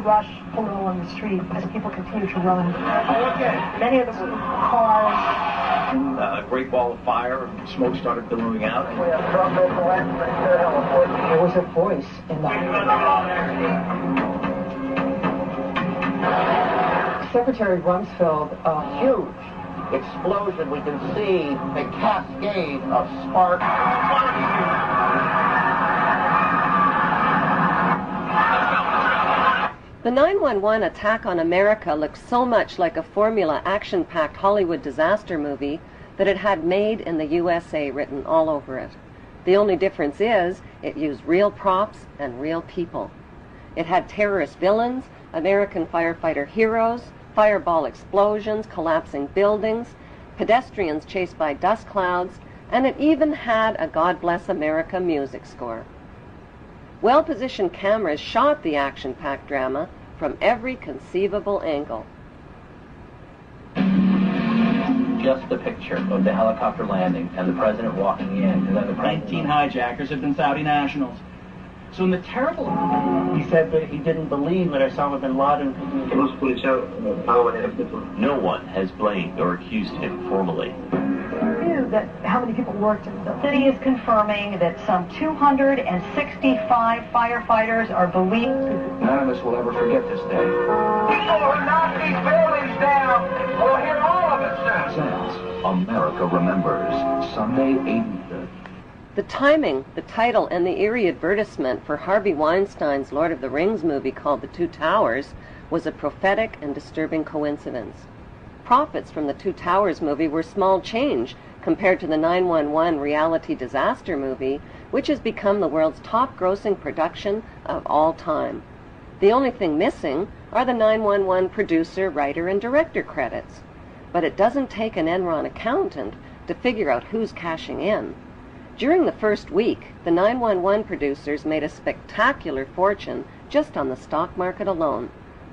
rush pull along the street as people continue to run. Many of them were cars. A great ball of fire, smoke started billowing out. There was a voice in the Secretary Rumsfeld, a huge explosion. We can see a cascade of sparks. The 9/11 attack on America looked so much like a formula action-packed Hollywood disaster movie that it had "Made in the USA" written all over it. The only difference is it used real props and real people. It had terrorist villains, American firefighter heroes, fireball explosions, collapsing buildings, pedestrians chased by dust clouds, and it even had a God Bless America music score. Well-positioned cameras shot the action-packed drama from every conceivable angle. Just the picture of the helicopter landing and the president walking in, and then the 19 hijackers had been Saudi nationals. So in the terrible... He said that he didn't believe that Osama bin Laden... No one has blamed or accused him formally. That how many people worked in the city is confirming that some 265 firefighters are believed. None of us will ever forget this day. People who knock these buildings down will hear all of it soon. America Remembers, Sunday, 83rd. The timing, the title, and the eerie advertisement for Harvey Weinstein's Lord of the Rings movie called The Two Towers was a prophetic and disturbing coincidence. Profits from the Two Towers movie were small change compared to the 9/11 reality disaster movie, which has become the world's top-grossing production of all time. The only thing missing are the 9/11 producer, writer, and director credits. But it doesn't take an Enron accountant to figure out who's cashing in. During the first week, the 911 producers made a spectacular fortune just on the stock market alone.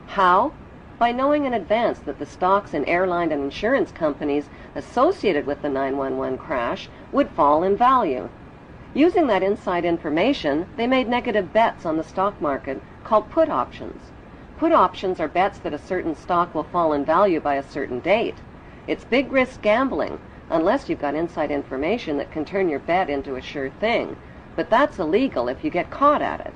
How? By knowing in advance that the stocks in airline and insurance companies associated with the 911 crash would fall in value. Using that inside information, they made negative bets on the stock market called put options. Put options are bets that a certain stock will fall in value by a certain date. It's big risk gambling, unless you've got inside information that can turn your bet into a sure thing. But that's illegal if you get caught at it.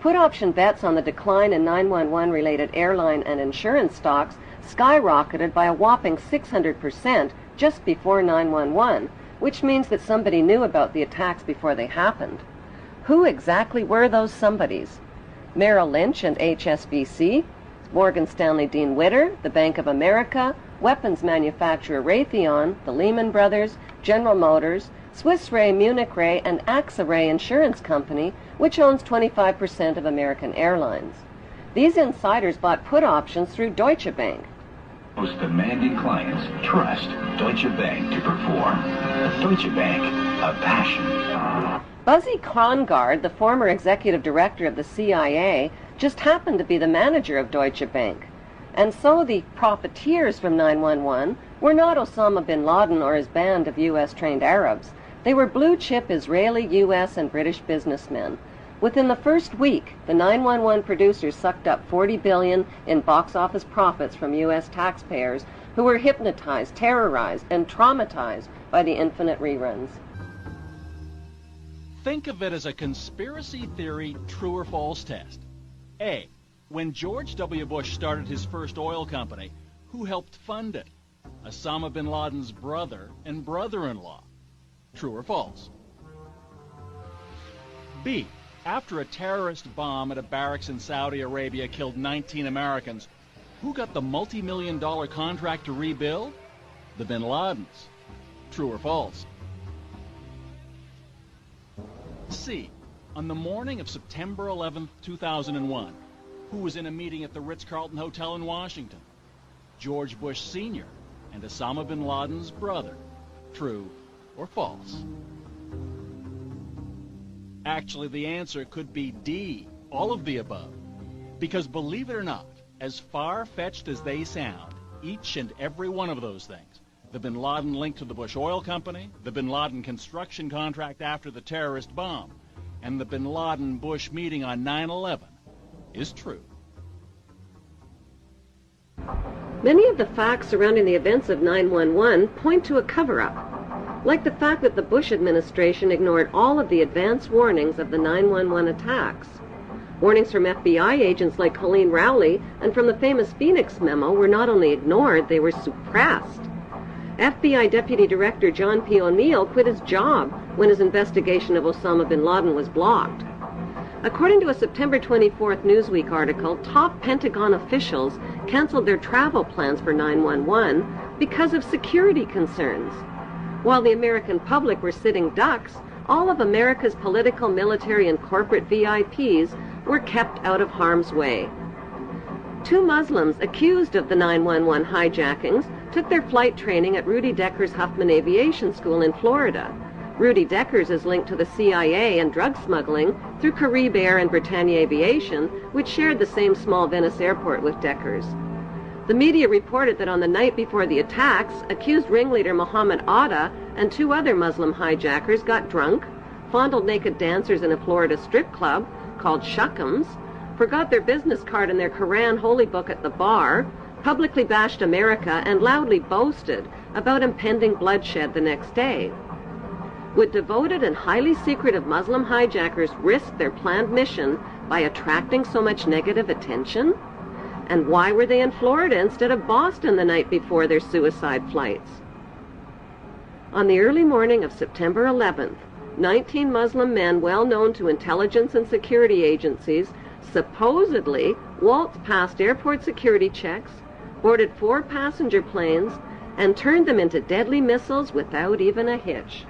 Put option bets on the decline in 911 related airline and insurance stocks skyrocketed by a whopping 600% just before 911, which means that somebody knew about the attacks before they happened. Who exactly were those somebodies? Merrill Lynch and HSBC, Morgan Stanley Dean Witter, the Bank of America, weapons manufacturer Raytheon, the Lehman Brothers, General Motors, Swiss Re, Munich Re, and AXA Re Insurance Company, which owns 25% of American Airlines. These insiders bought put options through Deutsche Bank. Most demanding clients trust Deutsche Bank to perform. Deutsche Bank, a passion. Buzzy Krongard, the former executive director of the CIA, just happened to be the manager of Deutsche Bank. And so the profiteers from 911 were not Osama bin Laden or his band of U.S.-trained Arabs. They were blue-chip Israeli, U.S., and British businessmen. Within the first week, the 911 producers sucked up $40 billion in box office profits from U.S. taxpayers who were hypnotized, terrorized, and traumatized by the infinite reruns. Think of it as a conspiracy theory true or false test. A. When George W. Bush started his first oil company, who helped fund it? Osama bin Laden's brother and brother-in-law. True or false? B. After a terrorist bomb at a barracks in Saudi Arabia killed 19 Americans, who got the multi-million-dollar contract to rebuild? The bin Ladens. True or false? C. On the morning of September 11, 2001, who was in a meeting at the Ritz-Carlton Hotel in Washington? George Bush Sr. and Osama bin Laden's brother. True or false? Actually, the answer could be D, all of the above. Because believe it or not, as far-fetched as they sound, each and every one of those things, the bin Laden link to the Bush Oil Company, the bin Laden construction contract after the terrorist bomb, and the bin Laden-Bush meeting on 9/11, is true. Many of the facts surrounding the events of 9/11 point to a cover-up, like the fact that the Bush administration ignored all of the advance warnings of the 9/11 attacks. Warnings from FBI agents like Colleen Rowley and from the famous Phoenix memo were not only ignored, they were suppressed. FBI Deputy Director John P. O'Neill quit his job when his investigation of Osama bin Laden was blocked. According to a September 24th Newsweek article, top Pentagon officials canceled their travel plans for 9/11 because of security concerns. While the American public were sitting ducks, all of America's political, military, and corporate VIPs were kept out of harm's way. 2 Muslims accused of the 9/11 hijackings took their flight training at Rudy Decker's Huffman Aviation School in Florida. Rudy Decker's is linked to the CIA and drug smuggling through Carib Air and Britannia Aviation, which shared the same small Venice airport with Decker's. The media reported that on the night before the attacks, accused ringleader Mohammed Atta and 2 other Muslim hijackers got drunk, fondled naked dancers in a Florida strip club called Shuckums, forgot their business card and their Quran holy book at the bar, publicly bashed America, and loudly boasted about impending bloodshed the next day. Would devoted and highly secretive Muslim hijackers risk their planned mission by attracting so much negative attention? And why were they in Florida instead of Boston the night before their suicide flights? On the early morning of September 11th, 19 Muslim men well known to intelligence and security agencies supposedly waltzed past airport security checks, boarded 4 passenger planes, and turned them into deadly missiles without even a hitch.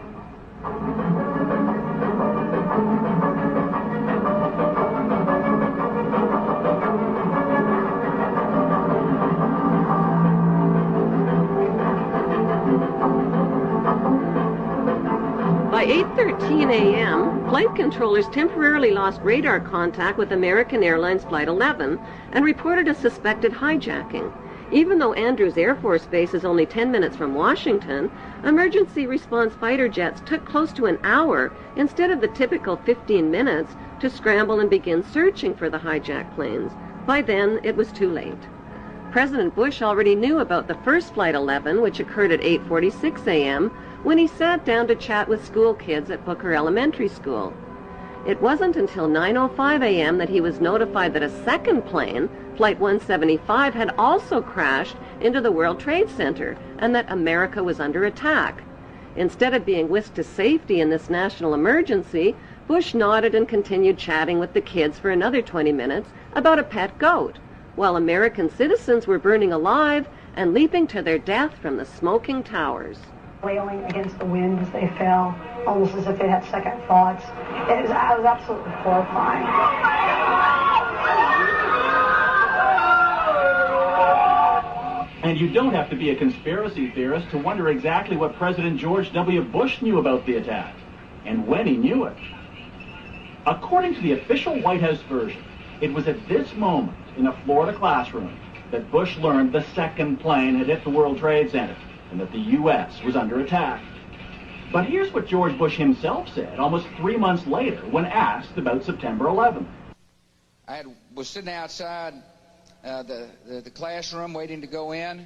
By 8:13 a.m., flight controllers temporarily lost radar contact with American Airlines Flight 11 and reported a suspected hijacking. Even though Andrews Air Force Base is only 10 minutes from Washington, emergency response fighter jets took close to an hour instead of the typical 15 minutes to scramble and begin searching for the hijacked planes. By then, it was too late. President Bush already knew about the first Flight 11, which occurred at 8:46 a.m., when he sat down to chat with school kids at Booker Elementary School. It wasn't until 9:05 a.m. that he was notified that a second plane, Flight 175, had also crashed into the World Trade Center and that America was under attack. Instead of being whisked to safety in this national emergency, Bush nodded and continued chatting with the kids for another 20 minutes about a pet goat, while American citizens were burning alive and leaping to their death from the smoking towers. Wailing against the wind as they fell, almost as if they had second thoughts. It was absolutely horrifying. And you don't have to be a conspiracy theorist to wonder exactly what President George W. Bush knew about the attack, and when he knew it. According to the official White House version, it was at this moment in a Florida classroom that Bush learned the second plane had hit the World Trade Center and that the U.S. was under attack. But here's what George Bush himself said almost 3 months later when asked about September 11th. I was sitting outside the classroom waiting to go in,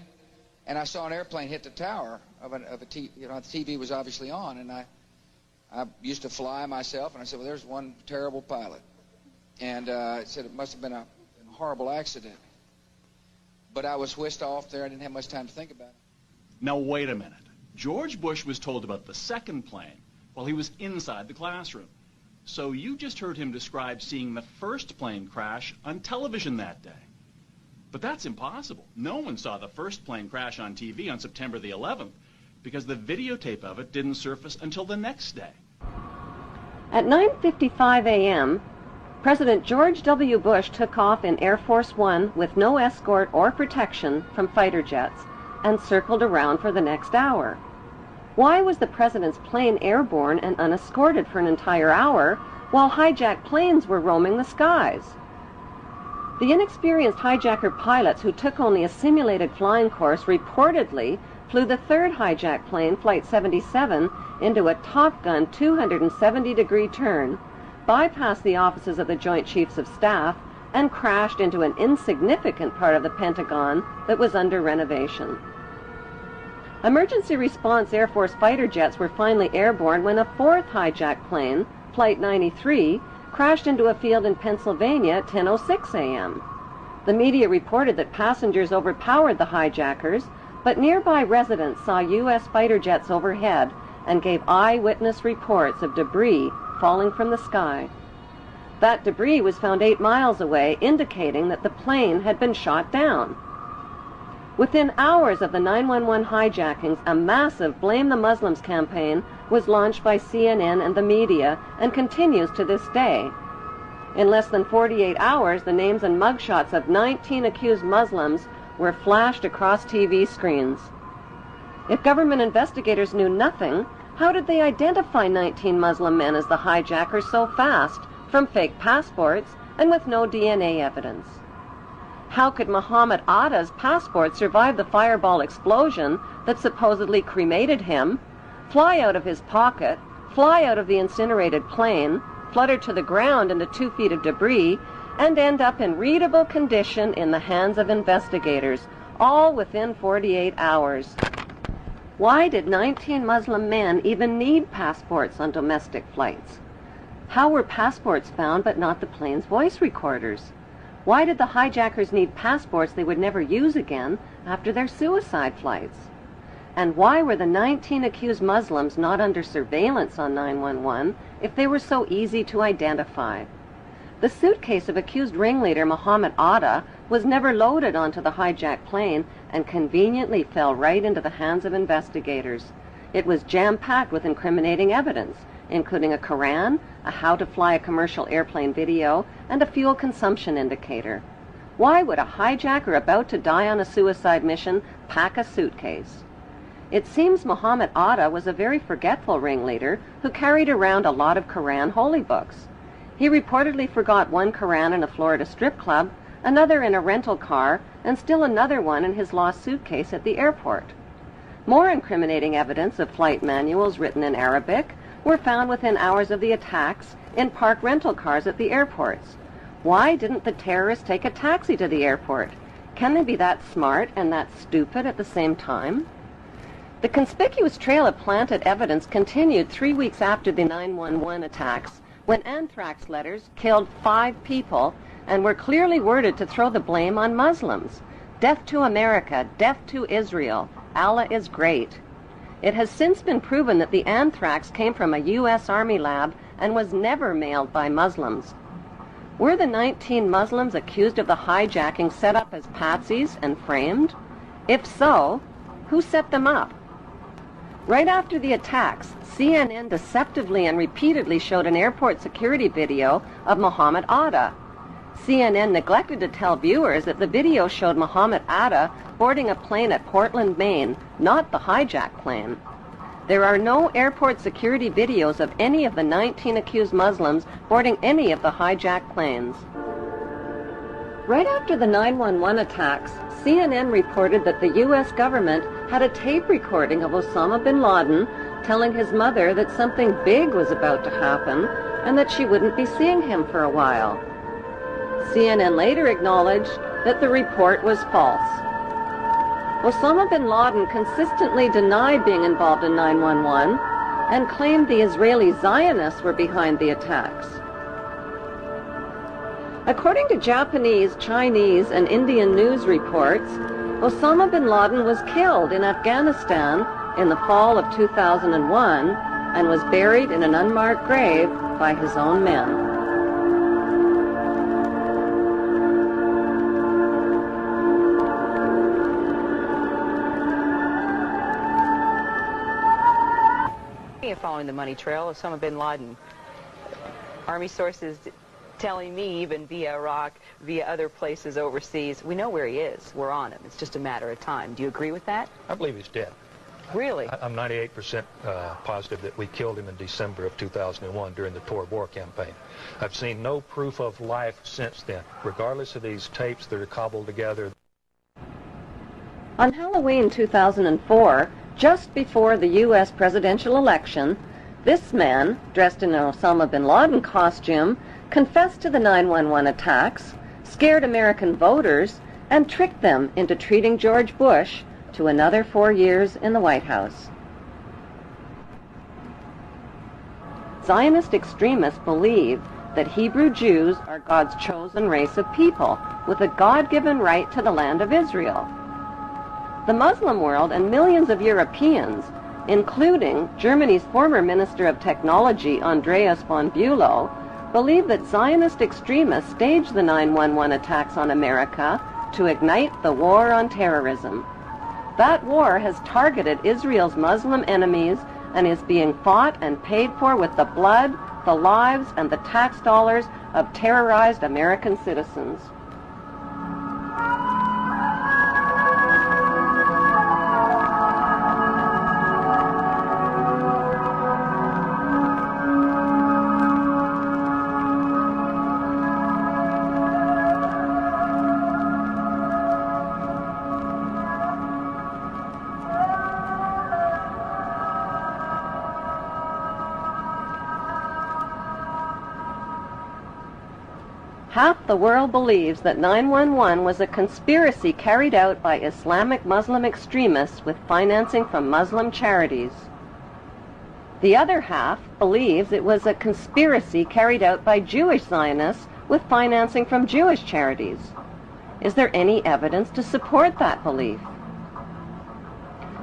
and I saw an airplane hit the tower of a TV. You know, the TV was obviously on, and I used to fly myself, and I said, well, there's one terrible pilot. And it said it must have been a horrible accident. But I was whisked off there. I didn't have much time to think about it. Now, wait a minute. George Bush was told about the second plane while he was inside the classroom. So you just heard him describe seeing the first plane crash on television that day. But that's impossible. No one saw the first plane crash on TV on September the 11th because the videotape of it didn't surface until the next day. At 9:55 a.m., President George W. Bush took off in Air Force One with no escort or protection from fighter jets and circled around for the next hour. Why was the president's plane airborne and unescorted for an entire hour while hijacked planes were roaming the skies? The inexperienced hijacker pilots who took only a simulated flying course reportedly flew the third hijacked plane, Flight 77, into a Top Gun 270-degree turn, bypassed the offices of the Joint Chiefs of Staff, and crashed into an insignificant part of the Pentagon that was under renovation. Emergency response Air Force fighter jets were finally airborne when a fourth hijacked plane, Flight 93, crashed into a field in Pennsylvania at 10:06 a.m. The media reported that passengers overpowered the hijackers, but nearby residents saw U.S. fighter jets overhead and gave eyewitness reports of debris falling from the sky. That debris was found 8 miles away, indicating that the plane had been shot down. Within hours of the 911 hijackings, a massive Blame the Muslims campaign was launched by CNN and the media and continues to this day. In less than 48 hours, the names and mugshots of 19 accused Muslims were flashed across TV screens. If government investigators knew nothing, how did they identify 19 Muslim men as the hijackers so fast, from fake passports and with no DNA evidence? How could Muhammad Atta's passport survive the fireball explosion that supposedly cremated him, fly out of his pocket, fly out of the incinerated plane, flutter to the ground into 2 feet of debris, and end up in readable condition in the hands of investigators, all within 48 hours? Why did 19 Muslim men even need passports on domestic flights? How were passports found but not the plane's voice recorders? Why did the hijackers need passports they would never use again after their suicide flights? And why were the 19 accused Muslims not under surveillance on 911 if they were so easy to identify? The suitcase of accused ringleader Muhammad Atta was never loaded onto the hijacked plane and conveniently fell right into the hands of investigators. It was jam-packed with incriminating evidence, including a Quran, a how to fly a commercial airplane video, and a fuel consumption indicator. Why would a hijacker about to die on a suicide mission pack a suitcase? It seems Muhammad Atta was a very forgetful ringleader who carried around a lot of Quran holy books. He reportedly forgot one Quran in a Florida strip club, another in a rental car, and still another one in his lost suitcase at the airport. More incriminating evidence of flight manuals written in Arabic were found within hours of the attacks in parked rental cars at the airports. Why didn't the terrorists take a taxi to the airport? Can they be that smart and that stupid at the same time? The conspicuous trail of planted evidence continued 3 weeks after the 911 attacks, when anthrax letters killed 5 people and were clearly worded to throw the blame on Muslims. Death to America, death to Israel, Allah is great. It has since been proven that the anthrax came from a U.S. Army lab and was never mailed by Muslims. Were the 19 Muslims accused of the hijacking set up as patsies and framed? If so, who set them up? Right after the attacks, CNN deceptively and repeatedly showed an airport security video of Muhammad Atta. CNN neglected to tell viewers that the video showed Muhammad Atta boarding a plane at Portland, Maine, not the hijacked plane. There are no airport security videos of any of the 19 accused Muslims boarding any of the hijacked planes. Right after the 911 attacks, CNN reported that the U.S. government had a tape recording of Osama bin Laden telling his mother that something big was about to happen and that she wouldn't be seeing him for a while. CNN later acknowledged that the report was false. Osama bin Laden consistently denied being involved in 911 and claimed the Israeli Zionists were behind the attacks. According to Japanese, Chinese, and Indian news reports, Osama bin Laden was killed in Afghanistan in the fall of 2001 and was buried in an unmarked grave by his own men. Following the money trail, Osama bin Laden. Army sources telling me, even via Iraq, via other places overseas, we know where he is. We're on him. It's just a matter of time. Do you agree with that? I believe he's dead. Really? I'm 98% positive that we killed him in December of 2001 during the Tor War campaign. I've seen no proof of life since then, regardless of these tapes that are cobbled together. On Halloween 2004, just before the U.S. presidential election, this man, dressed in an Osama bin Laden costume, confessed to the 911 attacks, scared American voters, and tricked them into treating George Bush to another 4 years in the White House. Zionist extremists believe that Hebrew Jews are God's chosen race of people with a God-given right to the land of Israel. The Muslim world and millions of Europeans, including Germany's former Minister of Technology, Andreas von Bülow, believe that Zionist extremists staged the 9/11 attacks on America to ignite the war on terrorism. That war has targeted Israel's Muslim enemies and is being fought and paid for with the blood, the lives, and the tax dollars of terrorized American citizens. Half the world believes that 9/11 was a conspiracy carried out by Islamic Muslim extremists with financing from Muslim charities. The other half believes it was a conspiracy carried out by Jewish Zionists with financing from Jewish charities. Is there any evidence to support that belief?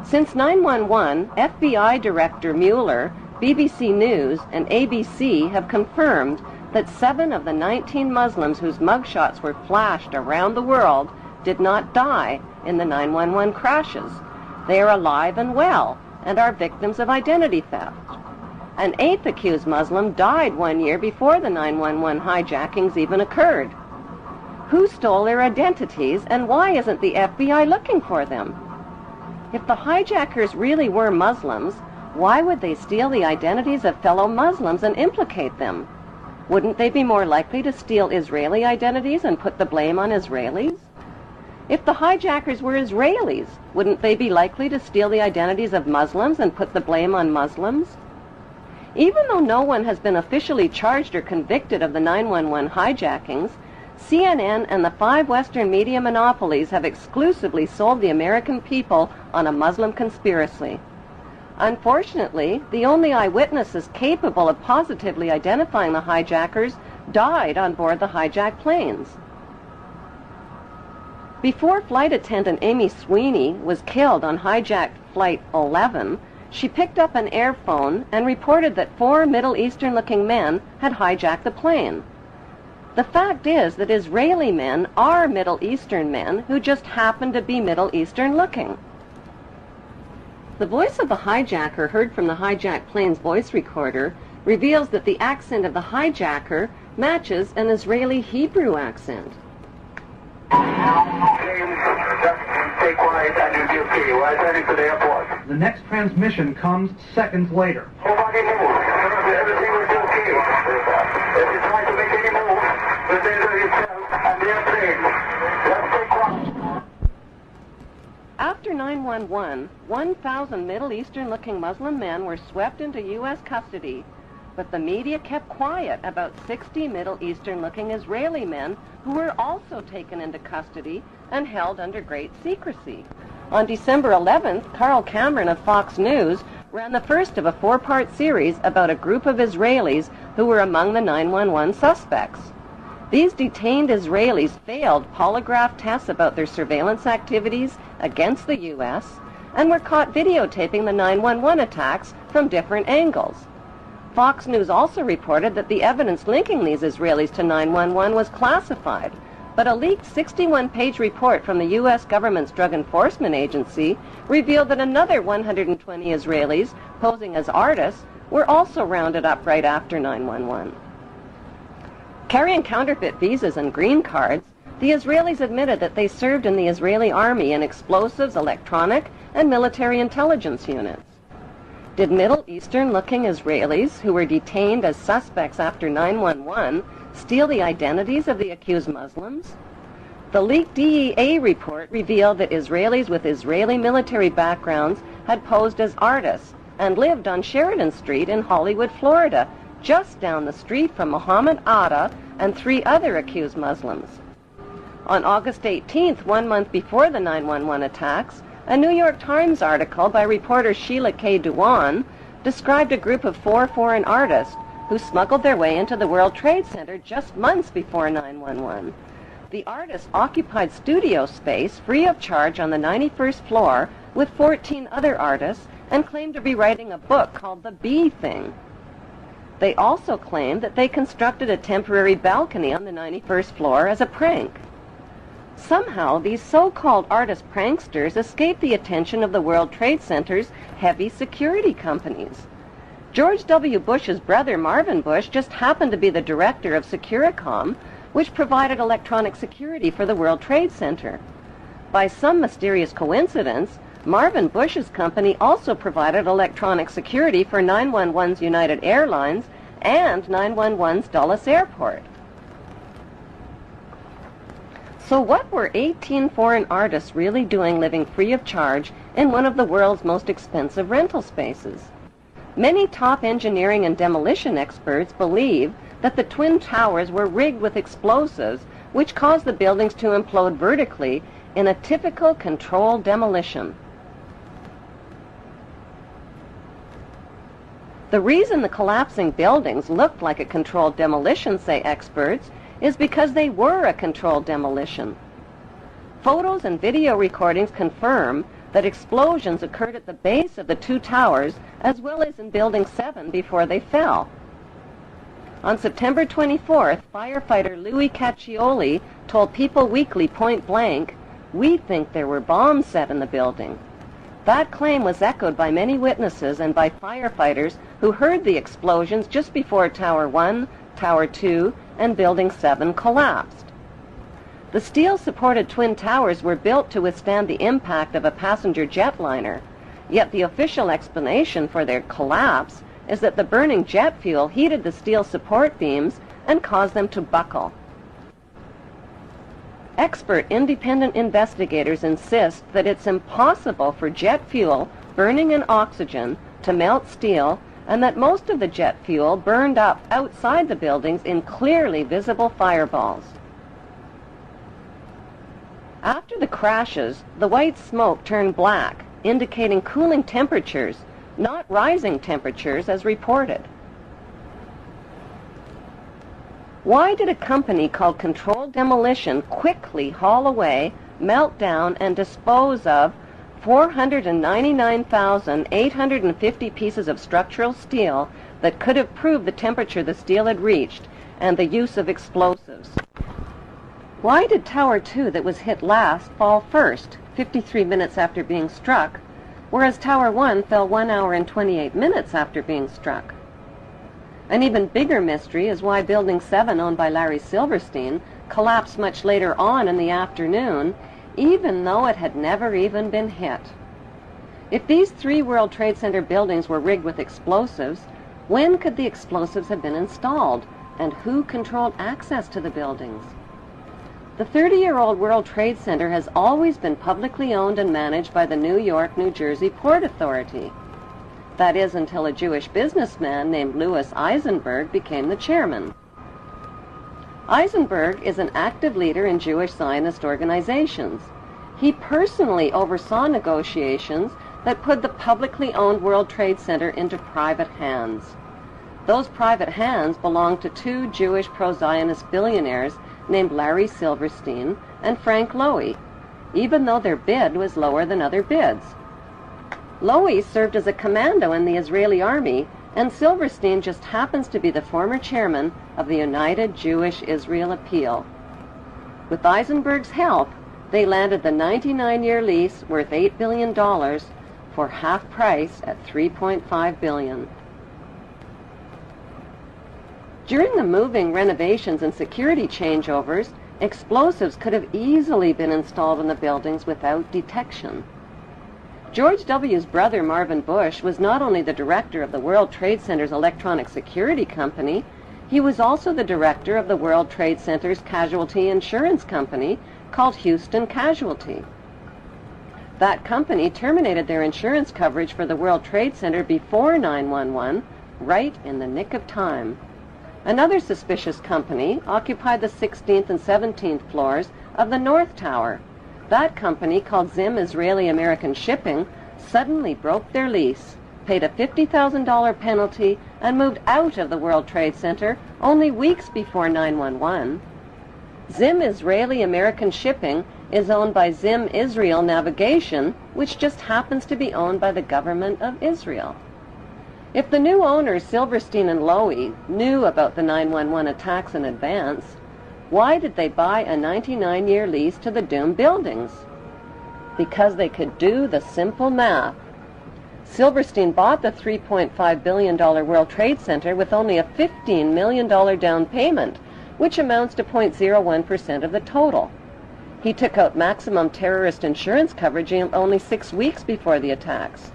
Since 9/11, FBI Director Mueller, BBC News, and ABC have confirmed that 7 of the 19 Muslims whose mugshots were flashed around the world did not die in the 9/11 crashes. They are alive and well and are victims of identity theft. An 8th accused Muslim died 1 year before the 9/11 hijackings even occurred. Who stole their identities, and why isn't the FBI looking for them? If the hijackers really were Muslims, why would they steal the identities of fellow Muslims and implicate them? Wouldn't they be more likely to steal Israeli identities and put the blame on Israelis? If the hijackers were Israelis, wouldn't they be likely to steal the identities of Muslims and put the blame on Muslims? Even though no one has been officially charged or convicted of the 9/11 hijackings, CNN and the 5 Western media monopolies have exclusively sold the American people on a Muslim conspiracy. Unfortunately, the only eyewitnesses capable of positively identifying the hijackers died on board the hijacked planes. Before flight attendant Amy Sweeney was killed on hijacked Flight 11, she picked up an airphone and reported that 4 Middle Eastern-looking men had hijacked the plane. The fact is that Israeli men are Middle Eastern men who just happen to be Middle Eastern-looking. The voice of the hijacker heard from the hijacked plane's voice recorder reveals that the accent of the hijacker matches an Israeli Hebrew accent. Stay quiet and you'll be okay. We're heading to the airport. The next transmission comes seconds later. Nobody moves. Everything will be okay. If you try to make any move, the danger itself and the airplane. Let's stay quiet. After 9/11, 1,000 Middle Eastern-looking Muslim men were swept into U.S. custody, but the media kept quiet about 60 Middle Eastern-looking Israeli men who were also taken into custody and held under great secrecy. On December 11th, Carl Cameron of Fox News ran the first of a 4-part series about a group of Israelis who were among the 9/11 suspects. These detained Israelis failed polygraph tests about their surveillance activities against the U.S. and were caught videotaping the 9/11 attacks from different angles. Fox News also reported that the evidence linking these Israelis to 9/11 was classified, but a leaked 61-page report from the U.S. government's Drug Enforcement Agency revealed that another 120 Israelis, posing as artists, were also rounded up right after 9/11. Carrying counterfeit visas and green cards, the Israelis admitted that they served in the Israeli army in explosives, electronic, and military intelligence units. Did Middle Eastern-looking Israelis who were detained as suspects after 9/11 steal the identities of the accused Muslims? The leaked DEA report revealed that Israelis with Israeli military backgrounds had posed as artists and lived on Sheridan Street in Hollywood, Florida, just down the street from Mohammed Atta and 3 other accused Muslims. On August 18th, 1 month before the 9/11 attacks, a New York Times article by reporter Sheila K. Dewan described a group of 4 foreign artists who smuggled their way into the World Trade Center just months before 9/11. The artists occupied studio space free of charge on the 91st floor with 14 other artists and claimed to be writing a book called The Bee Thing. They also claimed that they constructed a temporary balcony on the 91st floor as a prank. Somehow, these so-called artist pranksters escaped the attention of the World Trade Center's heavy security companies. George W. Bush's brother, Marvin Bush, just happened to be the director of Securicom, which provided electronic security for the World Trade Center. By some mysterious coincidence, Marvin Bush's company also provided electronic security for 911's United Airlines and 911's Dulles Airport. So what were 18 foreign artists really doing living free of charge in one of the world's most expensive rental spaces? Many top engineering and demolition experts believe that the Twin Towers were rigged with explosives which caused the buildings to implode vertically in a typical controlled demolition. The reason the collapsing buildings looked like a controlled demolition, say experts, is because they were a controlled demolition. Photos and video recordings confirm that explosions occurred at the base of the 2 towers as well as in Building 7 before they fell. On September 24th, firefighter Louis Caccioli told People Weekly point blank, "We think there were bombs set in the building." That claim was echoed by many witnesses and by firefighters who heard the explosions just before Tower 1, Tower 2, and Building 7 collapsed. The steel-supported Twin Towers were built to withstand the impact of a passenger jetliner, yet the official explanation for their collapse is that the burning jet fuel heated the steel support beams and caused them to buckle. Expert independent investigators insist that it's impossible for jet fuel burning in oxygen to melt steel, and that most of the jet fuel burned up outside the buildings in clearly visible fireballs. After the crashes, the white smoke turned black, indicating cooling temperatures, not rising temperatures as reported. Why did a company called Controlled Demolition quickly haul away, melt down, and dispose of 499,850 pieces of structural steel that could have proved the temperature the steel had reached and the use of explosives? Why did Tower 2 that was hit last fall first, 53 minutes after being struck, whereas Tower 1 fell 1 hour and 28 minutes after being struck? An even bigger mystery is why Building 7, owned by Larry Silverstein, collapsed much later on in the afternoon, even though it had never even been hit. If these 3 World Trade Center buildings were rigged with explosives, when could the explosives have been installed, and who controlled access to the buildings? The 30-year-old World Trade Center has always been publicly owned and managed by the New York, New Jersey Port Authority. That is, until a Jewish businessman named Louis Eisenberg became the chairman. Eisenberg is an active leader in Jewish Zionist organizations. He personally oversaw negotiations that put the publicly owned World Trade Center into private hands. Those private hands belonged to 2 Jewish pro-Zionist billionaires named Larry Silverstein and Frank Lowy, even though their bid was lower than other bids. Lowy served as a commando in the Israeli army, and Silverstein just happens to be the former chairman of the United Jewish Israel Appeal. With Eisenberg's help, they landed the 99-year lease worth $8 billion for half price at $3.5 billion. During the moving, renovations, and security changeovers, explosives could have easily been installed in the buildings without detection. George W.'s brother, Marvin Bush, was not only the director of the World Trade Center's electronic security company, he was also the director of the World Trade Center's casualty insurance company called Houston Casualty. That company terminated their insurance coverage for the World Trade Center before 9/11, right in the nick of time. Another suspicious company occupied the 16th and 17th floors of the North Tower. That company, called Zim Israeli American Shipping, suddenly broke their lease, paid a $50,000 penalty, and moved out of the World Trade Center only weeks before 9/11. Zim Israeli American Shipping is owned by Zim Israel Navigation, which just happens to be owned by the government of Israel. If the new owners, Silverstein and Lowy, knew about the 9/11 attacks in advance, why did they buy a 99-year lease to the doomed buildings? Because they could do the simple math. Silverstein bought the $3.5 billion World Trade Center with only a $15 million down payment, which amounts to 0.01% of the total. He took out maximum terrorist insurance coverage only 6 weeks before the attacks.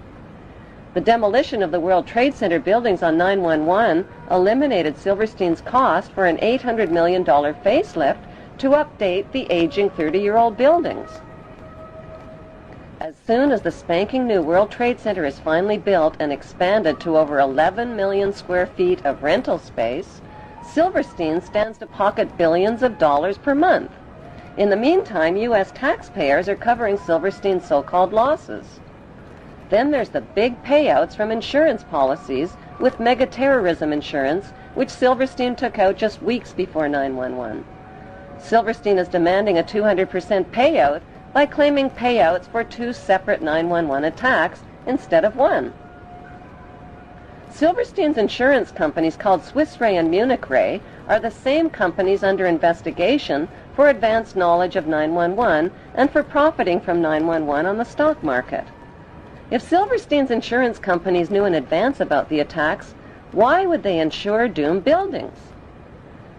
The demolition of the World Trade Center buildings on 9/11 eliminated Silverstein's cost for an $800 million facelift to update the aging 30-year-old buildings. As soon as the spanking new World Trade Center is finally built and expanded to over 11 million square feet of rental space, Silverstein stands to pocket billions of dollars per month. In the meantime, U.S. taxpayers are covering Silverstein's so-called losses. Then there's the big payouts from insurance policies with mega-terrorism insurance, which Silverstein took out just weeks before 9/11. Silverstein is demanding a 200% payout by claiming payouts for 2 separate 9/11 attacks instead of one. Silverstein's insurance companies, called Swiss Re and Munich Re, are the same companies under investigation for advanced knowledge of 9/11 and for profiting from 9/11 on the stock market. If Silverstein's insurance companies knew in advance about the attacks, why would they insure doomed buildings?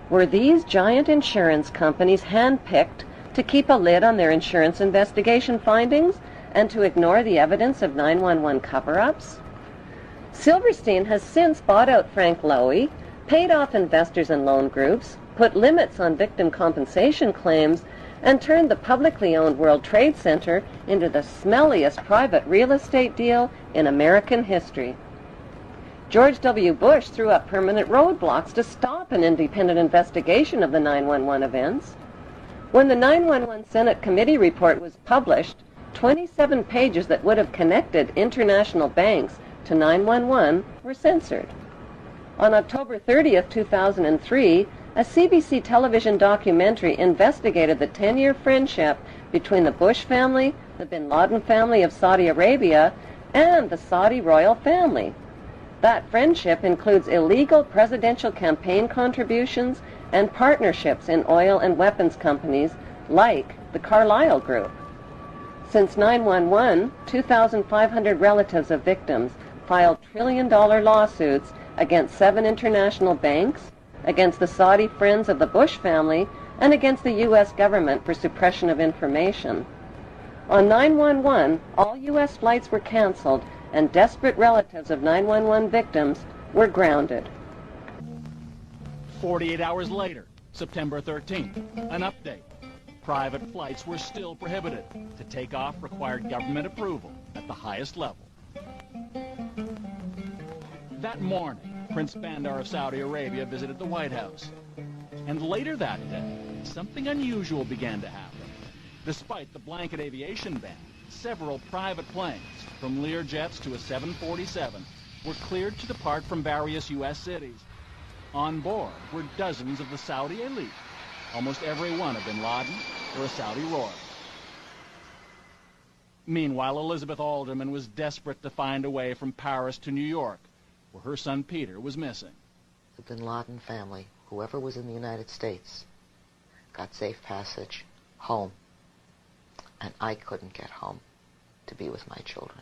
Were these giant insurance companies hand-picked to keep a lid on their insurance investigation findings and to ignore the evidence of 9/11 cover-ups? Silverstein has since bought out Frank Lowy, paid off investors and loan groups, put limits on victim compensation claims, and turned the publicly owned World Trade Center into the smelliest private real estate deal in American history. George W. Bush threw up permanent roadblocks to stop an independent investigation of the 9/11 events. When the 9/11 Senate Committee report was published, 27 pages that would have connected international banks to 9/11 were censored. On October 30th, 2003, a CBC television documentary investigated the 10-year friendship between the Bush family, the bin Laden family of Saudi Arabia, and the Saudi royal family. That friendship includes illegal presidential campaign contributions and partnerships in oil and weapons companies like the Carlyle Group. Since 9/11, 2,500 relatives of victims filed trillion-dollar lawsuits against 7 international banks, against the Saudi friends of the Bush family, and against the U.S. government for suppression of information. On 9/11, all U.S. flights were canceled, and desperate relatives of 9/11 victims were grounded. 48 hours later, September 13th, an update. Private flights were still prohibited. To take off required government approval at the highest level. That morning, Prince Bandar of Saudi Arabia visited the White House. And later that day, something unusual began to happen. Despite the blanket aviation ban, several private planes, from Learjets to a 747, were cleared to depart from various U.S. cities. On board were dozens of the Saudi elite, almost every one of bin Laden or a Saudi royal. Meanwhile, Elizabeth Alderman was desperate to find a way from Paris to New York, where her son Peter was missing. The bin Laden family, whoever was in the United States, got safe passage home, and I couldn't get home to be with my children.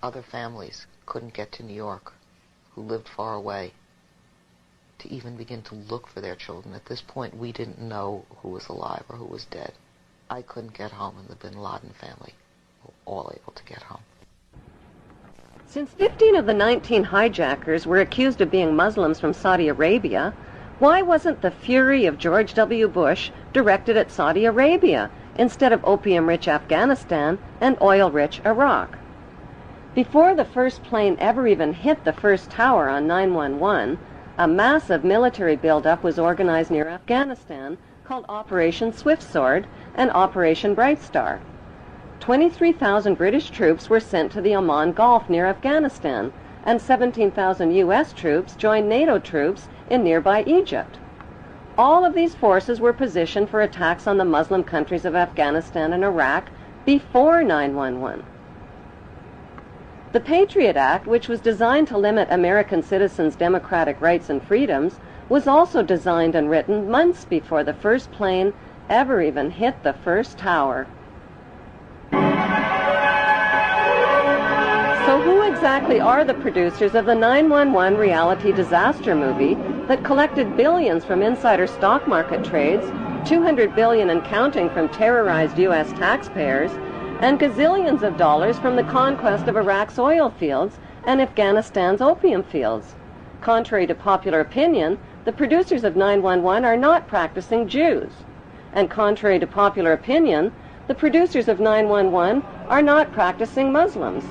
Other families couldn't get to New York, who lived far away, to even begin to look for their children. At this point, we didn't know who was alive or who was dead. I couldn't get home, and the bin Laden family were all able to get home. Since 15 of the 19 hijackers were accused of being Muslims from Saudi Arabia, why wasn't the fury of George W. Bush directed at Saudi Arabia instead of opium-rich Afghanistan and oil-rich Iraq? Before the first plane ever even hit the first tower on 9/11, A massive military buildup was organized near Afghanistan called Operation Swift Sword and Operation Bright Star. 23,000 British troops were sent to the Oman Gulf near Afghanistan, and 17,000 U.S. troops joined NATO troops in nearby Egypt. All of these forces were positioned for attacks on the Muslim countries of Afghanistan and Iraq before 9/11. The Patriot Act, which was designed to limit American citizens' democratic rights and freedoms, was also designed and written months before the first plane ever even hit the first tower. So who exactly are the producers of the 9/11 reality disaster movie that collected billions from insider stock market trades, $200 billion and counting from terrorized U.S. taxpayers, and gazillions of dollars from the conquest of Iraq's oil fields and Afghanistan's opium fields? Contrary to popular opinion, the producers of 9/11 are not practicing Jews. And contrary to popular opinion, the producers of 9/11 are not practicing Muslims.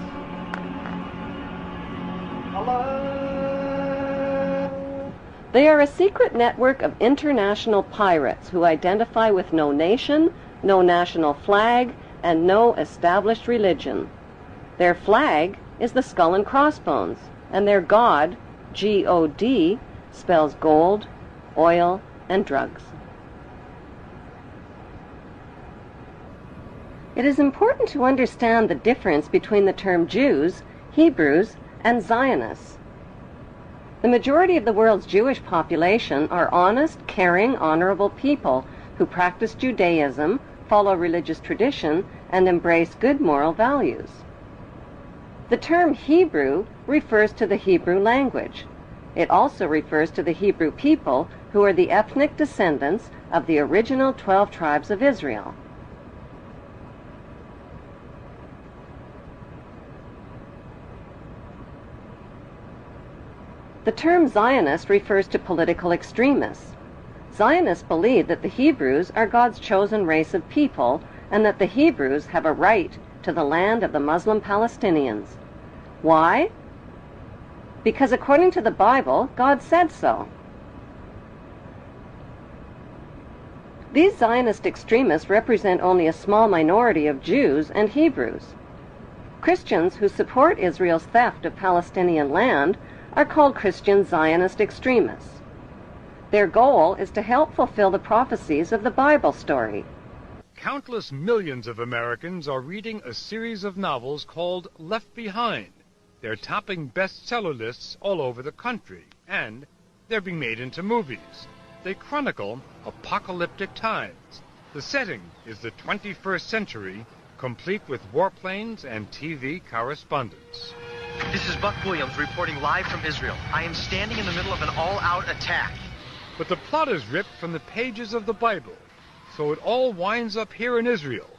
They are a secret network of international pirates who identify with no nation, no national flag, and no established religion. Their flag is the skull and crossbones, and their god, G-O-D, spells gold, oil, and drugs. It is important to understand the difference between the term Jews, Hebrews, and Zionists. The majority of the world's Jewish population are honest, caring, honorable people who practice Judaism, follow religious tradition, and embrace good moral values. The term Hebrew refers to the Hebrew language. It also refers to the Hebrew people who are the ethnic descendants of the original 12 tribes of Israel. The term Zionist refers to political extremists. Zionists believe that the Hebrews are God's chosen race of people and that the Hebrews have a right to the land of the Muslim Palestinians. Why? Because according to the Bible, God said so. These Zionist extremists represent only a small minority of Jews and Hebrews. Christians who support Israel's theft of Palestinian land are called Christian Zionist extremists. Their goal is to help fulfill the prophecies of the Bible story. Countless millions of Americans are reading a series of novels called Left Behind. They're topping bestseller lists all over the country, and they're being made into movies. They chronicle apocalyptic times. The setting is the 21st century, complete with warplanes and TV correspondence. This is Buck Williams reporting live from Israel. I am standing in the middle of an all-out attack. But the plot is ripped from the pages of the Bible, so it all winds up here in Israel,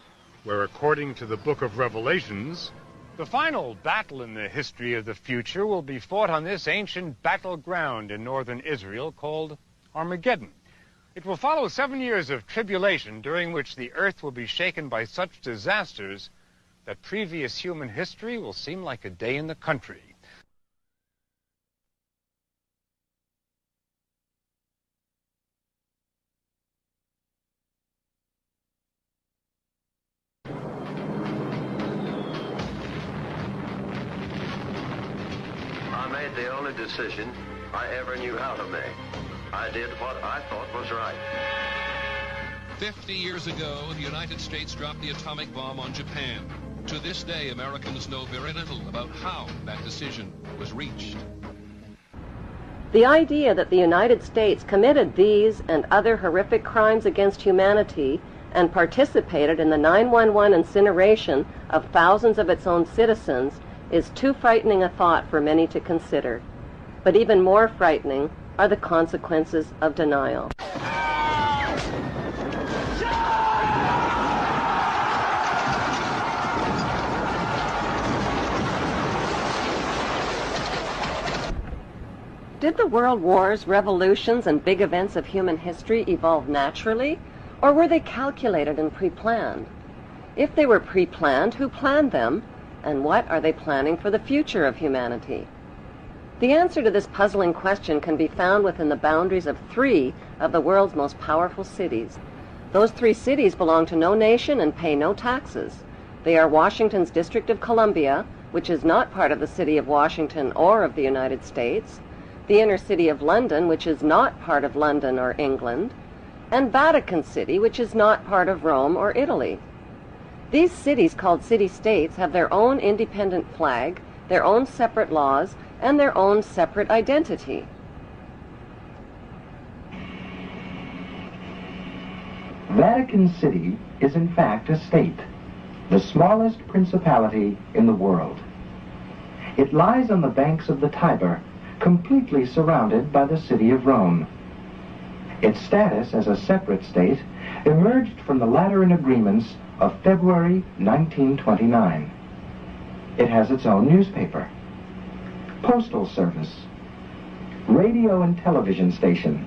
where according to the book of Revelations, the final battle in the history of the future will be fought on this ancient battleground in northern Israel called Armageddon. It will follow 7 years of tribulation during which the earth will be shaken by such disasters that previous human history will seem like a day in the country. I made the only decision I ever knew how to make. I did what I thought was right. 50 years ago, the United States dropped the atomic bomb on Japan. To this day, Americans know very little about how that decision was reached. The idea that the United States committed these and other horrific crimes against humanity and participated in the 9/11 incineration of thousands of its own citizens is too frightening a thought for many to consider. But even more frightening are the consequences of denial. Did the world wars, revolutions, and big events of human history evolve naturally, or were they calculated and pre-planned? If they were pre-planned, who planned them, and what are they planning for the future of humanity? The answer to this puzzling question can be found within the boundaries of 3 of the world's most powerful cities. Those 3 cities belong to no nation and pay no taxes. They are Washington's District of Columbia, which is not part of the city of Washington or of the United States, the inner city of London, which is not part of London or England, and Vatican City, which is not part of Rome or Italy. These cities, called city-states, have their own independent flag, their own separate laws, and their own separate identity. Vatican City is in fact a state, the smallest principality in the world. It lies on the banks of the Tiber, completely surrounded by the city of Rome. Its status as a separate state emerged from the Lateran Agreements of February 1929. It has its own newspaper, postal service, radio and television station,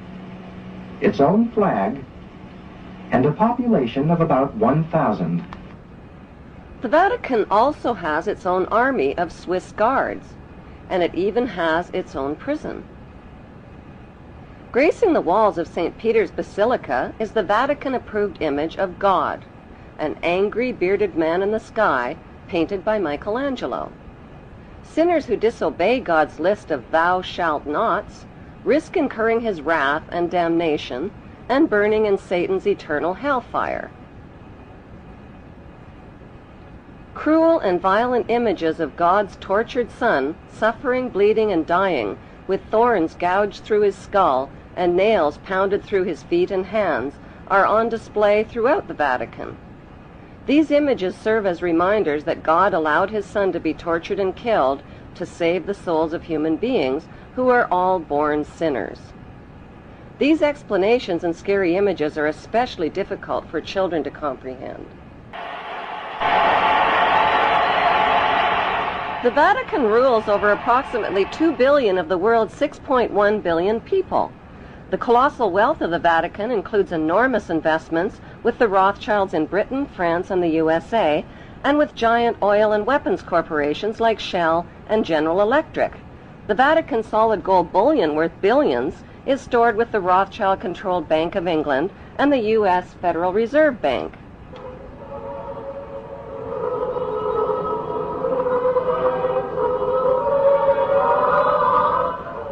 its own flag, and a population of about 1,000. The Vatican also has its own army of Swiss guards, and it even has its own prison. Gracing the walls of St. Peter's Basilica is the Vatican-approved image of God, an angry, bearded man in the sky, painted by Michelangelo. Sinners who disobey God's list of thou shalt nots risk incurring his wrath and damnation and burning in Satan's eternal hellfire. Cruel and violent images of God's tortured Son, suffering, bleeding, and dying, with thorns gouged through his skull and nails pounded through his feet and hands, are on display throughout the Vatican. These images serve as reminders that God allowed his Son to be tortured and killed to save the souls of human beings who are all born sinners. These explanations and scary images are especially difficult for children to comprehend. The Vatican rules over approximately 2 billion of the world's 6.1 billion people. The colossal wealth of the Vatican includes enormous investments with the Rothschilds in Britain, France, and the USA, and with giant oil and weapons corporations like Shell and General Electric. The Vatican solid gold bullion worth billions is stored with the Rothschild-controlled Bank of England and the U.S. Federal Reserve Bank.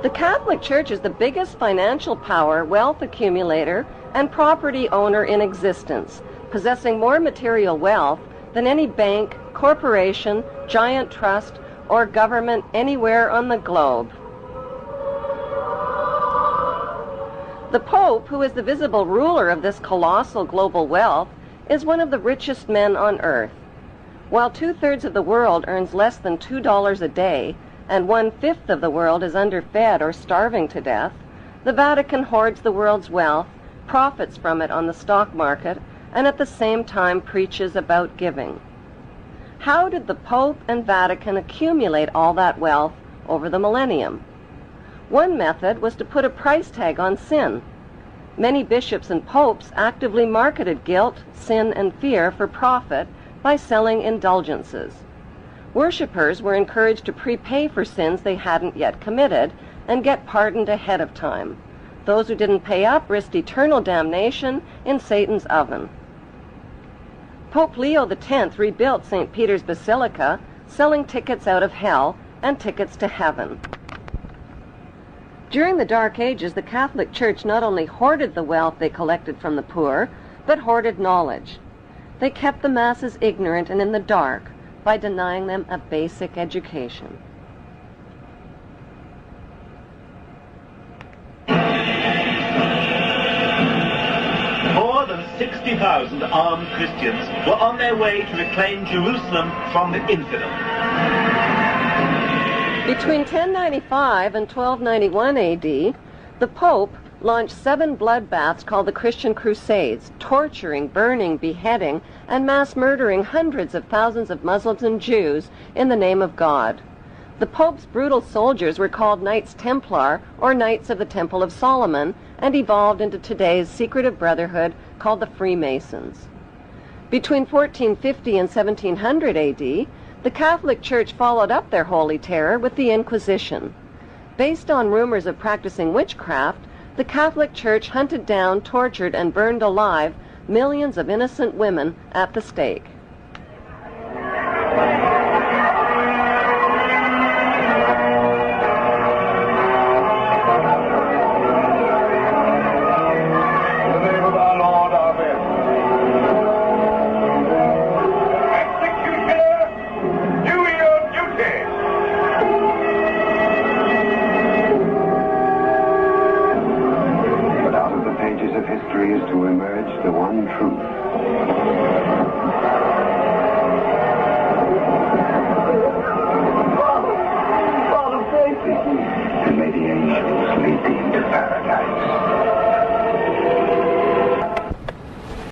The Catholic Church is the biggest financial power, wealth accumulator, and property owner in existence, possessing more material wealth than any bank, corporation, giant trust, or government anywhere on the globe. The Pope, who is the visible ruler of this colossal global wealth, is one of the richest men on earth. While 2/3 of the world earns less than $2 a day, and 1/5 of the world is underfed or starving to death, the Vatican hoards the world's wealth, profits from it on the stock market, and at the same time preaches about giving. How did the Pope and Vatican accumulate all that wealth over the millennium? One method was to put a price tag on sin. Many bishops and popes actively marketed guilt, sin, and fear for profit by selling indulgences. Worshippers were encouraged to prepay for sins they hadn't yet committed and get pardoned ahead of time. Those who didn't pay up risked eternal damnation in Satan's oven. Pope Leo X rebuilt St. Peter's Basilica, selling tickets out of hell and tickets to heaven. During the Dark Ages, the Catholic Church not only hoarded the wealth they collected from the poor, but hoarded knowledge. They kept the masses ignorant and in the dark by denying them a basic education. More than 60,000 armed Christians were on their way to reclaim Jerusalem from the infidel. Between 1095 and 1291 AD, the Pope launched 7 bloodbaths called the Christian Crusades, torturing, burning, beheading, and mass murdering hundreds of thousands of Muslims and Jews in the name of God. The Pope's brutal soldiers were called Knights Templar, or Knights of the Temple of Solomon, and evolved into today's secretive brotherhood called the Freemasons. Between 1450 and 1700 AD, the Catholic Church followed up their holy terror with the Inquisition. Based on rumors of practicing witchcraft, the Catholic Church hunted down, tortured, and burned alive millions of innocent women at the stake. History is to emerge the one truth. Father, thank you. And may the angels lead thee into paradise.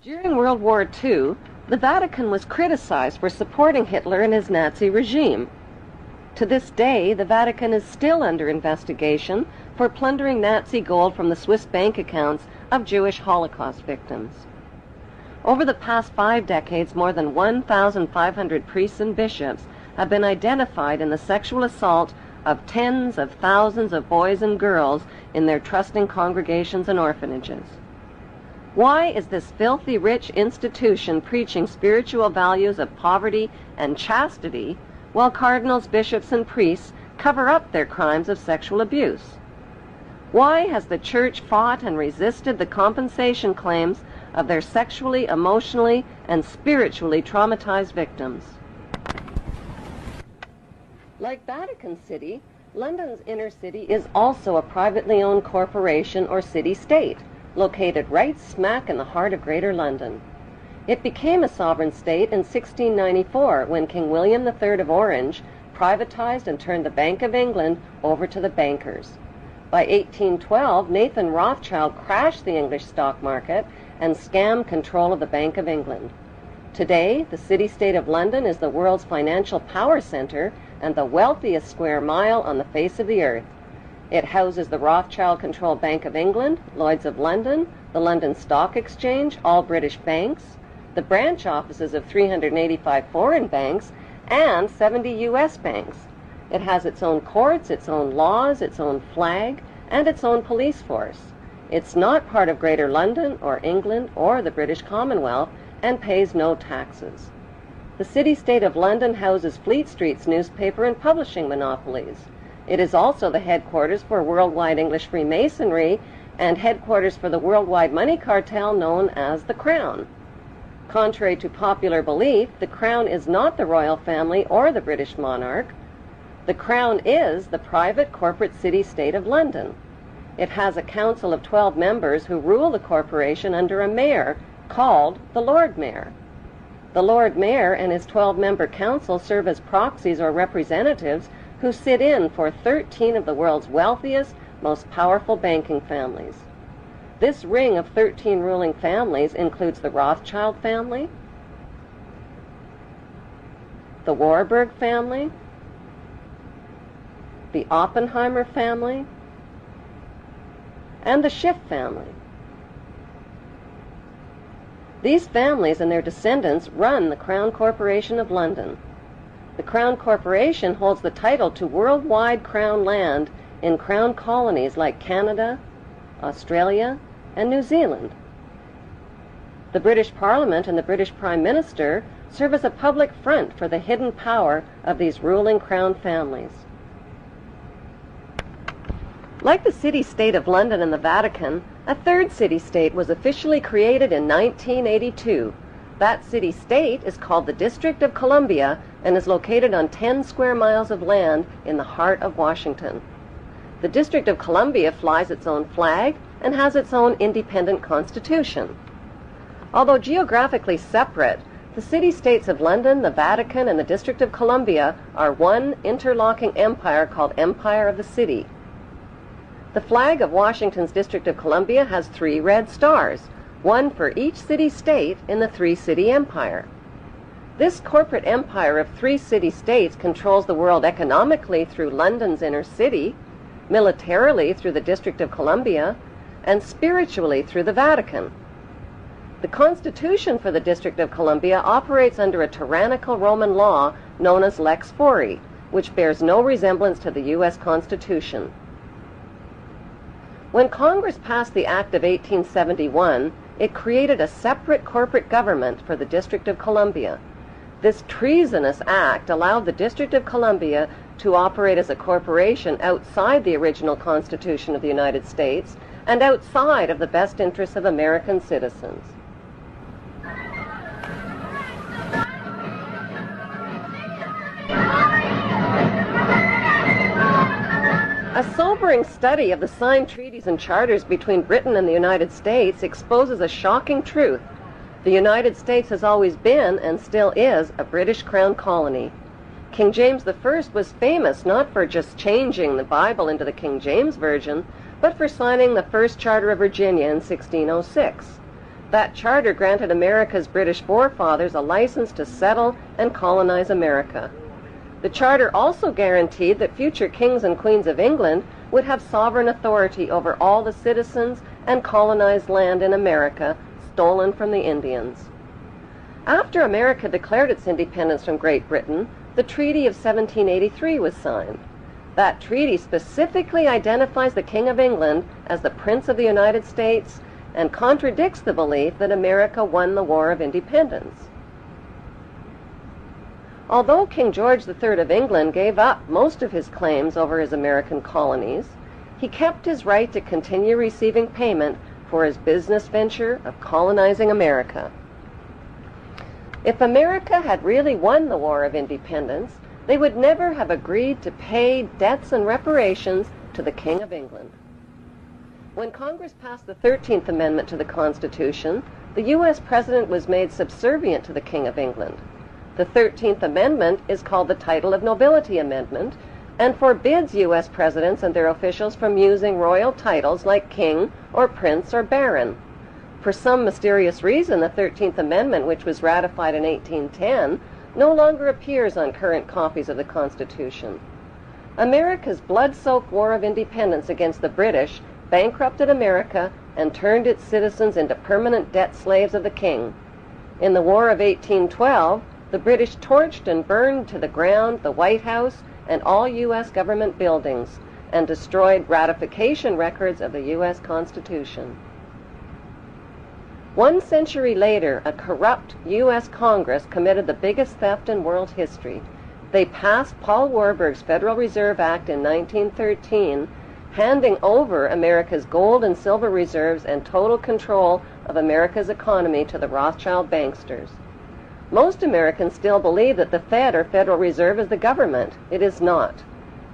During World War II, the Vatican was criticized for supporting Hitler and his Nazi regime. To this day, the Vatican is still under investigation for plundering Nazi gold from the Swiss bank accounts of Jewish Holocaust victims. Over the past 5 decades, more than 1,500 priests and bishops have been identified in the sexual assault of tens of thousands of boys and girls in their trusting congregations and orphanages. Why is this filthy rich institution preaching spiritual values of poverty and chastity while cardinals, bishops, and priests cover up their crimes of sexual abuse? Why has the Church fought and resisted the compensation claims of their sexually, emotionally, and spiritually traumatized victims? Like Vatican City, London's inner city is also a privately owned corporation or city-state, located right smack in the heart of Greater London. It became a sovereign state in 1694 when King William III of Orange privatized and turned the Bank of England over to the bankers. By 1812, Nathan Rothschild crashed the English stock market and scammed control of the Bank of England. Today, the city-state of London is the world's financial power center and the wealthiest square mile on the face of the earth. It houses the Rothschild-controlled Bank of England, Lloyd's of London, the London Stock Exchange, all British banks, the branch offices of 385 foreign banks, and 70 U.S. banks. It has its own courts, its own laws, its own flag, and its own police force. It's not part of Greater London or England or the British Commonwealth and pays no taxes. The city-state of London houses Fleet Street's newspaper and publishing monopolies. It is also the headquarters for worldwide English Freemasonry and headquarters for the worldwide money cartel known as the Crown. Contrary to popular belief, the Crown is not the royal family or the British monarch. The Crown is the private corporate city-state of London. It has a council of 12 members who rule the corporation under a mayor called the Lord Mayor. The Lord Mayor and his 12-member council serve as proxies or representatives who sit in for 13 of the world's wealthiest, most powerful banking families. This ring of 13 ruling families includes the Rothschild family, the Warburg family, the Oppenheimer family, and the Schiff family. These families and their descendants run the Crown Corporation of London. The Crown Corporation holds the title to worldwide Crown land in Crown colonies like Canada, Australia, and New Zealand. The British Parliament and the British Prime Minister serve as a public front for the hidden power of these ruling Crown families. Like the city-state of London and the Vatican, a third city-state was officially created in 1982. That city-state is called the District of Columbia and is located on 10 square miles of land in the heart of Washington. The District of Columbia flies its own flag and has its own independent constitution. Although geographically separate, the city-states of London, the Vatican, and the District of Columbia are one interlocking empire called Empire of the City. The flag of Washington's District of Columbia has 3 red stars, one for each city-state in the 3-city empire. This corporate empire of 3 city-states controls the world economically through London's inner city, militarily through the District of Columbia, and spiritually through the Vatican. The Constitution for the District of Columbia operates under a tyrannical Roman law known as Lex Fori, which bears no resemblance to the U.S. Constitution. When Congress passed the Act of 1871, it created a separate corporate government for the District of Columbia. This treasonous act allowed the District of Columbia to operate as a corporation outside the original Constitution of the United States and outside of the best interests of American citizens. A sobering study of the signed treaties and charters between Britain and the United States exposes a shocking truth. The United States has always been, and still is, a British Crown colony. King James I was famous not for just changing the Bible into the King James Version, but for signing the first Charter of Virginia in 1606. That charter granted America's British forefathers a license to settle and colonize America. The charter also guaranteed that future kings and queens of England would have sovereign authority over all the citizens and colonized land in America stolen from the Indians. After America declared its independence from Great Britain, the Treaty of 1783 was signed. That treaty specifically identifies the King of England as the Prince of the United States and contradicts the belief that America won the War of Independence. Although King George III of England gave up most of his claims over his American colonies, he kept his right to continue receiving payment for his business venture of colonizing America. If America had really won the War of Independence, they would never have agreed to pay debts and reparations to the King of England. When Congress passed the 13th Amendment to the Constitution, the U.S. President was made subservient to the King of England. The 13th Amendment is called the Title of Nobility Amendment and forbids U.S. presidents and their officials from using royal titles like king or prince or baron. For some mysterious reason, the 13th Amendment, which was ratified in 1810, no longer appears on current copies of the Constitution. America's blood-soaked War of Independence against the British bankrupted America and turned its citizens into permanent debt slaves of the king. In the War of 1812, the British torched and burned to the ground the White House and all U.S. government buildings and destroyed ratification records of the U.S. Constitution. 1 century later, a corrupt U.S. Congress committed the biggest theft in world history. They passed Paul Warburg's Federal Reserve Act in 1913, handing over America's gold and silver reserves and total control of America's economy to the Rothschild banksters. Most Americans still believe that the Fed, or Federal Reserve, is the government. It is not.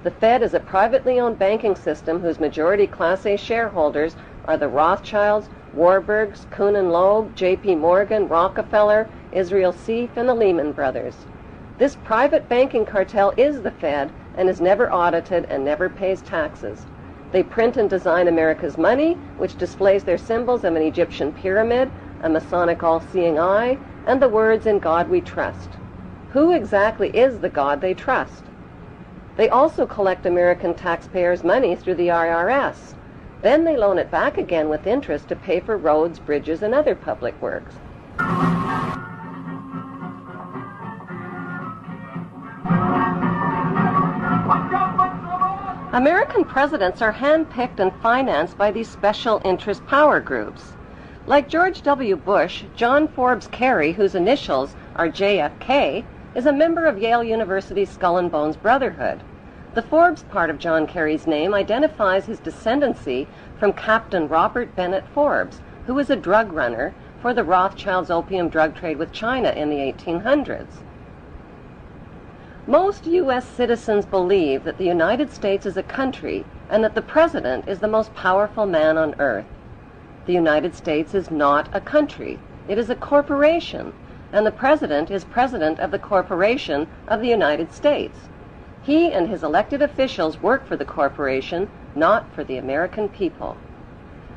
The Fed is a privately owned banking system whose majority Class A shareholders are the Rothschilds, Warburgs, Kuhn and Loeb, J.P. Morgan, Rockefeller, Israel Seif, and the Lehman Brothers. This private banking cartel is the Fed and is never audited and never pays taxes. They print and design America's money, which displays their symbols of an Egyptian pyramid, a Masonic all-seeing eye, and the words "In God We Trust." Who exactly is the God they trust? They also collect American taxpayers' money through the IRS. Then they loan it back again with interest to pay for roads, bridges, and other public works. American presidents are handpicked and financed by these special interest power groups. Like George W. Bush, John Forbes Kerry, whose initials are JFK, is a member of Yale University's Skull and Bones Brotherhood. The Forbes part of John Kerry's name identifies his descendancy from Captain Robert Bennett Forbes, who was a drug runner for the Rothschilds' opium drug trade with China in the 1800s. Most U.S. citizens believe that the United States is a country and that the President is the most powerful man on earth. The United States is not a country. It is a corporation, and the President is President of the Corporation of the United States. He and his elected officials work for the corporation, not for the American people.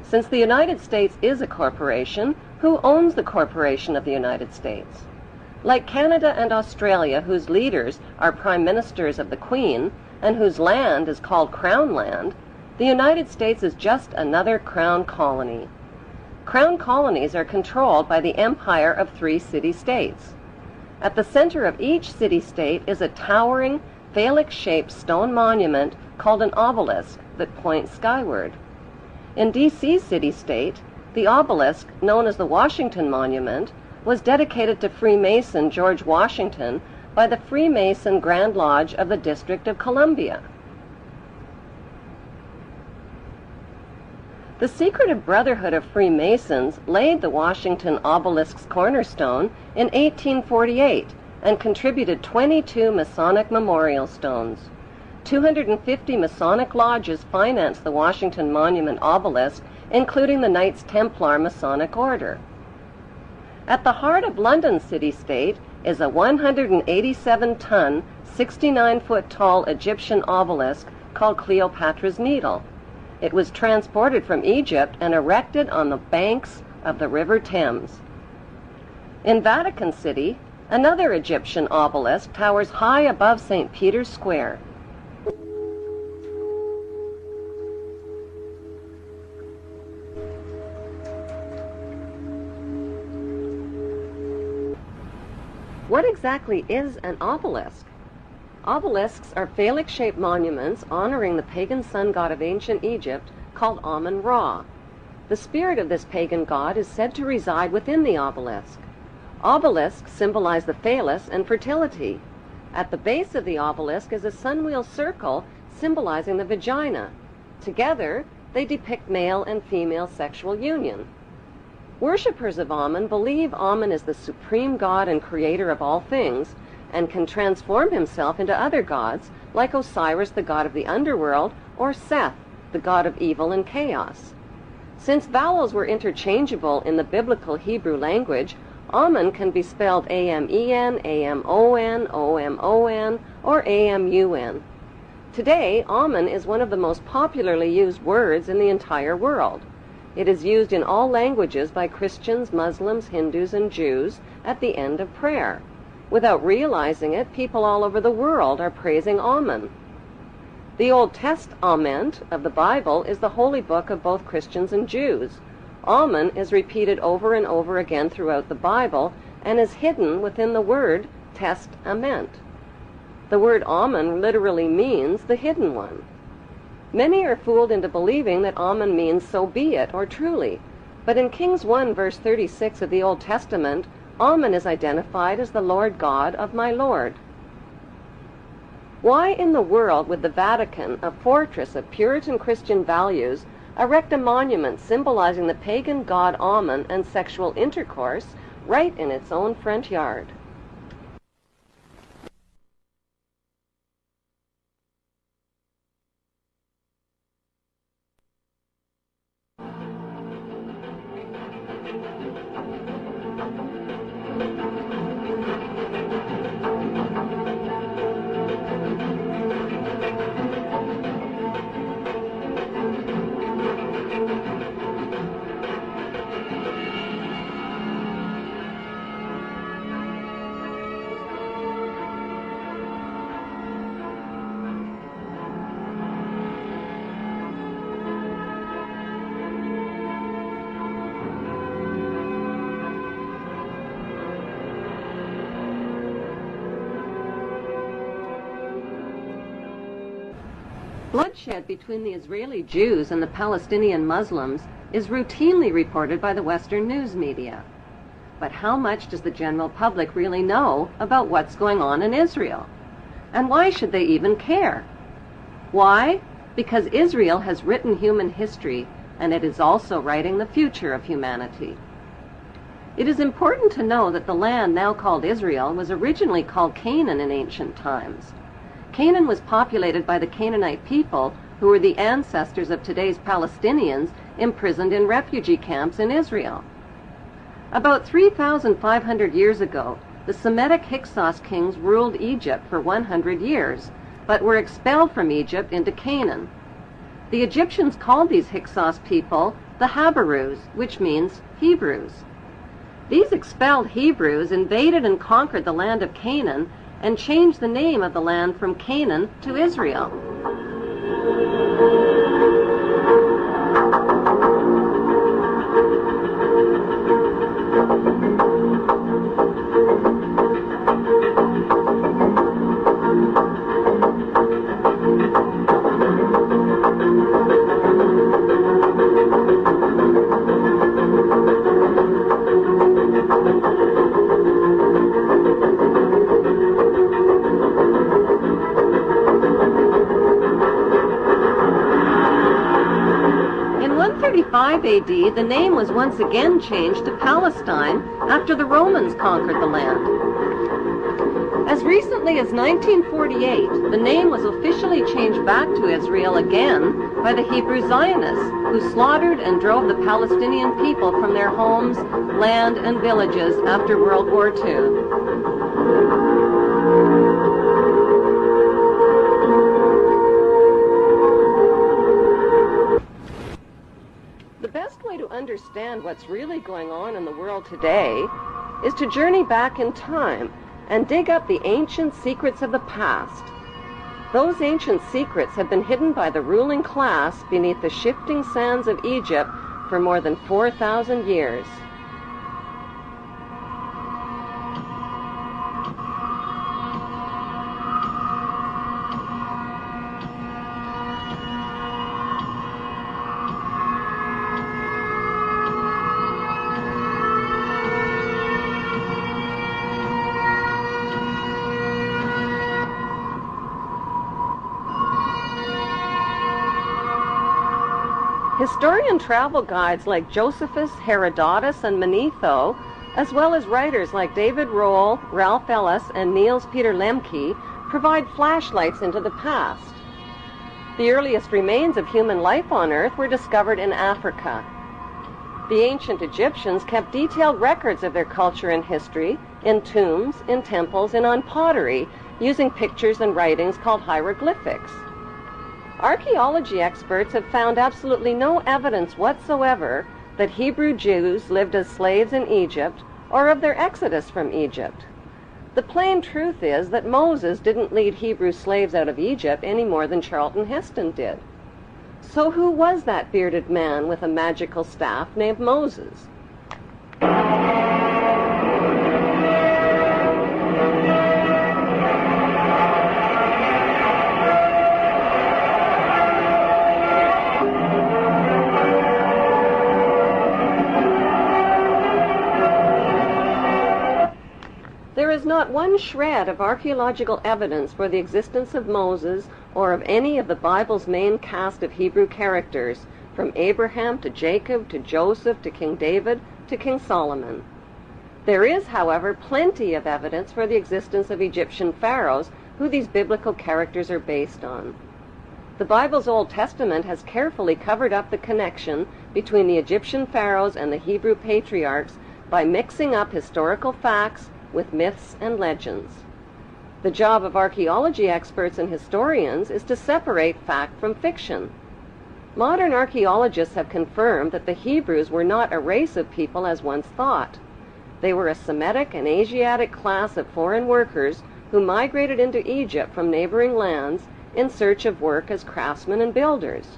Since the United States is a corporation, who owns the corporation of the United States? Like Canada and Australia, whose leaders are prime ministers of the Queen, and whose land is called Crown Land, the United States is just another Crown colony. Crown colonies are controlled by the empire of 3 city-states. At the center of each city-state is a towering, phallic-shaped stone monument called an obelisk that points skyward. In D.C. city-state, the obelisk, known as the Washington Monument, was dedicated to Freemason George Washington by the Freemason Grand Lodge of the District of Columbia. The Secretive Brotherhood of Freemasons laid the Washington obelisk's cornerstone in 1848 and contributed 22 Masonic memorial stones. 250 Masonic lodges financed the Washington Monument obelisk, including the Knights Templar Masonic Order. At the heart of London city-state is a 187-ton, 69-foot-tall Egyptian obelisk called Cleopatra's Needle. It was transported from Egypt and erected on the banks of the River Thames. In Vatican City, another Egyptian obelisk towers high above St. Peter's Square. What exactly is an obelisk? Obelisks are phallic-shaped monuments honoring the pagan sun god of ancient Egypt called Amun-Ra. The spirit of this pagan god is said to reside within the obelisk. Obelisks symbolize the phallus and fertility. At the base of the obelisk is a sunwheel circle symbolizing the vagina. Together, they depict male and female sexual union. Worshippers of Amun believe Amun is the supreme god and creator of all things, and can transform himself into other gods, like Osiris, the god of the underworld, or Seth, the god of evil and chaos. Since vowels were interchangeable in the biblical Hebrew language, Amun can be spelled A-M-E-N, A-M-O-N, O-M-O-N, or A-M-U-N. Today, Amun is one of the most popularly used words in the entire world. It is used in all languages by Christians, Muslims, Hindus, and Jews at the end of prayer. Without realizing it, people all over the world are praising Amun. The Old Testament of the Bible is the holy book of both Christians and Jews. Amun is repeated over and over again throughout the Bible and is hidden within the word testament. The word Amun literally means the hidden one. Many are fooled into believing that Amun means so be it or truly, but in Kings 1 verse 36 of the Old Testament, Amun is identified as the Lord God of my Lord. Why in the world would the Vatican, a fortress of Puritan Christian values, erect a monument symbolizing the pagan god Amun and sexual intercourse right in its own front yard? Bloodshed between the Israeli Jews and the Palestinian Muslims is routinely reported by the Western news media. But how much does the general public really know about what's going on in Israel? And why should they even care? Why? Because Israel has written human history, and it is also writing the future of humanity. It is important to know that the land now called Israel was originally called Canaan in ancient times. Canaan was populated by the Canaanite people, who were the ancestors of today's Palestinians imprisoned in refugee camps in Israel. About 3,500 years ago, the Semitic Hyksos kings ruled Egypt for 100 years, but were expelled from Egypt into Canaan. The Egyptians called these Hyksos people the Habarus, which means Hebrews. These expelled Hebrews invaded and conquered the land of Canaan and changed the name of the land from Canaan to Israel. 5 AD, the name was once again changed to Palestine after the Romans conquered the land. As recently as 1948, the name was officially changed back to Israel again by the Hebrew Zionists, who slaughtered and drove the Palestinian people from their homes, land, and villages after World War II. The best way to understand what's really going on in the world today is to journey back in time and dig up the ancient secrets of the past. Those ancient secrets have been hidden by the ruling class beneath the shifting sands of Egypt for more than 4,000 years. Historian travel guides like Josephus, Herodotus, and Manetho, as well as writers like David Rohl, Ralph Ellis, and Niels Peter Lemke, provide flashlights into the past. The earliest remains of human life on Earth were discovered in Africa. The ancient Egyptians kept detailed records of their culture and history in tombs, in temples, and on pottery, using pictures and writings called hieroglyphics. Archaeology experts have found absolutely no evidence whatsoever that Hebrew Jews lived as slaves in Egypt or of their exodus from Egypt. The plain truth is that Moses didn't lead Hebrew slaves out of Egypt any more than Charlton Heston did. So who was that bearded man with a magical staff named Moses? There is not one shred of archaeological evidence for the existence of Moses or of any of the Bible's main cast of Hebrew characters, from Abraham to Jacob to Joseph to King David to King Solomon. There is, however, plenty of evidence for the existence of Egyptian pharaohs who these biblical characters are based on. The Bible's Old Testament has carefully covered up the connection between the Egyptian pharaohs and the Hebrew patriarchs by mixing up historical facts with myths and legends. The job of archaeology experts and historians is to separate fact from fiction. Modern archaeologists have confirmed that the Hebrews were not a race of people as once thought. They were a Semitic and Asiatic class of foreign workers who migrated into Egypt from neighboring lands in search of work as craftsmen and builders.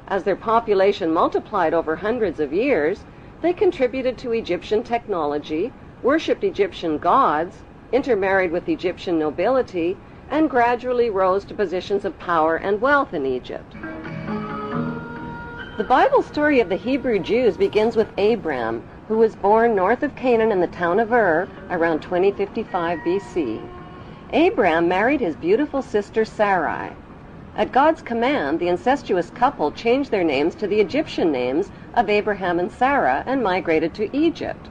As their population multiplied over hundreds of years, they contributed to Egyptian technology, worshipped Egyptian gods, intermarried with Egyptian nobility, and gradually rose to positions of power and wealth in Egypt. The Bible story of the Hebrew Jews begins with Abram, who was born north of Canaan in the town of Ur around 2055 BC. Abram married his beautiful sister Sarai. At God's command, the incestuous couple changed their names to the Egyptian names of Abraham and Sarah and migrated to Egypt.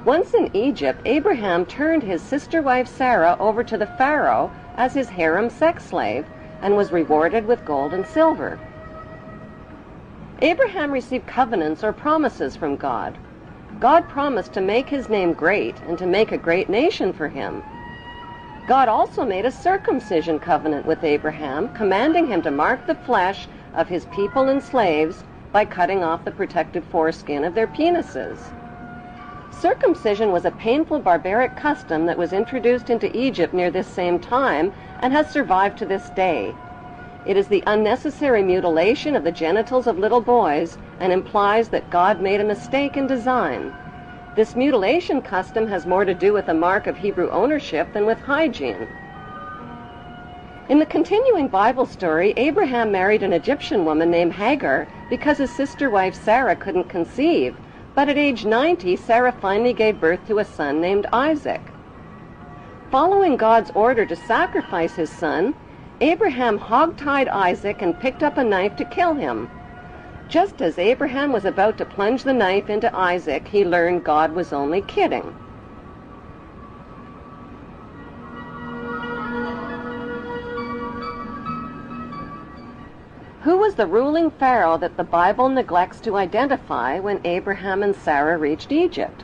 Once in Egypt, Abraham turned his sister wife Sarah over to the Pharaoh as his harem sex slave and was rewarded with gold and silver. Abraham received covenants or promises from God. God promised to make his name great and to make a great nation for him. God also made a circumcision covenant with Abraham, commanding him to mark the flesh of his people and slaves by cutting off the protective foreskin of their penises. Circumcision was a painful barbaric custom that was introduced into Egypt near this same time and has survived to this day. It is the unnecessary mutilation of the genitals of little boys and implies that God made a mistake in design. This mutilation custom has more to do with a mark of Hebrew ownership than with hygiene. In the continuing Bible story, Abraham married an Egyptian woman named Hagar because his sister wife Sarah couldn't conceive. But at age 90, Sarah finally gave birth to a son named Isaac. Following God's order to sacrifice his son, Abraham hog-tied Isaac and picked up a knife to kill him. Just as Abraham was about to plunge the knife into Isaac, he learned God was only kidding. Who was the ruling pharaoh that the Bible neglects to identify when Abraham and Sarah reached Egypt?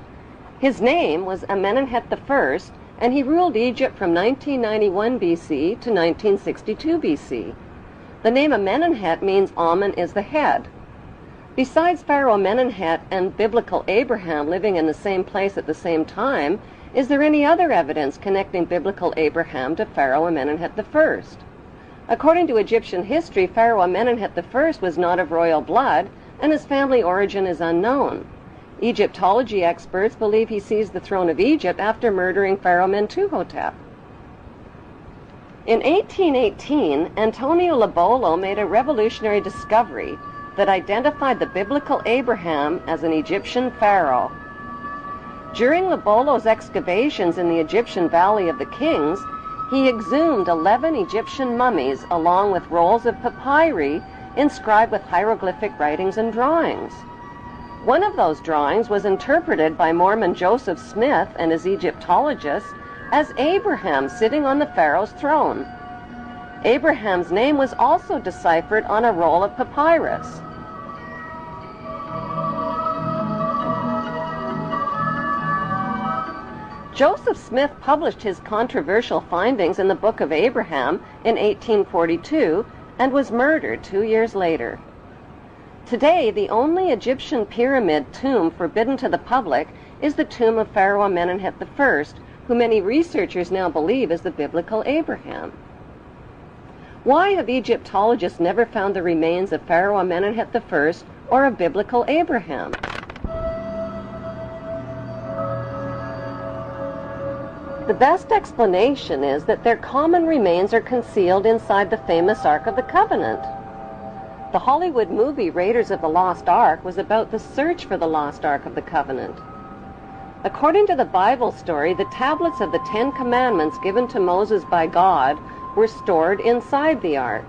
His name was Amenemhet I, and he ruled Egypt from 1991 BC to 1962 BC. The name Amenemhet means Amen is the head. Besides Pharaoh Amenemhet and biblical Abraham living in the same place at the same time, is there any other evidence connecting biblical Abraham to Pharaoh Amenemhet I? According to Egyptian history, Pharaoh Amenemhet I was not of royal blood, and his family origin is unknown. Egyptology experts believe he seized the throne of Egypt after murdering Pharaoh Mentuhotep. In 1818, Antonio Lobolo made a revolutionary discovery that identified the biblical Abraham as an Egyptian pharaoh. During Lobolo's excavations in the Egyptian Valley of the Kings, he exhumed 11 Egyptian mummies along with rolls of papyri inscribed with hieroglyphic writings and drawings. One of those drawings was interpreted by Mormon Joseph Smith and his Egyptologists as Abraham sitting on the pharaoh's throne. Abraham's name was also deciphered on a roll of papyrus. Joseph Smith published his controversial findings in the Book of Abraham in 1842 and was murdered 2 years later. Today, the only Egyptian pyramid tomb forbidden to the public is the tomb of Pharaoh Amenemhet I, who many researchers now believe is the biblical Abraham. Why have Egyptologists never found the remains of Pharaoh Amenemhet I or of biblical Abraham? The best explanation is that their common remains are concealed inside the famous Ark of the Covenant. The Hollywood movie Raiders of the Lost Ark was about the search for the lost Ark of the Covenant. According to the Bible story, the tablets of the 10 Commandments given to Moses by God were stored inside the Ark.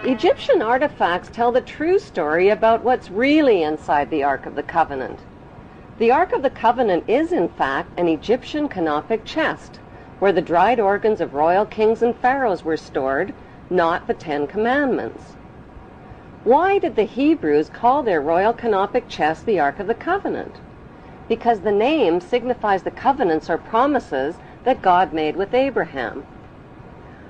Egyptian artifacts tell the true story about what's really inside the Ark of the Covenant. The Ark of the Covenant is, in fact, an Egyptian canopic chest, where the dried organs of royal kings and pharaohs were stored, not the 10 Commandments. Why did the Hebrews call their royal canopic chest the Ark of the Covenant? Because the name signifies the covenants or promises that God made with Abraham.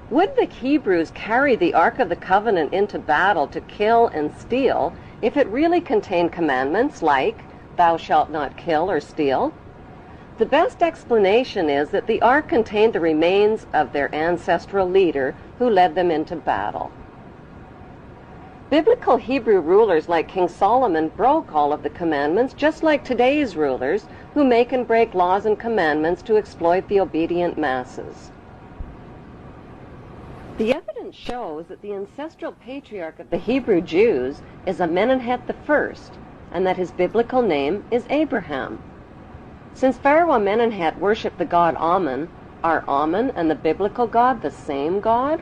Would the Hebrews carry the Ark of the Covenant into battle to kill and steal if it really contained commandments like, "Thou shalt not kill or steal"? The best explanation is that the Ark contained the remains of their ancestral leader who led them into battle. Biblical Hebrew rulers like King Solomon broke all of the commandments, just like today's rulers who make and break laws and commandments to exploit the obedient masses. The evidence shows that the ancestral patriarch of the Hebrew Jews is Amenemhet I, and that his biblical name is Abraham. Since Pharaoh Amenemhet worshipped the god Amen, are Amen and the biblical God the same God?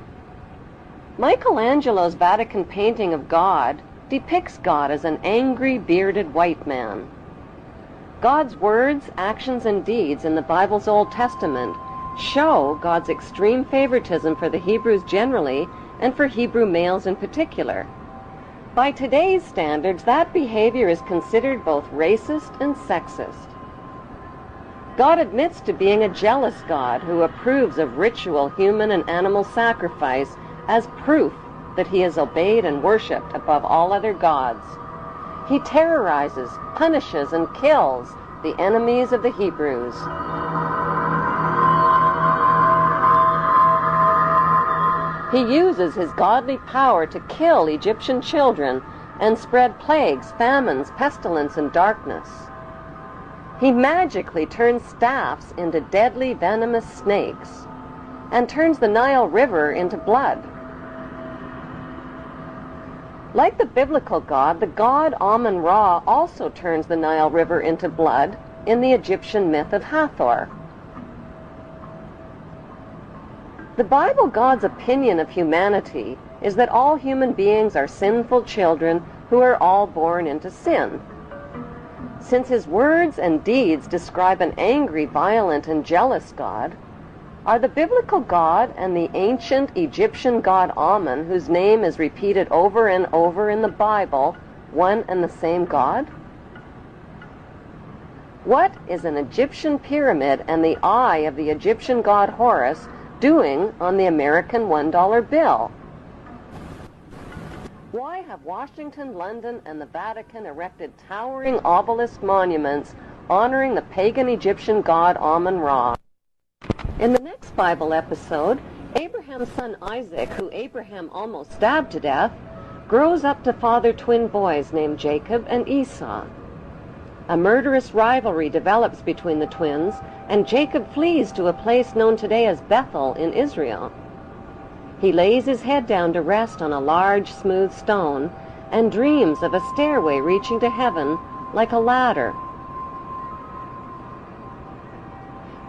Michelangelo's Vatican painting of God depicts God as an angry, bearded white man. God's words, actions, and deeds in the Bible's Old Testament show God's extreme favoritism for the Hebrews generally and for Hebrew males in particular. By today's standards, that behavior is considered both racist and sexist. God admits to being a jealous God who approves of ritual human and animal sacrifice as proof that he is obeyed and worshipped above all other gods. He terrorizes, punishes, and kills the enemies of the Hebrews. He uses his godly power to kill Egyptian children and spread plagues, famines, pestilence, and darkness. He magically turns staffs into deadly venomous snakes and turns the Nile River into blood. Like the biblical god, the god Amun-Ra also turns the Nile River into blood in the Egyptian myth of Hathor. The Bible God's opinion of humanity is that all human beings are sinful children who are all born into sin. Since his words and deeds describe an angry, violent, and jealous God, are the biblical God and the ancient Egyptian god Amun, whose name is repeated over and over in the Bible, one and the same God? What is an Egyptian pyramid and the eye of the Egyptian god Horus doing on the American $1 bill? Why have Washington, London, and the Vatican erected towering obelisk monuments honoring the pagan Egyptian god Amun-Ra? In the next Bible episode, Abraham's son Isaac, who Abraham almost stabbed to death, grows up to father twin boys named Jacob and Esau. A murderous rivalry develops between the twins, and Jacob flees to a place known today as Bethel in Israel. He lays his head down to rest on a large, smooth stone and dreams of a stairway reaching to heaven like a ladder.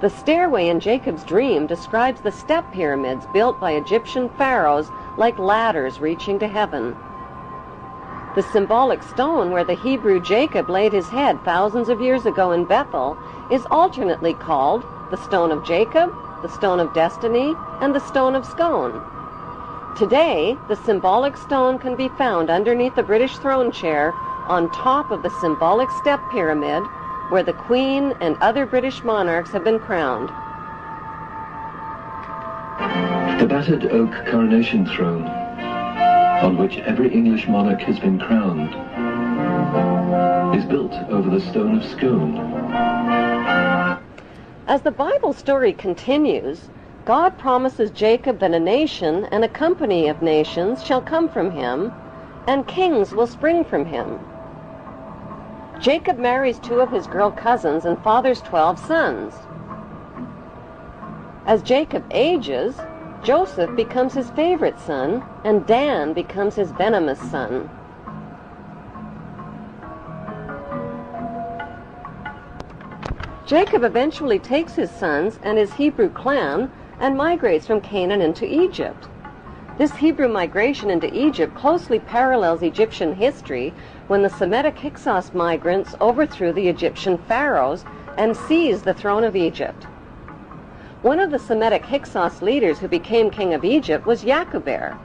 The stairway in Jacob's dream describes the step pyramids built by Egyptian pharaohs like ladders reaching to heaven. The symbolic stone where the Hebrew Jacob laid his head thousands of years ago in Bethel is alternately called the Stone of Jacob, the Stone of Destiny, and the Stone of Scone. Today, the symbolic stone can be found underneath the British throne chair on top of the symbolic step pyramid where the Queen and other British monarchs have been crowned. The battered oak coronation throne, on which every English monarch has been crowned, is built over the Stone of Scone. As the Bible story continues, God promises Jacob that a nation and a company of nations shall come from him, and kings will spring from him. Jacob marries 2 of his girl cousins and fathers 12 sons. As Jacob ages, Joseph becomes his favorite son, and Dan becomes his venomous son. Jacob eventually takes his sons and his Hebrew clan and migrates from Canaan into Egypt. This Hebrew migration into Egypt closely parallels Egyptian history when the Semitic Hyksos migrants overthrew the Egyptian pharaohs and seized the throne of Egypt. One of the Semitic Hyksos leaders who became king of Egypt was Yakuber.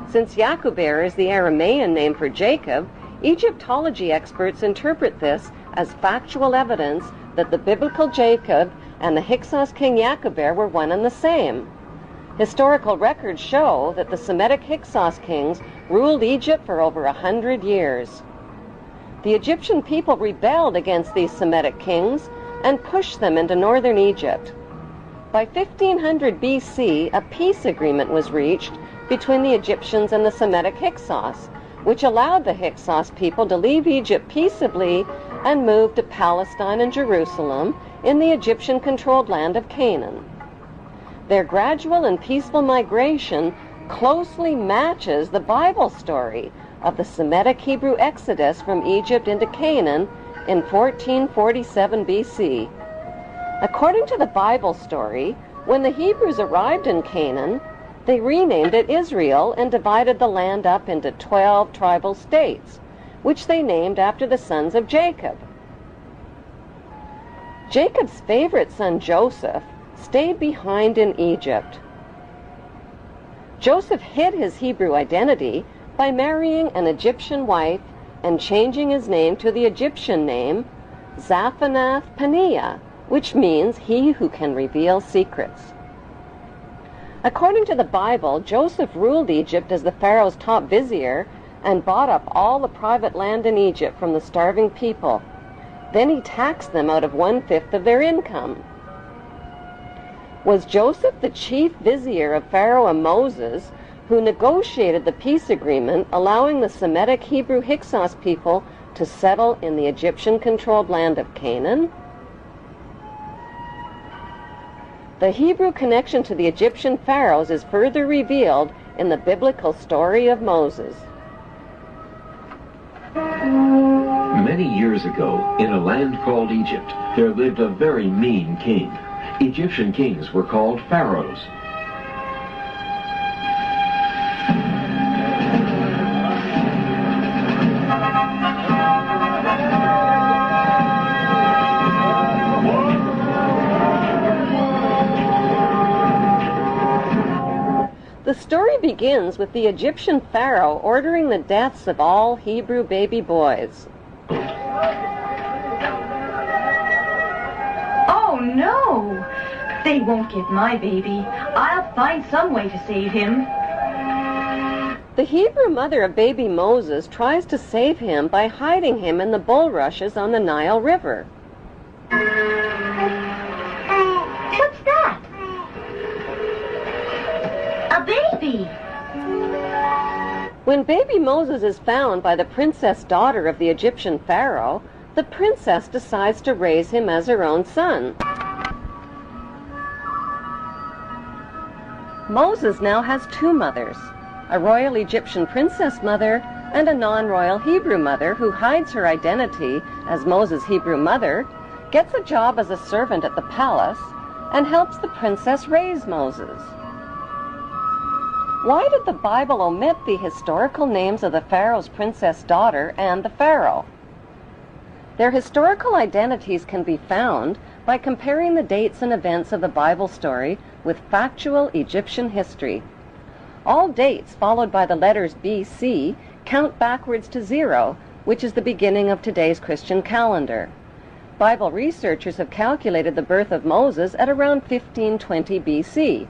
Since Yakuber is the Aramean name for Jacob, Egyptology experts interpret this as factual evidence that the biblical Jacob and the Hyksos king Yakuber were one and the same. Historical records show that the Semitic Hyksos kings ruled Egypt for over 100 years. The Egyptian people rebelled against these Semitic kings and pushed them into northern Egypt. By 1500 BC, a peace agreement was reached between the Egyptians and the Semitic Hyksos, which allowed the Hyksos people to leave Egypt peaceably and move to Palestine and Jerusalem in the Egyptian-controlled land of Canaan. Their gradual and peaceful migration closely matches the Bible story of the Semitic Hebrew exodus from Egypt into Canaan in 1447 BC. According to the Bible story, when the Hebrews arrived in Canaan, they renamed it Israel and divided the land up into 12 tribal states, which they named after the sons of Jacob. Jacob's favorite son, Joseph, stayed behind in Egypt. Joseph hid his Hebrew identity by marrying an Egyptian wife and changing his name to the Egyptian name Zaphanath-Paneah, which means he who can reveal secrets. According to the Bible, Joseph ruled Egypt as the Pharaoh's top vizier and bought up all the private land in Egypt from the starving people. Then he taxed them out of 1/5 of their income. Was Joseph the chief vizier of Pharaoh and Moses, who negotiated the peace agreement allowing the Semitic Hebrew Hyksos people to settle in the Egyptian-controlled land of Canaan? The Hebrew connection to the Egyptian pharaohs is further revealed in the biblical story of Moses. Many years ago, in a land called Egypt, there lived a very mean king. Egyptian kings were called pharaohs. The story begins with the Egyptian pharaoh ordering the deaths of all Hebrew baby boys. Oh no! They won't get my baby. I'll find some way to save him. The Hebrew mother of baby Moses tries to save him by hiding him in the bulrushes on the Nile River. What's that? A baby! When baby Moses is found by the princess daughter of the Egyptian pharaoh, the princess decides to raise him as her own son. Moses now has two mothers, a royal Egyptian princess mother and a non-royal Hebrew mother who hides her identity as Moses' Hebrew mother, gets a job as a servant at the palace, and helps the princess raise Moses. Why did the Bible omit the historical names of the Pharaoh's princess daughter and the Pharaoh? Their historical identities can be found by comparing the dates and events of the Bible story with factual Egyptian history. All dates followed by the letters BC count backwards to 0, which is the beginning of today's Christian calendar. Bible researchers have calculated the birth of Moses at around 1520 BC.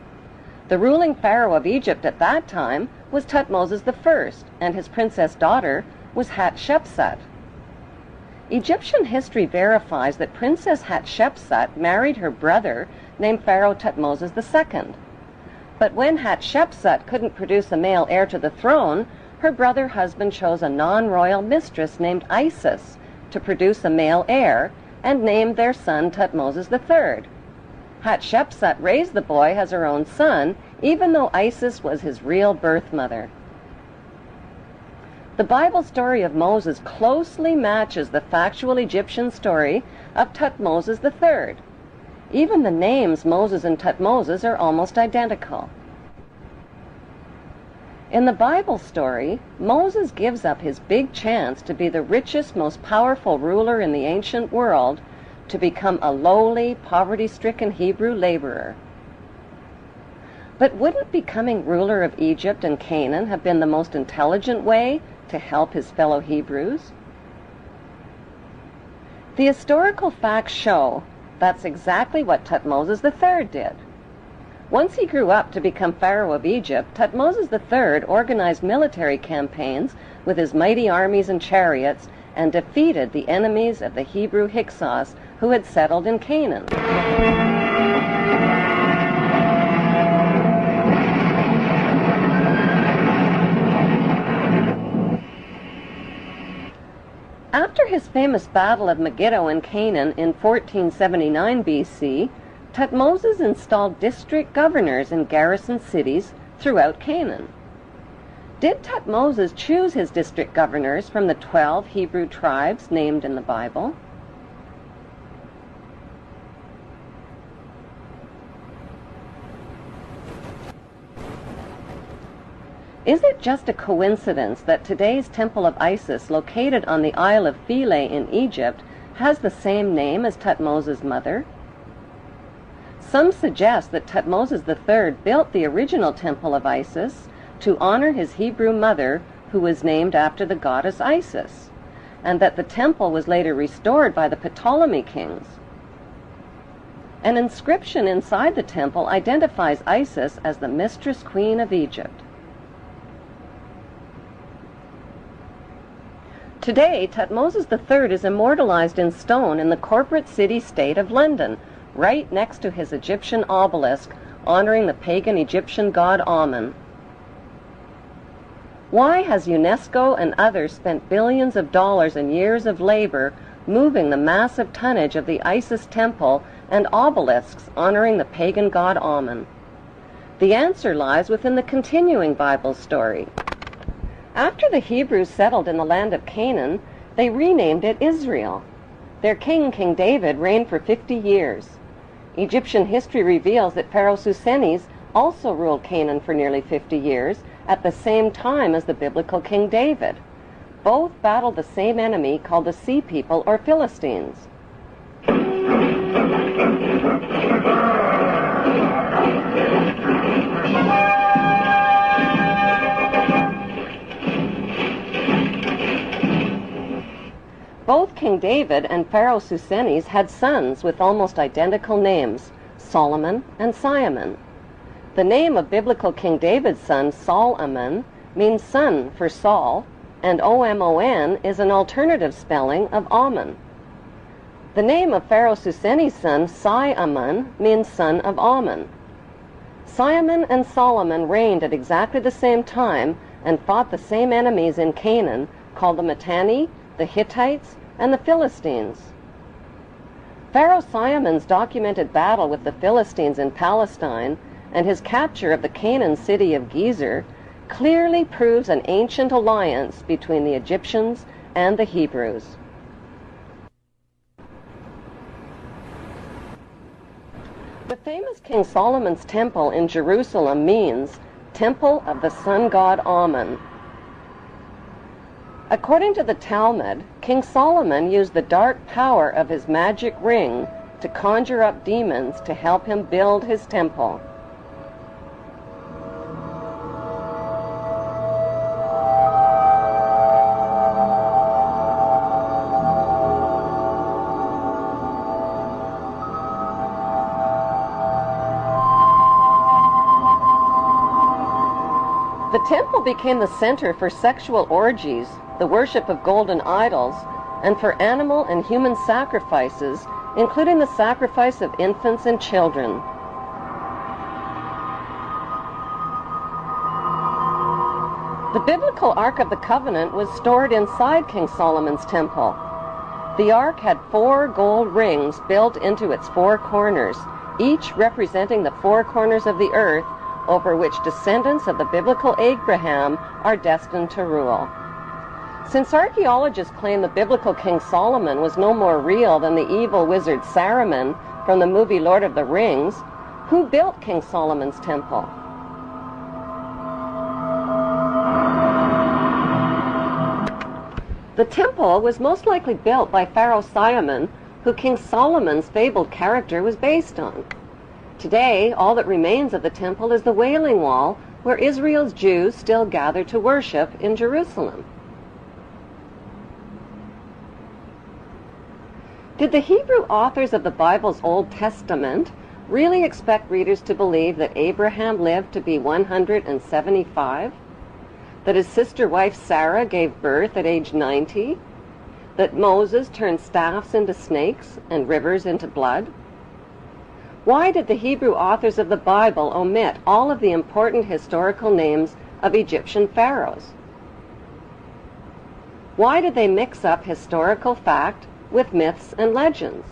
The ruling pharaoh of Egypt at that time was Thutmose I, and his princess daughter was Hatshepsut. Egyptian history verifies that Princess Hatshepsut married her brother named Pharaoh Thutmose II. But when Hatshepsut couldn't produce a male heir to the throne, her brother husband chose a non-royal mistress named Isis to produce a male heir and named their son Thutmose III. Hatshepsut raised the boy as her own son, even though Isis was his real birth mother. The Bible story of Moses closely matches the factual Egyptian story of Thutmose III. Even the names Moses and Thutmose are almost identical. In the Bible story, Moses gives up his big chance to be the richest, most powerful ruler in the ancient world to become a lowly, poverty-stricken Hebrew laborer. But wouldn't becoming ruler of Egypt and Canaan have been the most intelligent way to help his fellow Hebrews? The historical facts show that's exactly what Thutmose III did. Once he grew up to become Pharaoh of Egypt, Thutmose III organized military campaigns with his mighty armies and chariots and defeated the enemies of the Hebrew Hyksos who had settled in Canaan. After his famous Battle of Megiddo in Canaan in 1479 BC, Thutmose installed district governors in garrison cities throughout Canaan. Did Thutmose choose his district governors from the 12 Hebrew tribes named in the Bible? Is it just a coincidence that today's Temple of Isis, located on the Isle of Philae in Egypt, has the same name as Thutmose's mother? Some suggest that Thutmose III built the original Temple of Isis to honor his Hebrew mother, who was named after the goddess Isis, and that the temple was later restored by the Ptolemy kings. An inscription inside the temple identifies Isis as the mistress queen of Egypt. Today, Thutmose III is immortalized in stone in the corporate city-state of London, right next to his Egyptian obelisk honoring the pagan Egyptian god Amun. Why has UNESCO and others spent billions of dollars and years of labor moving the massive tonnage of the Isis temple and obelisks honoring the pagan god Amun? The answer lies within the continuing Bible story. After the Hebrews settled in the land of Canaan, they renamed it Israel. Their king, King David, reigned for 50 years. Egyptian history reveals that Pharaoh Susenes also ruled Canaan for nearly 50 years, at the same time as the biblical King David. Both battled the same enemy called the Sea People or Philistines. Both King David and Pharaoh Susenes had sons with almost identical names, Solomon and Simon. The name of biblical King David's son, Solomon, means son for Saul, and O-M-O-N is an alternative spelling of Ammon. The name of Pharaoh Susenes' son, Simon, means son of Ammon. Simon and Solomon reigned at exactly the same time and fought the same enemies in Canaan, called the Mitanni, the Hittites, and the Philistines. Pharaoh Simon's documented battle with the Philistines in Palestine and his capture of the Canaan city of Gezer clearly proves an ancient alliance between the Egyptians and the Hebrews. The famous King Solomon's temple in Jerusalem means Temple of the Sun God Amun. According to the Talmud, King Solomon used the dark power of his magic ring to conjure up demons to help him build his temple. The temple became the center for sexual orgies, the worship of golden idols, and for animal and human sacrifices, including the sacrifice of infants and children. The biblical Ark of the Covenant was stored inside King Solomon's temple. The Ark had 4 gold rings built into its 4 corners, each representing the 4 corners of the earth over which descendants of the biblical Abraham are destined to rule. Since archaeologists claim the biblical King Solomon was no more real than the evil wizard Saruman from the movie Lord of the Rings, who built King Solomon's temple? The temple was most likely built by Pharaoh Simon, who King Solomon's fabled character was based on. Today, all that remains of the temple is the Wailing Wall, where Israel's Jews still gather to worship in Jerusalem. Did the Hebrew authors of the Bible's Old Testament really expect readers to believe that Abraham lived to be 175? That his sister wife Sarah gave birth at age 90? That Moses turned staffs into snakes and rivers into blood? Why did the Hebrew authors of the Bible omit all of the important historical names of Egyptian pharaohs? Why did they mix up historical fact with myths and legends?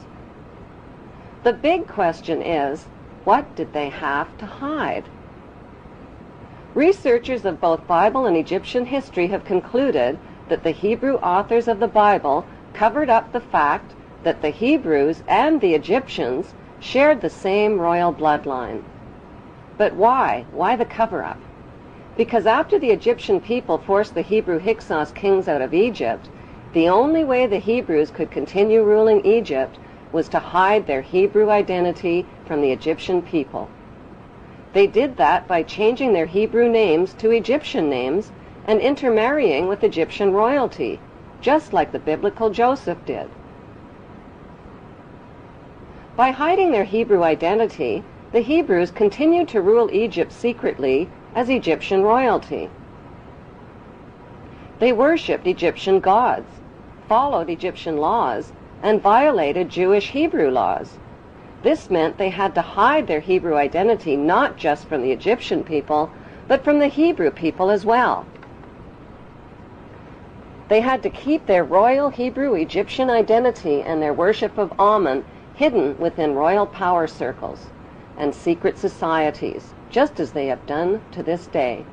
The big question is, what did they have to hide? Researchers of both Bible and Egyptian history have concluded that the Hebrew authors of the Bible covered up the fact that the Hebrews and the Egyptians shared the same royal bloodline. But why? Why the cover-up? Because after the Egyptian people forced the Hebrew Hyksos kings out of Egypt, the only way the Hebrews could continue ruling Egypt was to hide their Hebrew identity from the Egyptian people. They did that by changing their Hebrew names to Egyptian names and intermarrying with Egyptian royalty, just like the biblical Joseph did. By hiding their Hebrew identity, the Hebrews continued to rule Egypt secretly as Egyptian royalty. They worshipped Egyptian gods, followed Egyptian laws, and violated Jewish Hebrew laws. This meant they had to hide their Hebrew identity not just from the Egyptian people, but from the Hebrew people as well. They had to keep their royal Hebrew Egyptian identity and their worship of Ammon hidden within royal power circles and secret societies, just as they have done to this day.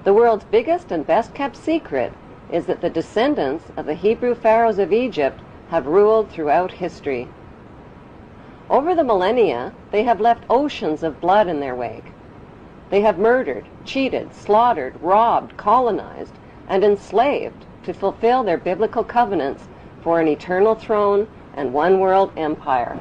The world's biggest and best-kept secret is that the descendants of the Hebrew pharaohs of Egypt have ruled throughout history. Over the millennia, they have left oceans of blood in their wake. They have murdered, cheated, slaughtered, robbed, colonized, and enslaved to fulfill their biblical covenants for an eternal throne and one world empire.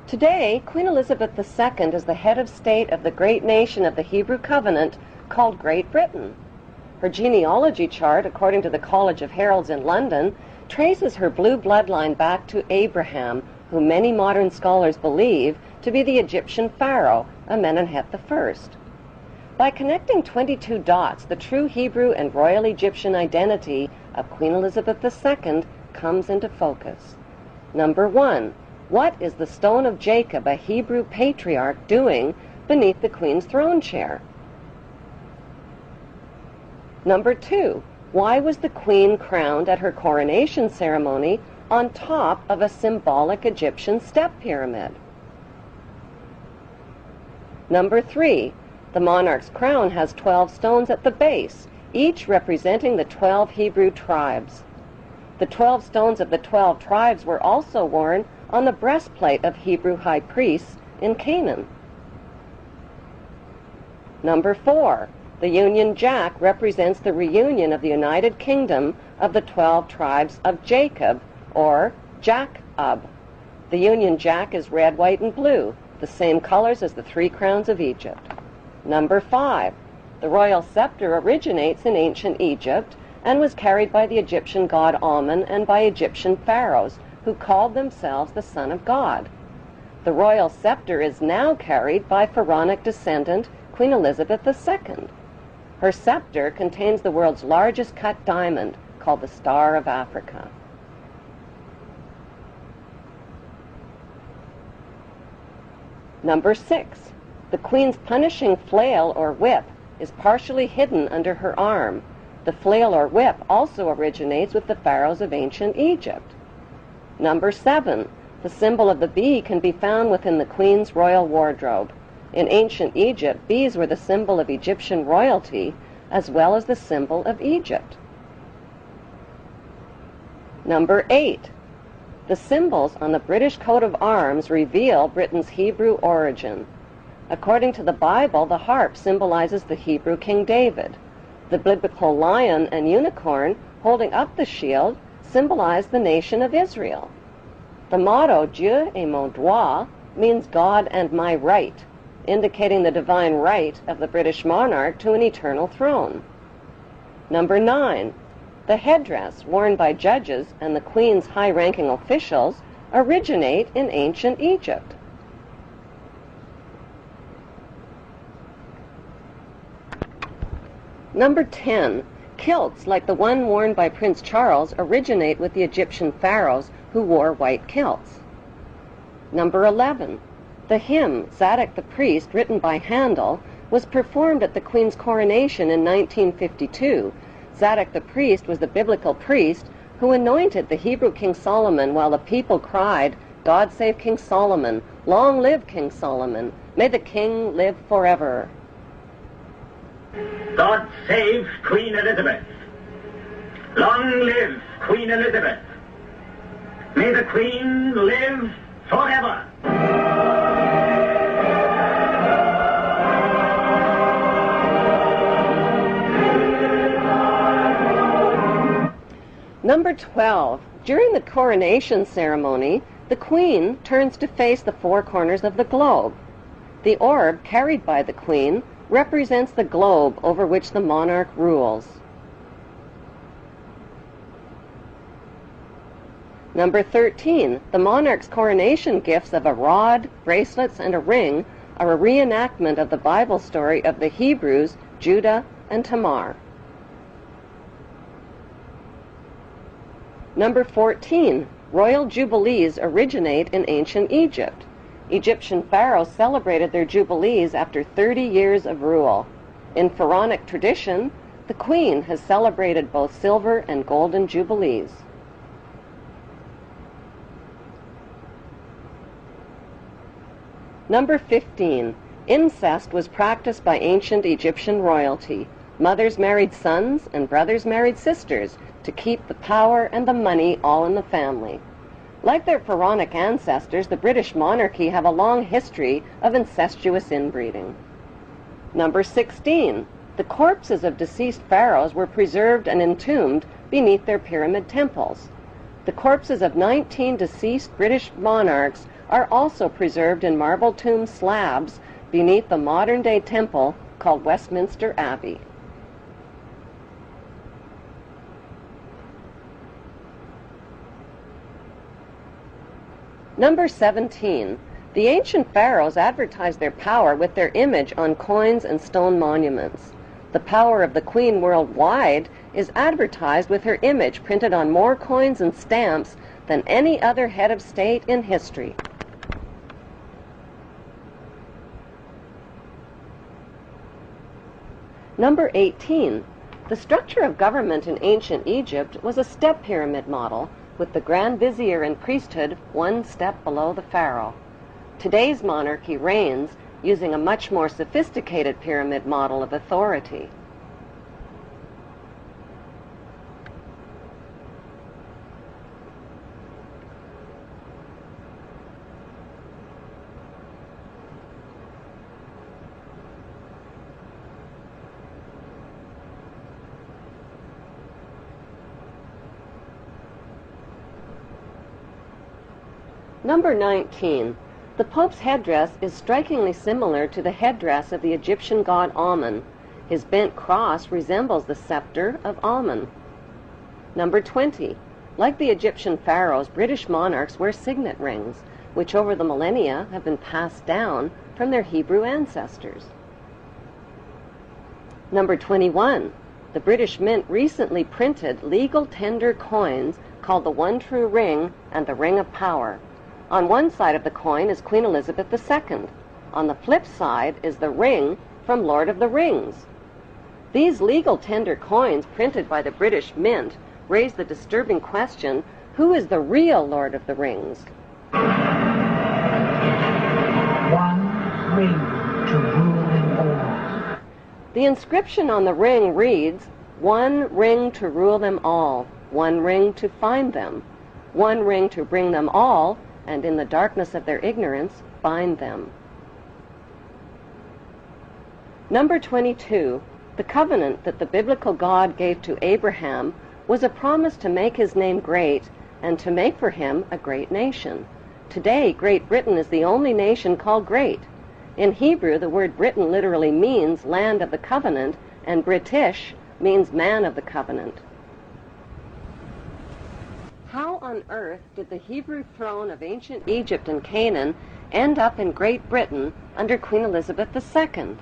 Today, Queen Elizabeth II is the head of state of the great nation of the Hebrew covenant called Great Britain. Her genealogy chart, according to the College of Heralds in London, traces her blue bloodline back to Abraham, who many modern scholars believe to be the Egyptian pharaoh, Amenemhet I. By connecting 22 dots, the true Hebrew and royal Egyptian identity of Queen Elizabeth II comes into focus. Number 1. What is the stone of Jacob, a Hebrew patriarch, doing beneath the Queen's throne chair? Number 2. Why was the Queen crowned at her coronation ceremony on top of a symbolic Egyptian step pyramid? Number 3. The monarch's crown has 12 stones at the base, each representing the 12 Hebrew tribes. The 12 stones of the 12 tribes were also worn on the breastplate of Hebrew high priests in Canaan. Number 4. The Union Jack represents the reunion of the United Kingdom of the 12 tribes of Jacob, or Jacob. The Union Jack is red, white, and blue, the same colors as the 3 crowns of Egypt. Number 5. The royal scepter originates in ancient Egypt and was carried by the Egyptian god Ammon and by Egyptian pharaohs, who called themselves the Son of God. The royal scepter is now carried by pharaonic descendant Queen Elizabeth II. Her scepter contains the world's largest cut diamond, called the Star of Africa. Number 6. The Queen's punishing flail or whip is partially hidden under her arm. The flail or whip also originates with the pharaohs of ancient Egypt. Number 7. The symbol of the bee can be found within the Queen's royal wardrobe. In ancient Egypt, bees were the symbol of Egyptian royalty as well as the symbol of Egypt. Number 8. The symbols on the British coat of arms reveal Britain's Hebrew origin. According to the Bible, the harp symbolizes the Hebrew King David. The biblical lion and unicorn holding up the shield symbolize the nation of Israel. The motto, Dieu est mon droit, means God and my right, indicating the divine right of the British monarch to an eternal throne. Number 9. The headdress worn by judges and the Queen's high-ranking officials originate in ancient Egypt. Number 10. Kilts, like the one worn by Prince Charles, originate with the Egyptian pharaohs who wore white kilts. Number 11. The hymn, Zadok the Priest, written by Handel, was performed at the Queen's coronation in 1952. Zadok the Priest was the biblical priest who anointed the Hebrew King Solomon while the people cried, "God save King Solomon! Long live King Solomon! May the king live forever!" God save Queen Elizabeth. Long live Queen Elizabeth. May the Queen live forever. Number 12. During the coronation ceremony, the Queen turns to face the four corners of the globe. The orb carried by the Queen represents the globe over which the monarch rules. Number 13. The monarch's coronation gifts of a rod, bracelets, and a ring are a reenactment of the Bible story of the Hebrews, Judah, and Tamar. Number 14. Royal jubilees originate in ancient Egypt. Egyptian pharaohs celebrated their jubilees after 30 years of rule. In pharaonic tradition, the Queen has celebrated both silver and golden jubilees. Number 15. Incest was practiced by ancient Egyptian royalty. Mothers married sons and brothers married sisters to keep the power and the money all in the family. Like their pharaonic ancestors, the British monarchy have a long history of incestuous inbreeding. Number 16. The corpses of deceased pharaohs were preserved and entombed beneath their pyramid temples. The corpses of 19 deceased British monarchs are also preserved in marble tomb slabs beneath the modern-day temple called Westminster Abbey. Number 17. The ancient pharaohs advertised their power with their image on coins and stone monuments. The power of the Queen worldwide is advertised with her image printed on more coins and stamps than any other head of state in history. Number 18. The structure of government in ancient Egypt was a step pyramid model, with the Grand Vizier and priesthood one step below the pharaoh. Today's monarchy reigns using a much more sophisticated pyramid model of authority. Number 19. The Pope's headdress is strikingly similar to the headdress of the Egyptian god Amun. His bent cross resembles the scepter of Amun. Number 20. Like the Egyptian pharaohs, British monarchs wear signet rings, which over the millennia have been passed down from their Hebrew ancestors. Number 21. The British Mint recently printed legal tender coins called the One True Ring and the Ring of Power. On one side of the coin is Queen Elizabeth II. On the flip side is the ring from Lord of the Rings. These legal tender coins printed by the British Mint raise the disturbing question, who is the real Lord of the Rings? One ring to rule them all. The inscription on the ring reads, "One ring to rule them all, one ring to find them, one ring to bring them all, and in the darkness of their ignorance, bind them." Number 22. The covenant that the biblical God gave to Abraham was a promise to make his name great and to make for him a great nation. Today, Great Britain is the only nation called great. In Hebrew, the word Britain literally means land of the covenant, and British means man of the covenant. on earth did the Hebrew throne of ancient Egypt and Canaan end up in Great Britain under Queen Elizabeth II?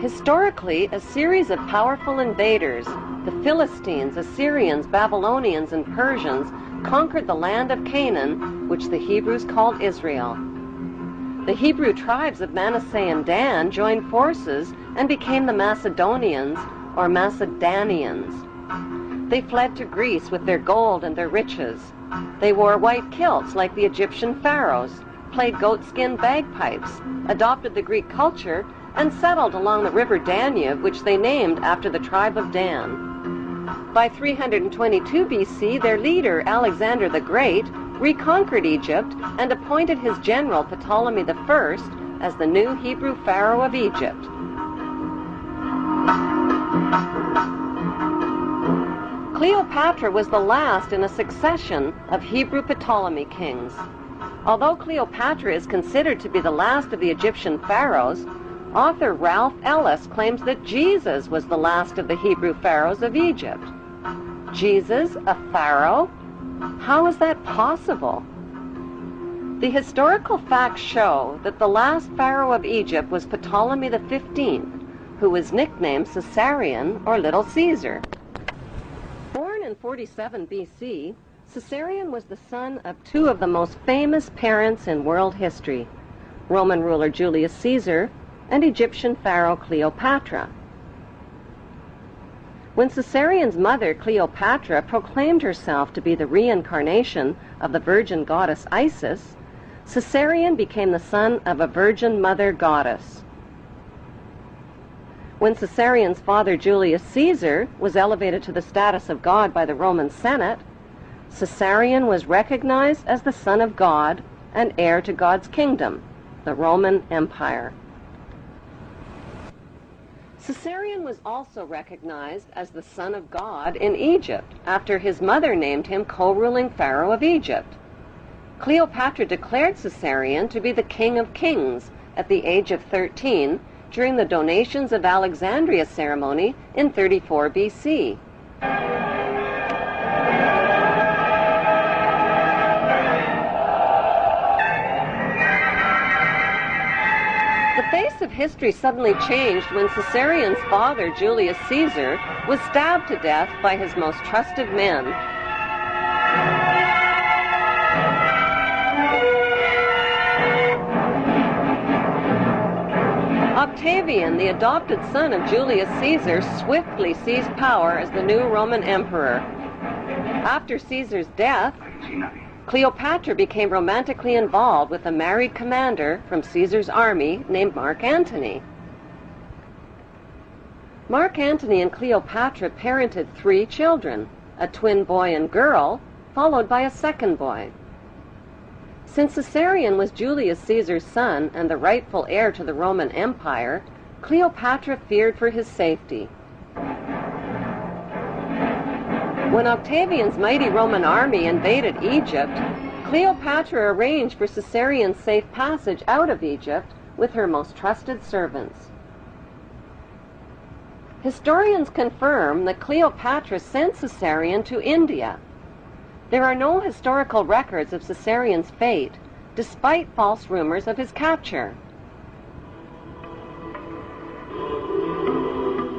Historically, a series of powerful invaders, the Philistines, Assyrians, Babylonians, and Persians, conquered the land of Canaan, which the Hebrews called Israel. The Hebrew tribes of Manasseh and Dan joined forces and became the Macedonians, or Macedonians. They fled to Greece with their gold and their riches. They wore white kilts like the Egyptian pharaohs, played goatskin bagpipes, adopted the Greek culture, and settled along the river Danube, which they named after the tribe of Dan. By 322 BC, their leader, Alexander the Great, reconquered Egypt and appointed his general, Ptolemy I, as the new Hebrew pharaoh of Egypt. Cleopatra was the last in a succession of Hebrew Ptolemy kings. Although Cleopatra is considered to be the last of the Egyptian pharaohs, author Ralph Ellis claims that Jesus was the last of the Hebrew pharaohs of Egypt. Jesus, a pharaoh? How is that possible? The historical facts show that the last pharaoh of Egypt was Ptolemy XV, who was nicknamed Caesarion or Little Caesar. Born in 47 BC, Caesarion was the son of two of the most famous parents in world history, Roman ruler Julius Caesar and Egyptian pharaoh Cleopatra. When Caesarion's mother, Cleopatra, proclaimed herself to be the reincarnation of the virgin goddess Isis, Caesarion became the son of a virgin mother goddess. When Caesarion's father, Julius Caesar, was elevated to the status of God by the Roman Senate, Caesarion was recognized as the son of God and heir to God's kingdom, the Roman Empire. Caesarion was also recognized as the son of God in Egypt, after his mother named him co-ruling pharaoh of Egypt. Cleopatra declared Caesarion to be the king of kings at the age of 13 during the donations of Alexandria ceremony in 34 BC. The face of history suddenly changed when Caesarion's father, Julius Caesar, was stabbed to death by his most trusted men. Octavian, the adopted son of Julius Caesar, swiftly seized power as the new Roman emperor. After Caesar's death, Cleopatra became romantically involved with a married commander from Caesar's army named Mark Antony. Mark Antony and Cleopatra parented 3 children, a twin boy and girl, followed by a second boy. Since Caesarion was Julius Caesar's son and the rightful heir to the Roman Empire, Cleopatra feared for his safety. When Octavian's mighty Roman army invaded Egypt, Cleopatra arranged for Caesarion's safe passage out of Egypt with her most trusted servants. Historians confirm that Cleopatra sent Caesarion to India. There are no historical records of Caesarion's fate, despite false rumors of his capture.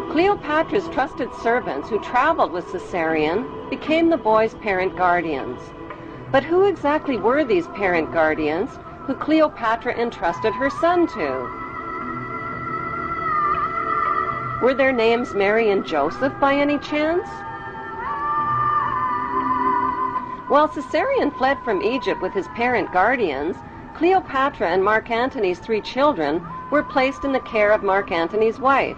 Cleopatra's trusted servants who traveled with Caesarion became the boy's parent guardians. But who exactly were these parent guardians who Cleopatra entrusted her son to? Were their names Mary and Joseph by any chance? While Caesarion fled from Egypt with his parent guardians, Cleopatra and Mark Antony's 3 children were placed in the care of Mark Antony's wife.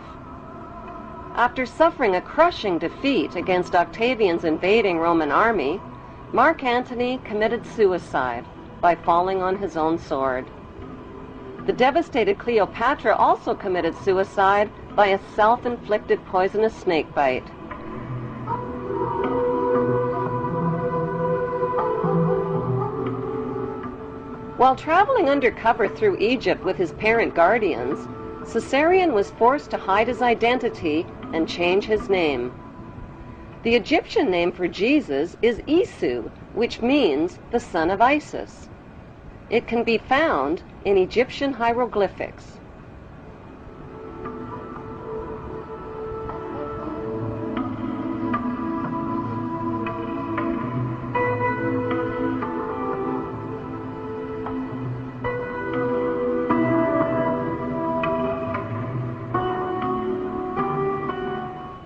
After suffering a crushing defeat against Octavian's invading Roman army, Mark Antony committed suicide by falling on his own sword. The devastated Cleopatra also committed suicide by a self-inflicted poisonous snake bite. While traveling undercover through Egypt with his parent guardians, Caesarion was forced to hide his identity and change his name. The Egyptian name for Jesus is Isu, which means the son of Isis. It can be found in Egyptian hieroglyphics.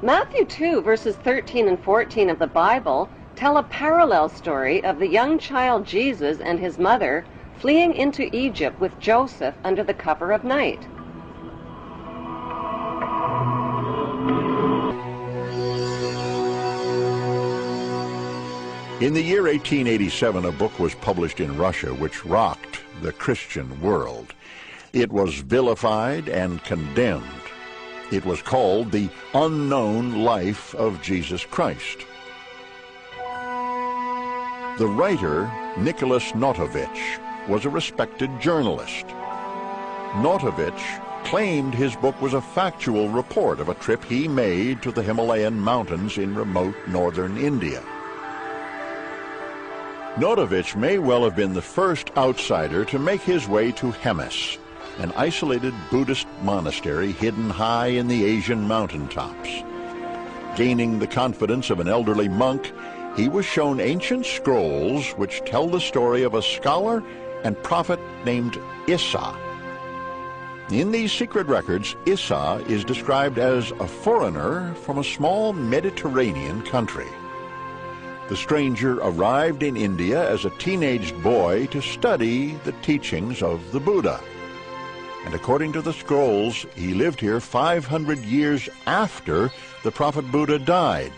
Matthew 2, verses 13 and 14 of the Bible tell a parallel story of the young child Jesus and his mother fleeing into Egypt with Joseph under the cover of night. In the year 1887, a book was published in Russia which rocked the Christian world. It was vilified and condemned. It was called The Unknown Life of Jesus Christ. The writer, Nicholas Notovich, was a respected journalist. Notovich claimed his book was a factual report of a trip he made to the Himalayan mountains in remote northern India. Notovich may well have been the first outsider to make his way to Hemis, an isolated Buddhist monastery hidden high in the Asian mountaintops. Gaining the confidence of an elderly monk, he was shown ancient scrolls which tell the story of a scholar and prophet named Issa. In these secret records, Issa is described as a foreigner from a small Mediterranean country. The stranger arrived in India as a teenaged boy to study the teachings of the Buddha. And according to the scrolls, he lived here 500 years after the prophet Buddha died,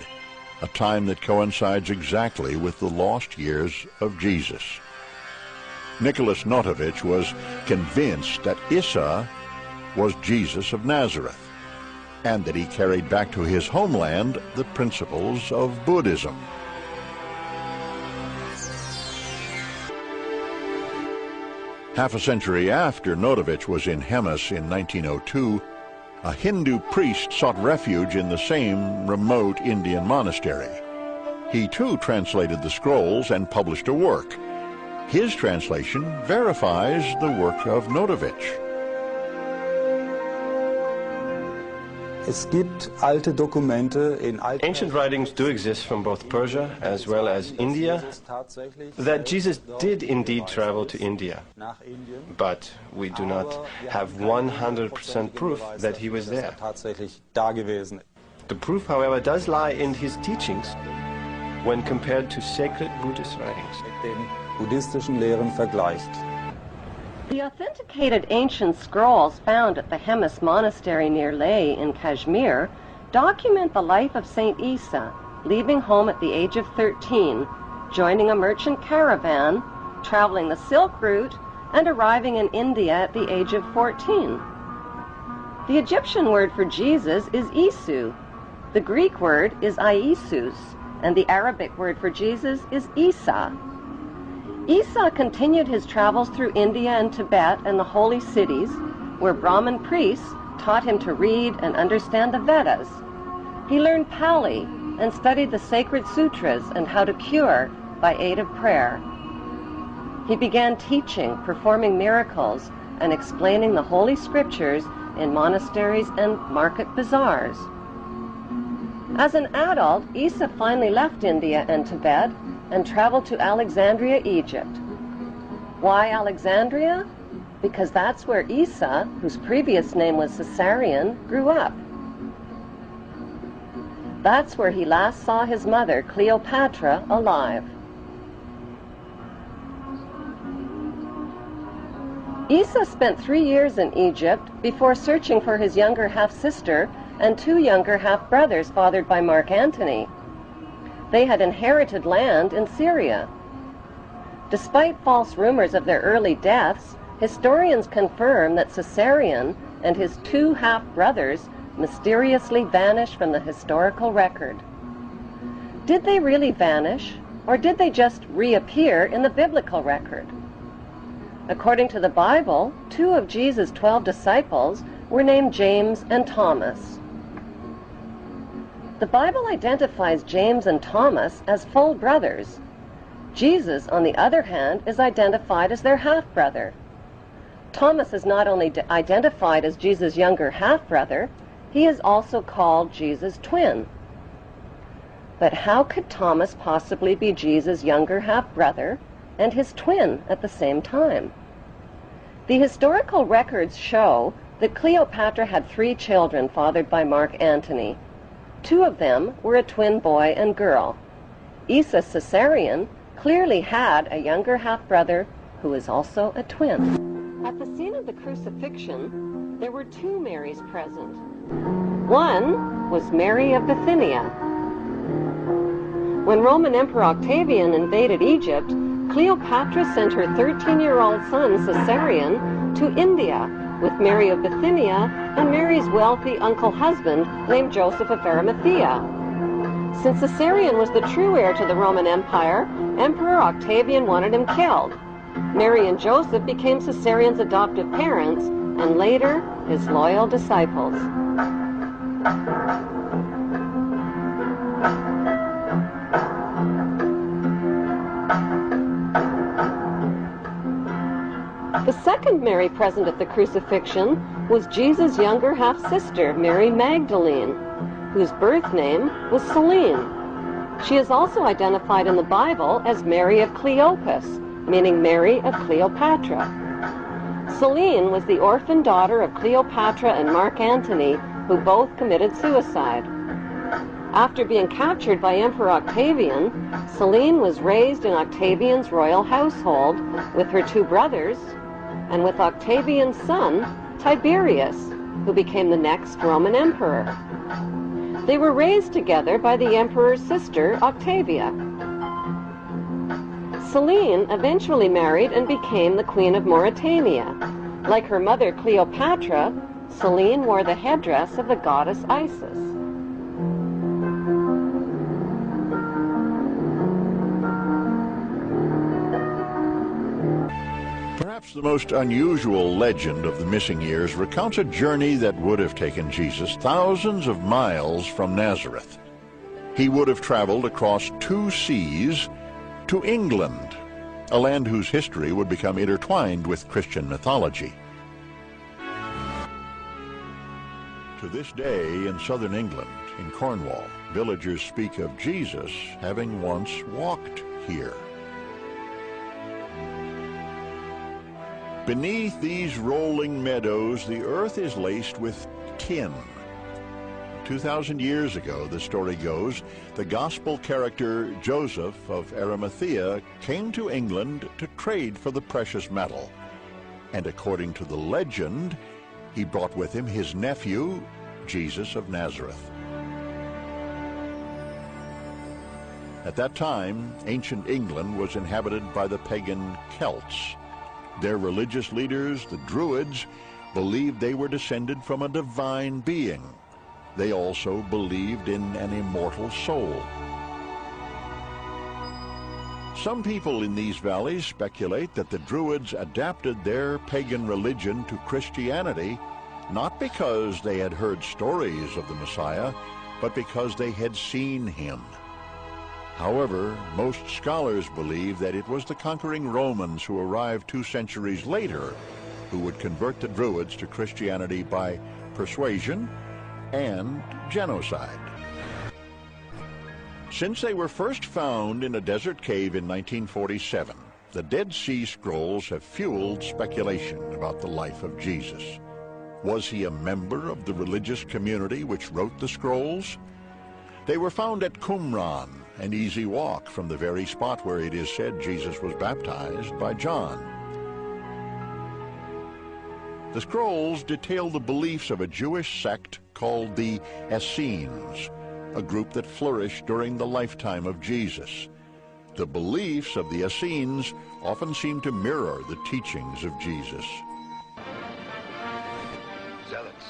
a time that coincides exactly with the lost years of Jesus. Nicholas Notovich was convinced that Issa was Jesus of Nazareth, and that he carried back to his homeland the principles of Buddhism. Half a century after Notovich was in Hemis in 1902, a Hindu priest sought refuge in the same remote Indian monastery. He too translated the scrolls and published a work. His translation verifies the work of Notovich. Ancient writings do exist from both Persia as well as India that Jesus did indeed travel to India, but we do not have 100% proof that he was there. The proof, however, does lie in his teachings when compared to sacred Buddhist writings. The authenticated ancient scrolls found at the Hemis monastery near Leh in Kashmir document the life of Saint Issa, leaving home at the age of 13, joining a merchant caravan, traveling the Silk Route, and arriving in India at the age of 14. The Egyptian word for Jesus is Isu, the Greek word is Iesus, and the Arabic word for Jesus is Isa. Issa continued his travels through India and Tibet and the holy cities, where Brahmin priests taught him to read and understand the Vedas. He learned Pali and studied the sacred sutras and how to cure by aid of prayer. He began teaching, performing miracles, and explaining the holy scriptures in monasteries and market bazaars. As an adult, Issa finally left India and Tibet and traveled to Alexandria, Egypt. Why Alexandria? Because that's where Issa, whose previous name was Caesarion, grew up. That's where he last saw his mother, Cleopatra, alive. Issa spent 3 years in Egypt before searching for his younger half-sister and 2 younger half-brothers fathered by Mark Antony. They had inherited land in Syria. Despite false rumors of their early deaths, historians confirm that Caesarion and his 2 half-brothers mysteriously vanished from the historical record. Did they really vanish, or did they just reappear in the biblical record? According to the Bible, 2 of Jesus' 12 disciples were named James and Thomas. The Bible identifies James and Thomas as full brothers. Jesus, on the other hand, is identified as their half-brother. Thomas is not only identified as Jesus' younger half-brother, he is also called Jesus' twin. But how could Thomas possibly be Jesus' younger half-brother and his twin at the same time? The historical records show that Cleopatra had 3 children fathered by Mark Antony. 2 of them were a twin boy and girl. Isa Caesarion clearly had a younger half-brother who is also a twin. At the scene of the crucifixion, there were 2 Marys present. One was Mary of Bithynia. When Roman Emperor Octavian invaded Egypt, Cleopatra sent her 13-year-old son Caesarion to India with Mary of Bithynia and Mary's wealthy uncle-husband named Joseph of Arimathea. Since Caesarion was the true heir to the Roman Empire, Emperor Octavian wanted him killed. Mary and Joseph became Caesarion's adoptive parents and later his loyal disciples. The second Mary present at the crucifixion was Jesus' younger half-sister, Mary Magdalene, whose birth name was Selene. She is also identified in the Bible as Mary of Cleopas, meaning Mary of Cleopatra. Selene was the orphan daughter of Cleopatra and Mark Antony, who both committed suicide. After being captured by Emperor Octavian, Selene was raised in Octavian's royal household with her 2 brothers and with Octavian's son, Tiberius, who became the next Roman emperor. They were raised together by the emperor's sister, Octavia. Selene eventually married and became the Queen of Mauritania. Like her mother Cleopatra, Selene wore the headdress of the goddess Isis. Perhaps the most unusual legend of the missing years recounts a journey that would have taken Jesus thousands of miles from Nazareth. He would have traveled across 2 seas to England, a land whose history would become intertwined with Christian mythology. To this day in southern England, in Cornwall, villagers speak of Jesus having once walked here. Beneath these rolling meadows, the earth is laced with tin. 2,000 years ago, the story goes, the gospel character Joseph of Arimathea came to England to trade for the precious metal. And according to the legend, he brought with him his nephew, Jesus of Nazareth. At that time, ancient England was inhabited by the pagan Celts. Their religious leaders, the Druids, believed they were descended from a divine being. They also believed in an immortal soul. Some people in these valleys speculate that the Druids adapted their pagan religion to Christianity, not because they had heard stories of the Messiah, but because they had seen him. However, most scholars believe that it was the conquering Romans who arrived 2 centuries later who would convert the Druids to Christianity by persuasion and genocide. Since they were first found in a desert cave in 1947, the Dead Sea Scrolls have fueled speculation about the life of Jesus. Was he a member of the religious community which wrote the scrolls? They were found at Qumran, an easy walk from the very spot where it is said Jesus was baptized by John. The scrolls detail the beliefs of a Jewish sect called the Essenes, a group that flourished during the lifetime of Jesus. The beliefs of the Essenes often seem to mirror the teachings of Jesus. Zealots.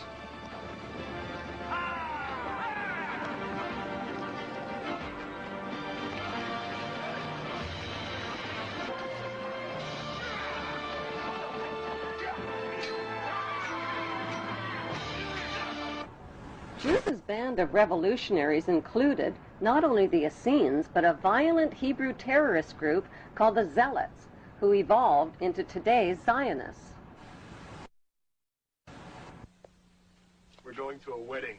Jesus' band of revolutionaries included not only the Essenes, but a violent Hebrew terrorist group called the Zealots, who evolved into today's Zionists. We're going to a wedding.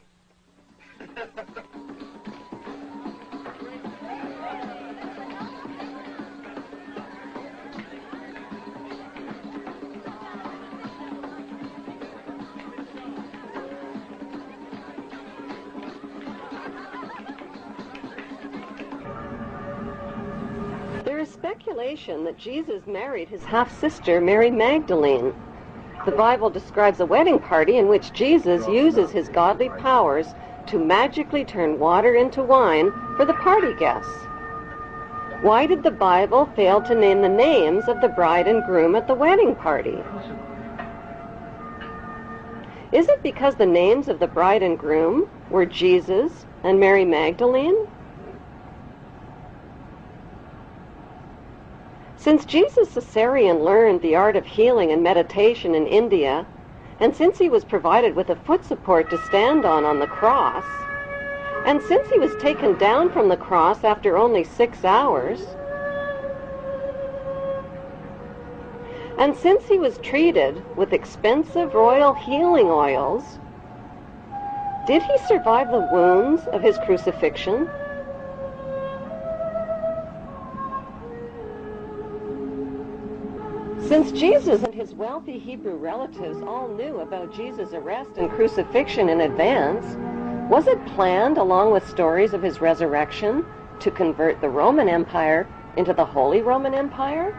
There is speculation that Jesus married his half-sister, Mary Magdalene. The Bible describes a wedding party in which Jesus uses his godly powers to magically turn water into wine for the party guests. Why did the Bible fail to name the names of the bride and groom at the wedding party? Is it because the names of the bride and groom were Jesus and Mary Magdalene? Since Jesus Caesarean learned the art of healing and meditation in India, and since he was provided with a foot support to stand on the cross, and since he was taken down from the cross after only 6 hours, and since he was treated with expensive royal healing oils, did he survive the wounds of his crucifixion? Since Jesus and his wealthy Hebrew relatives all knew about Jesus' arrest and crucifixion in advance, was it planned, along with stories of his resurrection, to convert the Roman Empire into the Holy Roman Empire?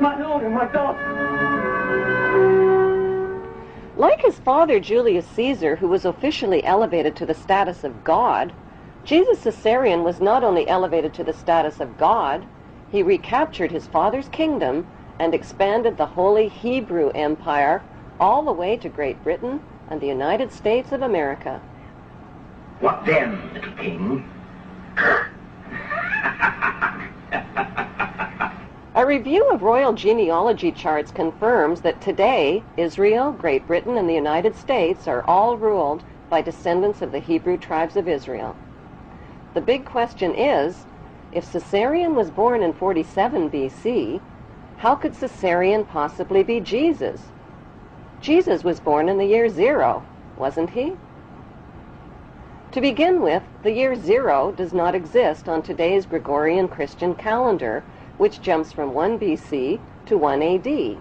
My Lord and my God! Like his father Julius Caesar, who was officially elevated to the status of God, Jesus Caesarean was not only elevated to the status of God, he recaptured his father's kingdom and expanded the Holy Hebrew Empire all the way to Great Britain and the United States of America. What then, little king? A review of royal genealogy charts confirms that today, Israel, Great Britain, and the United States are all ruled by descendants of the Hebrew tribes of Israel. The big question is, if Caesarean was born in 47 BC, how could Caesarean possibly be Jesus? Jesus was born in the year 0, wasn't he? To begin with, the year 0 does not exist on today's Gregorian Christian calendar, which jumps from 1 BC to 1 AD.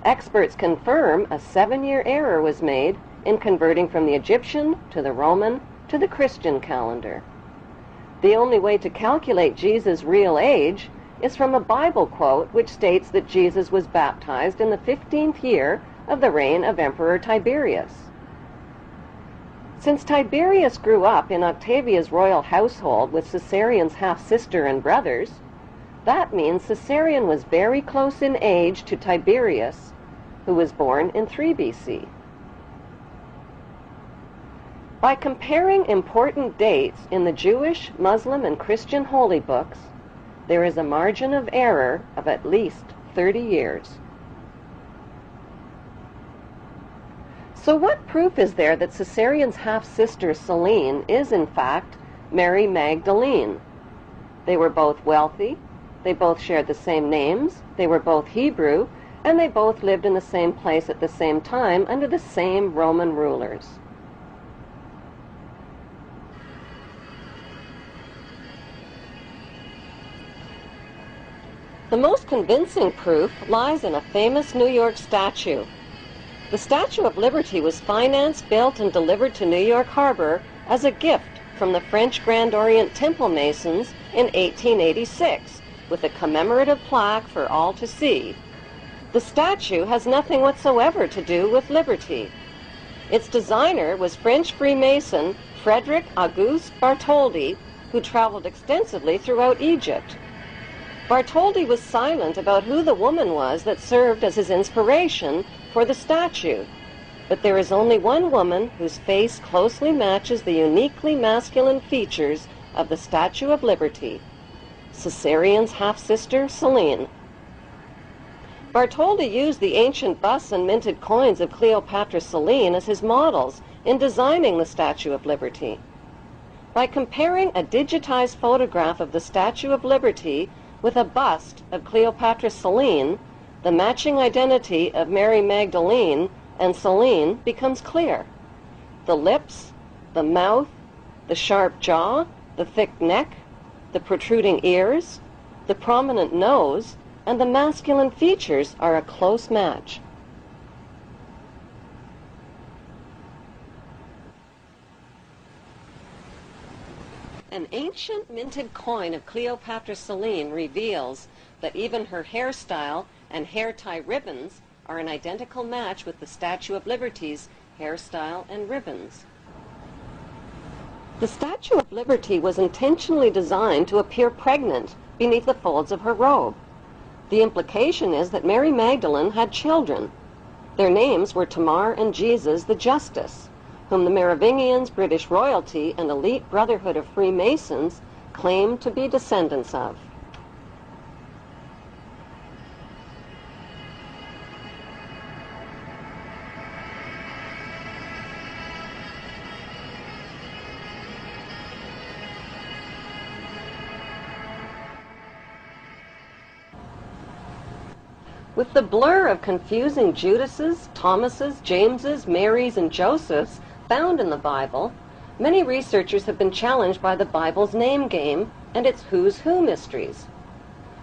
Experts confirm a 7-year error was made in converting from the Egyptian to the Roman to the Christian calendar. The only way to calculate Jesus' real age is from a Bible quote which states that Jesus was baptized in the 15th year of the reign of Emperor Tiberius. Since Tiberius grew up in Octavia's royal household with Caesarean's half-sister and brothers, that means Caesarean was very close in age to Tiberius, who was born in 3 BC. By comparing important dates in the Jewish, Muslim, and Christian holy books, there is a margin of error of at least 30 years. So what proof is there that Caesarean's half-sister Selene is in fact Mary Magdalene? They were both wealthy, they both shared the same names, they were both Hebrew, and they both lived in the same place at the same time under the same Roman rulers. The most convincing proof lies in a famous New York statue. The Statue of Liberty was financed, built, and delivered to New York Harbor as a gift from the French Grand Orient Temple Masons in 1886, with a commemorative plaque for all to see. The statue has nothing whatsoever to do with liberty. Its designer was French Freemason Frederick Auguste Bartholdi, who traveled extensively throughout Egypt. Bartholdi was silent about who the woman was that served as his inspiration for the statue, but there is only one woman whose face closely matches the uniquely masculine features of the Statue of Liberty, Caesarean's half-sister Selene. Bartholdi used the ancient busts and minted coins of Cleopatra Selene as his models in designing the Statue of Liberty. By comparing a digitized photograph of the Statue of Liberty with a bust of Cleopatra Selene, the matching identity of Mary Magdalene and Selene becomes clear. The lips, the mouth, the sharp jaw, the thick neck, the protruding ears, the prominent nose, and the masculine features are a close match. An ancient minted coin of Cleopatra Selene reveals that even her hairstyle and hair tie ribbons are an identical match with the Statue of Liberty's hairstyle and ribbons. The Statue of Liberty was intentionally designed to appear pregnant beneath the folds of her robe. The implication is that Mary Magdalene had children. Their names were Tamar and Jesus the Justice, whom the Merovingians, British royalty, and elite brotherhood of Freemasons claimed to be descendants of. With the blur of confusing Judases, Thomases, Jameses, Marys, and Josephs found in the Bible, many researchers have been challenged by the Bible's name game and its who's who mysteries.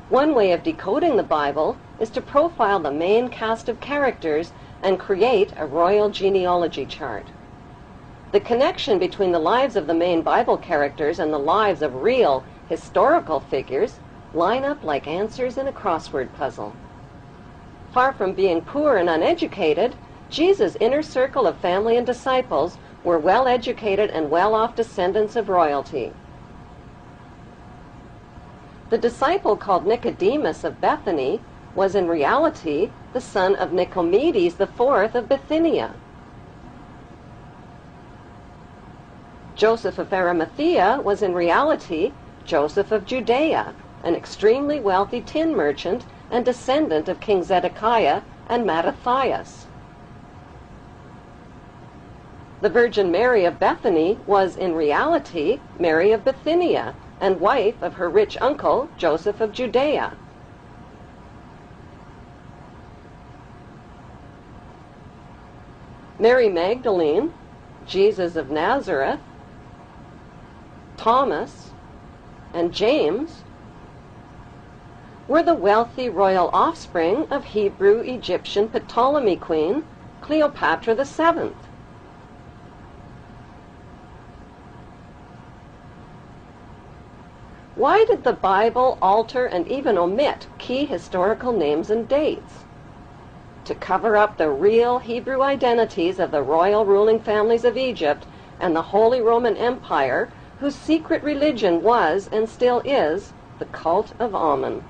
One way of decoding the Bible is to profile the main cast of characters and create a royal genealogy chart. The connection between the lives of the main Bible characters and the lives of real, historical figures line up like answers in a crossword puzzle. Far from being poor and uneducated, Jesus' inner circle of family and disciples were well-educated and well-off descendants of royalty. The disciple called Nicodemus of Bethany was in reality the son of Nicomedes IV of Bithynia. Joseph of Arimathea was in reality Joseph of Judea, an extremely wealthy tin merchant and descendant of King Zedekiah and Mattathias. The Virgin Mary of Bethany was in reality Mary of Bithynia and wife of her rich uncle Joseph of Judea. Mary Magdalene, Jesus of Nazareth, Thomas, and James were the wealthy royal offspring of Hebrew-Egyptian Ptolemy queen Cleopatra VII. Why did the Bible alter and even omit key historical names and dates? To cover up the real Hebrew identities of the royal ruling families of Egypt and the Holy Roman Empire, whose secret religion was and still is the cult of Amun.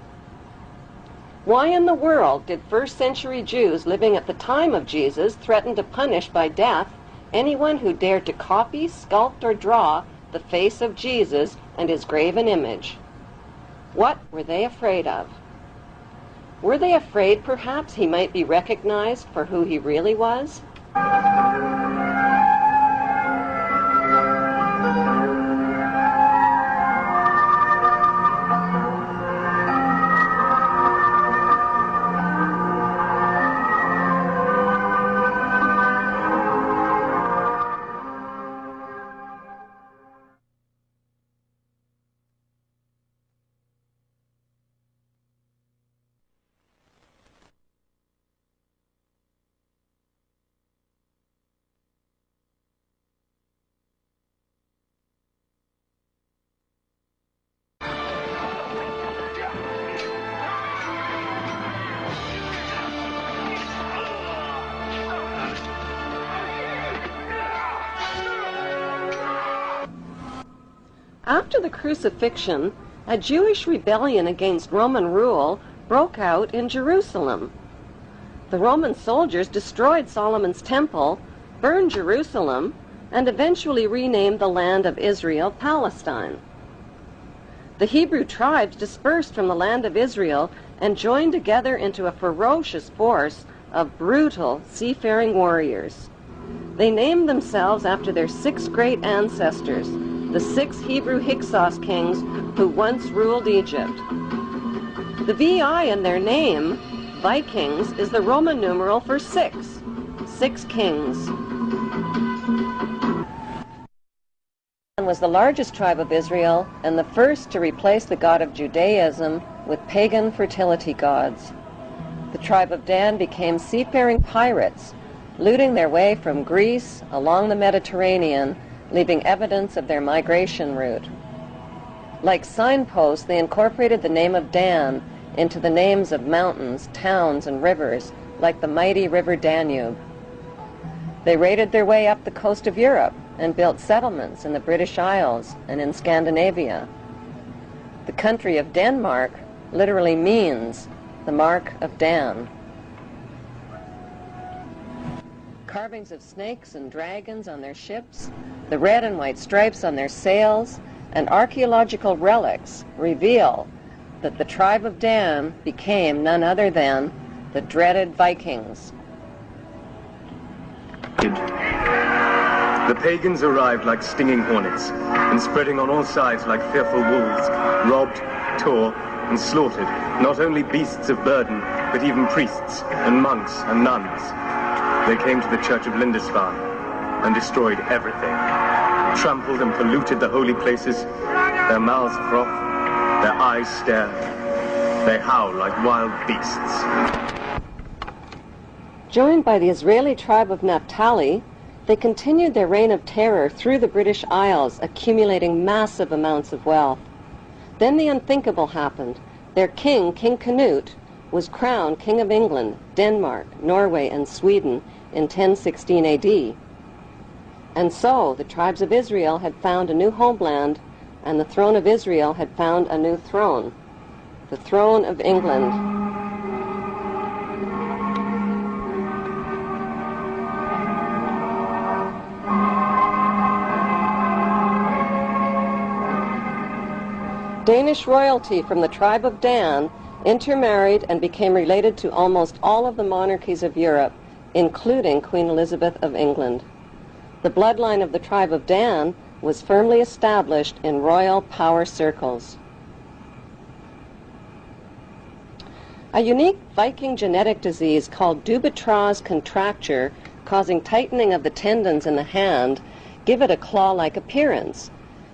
Why in the world did first-century Jews living at the time of Jesus threaten to punish by death anyone who dared to copy, sculpt, or draw the face of Jesus and his graven image? What were they afraid of? Were they afraid perhaps he might be recognized for who he really was? After the crucifixion, a Jewish rebellion against Roman rule broke out in Jerusalem. The Roman soldiers destroyed Solomon's temple, burned Jerusalem, and eventually renamed the land of Israel Palestine. The Hebrew tribes dispersed from the land of Israel and joined together into a ferocious force of brutal seafaring warriors. They named themselves after their 6 great ancestors, the 6 Hebrew Hyksos kings who once ruled Egypt. The VI in their name, Vikings, is the Roman numeral for 6. 6 kings. Was the largest tribe of Israel and the first to replace the god of Judaism with pagan fertility gods. The tribe of Dan became seafaring pirates, looting their way from Greece along the Mediterranean, leaving evidence of their migration route. Like signposts, they incorporated the name of Dan into the names of mountains, towns, and rivers, like the mighty river Danube. They raided their way up the coast of Europe and built settlements in the British Isles and in Scandinavia. The country of Denmark literally means the mark of Dan. Carvings of snakes and dragons on their ships, the red and white stripes on their sails, and archaeological relics reveal that the tribe of Dan became none other than the dreaded Vikings. The pagans arrived like stinging hornets, and spreading on all sides like fearful wolves, robbed, tore, and slaughtered not only beasts of burden, but even priests and monks and nuns. They came to the church of Lindisfarne and destroyed everything, trampled and polluted the holy places. Their mouths froth, their eyes stare, they howl like wild beasts. Joined by the Israeli tribe of Naphtali, they continued their reign of terror through the British Isles, accumulating massive amounts of wealth. Then the unthinkable happened. Their king, King Canute, was crowned King of England, Denmark, Norway, and Sweden in 1016 AD. And so the tribes of Israel had found a new homeland, and the throne of Israel had found a new throne, the throne of England. Danish royalty from the tribe of Dan intermarried and became related to almost all of the monarchies of Europe, including Queen Elizabeth of England. The bloodline of the tribe of Dan was firmly established in royal power circles. A unique Viking genetic disease called Dubitraz contracture, causing tightening of the tendons in the hand, give it a claw-like appearance.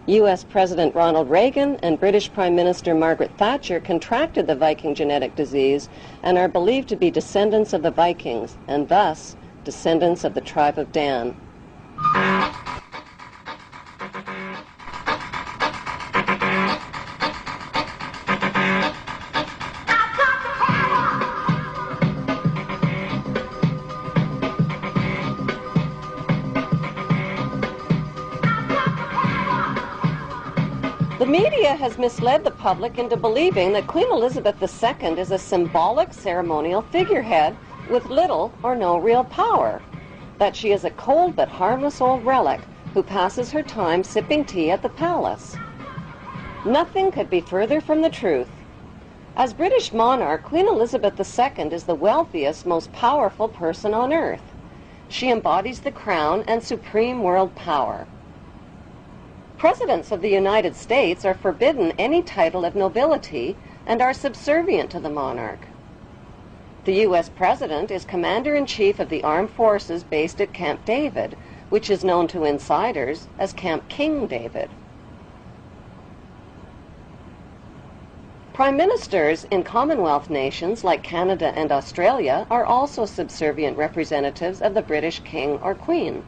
U.S. President Ronald Reagan and British Prime Minister Margaret Thatcher contracted the Viking genetic disease and are believed to be descendants of the Vikings, and thus descendants of the tribe of Dan. The media has misled the public into believing that Queen Elizabeth II is a symbolic ceremonial figurehead with little or no real power, that she is a cold but harmless old relic who passes her time sipping tea at the palace. Nothing could be further from the truth. As British monarch, Queen Elizabeth II is the wealthiest, most powerful person on earth. She embodies the crown and supreme world power. Presidents of the United States are forbidden any title of nobility and are subservient to the monarch. The U.S. President is Commander-in-Chief of the Armed Forces based at Camp David, which is known to insiders as Camp King David. Prime Ministers in Commonwealth nations like Canada and Australia are also subservient representatives of the British King or Queen.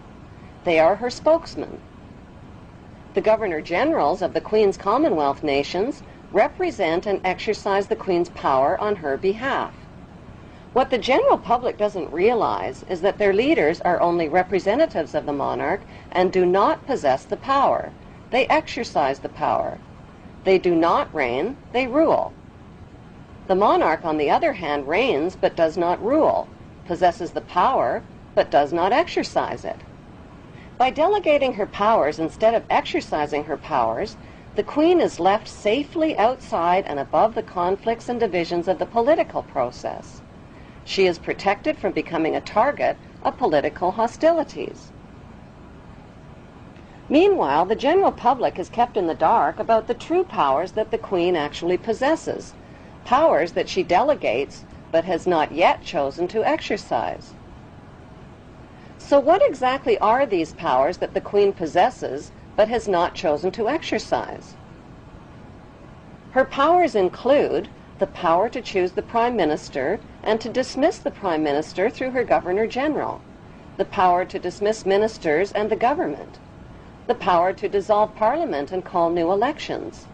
They are her spokesmen. The Governor-Generals of the Queen's Commonwealth nations represent and exercise the Queen's power on her behalf. What the general public doesn't realize is that their leaders are only representatives of the monarch and do not possess the power. They exercise the power. They do not reign, they rule. The monarch, on the other hand, reigns but does not rule, possesses the power but does not exercise it. By delegating her powers instead of exercising her powers, the The Queen is left safely outside and above the conflicts and divisions of the political process. She is protected from becoming a target of political hostilities. Meanwhile, the general public is kept in the dark about the true powers that the Queen actually possesses, powers that she delegates but has not yet chosen to exercise. So what exactly are these powers that the Queen possesses but has not chosen to exercise? Her powers include the power to choose the Prime Minister and to dismiss the Prime Minister through her Governor General, the power to dismiss ministers and the government, the power to dissolve Parliament and call new elections,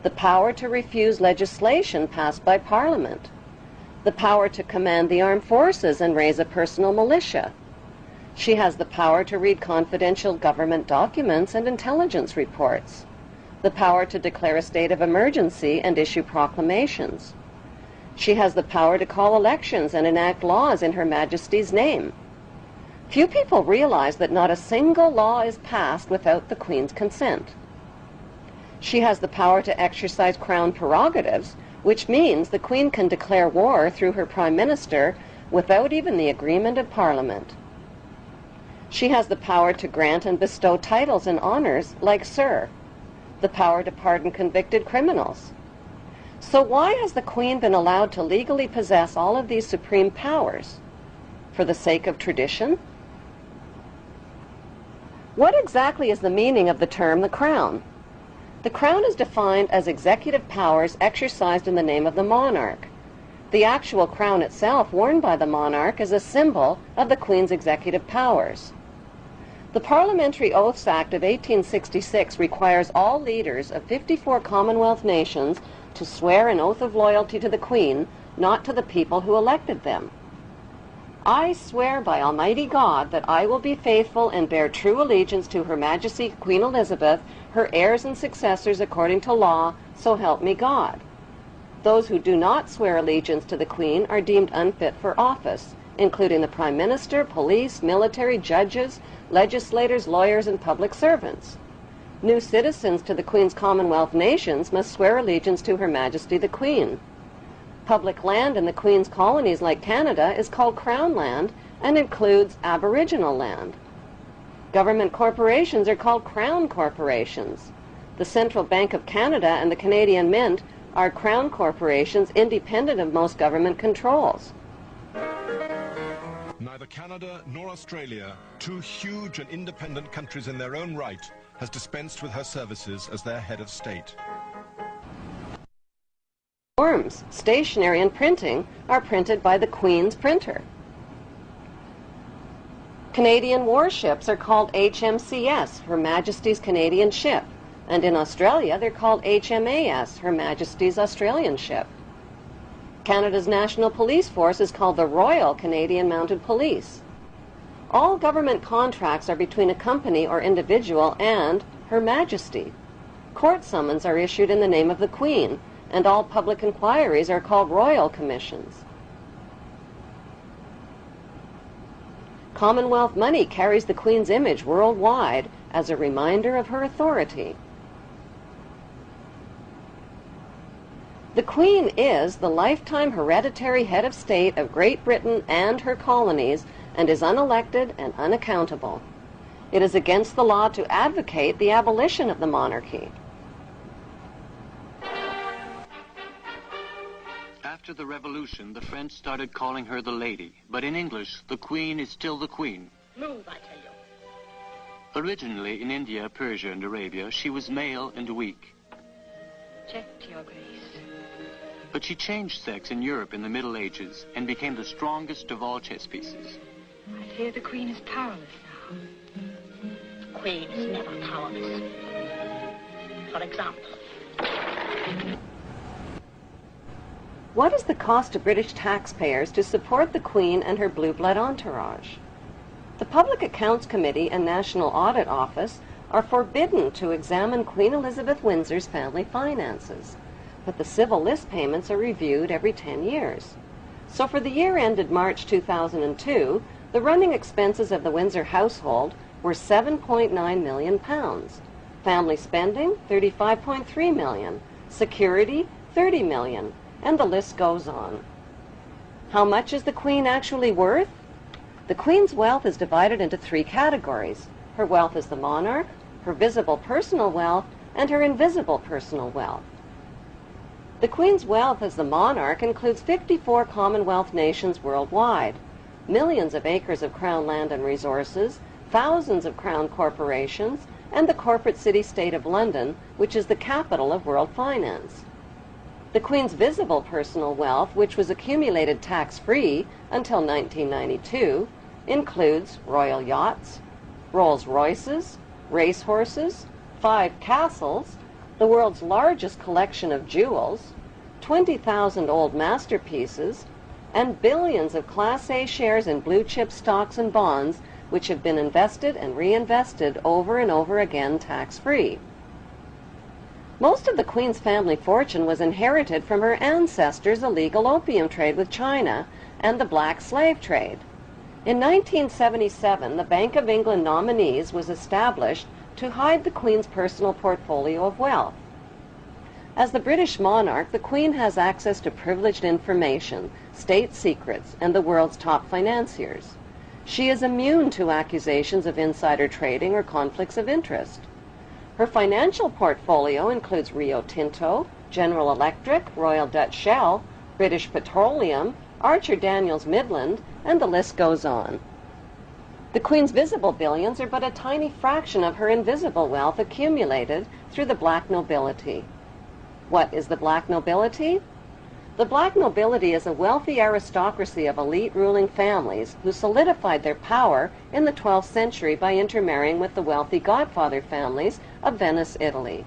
the power to refuse legislation passed by Parliament, the power to command the armed forces and raise a personal militia. She has the power to read confidential government documents and intelligence reports, the power to declare a state of emergency and issue proclamations. She has the power to call elections and enact laws in Her Majesty's name. Few people realize that not a single law is passed without the Queen's consent. She has the power to exercise Crown prerogatives, which means the Queen can declare war through her Prime Minister without even the agreement of Parliament. She has the power to grant and bestow titles and honors like Sir, the power to pardon convicted criminals. So why has the Queen been allowed to legally possess all of these supreme powers? For the sake of tradition? What exactly is the meaning of the term the Crown? The Crown is defined as executive powers exercised in the name of the monarch. The actual crown itself, worn by the monarch, is a symbol of the Queen's executive powers. The Parliamentary Oaths Act of 1866 requires all leaders of 54 Commonwealth nations to swear an oath of loyalty to the Queen, not to the people who elected them. I swear by Almighty God that I will be faithful and bear true allegiance to Her Majesty Queen Elizabeth, her heirs and successors according to law, so help me God. Those who do not swear allegiance to the Queen are deemed unfit for office, including the Prime Minister, police, military, judges, legislators, lawyers, and public servants. New citizens to the Queen's Commonwealth nations must swear allegiance to Her Majesty the Queen. Public land in the Queen's colonies like Canada is called Crown land and includes Aboriginal land. Government corporations are called Crown corporations. The Central Bank of Canada and the Canadian Mint are Crown corporations independent of most government controls. Neither Canada nor Australia, two huge and independent countries in their own right, has dispensed with her services as their head of state. Forms, stationery, and printing are printed by the Queen's printer. Canadian warships are called HMCS, Her Majesty's Canadian Ship, and in Australia they're called HMAS, Her Majesty's Australian Ship. Canada's National Police Force is called the Royal Canadian Mounted Police. All government contracts are between a company or individual and Her Majesty. Court summons are issued in the name of the Queen, and all public inquiries are called royal commissions. Commonwealth money carries the Queen's image worldwide as a reminder of her authority. The Queen is the lifetime hereditary head of state of Great Britain and her colonies and is unelected and unaccountable. It is against the law to advocate the abolition of the monarchy. After the Revolution, the French started calling her the Lady, but in English, the Queen is still the Queen. Move, I tell you. Originally, in India, Persia, and Arabia, she was male and weak. Check, Your Grace. But she changed sex in Europe in the Middle Ages and became the strongest of all chess pieces. I fear the Queen is powerless now. The Queen is never powerless. For example... What is the cost to British taxpayers to support the Queen and her blue blood entourage? The Public Accounts Committee and National Audit Office are forbidden to examine Queen Elizabeth Windsor's family finances, but the civil list payments are reviewed every 10 years. So for the year ended March 2002, the running expenses of the Windsor household were £7.9 million. Family spending, $35.3 million. Security, $30 million. And the list goes on. How much is the Queen actually worth? The Queen's wealth is divided into three categories. Her wealth as the monarch, her visible personal wealth, and her invisible personal wealth. The Queen's wealth as the monarch includes 54 Commonwealth nations worldwide, millions of acres of Crown land and resources, thousands of Crown corporations, and the corporate city-state of London, which is the capital of world finance. The Queen's visible personal wealth, which was accumulated tax-free until 1992, includes royal yachts, Rolls-Royces, racehorses, 5 castles, the world's largest collection of jewels, 20,000 old masterpieces, and billions of Class A shares in blue-chip stocks and bonds which have been invested and reinvested over and over again tax-free. Most of the Queen's family fortune was inherited from her ancestors' illegal opium trade with China and the black slave trade. In 1977, the Bank of England Nominees was established to hide the Queen's personal portfolio of wealth. As the British monarch, the Queen has access to privileged information, state secrets, and the world's top financiers. She is immune to accusations of insider trading or conflicts of interest. Her financial portfolio includes Rio Tinto, General Electric, Royal Dutch Shell, British Petroleum, Archer Daniels Midland, and the list goes on. The Queen's visible billions are but a tiny fraction of her invisible wealth accumulated through the black nobility. What is the black nobility? The black nobility is a wealthy aristocracy of elite ruling families who solidified their power in the 12th century by intermarrying with the wealthy godfather families of Venice, Italy.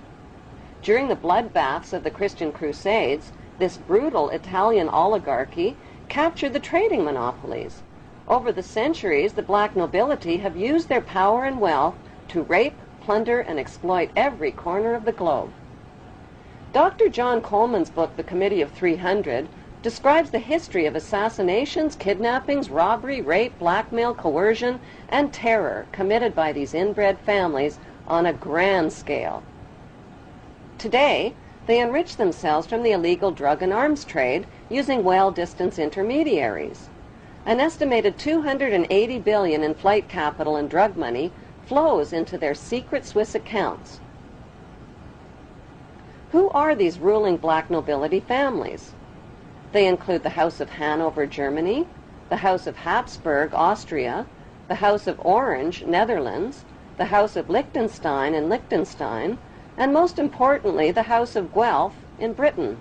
During the bloodbaths of the Christian Crusades, this brutal Italian oligarchy captured the trading monopolies. Over the centuries, the black nobility have used their power and wealth to rape, plunder, and exploit every corner of the globe. Dr. John Coleman's book, The Committee of 300, describes the history of assassinations, kidnappings, robbery, rape, blackmail, coercion, and terror committed by these inbred families on a grand scale. Today, they enrich themselves from the illegal drug and arms trade using well-distanced intermediaries. An estimated $280 billion in flight capital and drug money flows into their secret Swiss accounts. Who are these ruling black nobility families? They include the House of Hanover, Germany, the House of Habsburg, Austria, the House of Orange, Netherlands, the House of Liechtenstein in Liechtenstein, and most importantly, the House of Guelph in Britain.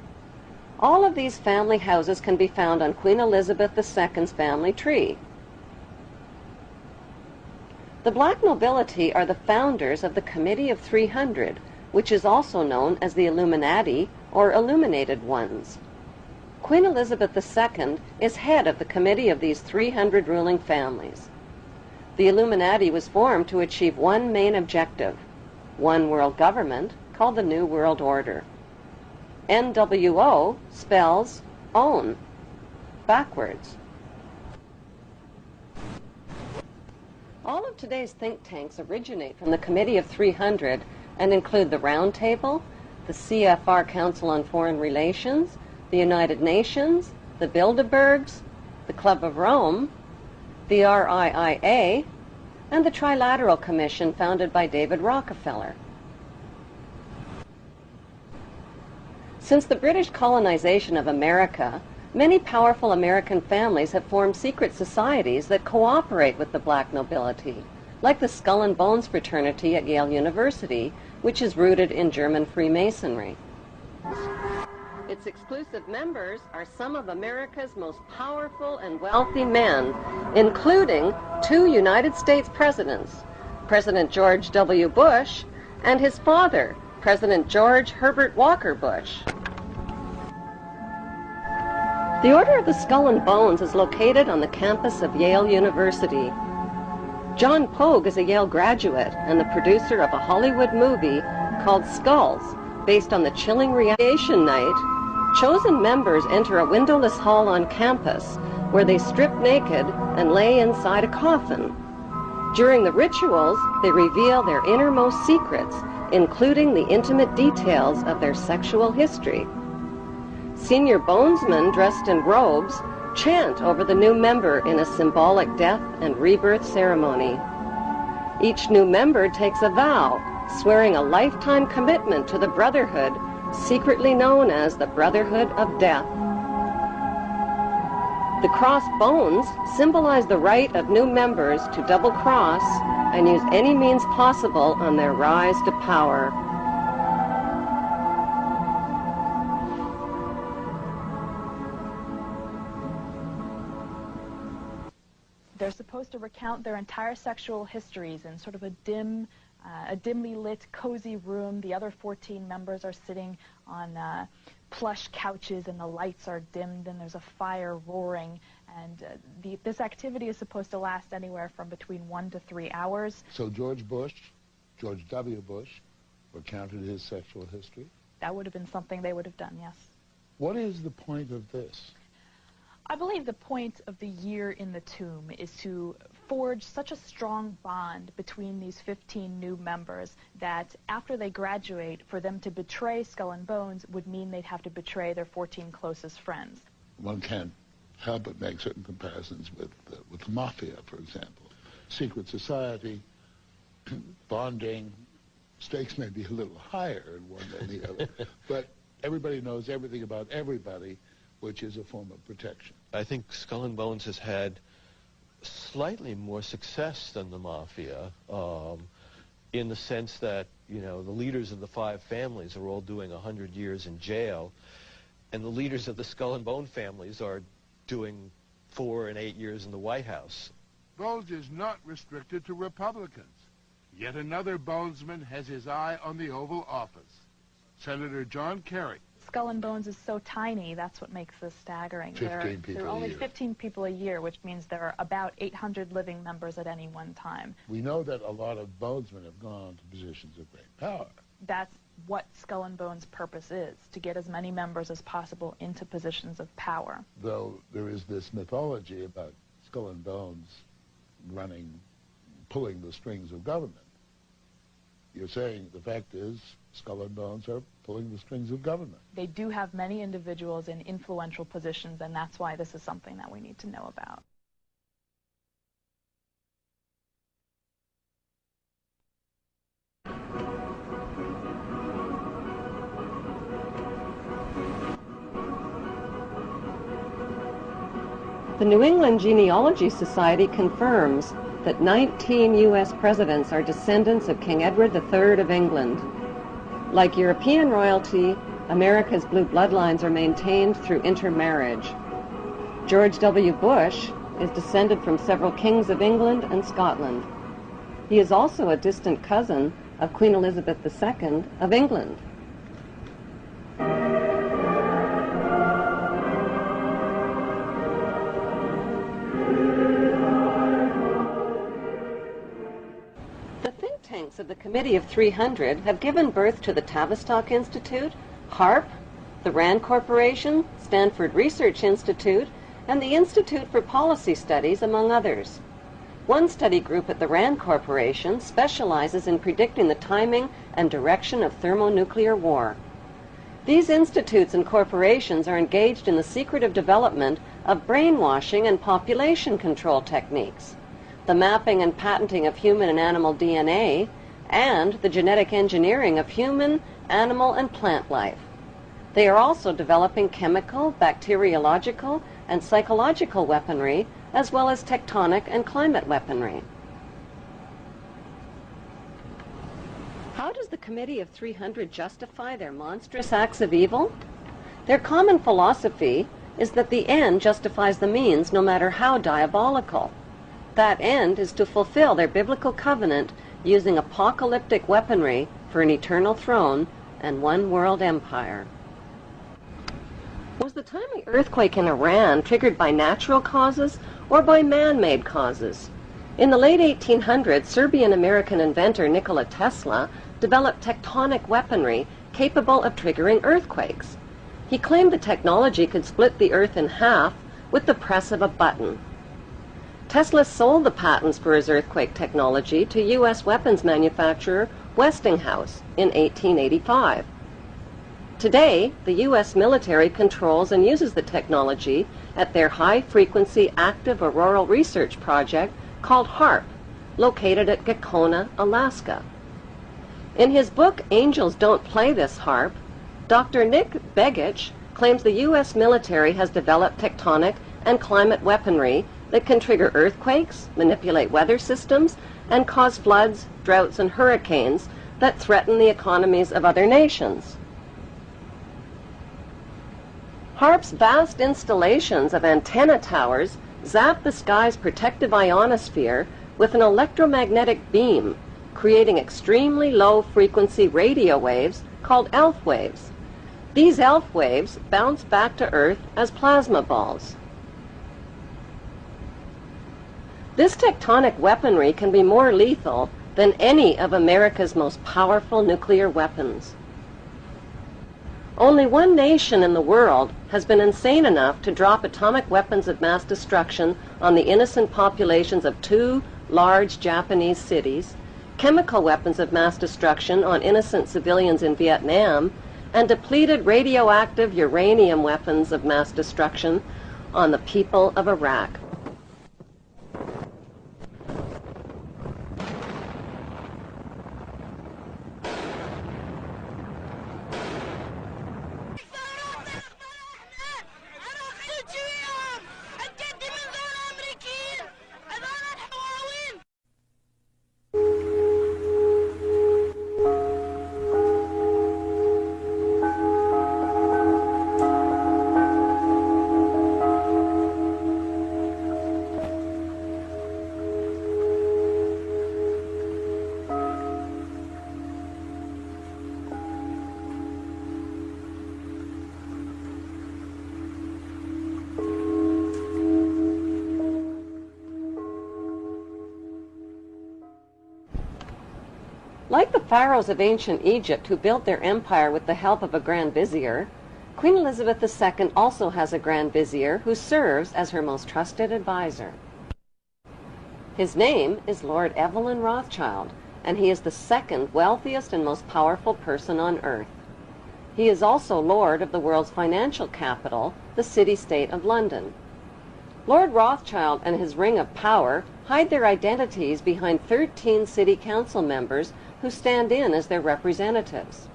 All of these family houses can be found on Queen Elizabeth II's family tree. The black nobility are the founders of the Committee of 300, which is also known as the Illuminati or Illuminated Ones. Queen Elizabeth II is head of the committee of these 300 ruling families. The Illuminati was formed to achieve one main objective, one world government called the New World Order. NWO spells own, backwards. All of today's think tanks originate from the Committee of 300 and include the Round Table, the CFR Council on Foreign Relations, the United Nations, the Bilderbergs, the Club of Rome, the RIIA, and the Trilateral Commission founded by David Rockefeller. Since the British colonization of America, many powerful American families have formed secret societies that cooperate with the black nobility, like the Skull and Bones fraternity at Yale University, which is rooted in German Freemasonry. Its exclusive members are some of America's most powerful and wealthy men, including 2 United States presidents, President George W. Bush and his father, President George Herbert Walker Bush. The Order of the Skull and Bones is located on the campus of Yale University. John Pogue is a Yale graduate and the producer of a Hollywood movie called Skulls, based on the chilling radiation night. Chosen members enter a windowless hall on campus where they strip naked and lay inside a coffin. During the rituals, they reveal their innermost secrets including the intimate details of their sexual history. Senior bonesmen dressed in robes chant over the new member in a symbolic death and rebirth ceremony. Each new member takes a vow, swearing a lifetime commitment to the brotherhood, secretly known as the Brotherhood of Death. The crossed bones symbolize the right of new members to double-cross and use any means possible on their rise to power. They're supposed to recount their entire sexual histories in sort of a dimly lit, cozy room. The other 14 members are sitting on plush couches, and the lights are dimmed, and there's a fire roaring. And this activity is supposed to last anywhere from between 1 to 3 hours. So George W. Bush, recounted his sexual history? That would have been something they would have done, yes. What is the point of this? I believe the point of the year in the tomb is to forge such a strong bond between these 15 new members that after they graduate, for them to betray Skull and Bones would mean they'd have to betray their 14 closest friends. One can't help but make certain comparisons with the mafia, for example. Secret society, bonding, stakes may be a little higher in one than the other, but everybody knows everything about everybody, which is a form of protection. I think Skull and Bones has had slightly more success than the mafia, in the sense that, you know, the leaders of the 5 families are all doing 100 years in jail, and the leaders of the Skull and Bone families are doing 4 and 8 years in the White House. Bones is not restricted to Republicans. Yet another Bonesman has his eye on the Oval Office. Senator John Kerry. Skull and Bones is so tiny, that's what makes this staggering. 15 people there are a only year. 15 people a year, which means there are about 800 living members at any one time. We know that a lot of bonesmen have gone on to positions of great power. That's what Skull and Bones' purpose is, to get as many members as possible into positions of power. Though there is this mythology about Skull and Bones pulling the strings of government. You're saying the fact is Skull and Bones are pulling the strings of government. They do have many individuals in influential positions, and that's why this is something that we need to know about. The New England Genealogy Society confirms that 19 U.S. presidents are descendants of King Edward III of England. Like European royalty, America's blue bloodlines are maintained through intermarriage. George W. Bush is descended from several kings of England and Scotland. He is also a distant cousin of Queen Elizabeth II of England. Of the Committee of 300 have given birth to the Tavistock Institute, HARP, the RAND Corporation, Stanford Research Institute, and the Institute for Policy Studies, among others. One study group at the RAND Corporation specializes in predicting the timing and direction of thermonuclear war. These institutes and corporations are engaged in the secretive development of brainwashing and population control techniques, the mapping and patenting of human and animal DNA, and the genetic engineering of human, animal, and plant life. They are also developing chemical, bacteriological, and psychological weaponry, as well as tectonic and climate weaponry. How does the Committee of 300 justify their monstrous acts of evil? Their common philosophy is that the end justifies the means, no matter how diabolical. That end is to fulfill their biblical covenant using apocalyptic weaponry for an eternal throne and one world empire. Was the timely earthquake in Iran triggered by natural causes or by man-made causes? In the late 1800s, Serbian-American inventor Nikola Tesla developed tectonic weaponry capable of triggering earthquakes. He claimed the technology could split the earth in half with the press of a button. Tesla sold the patents for his earthquake technology to U.S. weapons manufacturer Westinghouse in 1885. Today, the U.S. military controls and uses the technology at their high-frequency active auroral research project called HAARP, located at Gacona, Alaska. In his book, Angels Don't Play This HAARP, Dr. Nick Begich claims the U.S. military has developed tectonic and climate weaponry that can trigger earthquakes, manipulate weather systems, and cause floods, droughts, and hurricanes that threaten the economies of other nations. HAARP's vast installations of antenna towers zap the sky's protective ionosphere with an electromagnetic beam, creating extremely low-frequency radio waves called ELF waves. These ELF waves bounce back to Earth as plasma balls. This tectonic weaponry can be more lethal than any of America's most powerful nuclear weapons. Only one nation in the world has been insane enough to drop atomic weapons of mass destruction on the innocent populations of 2 large Japanese cities, chemical weapons of mass destruction on innocent civilians in Vietnam, and depleted radioactive uranium weapons of mass destruction on the people of Iraq. Like the pharaohs of ancient Egypt who built their empire with the help of a grand vizier, Queen Elizabeth II also has a grand vizier who serves as her most trusted advisor. His name is Lord Evelyn Rothschild, and he is the second wealthiest and most powerful person on earth. He is also Lord of the world's financial capital, the city-state of London. Lord Rothschild and his ring of power hide their identities behind 13 city council members who stand in as their representatives.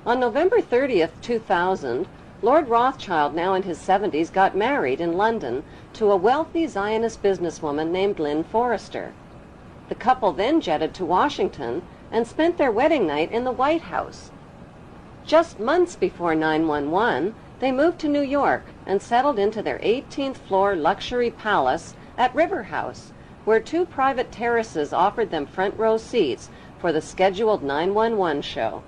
On November 30th, 2000, Lord Rothschild, now in his 70s, got married in London to a wealthy Zionist businesswoman named Lynn Forrester. The couple then jetted to Washington and spent their wedding night in the White House. Just months before 9/11, they moved to New York and settled into their 18th floor luxury palace at River House, where 2 private terraces offered them front row seats for the scheduled 911 show.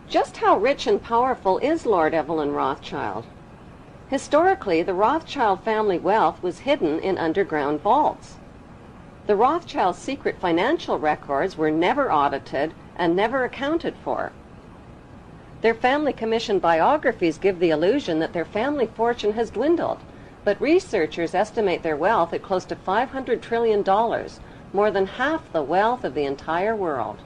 Just how rich and powerful is Lord Evelyn Rothschild? Historically, the Rothschild family wealth was hidden in underground vaults. The Rothschilds' secret financial records were never audited and never accounted for. Their family commissioned biographies give the illusion that their family fortune has dwindled, but researchers estimate their wealth at close to $500 trillion, more than half the wealth of the entire world.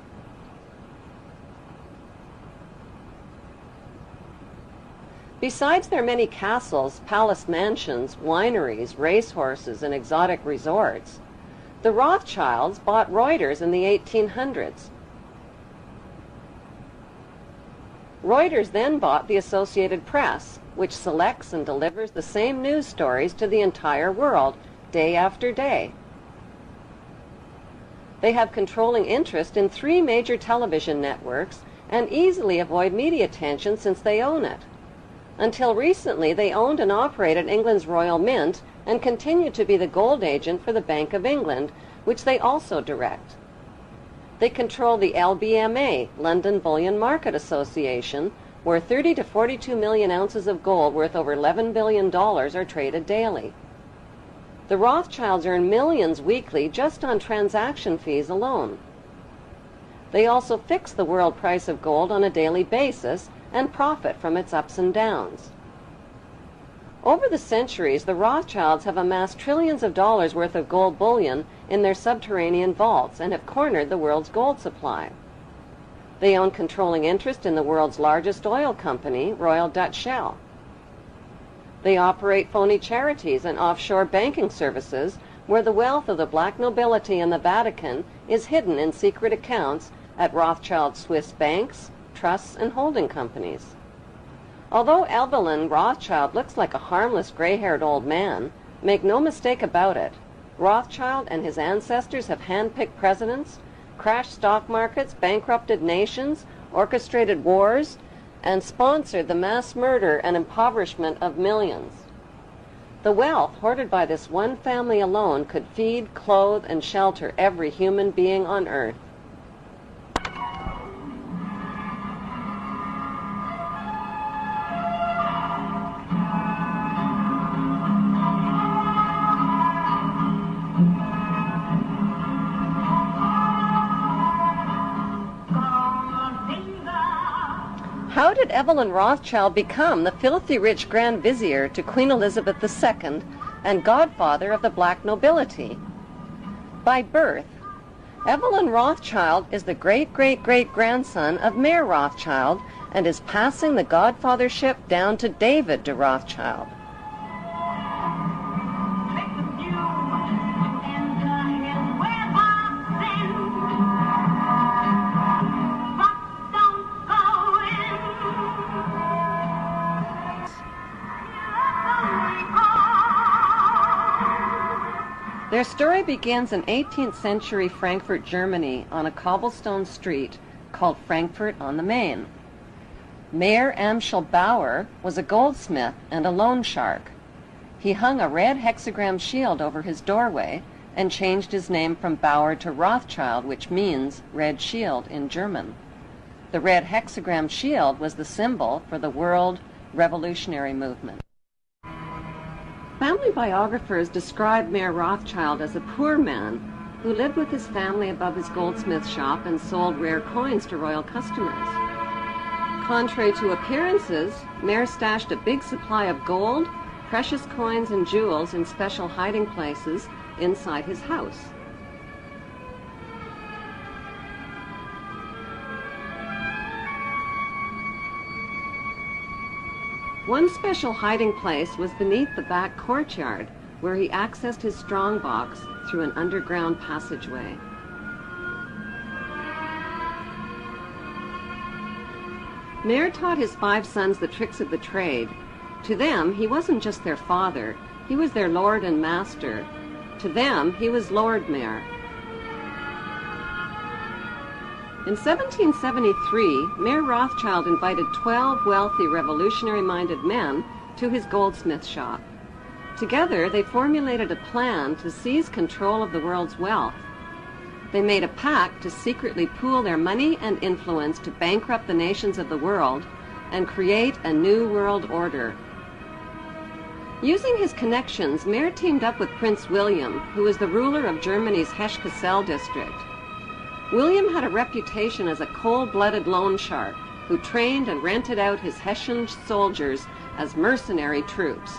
Besides their many castles, palace mansions, wineries, racehorses, and exotic resorts, the Rothschilds bought Reuters in the 1800s. Reuters then bought the Associated Press, which selects and delivers the same news stories to the entire world, day after day. They have controlling interest in 3 major television networks and easily avoid media attention since they own it. Until recently, they owned and operated England's Royal Mint and continue to be the gold agent for the Bank of England, which they also direct. They control the LBMA, London Bullion Market Association, where 30 to 42 million ounces of gold worth over $11 billion are traded daily. The Rothschilds earn millions weekly just on transaction fees alone. They also fix the world price of gold on a daily basis and profit from its ups and downs. Over the centuries, the Rothschilds have amassed trillions of dollars worth of gold bullion in their subterranean vaults and have cornered the world's gold supply. They own controlling interest in the world's largest oil company, Royal Dutch Shell. They operate phony charities and offshore banking services where the wealth of the black nobility in the Vatican is hidden in secret accounts at Rothschild Swiss banks, trusts, and holding companies. Although Evelyn Rothschild looks like a harmless gray-haired old man, make no mistake about it, Rothschild and his ancestors have handpicked presidents, crashed stock markets, bankrupted nations, orchestrated wars, and sponsored the mass murder and impoverishment of millions. The wealth hoarded by this one family alone could feed, clothe, and shelter every human being on earth. How did Evelyn Rothschild become the filthy rich Grand Vizier to Queen Elizabeth II and godfather of the black nobility? By birth, Evelyn Rothschild is the great-great-great-grandson of Mayer Rothschild and is passing the godfathership down to David de Rothschild. Their story begins in 18th century Frankfurt, Germany, on a cobblestone street called Frankfurt on the Main. Mayer Amschel Bauer was a goldsmith and a loan shark. He hung a red hexagram shield over his doorway and changed his name from Bauer to Rothschild, which means red shield in German. The red hexagram shield was the symbol for the world revolutionary movement. Family biographers describe Mayer Rothschild as a poor man who lived with his family above his goldsmith shop and sold rare coins to royal customers. Contrary to appearances, Mayer stashed a big supply of gold, precious coins, and jewels in special hiding places inside his house. One special hiding place was beneath the back courtyard, where he accessed his strongbox through an underground passageway. Mayer taught his 5 sons the tricks of the trade. To them, he wasn't just their father, he was their lord and master. To them, he was Lord Mayer. In 1773, Mayer Rothschild invited 12 wealthy, revolutionary-minded men to his goldsmith shop. Together, they formulated a plan to seize control of the world's wealth. They made a pact to secretly pool their money and influence to bankrupt the nations of the world and create a new world order. Using his connections, Mayer teamed up with Prince William, who was the ruler of Germany's Hesse-Kassel district. William had a reputation as a cold-blooded loan shark who trained and rented out his Hessian soldiers as mercenary troops.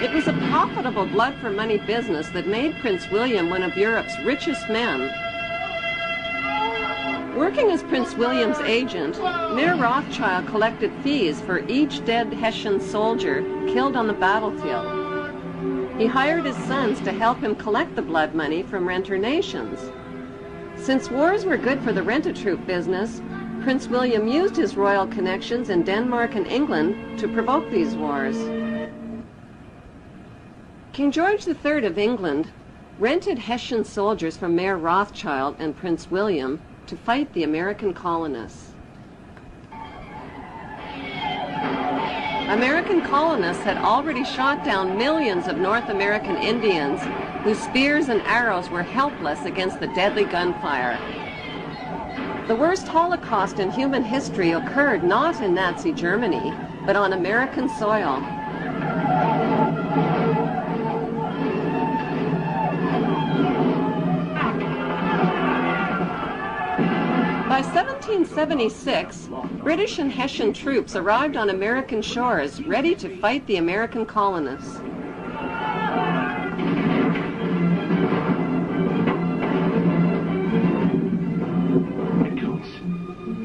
It was a profitable blood-for-money business that made Prince William one of Europe's richest men. Working as Prince William's agent, Mayer Rothschild collected fees for each dead Hessian soldier killed on the battlefield. He hired his sons to help him collect the blood money from renter nations. Since wars were good for the rent-a-troop business, Prince William used his royal connections in Denmark and England to provoke these wars. King George III of England rented Hessian soldiers from Mayer Rothschild and Prince William to fight the American colonists. American colonists had already shot down millions of North American Indians whose spears and arrows were helpless against the deadly gunfire. The worst Holocaust in human history occurred not in Nazi Germany, but on American soil. By 1776, British and Hessian troops arrived on American shores, ready to fight the American colonists.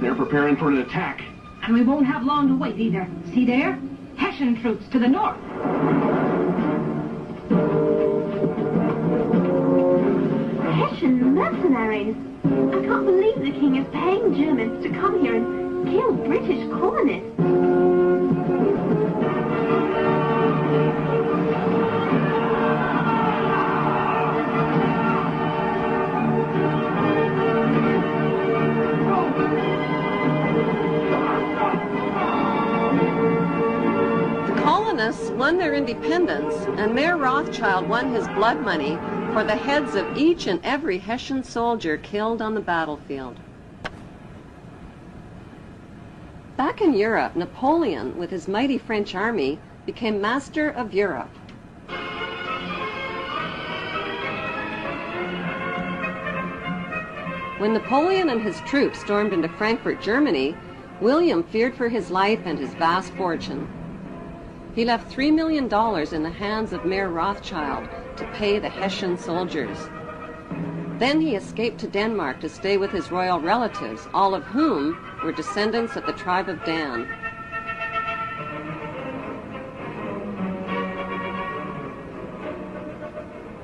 They're preparing for an attack. And we won't have long to wait either. See there? Hessian troops to the north. Hessian mercenaries. I can't believe the king is paying Germans to come here and kill British colonists. Won their independence, and Mayor Rothschild won his blood money for the heads of each and every Hessian soldier killed on the battlefield. Back in Europe, Napoleon, with his mighty French army, became master of Europe. When Napoleon and his troops stormed into Frankfurt, Germany, William feared for his life and his vast fortune. He left $3 million in the hands of Mayor Rothschild to pay the Hessian soldiers. Then he escaped to Denmark to stay with his royal relatives, all of whom were descendants of the tribe of Dan.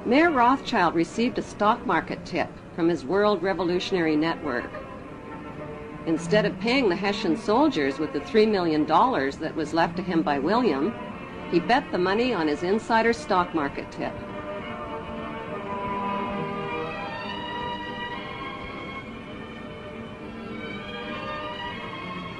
Mayor Rothschild received a stock market tip from his World Revolutionary Network. Instead of paying the Hessian soldiers with the $3 million that was left to him by William, he bet the money on his insider stock market tip.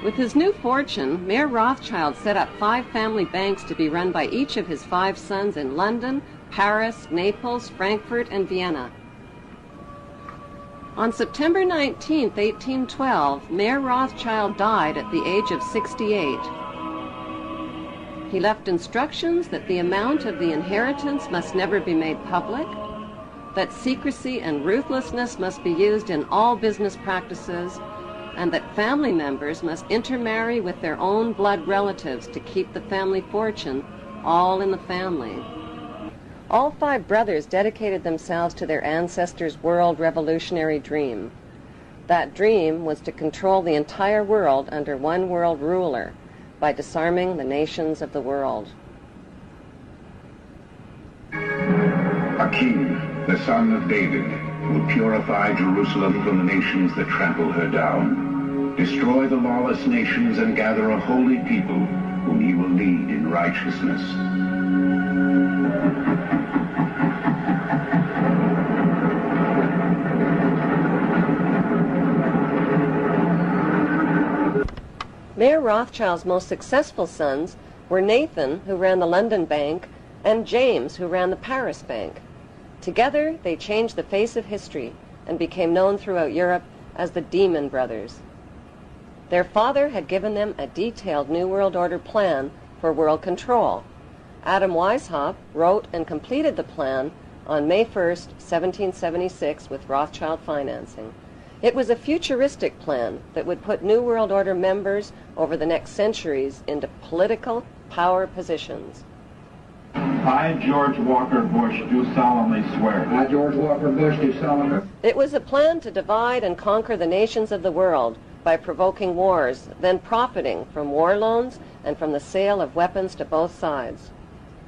With his new fortune, Mayor Rothschild set up 5 family banks to be run by each of his 5 sons in London, Paris, Naples, Frankfurt, and Vienna. On September 19, 1812, Mayor Rothschild died at the age of 68. He left instructions that the amount of the inheritance must never be made public, that secrecy and ruthlessness must be used in all business practices, and that family members must intermarry with their own blood relatives to keep the family fortune all in the family. All 5 brothers dedicated themselves to their ancestors' world revolutionary dream. That dream was to control the entire world under one world ruler by disarming the nations of the world. A king, the son of David, will purify Jerusalem from the nations that trample her down, destroy the lawless nations and gather a holy people whom he will lead in righteousness. Mayor Rothschild's most successful sons were Nathan, who ran the London Bank, and James, who ran the Paris Bank. Together, they changed the face of history and became known throughout Europe as the Demon Brothers. Their father had given them a detailed New World Order plan for world control. Adam Weishaupt wrote and completed the plan on May 1st, 1776 with Rothschild financing. It was a futuristic plan that would put New World Order members over the next centuries into political power positions. I, George Walker Bush, do solemnly swear. I, George Walker Bush, do solemnly. It was a plan to divide and conquer the nations of the world by provoking wars, then profiting from war loans and from the sale of weapons to both sides.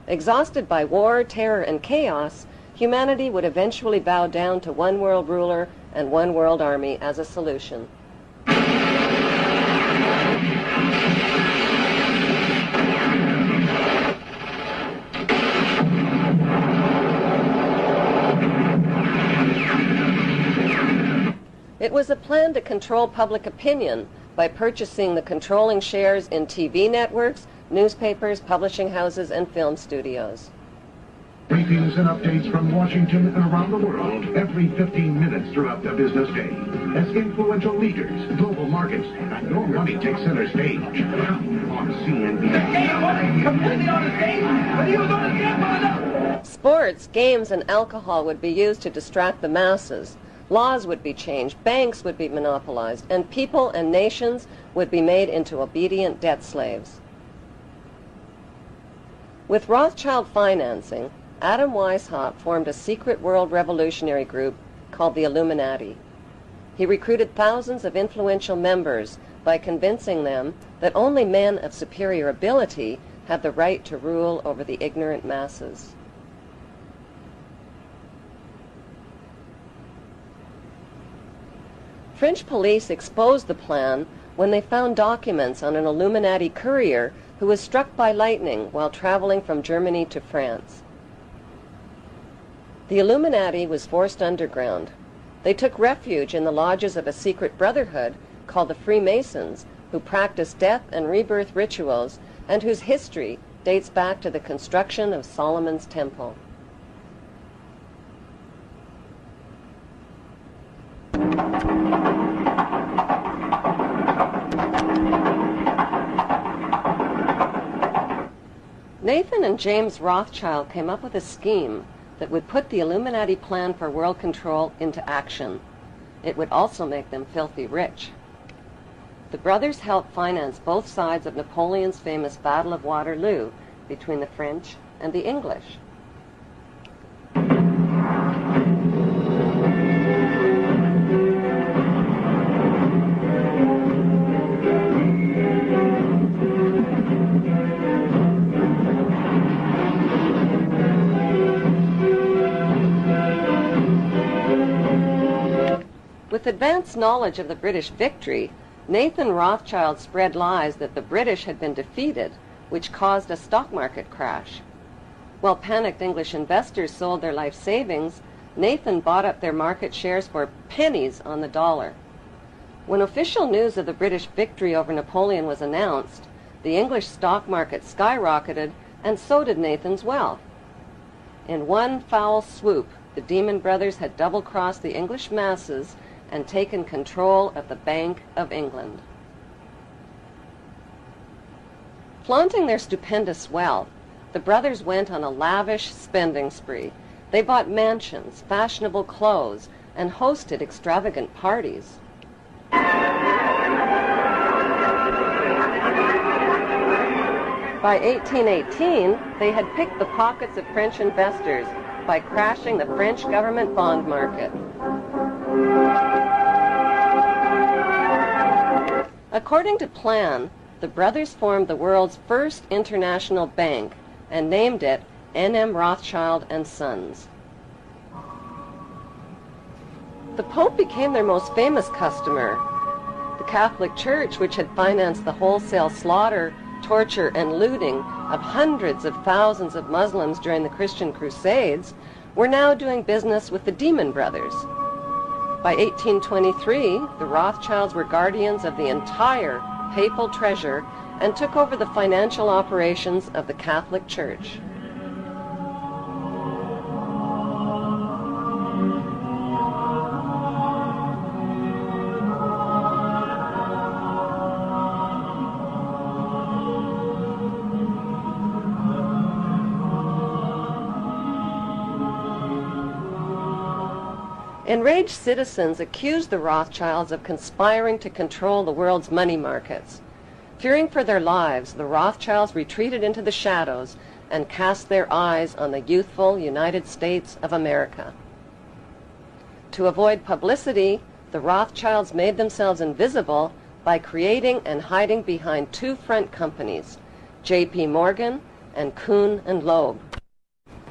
Exhausted by war, terror, and chaos, humanity would eventually bow down to one world ruler and one world army as a solution. It was a plan to control public opinion by purchasing the controlling shares in TV networks, newspapers, publishing houses, and film studios. Briefings and updates from Washington and around the world every 15 minutes throughout the business day. As influential leaders, global markets, and your money take center stage. On CNBC. Completely on the stage, but he was on the Sports, games, and alcohol would be used to distract the masses. Laws would be changed, banks would be monopolized, and people and nations would be made into obedient debt slaves. With Rothschild financing, Adam Weishaupt formed a secret world revolutionary group called the Illuminati. He recruited thousands of influential members by convincing them that only men of superior ability have the right to rule over the ignorant masses. French police exposed the plan when they found documents on an Illuminati courier who was struck by lightning while traveling from Germany to France. The Illuminati was forced underground. They took refuge in the lodges of a secret brotherhood called the Freemasons, who practiced death and rebirth rituals and whose history dates back to the construction of Solomon's Temple. Nathan and James Rothschild came up with a scheme that would put the Illuminati plan for world control into action. It would also make them filthy rich. The brothers helped finance both sides of Napoleon's famous Battle of Waterloo between the French and the English. With advanced knowledge of the British victory, Nathan Rothschild spread lies that the British had been defeated, which caused a stock market crash. While panicked English investors sold their life savings, Nathan bought up their market shares for pennies on the dollar. When official news of the British victory over Napoleon was announced, the English stock market skyrocketed, and so did Nathan's wealth. In one foul swoop, the Demon Brothers had double-crossed the English masses and taken control of the Bank of England. Flaunting their stupendous wealth, the brothers went on a lavish spending spree. They bought mansions, fashionable clothes, and hosted extravagant parties. By 1818, they had picked the pockets of French investors by crashing the French government bond market. According to plan, the brothers formed the world's first international bank and named it N.M. Rothschild and Sons. The Pope became their most famous customer. The Catholic Church, which had financed the wholesale slaughter, torture, and looting of hundreds of thousands of Muslims during the Christian Crusades, were now doing business with the Demon Brothers. By 1823, the Rothschilds were guardians of the entire papal treasure and took over the financial operations of the Catholic Church. Enraged citizens accused the Rothschilds of conspiring to control the world's money markets. Fearing for their lives, the Rothschilds retreated into the shadows and cast their eyes on the youthful United States of America. To avoid publicity, the Rothschilds made themselves invisible by creating and hiding behind two front companies, J.P. Morgan and Kuhn and Loeb.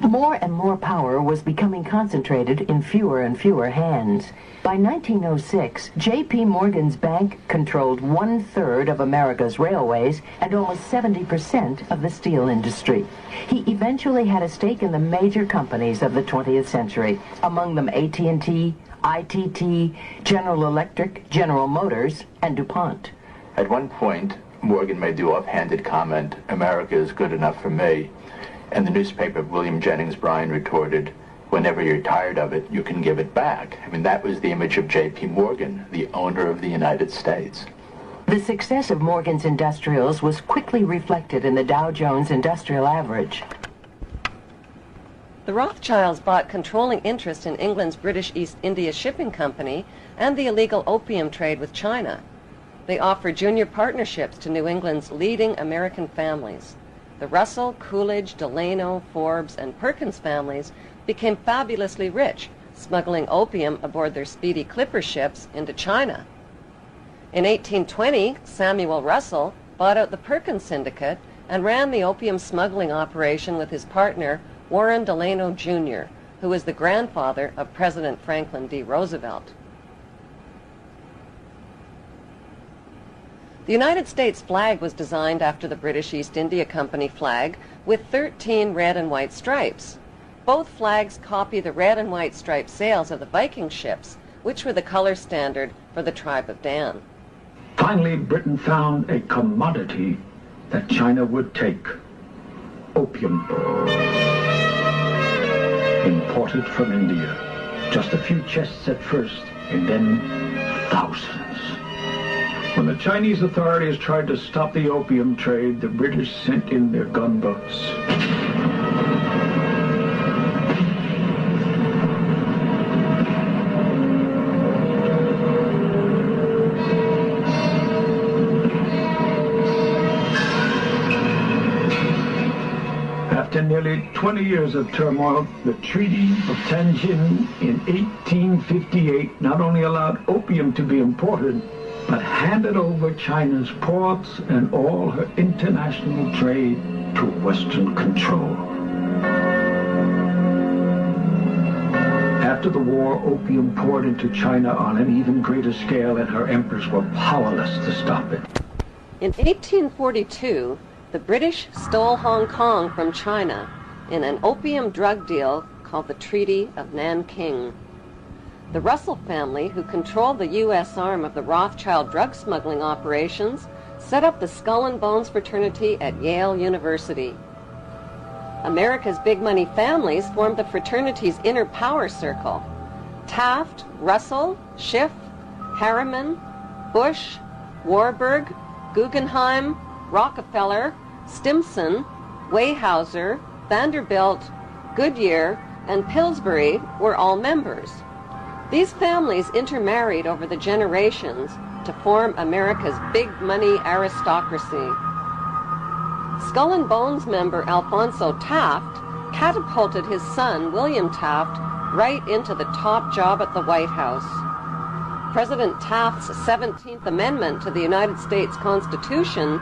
More and more power was becoming concentrated in fewer and fewer hands. By 1906, J.P. Morgan's bank controlled 1/3 of America's railways and almost 70% of the steel industry. He eventually had a stake in the major companies of the 20th century, among them AT&T, ITT, General Electric, General Motors, and DuPont. At one point, Morgan made the offhanded comment, "America is good enough for me." And the newspaper of William Jennings Bryan retorted, "Whenever you're tired of it, you can give it back." I mean, that was the image of J.P. Morgan, the owner of the United States. The success of Morgan's industrials was quickly reflected in the Dow Jones Industrial Average. The Rothschilds bought controlling interest in England's British East India Shipping Company and the illegal opium trade with China. They offered junior partnerships to New England's leading American families. The Russell, Coolidge, Delano, Forbes, and Perkins families became fabulously rich, smuggling opium aboard their speedy clipper ships into China. In 1820, Samuel Russell bought out the Perkins Syndicate and ran the opium smuggling operation with his partner, Warren Delano Jr., who was the grandfather of President Franklin D. Roosevelt. The United States flag was designed after the British East India Company flag with 13 red and white stripes. Both flags copy the red and white striped sails of the Viking ships, which were the color standard for the tribe of Dan. Finally, Britain found a commodity that China would take: opium. Imported from India. Just a few chests at first, and then thousands. When the Chinese authorities tried to stop the opium trade, the British sent in their gunboats. After nearly 20 years of turmoil, the Treaty of Tianjin in 1858 not only allowed opium to be imported, but handed over China's ports and all her international trade to Western control. After the war, opium poured into China on an even greater scale, and her emperors were powerless to stop it. In 1842, the British stole Hong Kong from China in an opium drug deal called the Treaty of Nanking. The Russell family, who controlled the U.S. arm of the Rothschild drug smuggling operations, set up the Skull and Bones fraternity at Yale University. America's big money families formed the fraternity's inner power circle. Taft, Russell, Schiff, Harriman, Bush, Warburg, Guggenheim, Rockefeller, Stimson, Weyerhaeuser, Vanderbilt, Goodyear, and Pillsbury were all members. These families intermarried over the generations to form America's big money aristocracy. Skull and Bones member Alphonso Taft catapulted his son, William Taft, right into the top job at the White House. President Taft's 17th Amendment to the United States Constitution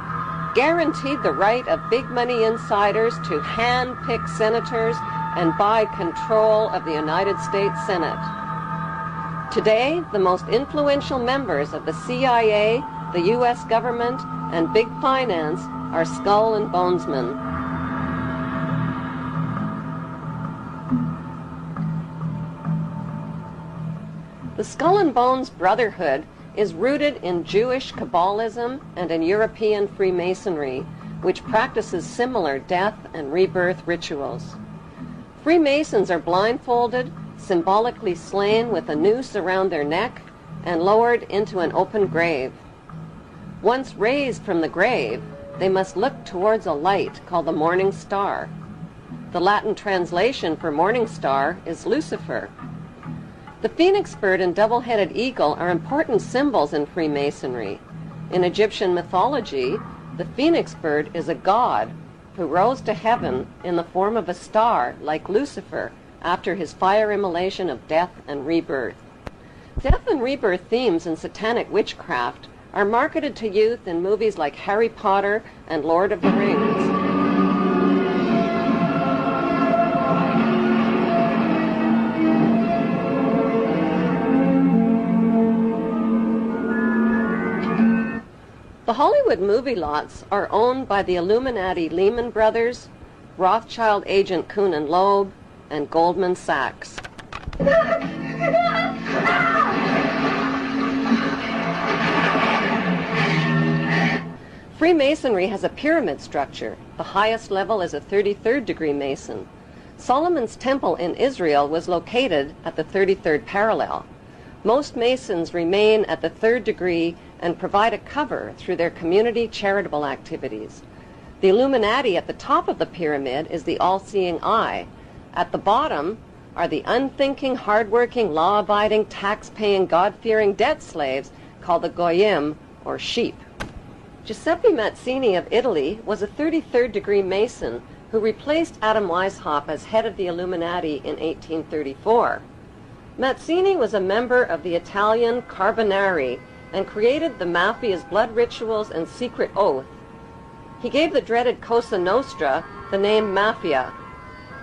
guaranteed the right of big money insiders to hand-pick senators and buy control of the United States Senate. Today, the most influential members of the CIA, the U.S. government, and big finance are Skull and Bonesmen. The Skull and Bones Brotherhood is rooted in Jewish Kabbalism and in European Freemasonry, which practices similar death and rebirth rituals. Freemasons are blindfolded, symbolically slain with a noose around their neck, and lowered into an open grave. Once raised from the grave, they must look towards a light called the morning star. The Latin translation for morning star is Lucifer. The phoenix bird and double-headed eagle are important symbols in Freemasonry. In Egyptian mythology, the phoenix bird is a god who rose to heaven in the form of a star like Lucifer after his fire immolation of death and rebirth. Death and rebirth themes in satanic witchcraft are marketed to youth in movies like Harry Potter and Lord of the Rings. The Hollywood movie lots are owned by the Illuminati Lehman Brothers, Rothschild agent Kuhn and Loeb, and Goldman Sachs. Freemasonry has a pyramid structure. The highest level is a 33rd degree Mason. Solomon's Temple in Israel was located at the 33rd parallel. Most Masons remain at the 3rd degree and provide a cover through their community charitable activities. The Illuminati at the top of the pyramid is the all-seeing eye. At the bottom are the unthinking, hard-working, law-abiding, tax-paying, God-fearing debt slaves called the Goyim, or sheep. Giuseppe Mazzini of Italy was a 33rd-degree Mason who replaced Adam Weishaupt as head of the Illuminati in 1834. Mazzini was a member of the Italian Carbonari and created the Mafia's blood rituals and secret oath. He gave the dreaded Cosa Nostra the name Mafia.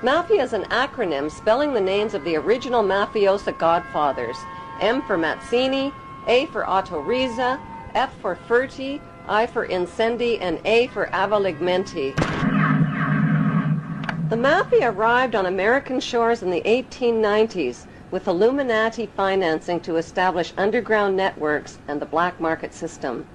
Mafia is an acronym spelling the names of the original mafiosa godfathers: M for Mazzini, A for Otto Riza, F for Ferti, I for Incendi, and A for Avaligmenti. The Mafia arrived on American shores in the 1890s with Illuminati financing to establish underground networks and the black market system.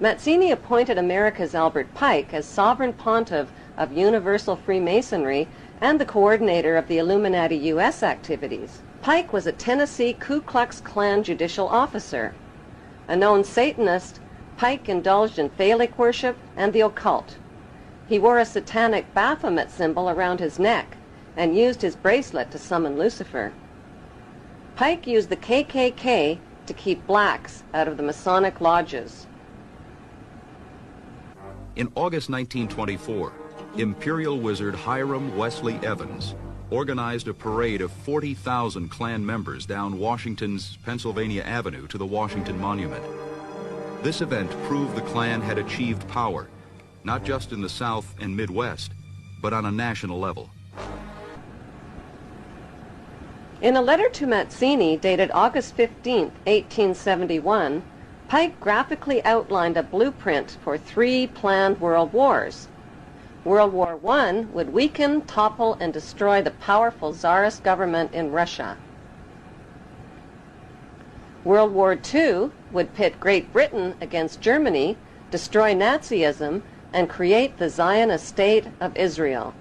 Mazzini appointed America's Albert Pike as sovereign pontiff of Universal Freemasonry and the coordinator of the Illuminati U.S. activities. Pike was a Tennessee Ku Klux Klan judicial officer. A known Satanist, Pike indulged in phallic worship and the occult. He wore a satanic Baphomet symbol around his neck and used his bracelet to summon Lucifer. Pike used the KKK to keep blacks out of the Masonic lodges. In August 1924, Imperial Wizard Hiram Wesley Evans organized a parade of 40,000 Klan members down Washington's Pennsylvania Avenue to the Washington Monument. This event proved the Klan had achieved power, not just in the South and Midwest, but on a national level. In a letter to Mazzini dated August 15, 1871, Pike graphically outlined a blueprint for 3 planned world wars. World War I would weaken, topple, and destroy the powerful Tsarist government in Russia. World War II would pit Great Britain against Germany, destroy Nazism, and create the Zionist State of Israel.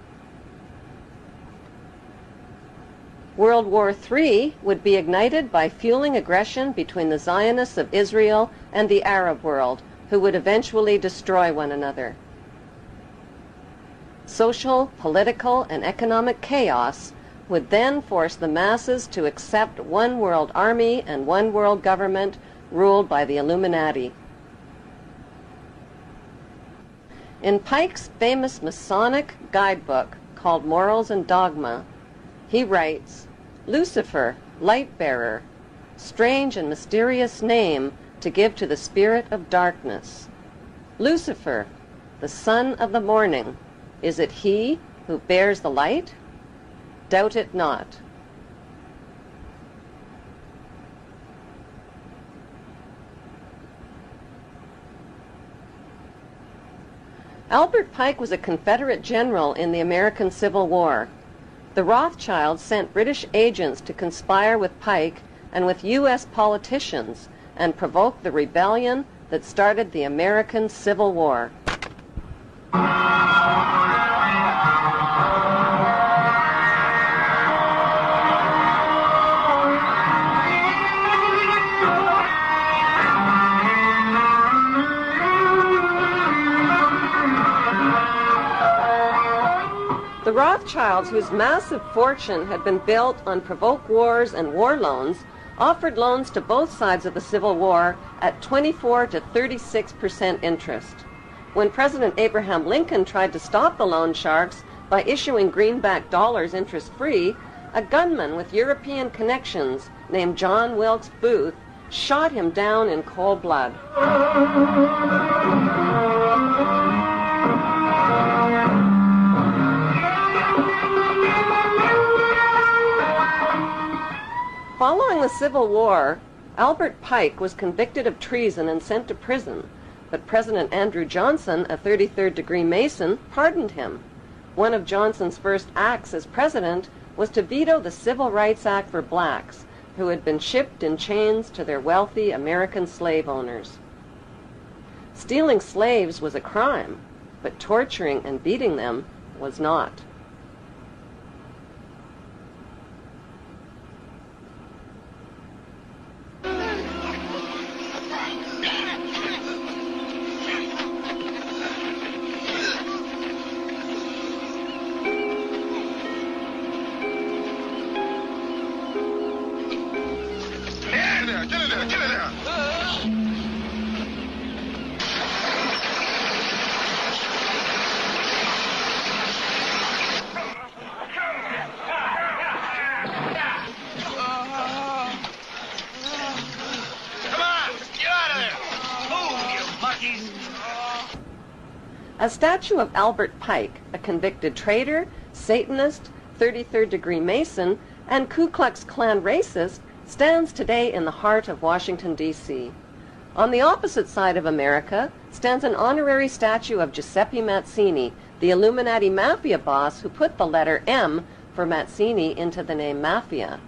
World War III would be ignited by fueling aggression between the Zionists of Israel and the Arab world, who would eventually destroy one another. Social, political, and economic chaos would then force the masses to accept one world army and one world government ruled by the Illuminati. In Pike's famous Masonic guidebook called Morals and Dogma, he writes, "Lucifer, light bearer, strange and mysterious name to give to the spirit of darkness. Lucifer, the son of the morning, is it he who bears the light? Doubt it not." Albert Pike was a Confederate general in the American Civil War. The Rothschilds sent British agents to conspire with Pike and with U.S. politicians and provoke the rebellion that started the American Civil War. The Rothschilds, whose massive fortune had been built on provoked wars and war loans, offered loans to both sides of the Civil War at 24 to 36% interest. When President Abraham Lincoln tried to stop the loan sharks by issuing greenback dollars interest-free, a gunman with European connections named John Wilkes Booth shot him down in cold blood. Following the Civil War, Albert Pike was convicted of treason and sent to prison, but President Andrew Johnson, a 33rd degree Mason, pardoned him. One of Johnson's first acts as president was to veto the Civil Rights Act for blacks, who had been shipped in chains to their wealthy American slave owners. Stealing slaves was a crime, but torturing and beating them was not. A statue of Albert Pike, a convicted traitor, Satanist, 33rd degree Mason, and Ku Klux Klan racist, stands today in the heart of Washington, D.C. On the opposite side of America stands an honorary statue of Giuseppe Mazzini, the Illuminati mafia boss who put the letter M for Mazzini into the name Mafia.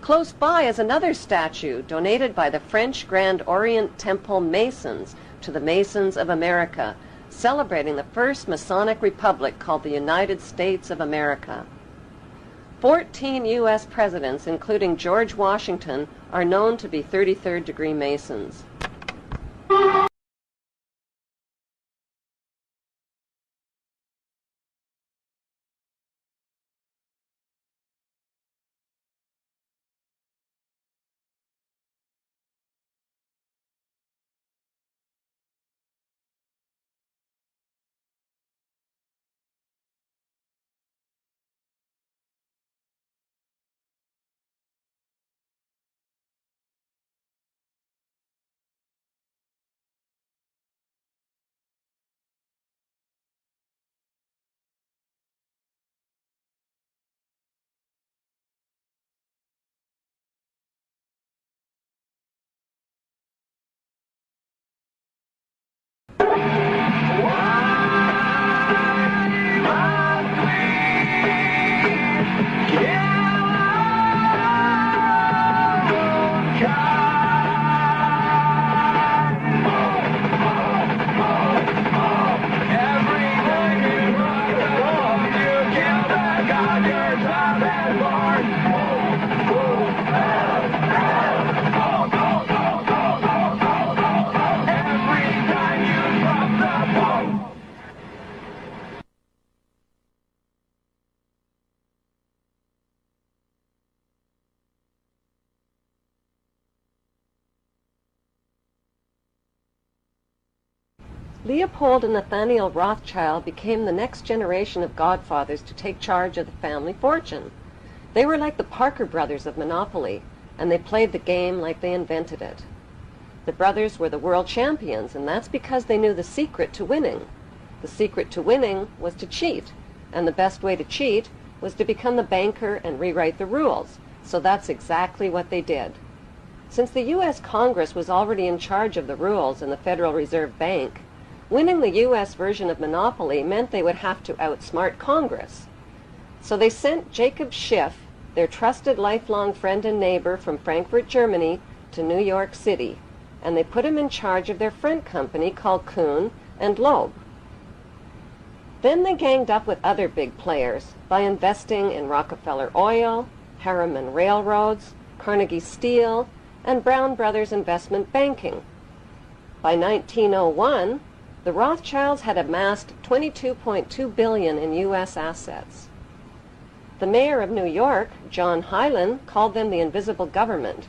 Close by is another statue donated by the French Grand Orient Temple Masons to the Masons of America, celebrating the first Masonic republic called the United States of America. 14 U.S. presidents, including George Washington, are known to be 33rd degree Masons. Leopold and Nathaniel Rothschild became the next generation of godfathers to take charge of the family fortune. They were like the Parker brothers of Monopoly, and they played the game like they invented it. The brothers were the world champions, and that's because they knew the secret to winning. The secret to winning was to cheat, and the best way to cheat was to become the banker and rewrite the rules, so that's exactly what they did. Since the U.S. Congress was already in charge of the rules in the Federal Reserve Bank, winning the U.S. version of Monopoly meant they would have to outsmart Congress. So they sent Jacob Schiff, their trusted lifelong friend and neighbor from Frankfurt, Germany, to New York City, and they put him in charge of their friend company called Kuhn and Loeb. Then they ganged up with other big players by investing in Rockefeller Oil, Harriman Railroads, Carnegie Steel, and Brown Brothers Investment Banking. By 1901, the Rothschilds had amassed $22.2 billion in U.S. assets. The mayor of New York, John Hylan, called them the invisible government,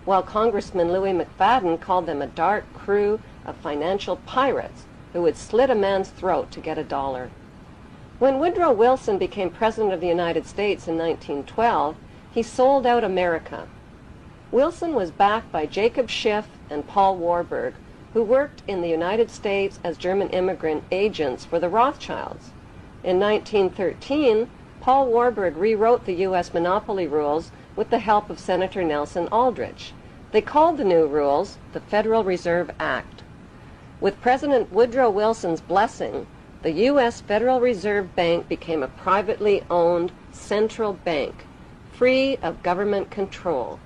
while Congressman Louis McFadden called them a dark crew of financial pirates who would slit a man's throat to get a dollar. When Woodrow Wilson became President of the United States in 1912, he sold out America. Wilson was backed by Jacob Schiff and Paul Warburg, who worked in the United States as German immigrant agents for the Rothschilds. In 1913, Paul Warburg rewrote the U.S. monopoly rules with the help of Senator Nelson Aldrich. They called the new rules the Federal Reserve Act. With President Woodrow Wilson's blessing, the U.S. Federal Reserve Bank became a privately owned central bank, free of government control.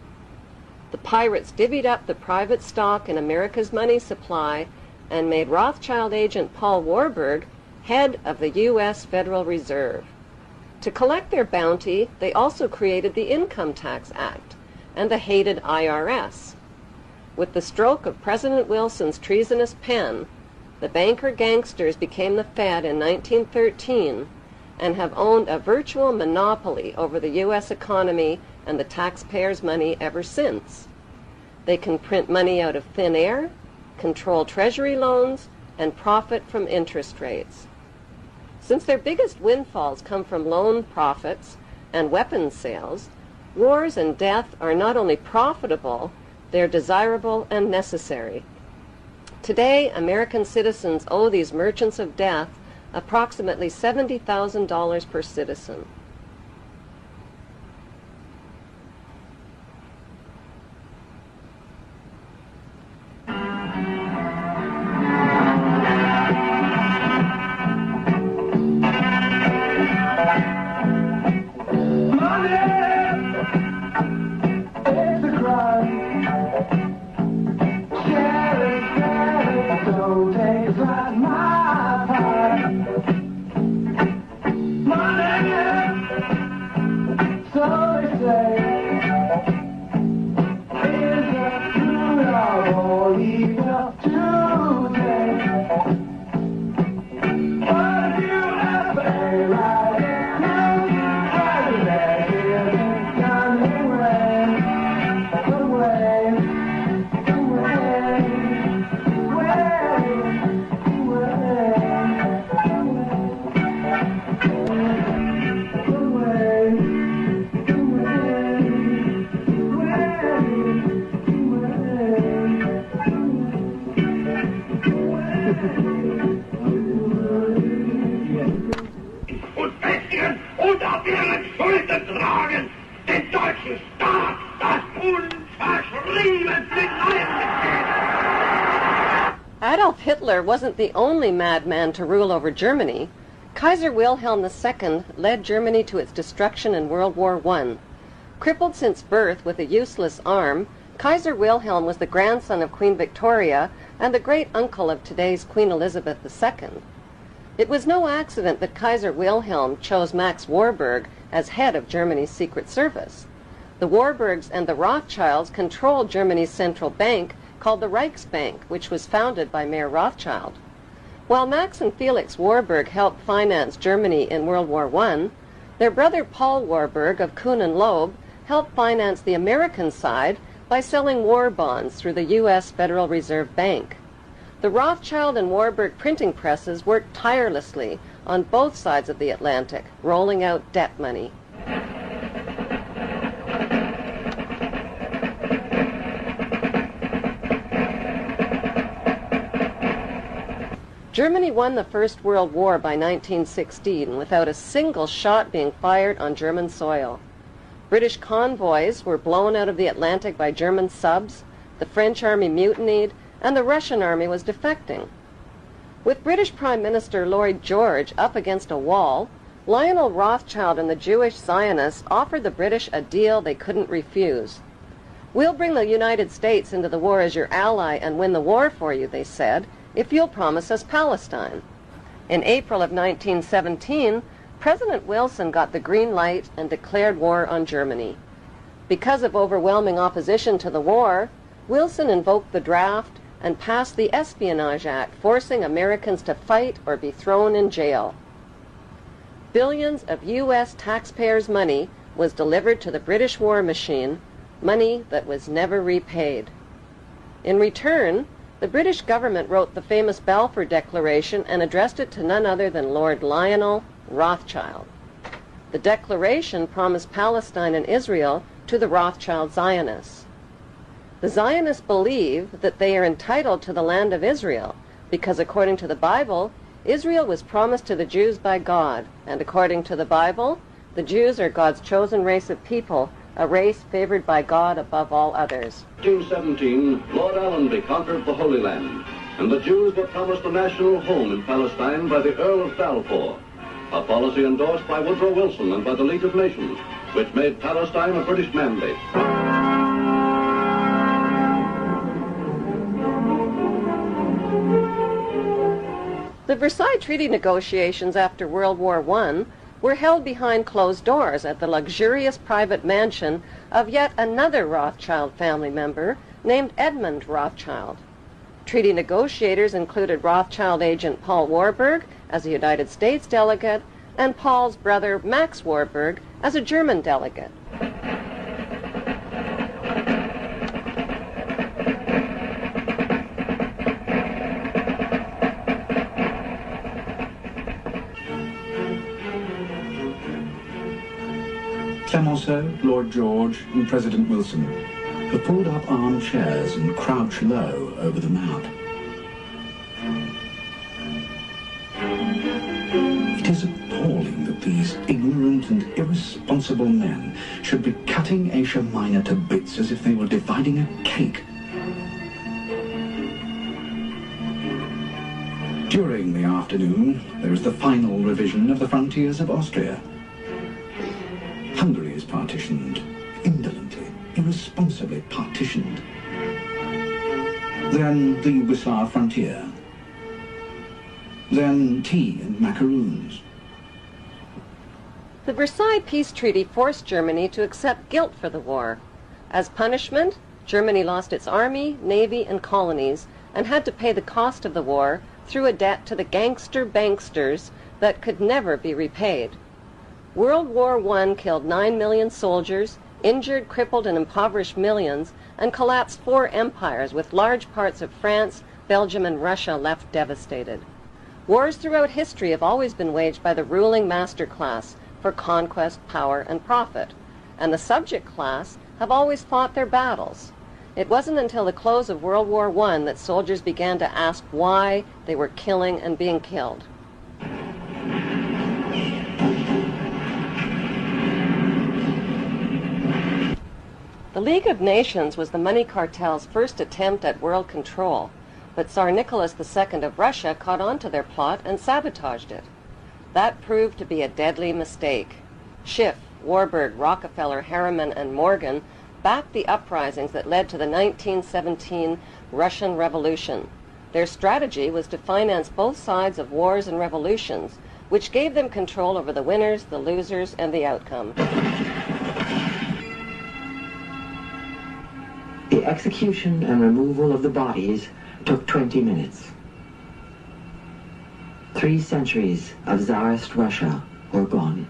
The pirates divvied up the private stock in America's money supply and made Rothschild agent Paul Warburg head of the U.S. Federal Reserve. To collect their bounty, they also created the Income Tax Act and the hated IRS. With the stroke of President Wilson's treasonous pen, the banker gangsters became the Fed in 1913 and have owned a virtual monopoly over the U.S. economy and the taxpayers' money ever since. They can print money out of thin air, control treasury loans, and profit from interest rates. Since their biggest windfalls come from loan profits and weapons sales, wars and death are not only profitable, they're desirable and necessary. Today, American citizens owe these merchants of death approximately $70,000 per citizen. Adolf Hitler wasn't the only madman to rule over Germany. Kaiser Wilhelm II led Germany to its destruction in World War I. Crippled since birth with a useless arm, Kaiser Wilhelm was the grandson of Queen Victoria and the great-uncle of today's Queen Elizabeth II. It was no accident that Kaiser Wilhelm chose Max Warburg as head of Germany's Secret Service. The Warburgs and the Rothschilds controlled Germany's central bank, called the Reichsbank, which was founded by Mayer Rothschild. While Max and Felix Warburg helped finance Germany in World War I, their brother Paul Warburg of Kuhn and Loeb helped finance the American side by selling war bonds through the U.S. Federal Reserve Bank. The Rothschild and Warburg printing presses worked tirelessly on both sides of the Atlantic, rolling out debt money. Germany won the First World War by 1916 without a single shot being fired on German soil. British convoys were blown out of the Atlantic by German subs, the French army mutinied, and the Russian army was defecting. With British Prime Minister Lloyd George up against a wall, Lionel Rothschild and the Jewish Zionists offered the British a deal they couldn't refuse. "We'll bring the United States into the war as your ally and win the war for you," they said, "if you'll promise us Palestine." In April of 1917, President Wilson got the green light and declared war on Germany. Because of overwhelming opposition to the war, Wilson invoked the draft and passed the Espionage Act, forcing Americans to fight or be thrown in jail. Billions of U.S. taxpayers' money was delivered to the British war machine, money that was never repaid. In return, the British government wrote the famous Balfour Declaration and addressed it to none other than Lord Lionel Rothschild. The declaration promised Palestine and Israel to the Rothschild Zionists. The Zionists believe that they are entitled to the land of Israel because, according to the Bible, Israel was promised to the Jews by God, and according to the Bible, the Jews are God's chosen race of people, a race favored by God above all others. 1817, Lord Allenby conquered the Holy Land, and the Jews were promised a national home in Palestine by the Earl of Balfour, a policy endorsed by Woodrow Wilson and by the League of Nations, which made Palestine a British mandate. The Versailles Treaty negotiations after World War I were held behind closed doors at the luxurious private mansion of yet another Rothschild family member named Edmund Rothschild. Treaty negotiators included Rothschild agent Paul Warburg as a United States delegate and Paul's brother Max Warburg as a German delegate. Clemenceau, Lord George, and President Wilson have pulled up armchairs and crouched low over the map. these ignorant and irresponsible men should be cutting Asia Minor to bits as if they were dividing a cake. During the afternoon, there is the final revision of the frontiers of Austria. Hungary is partitioned, indolently, irresponsibly partitioned. Then the Wissaar frontier. Then tea and macaroons. The Versailles Peace Treaty forced Germany to accept guilt for the war. As punishment, Germany lost its army, navy, and colonies, and had to pay the cost of the war through a debt to the gangster banksters that could never be repaid. World War I killed 9 million soldiers, injured, crippled, and impoverished millions, and collapsed 4 empires with large parts of France, Belgium, and Russia left devastated. Wars throughout history have always been waged by the ruling master class for conquest, power, and profit, and the subject class have always fought their battles. It wasn't until the close of World War I that soldiers began to ask why they were killing and being killed. The League of Nations was the money cartel's first attempt at world control, but Tsar Nicholas II of Russia caught on to their plot and sabotaged it. That proved to be a deadly mistake. Schiff, Warburg, Rockefeller, Harriman, and Morgan backed the uprisings that led to the 1917 Russian Revolution. Their strategy was to finance both sides of wars and revolutions, which gave them control over the winners, the losers, and the outcome. The execution and removal of the bodies took 20 minutes. 3 centuries of Tsarist Russia were gone.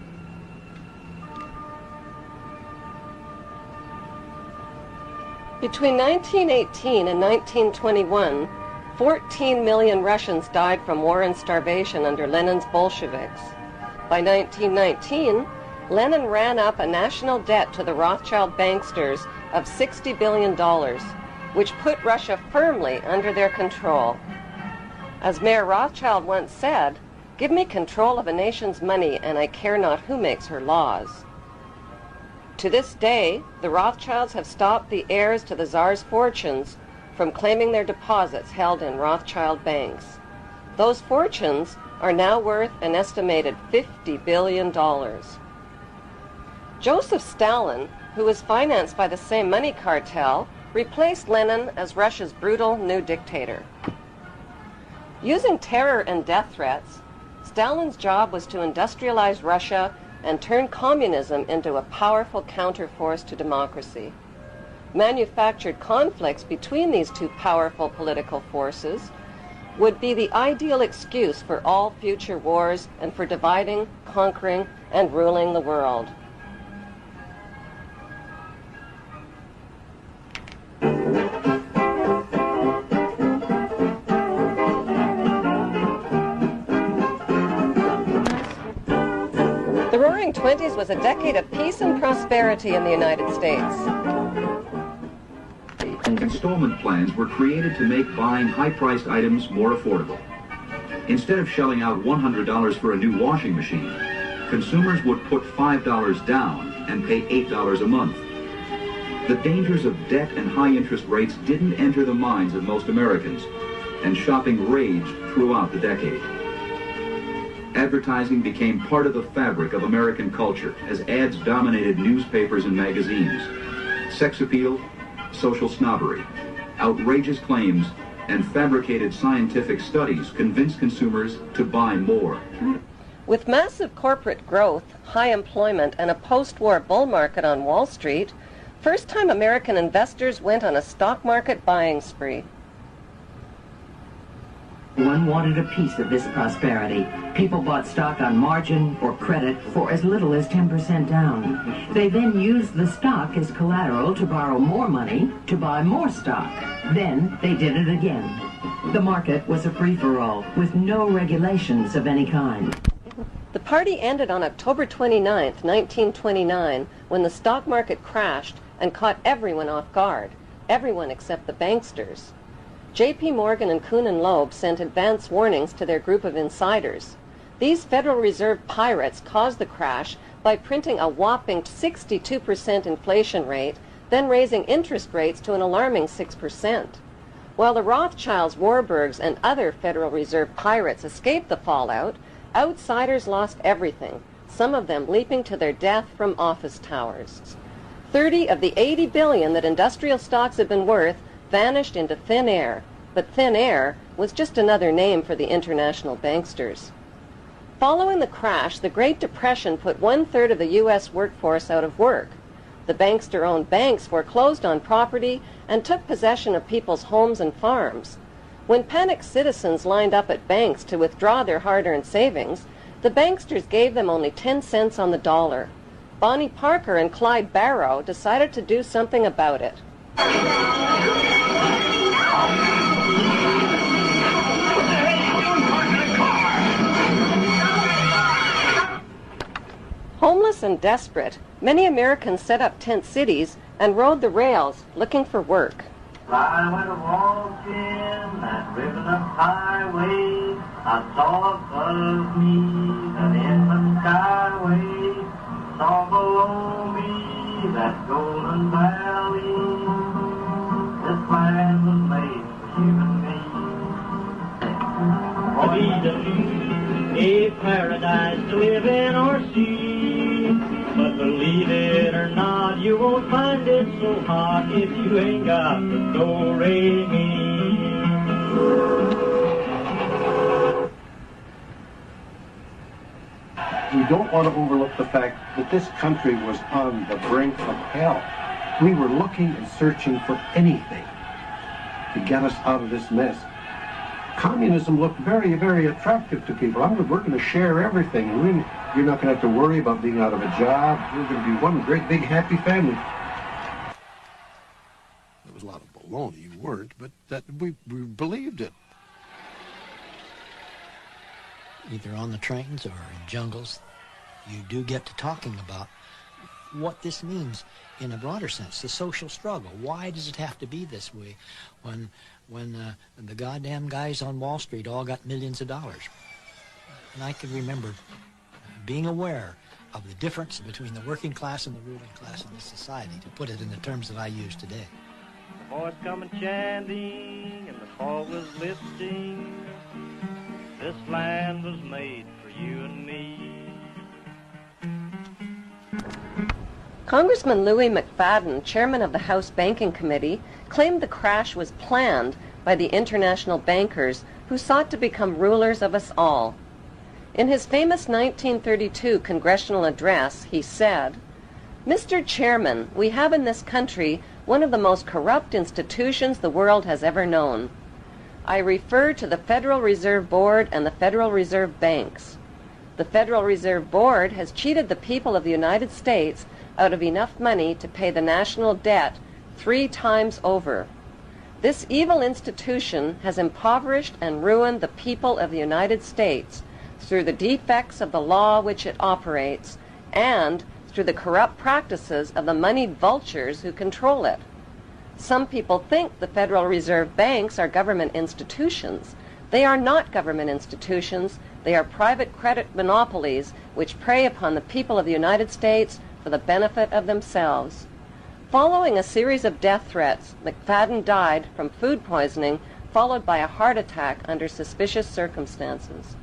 Between 1918 and 1921, 14 million Russians died from war and starvation under Lenin's Bolsheviks. By 1919, Lenin ran up a national debt to the Rothschild banksters of $60 billion, which put Russia firmly under their control. As Mayor Rothschild once said, "Give me control of a nation's money, and I care not who makes her laws." To this day, the Rothschilds have stopped the heirs to the Tsar's fortunes from claiming their deposits held in Rothschild banks. Those fortunes are now worth an estimated $50 billion. Joseph Stalin, who was financed by the same money cartel, replaced Lenin as Russia's brutal new dictator. Using terror and death threats, Stalin's job was to industrialize Russia and turn communism into a powerful counterforce to democracy. Manufactured conflicts between these two powerful political forces would be the ideal excuse for all future wars and for dividing, conquering, and ruling the world. The Roaring Twenties was a decade of peace and prosperity in the United States. Installment plans were created to make buying high-priced items more affordable. Instead of shelling out $100 for a new washing machine, consumers would put $5 down and pay $8 a month. The dangers of debt and high interest rates didn't enter the minds of most Americans, and shopping raged throughout the decade. Advertising became part of the fabric of American culture as ads dominated newspapers and magazines. Sex appeal, social snobbery, outrageous claims, and fabricated scientific studies convinced consumers to buy more. With massive corporate growth, high employment, and a post-war bull market on Wall Street, first-time American investors went on a stock market buying spree. One wanted a piece of this prosperity. People bought stock on margin or credit for as little as 10% down. They then used the stock as collateral to borrow more money to buy more stock. Then they did it again. The market was a free-for-all with no regulations of any kind. The party ended on October 29, 1929, when the stock market crashed and caught everyone off guard, everyone except the banksters. J.P. Morgan and Kuhn and Loeb sent advance warnings to their group of insiders. These Federal Reserve pirates caused the crash by printing a whopping 62% inflation rate, then raising interest rates to an alarming 6%. While the Rothschilds, Warburgs, and other Federal Reserve pirates escaped the fallout, outsiders lost everything, some of them leaping to their death from office towers. 30 of the 80 billion that industrial stocks had been worth vanished into thin air, but thin air was just another name for the international banksters. Following the crash, the Great Depression put 1/3 of the U.S. workforce out of work. The bankster-owned banks foreclosed on property and took possession of people's homes and farms. When panicked citizens lined up at banks to withdraw their hard-earned savings, the banksters gave them only 10 cents on the dollar. Bonnie Parker and Clyde Barrow decided to do something about it. Homeless and desperate, many Americans set up tent cities and rode the rails looking for work. I went walking that riven-up highway. I saw above me that inland skyway. Saw below me that golden valley. This land was made for you and me. A paradise to live in or see. But believe it or not, you won't find it so hot if you ain't got the do-re-mi. We don't want to overlook the fact that this country was on the brink of hell. We were looking and searching for anything to get us out of this mess. Communism looked very, very attractive to people. We're going to share everything. You're not going to have to worry about being out of a job. We're going to be one great big happy family. There was a lot of baloney. You weren't, but that we believed it. Either on the trains or in jungles, you do get to talking about what this means in a broader sense, the social struggle. Why does it have to be this way when the goddamn guys on Wall Street all got millions of dollars? And I can remember being aware of the difference between the working class and the ruling class in this society, to put it in the terms that I use today. The boys come chanting and the fog was lifting. This land was made for you and me. Congressman Louis McFadden, chairman of the House Banking Committee, claimed the crash was planned by the international bankers who sought to become rulers of us all. In his famous 1932 congressional address, he said, "Mr. Chairman, we have in this country one of the most corrupt institutions the world has ever known. I refer to the Federal Reserve Board and the Federal Reserve Banks. The Federal Reserve Board has cheated the people of the United States out of enough money to pay the national debt 3 times over. This evil institution has impoverished and ruined the people of the United States through the defects of the law which it operates and through the corrupt practices of the moneyed vultures who control it. Some people think the Federal Reserve banks are government institutions. They are not government institutions. They are private credit monopolies which prey upon the people of the United States for the benefit of themselves." Following a series of death threats, McFadden died from food poisoning, followed by a heart attack under suspicious circumstances.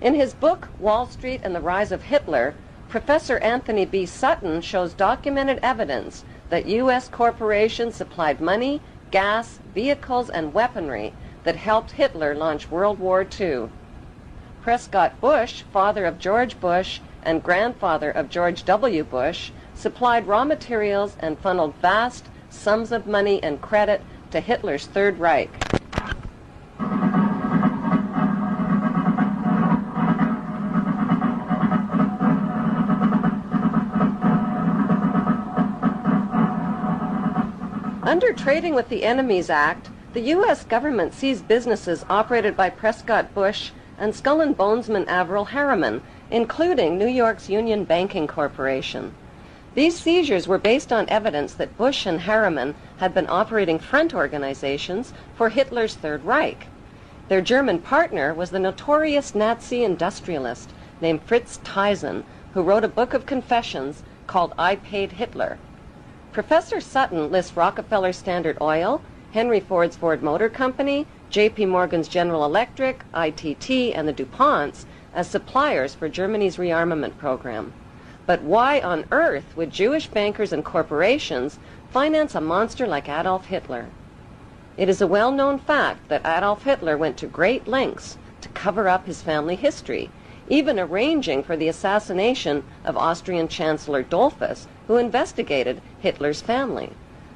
In his book, Wall Street and the Rise of Hitler, Professor Anthony B. Sutton shows documented evidence that U.S. corporations supplied money, gas, vehicles, and weaponry that helped Hitler launch World War II. Prescott Bush, father of George Bush and grandfather of George W. Bush, supplied raw materials and funneled vast sums of money and credit to Hitler's Third Reich. Under Trading with the Enemies Act, the U.S. government seized businesses operated by Prescott Bush and Skull and Bonesman Averell Harriman, including New York's Union Banking Corporation. These seizures were based on evidence that Bush and Harriman had been operating front organizations for Hitler's Third Reich. Their German partner was the notorious Nazi industrialist named Fritz Thyssen, who wrote a book of confessions called I Paid Hitler. Professor Sutton lists Rockefeller's Standard Oil, Henry Ford's Ford Motor Company, J.P. Morgan's General Electric, ITT, and the DuPonts as suppliers for Germany's rearmament program. But why on earth would Jewish bankers and corporations finance a monster like Adolf Hitler? It is a well-known fact that Adolf Hitler went to great lengths to cover up his family history, even arranging for the assassination of Austrian Chancellor Dollfuss, who investigated Hitler's family.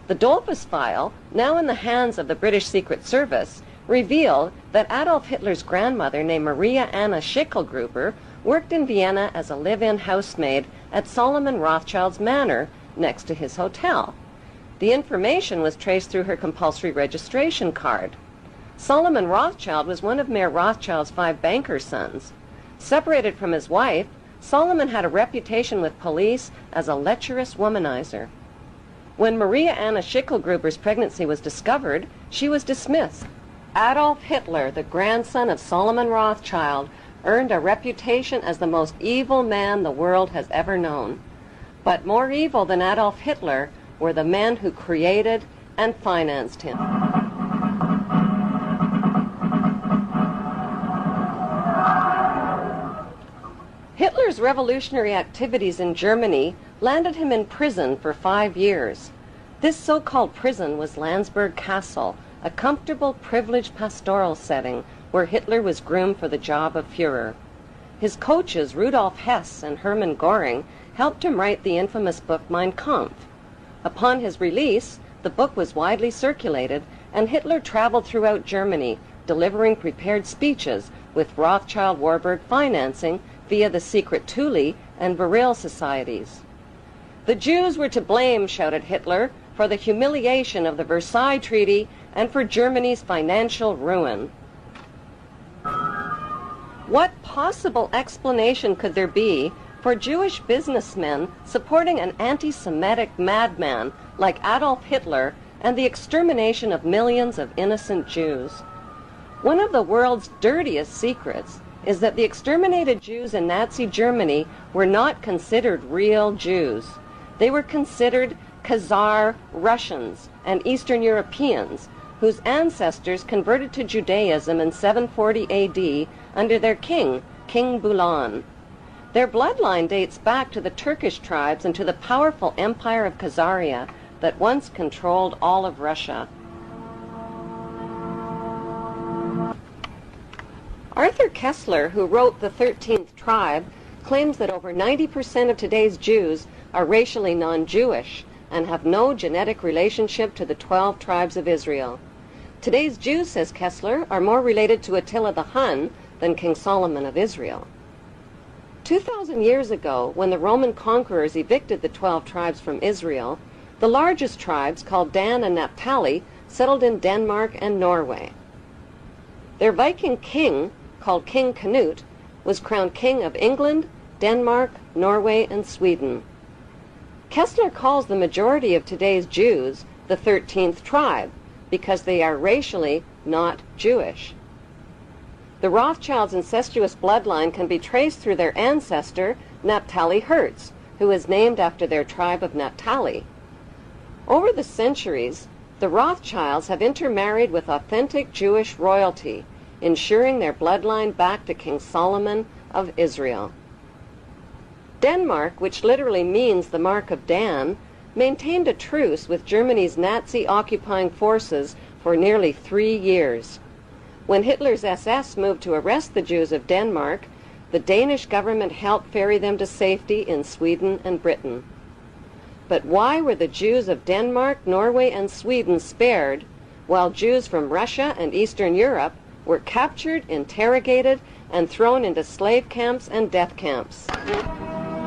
The Dollfuss file, now in the hands of the British Secret Service, revealed that Adolf Hitler's grandmother, named Maria Anna Schicklgruber, worked in Vienna as a live-in housemaid at Solomon Rothschild's manor next to his hotel. The information was traced through her compulsory registration card. Solomon Rothschild was one of Mayor Rothschild's 5 banker sons. Separated from his wife, Solomon had a reputation with police as a lecherous womanizer. When Maria Anna Schicklgruber's pregnancy was discovered, she was dismissed. Adolf Hitler, the grandson of Solomon Rothschild, earned a reputation as the most evil man the world has ever known. But more evil than Adolf Hitler were the men who created and financed him. Hitler's revolutionary activities in Germany landed him in prison for 5 years. This so-called prison was Landsberg Castle, a comfortable, privileged pastoral setting where Hitler was groomed for the job of Führer. His coaches, Rudolf Hess and Hermann Göring, helped him write the infamous book Mein Kampf. Upon his release, the book was widely circulated, and Hitler traveled throughout Germany, delivering prepared speeches with Rothschild Warburg financing via the secret Thule and Veril societies. The Jews were to blame, shouted Hitler, for the humiliation of the Versailles Treaty and for Germany's financial ruin. What possible explanation could there be for Jewish businessmen supporting an anti-Semitic madman like Adolf Hitler and the extermination of millions of innocent Jews? One of the world's dirtiest secrets is that the exterminated Jews in Nazi Germany were not considered real Jews. They were considered Khazar Russians and Eastern Europeans whose ancestors converted to Judaism in 740 AD under their king, King Bulan. Their bloodline dates back to the Turkish tribes and to the powerful empire of Khazaria that once controlled all of Russia. Arthur Kessler, who wrote The 13th Tribe, claims that over 90% of today's Jews are racially non-Jewish and have no genetic relationship to the 12 tribes of Israel. Today's Jews, says Kessler, are more related to Attila the Hun than King Solomon of Israel. 2,000 years ago, when the Roman conquerors evicted the 12 tribes from Israel, the largest tribes, called Dan and Naphtali, settled in Denmark and Norway. Their Viking king, called King Canute, was crowned king of England, Denmark, Norway, and Sweden. Kessler calls the majority of today's Jews the 13th tribe because they are racially not Jewish. The Rothschilds' incestuous bloodline can be traced through their ancestor, Naphtali Hertz, who is named after their tribe of Naphtali. Over the centuries, the Rothschilds have intermarried with authentic Jewish royalty, ensuring their bloodline back to King Solomon of Israel. Denmark, which literally means the mark of Dan, maintained a truce with Germany's Nazi occupying forces for nearly 3 years. When Hitler's SS moved to arrest the Jews of Denmark, the Danish government helped ferry them to safety in Sweden and Britain. But why were the Jews of Denmark, Norway, and Sweden spared, while Jews from Russia and Eastern Europe were captured, interrogated, and thrown into slave camps and death camps?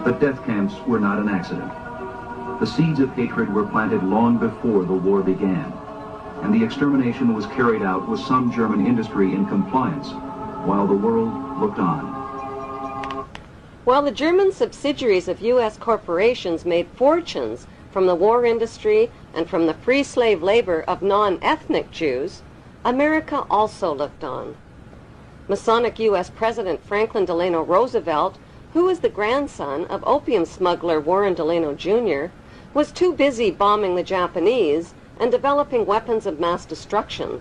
But death camps were not an accident. The seeds of hatred were planted long before the war began, and the extermination was carried out with some German industry in compliance, while the world looked on. While the German subsidiaries of U.S. corporations made fortunes from the war industry and from the free slave labor of non-ethnic Jews, America also looked on. Masonic U.S. President Franklin Delano Roosevelt, who was the grandson of opium smuggler Warren Delano Jr., was too busy bombing the Japanese and developing weapons of mass destruction.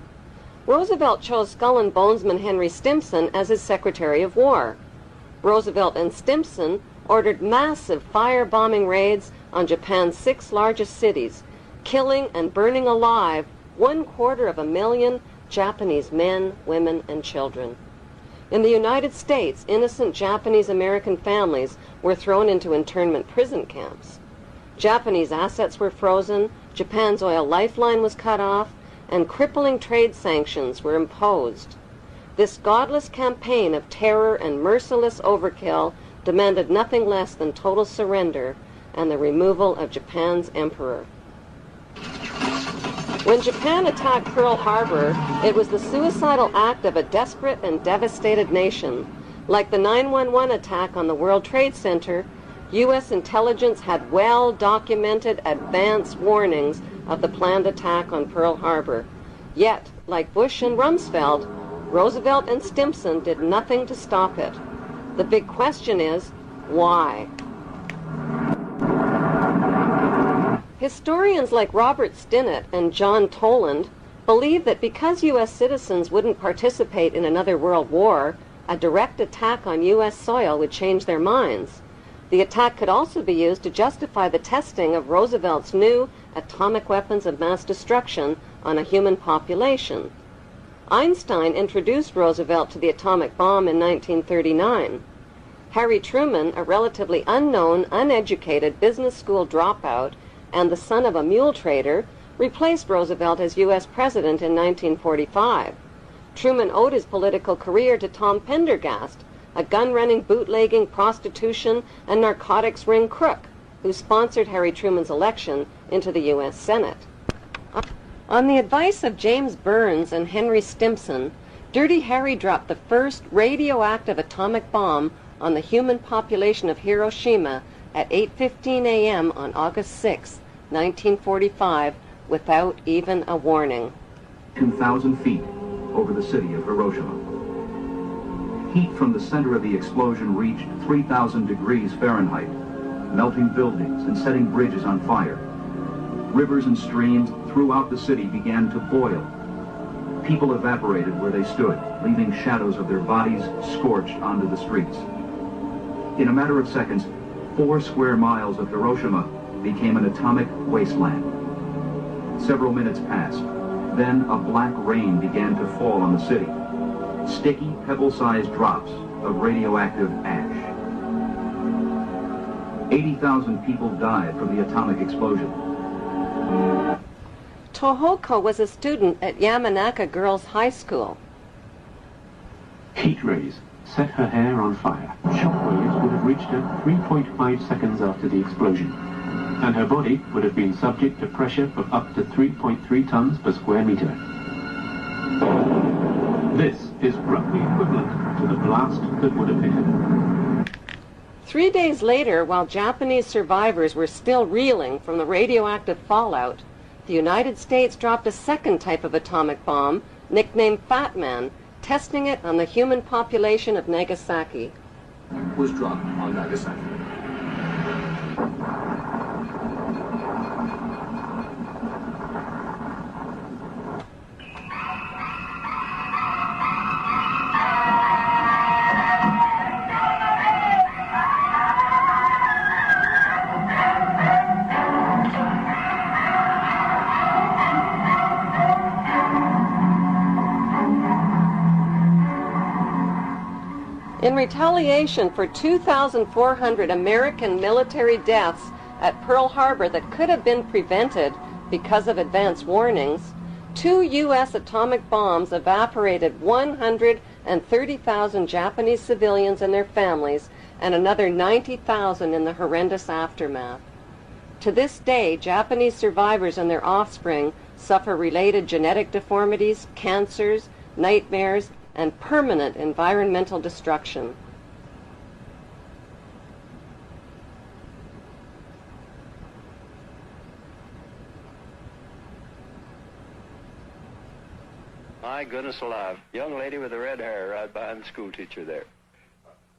Roosevelt chose Skull and Bonesman Henry Stimson as his Secretary of War. Roosevelt and Stimson ordered massive firebombing raids on Japan's 6 largest cities, killing and burning alive 250,000 Japanese men, women, and children. In the United States, innocent Japanese-American families were thrown into internment prison camps. Japanese assets were frozen, Japan's oil lifeline was cut off, and crippling trade sanctions were imposed. This godless campaign of terror and merciless overkill demanded nothing less than total surrender and the removal of Japan's emperor. When Japan attacked Pearl Harbor, it was the suicidal act of a desperate and devastated nation. Like the 9/11 attack on the World Trade Center, U.S. intelligence had well-documented advance warnings of the planned attack on Pearl Harbor. Yet, like Bush and Rumsfeld, Roosevelt and Stimson did nothing to stop it. The big question is, why? Historians like Robert Stinnett and John Toland believe that because U.S. citizens wouldn't participate in another world war, a direct attack on U.S. soil would change their minds. The attack could also be used to justify the testing of Roosevelt's new atomic weapons of mass destruction on a human population. Einstein introduced Roosevelt to the atomic bomb in 1939. Harry Truman, a relatively unknown, uneducated business school dropout and the son of a mule trader, replaced Roosevelt as U.S. president in 1945. Truman owed his political career to Tom Pendergast, a gun-running, bootlegging, prostitution, and narcotics ring crook who sponsored Harry Truman's election into the U.S. Senate. On the advice of James Burns and Henry Stimson, Dirty Harry dropped the first radioactive atomic bomb on the human population of Hiroshima at 8:15 a.m. on August 6, 1945, without even a warning. 2,000 feet over the city of Hiroshima. Heat from the center of the explosion reached 3,000 degrees Fahrenheit, melting buildings and setting bridges on fire. Rivers and streams throughout the city began to boil. People evaporated where they stood, leaving shadows of their bodies scorched onto the streets. In a matter of seconds, 4 square miles of Hiroshima became an atomic wasteland. Several minutes passed. Then a black rain began to fall on the city. Sticky, pebble-sized drops of radioactive ash. 80,000 people died from the atomic explosion. Tohoko was a student at Yamanaka Girls High School. Heat rays set her hair on fire. Shockwaves would have reached her 3.5 seconds after the explosion, and her body would have been subject to pressure of up to 3.3 tons per square meter. This is roughly equivalent to the blast that would have hit her. 3 days later, while Japanese survivors were still reeling from the radioactive fallout, the United States dropped a second type of atomic bomb, nicknamed Fat Man, testing it on the human population of Nagasaki. Was dropped on Nagasaki. In retaliation for 2,400 American military deaths at Pearl Harbor that could have been prevented because of advance warnings, 2 U.S. atomic bombs evaporated 130,000 Japanese civilians and their families and another 90,000 in the horrendous aftermath. To this day, Japanese survivors and their offspring suffer related genetic deformities, cancers, nightmares, and permanent environmental destruction. My goodness alive. Young lady with the red hair right behind the school teacher there.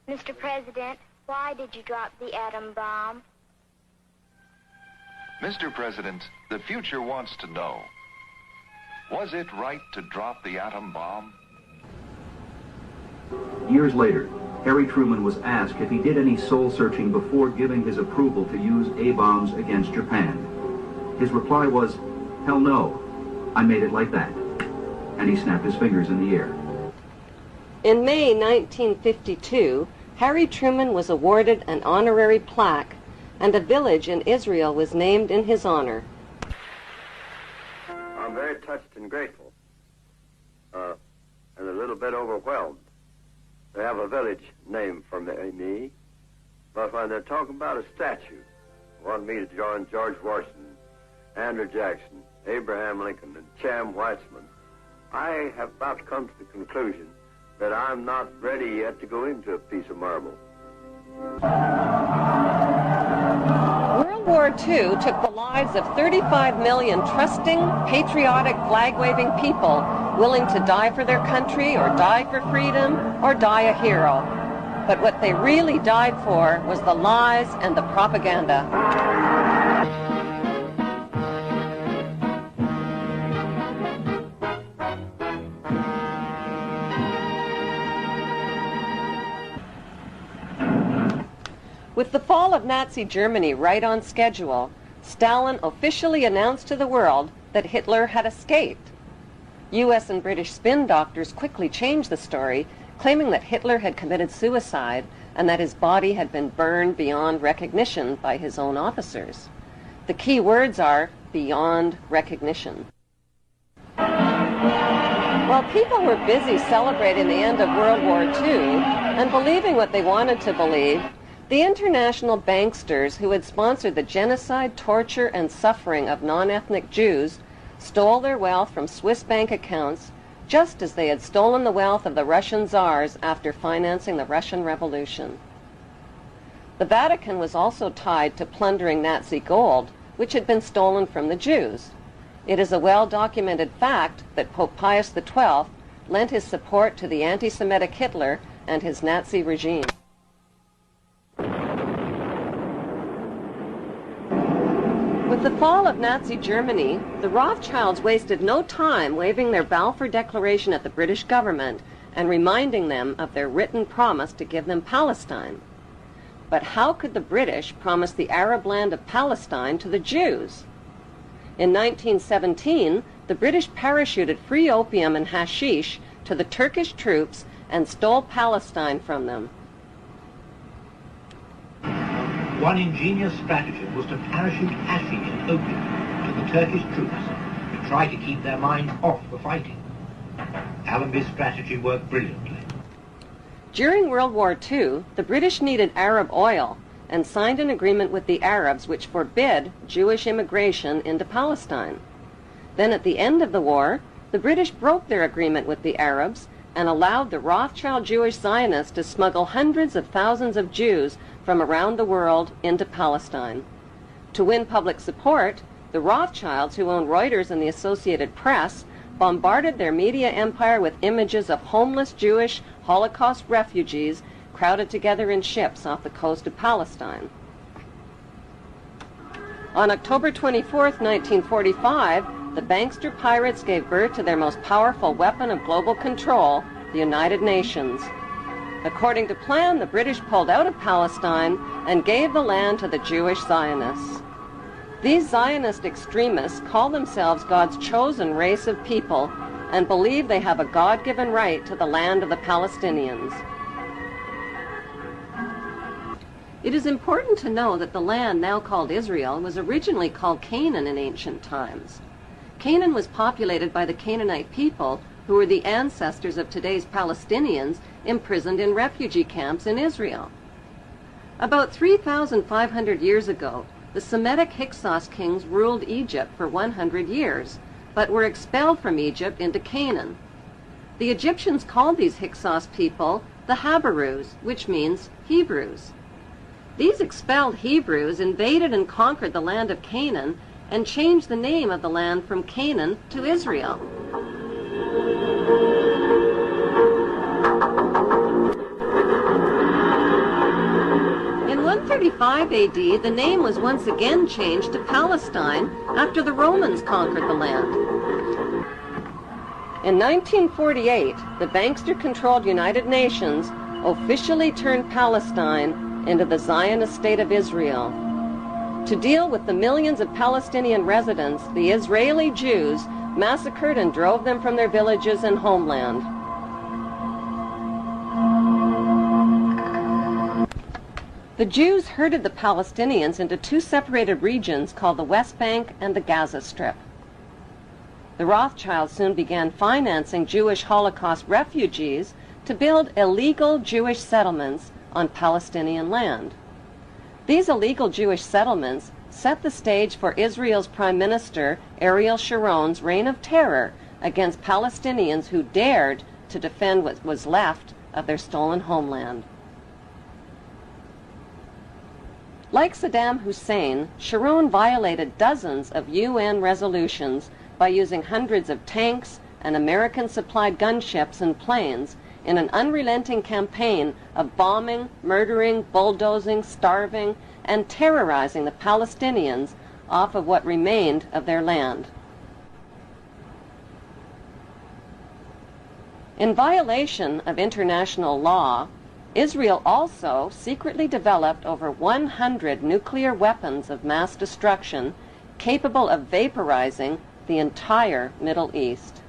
Mr. President, why did you drop the atom bomb? Mr. President, the future wants to know, was it right to drop the atom bomb? Years later, Harry Truman was asked if he did any soul-searching before giving his approval to use A-bombs against Japan. His reply was, "Hell no, I made it like that." And he snapped his fingers in the air. In May 1952, Harry Truman was awarded an honorary plaque, and a village in Israel was named in his honor. I'm very touched and grateful, and a little bit overwhelmed. They have a village named for me, but when they're talking about a statue, want me to join George Washington, Andrew Jackson, Abraham Lincoln, and Cham Weissman, I have about come to the conclusion that I'm not ready yet to go into a piece of marble. World War II took the lives of 35 million trusting, patriotic, flag-waving people willing to die for their country or die for freedom or die a hero. But what they really died for was the lies and the propaganda. With the fall of Nazi Germany right on schedule, Stalin officially announced to the world that Hitler had escaped. U.S. and British spin doctors quickly changed the story, claiming that Hitler had committed suicide and that his body had been burned beyond recognition by his own officers. The key words are beyond recognition. While people were busy celebrating the end of World War II and believing what they wanted to believe, the international banksters who had sponsored the genocide, torture, and suffering of non-ethnic Jews stole their wealth from Swiss bank accounts just as they had stolen the wealth of the Russian czars after financing the Russian Revolution. The Vatican was also tied to plundering Nazi gold, which had been stolen from the Jews. It is a well-documented fact that Pope Pius XII lent his support to the anti-Semitic Hitler and his Nazi regime. With the fall of Nazi Germany, the Rothschilds wasted no time waving their Balfour Declaration at the British government and reminding them of their written promise to give them Palestine. But how could the British promise the Arab land of Palestine to the Jews? In 1917, the British parachuted free opium and hashish to the Turkish troops and stole Palestine from them. One ingenious stratagem was to parachute hashish and opium to the Turkish troops to try to keep their minds off the fighting. Allenby's strategy worked brilliantly. During World War II, the British needed Arab oil and signed an agreement with the Arabs which forbid Jewish immigration into Palestine. Then at the end of the war, the British broke their agreement with the Arabs and allowed the Rothschild Jewish Zionists to smuggle hundreds of thousands of Jews from around the world into Palestine. To win public support, the Rothschilds, who owned Reuters and the Associated Press, bombarded their media empire with images of homeless Jewish Holocaust refugees crowded together in ships off the coast of Palestine. On October 24, 1945, the bankster pirates gave birth to their most powerful weapon of global control, the United Nations. According to plan, the British pulled out of Palestine and gave the land to the Jewish Zionists. These Zionist extremists call themselves God's chosen race of people and believe they have a God-given right to the land of the Palestinians. It is important to know that the land now called Israel was originally called Canaan in ancient times. Canaan was populated by the Canaanite people who were the ancestors of today's Palestinians imprisoned in refugee camps in Israel. About 3,500 years ago, the Semitic Hyksos kings ruled Egypt for 100 years, but were expelled from Egypt into Canaan. The Egyptians called these Hyksos people the Habarus, which means Hebrews. These expelled Hebrews invaded and conquered the land of Canaan and changed the name of the land from Canaan to Israel. 235 AD, the name was once again changed to Palestine after the Romans conquered the land. In 1948, the bankster-controlled United Nations officially turned Palestine into the Zionist State of Israel. To deal with the millions of Palestinian residents, the Israeli Jews massacred and drove them from their villages and homeland. The Jews herded the Palestinians into two separated regions called the West Bank and the Gaza Strip. The Rothschilds soon began financing Jewish Holocaust refugees to build illegal Jewish settlements on Palestinian land. These illegal Jewish settlements set the stage for Israel's Prime Minister Ariel Sharon's reign of terror against Palestinians who dared to defend what was left of their stolen homeland. Like Saddam Hussein, Sharon violated dozens of UN resolutions by using hundreds of tanks and American-supplied gunships and planes in an unrelenting campaign of bombing, murdering, bulldozing, starving, and terrorizing the Palestinians off of what remained of their land. In violation of international law, Israel also secretly developed over 100 nuclear weapons of mass destruction capable of vaporizing the entire Middle East.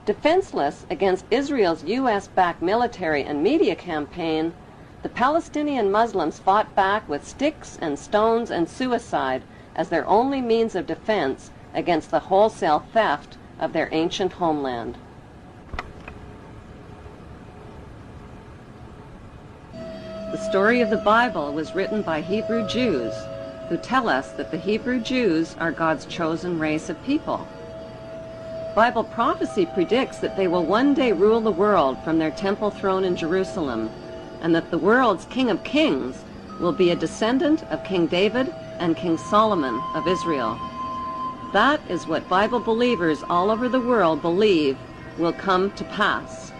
Defenseless against Israel's U.S.-backed military and media campaign, the Palestinian Muslims fought back with sticks and stones and suicide as their only means of defense against the wholesale theft of their ancient homeland. The story of the Bible was written by Hebrew Jews, who tell us that the Hebrew Jews are God's chosen race of people. Bible prophecy predicts that they will one day rule the world from their temple throne in Jerusalem, and that the world's King of Kings will be a descendant of King David and King Solomon of Israel. That is what Bible believers all over the world believe will come to pass.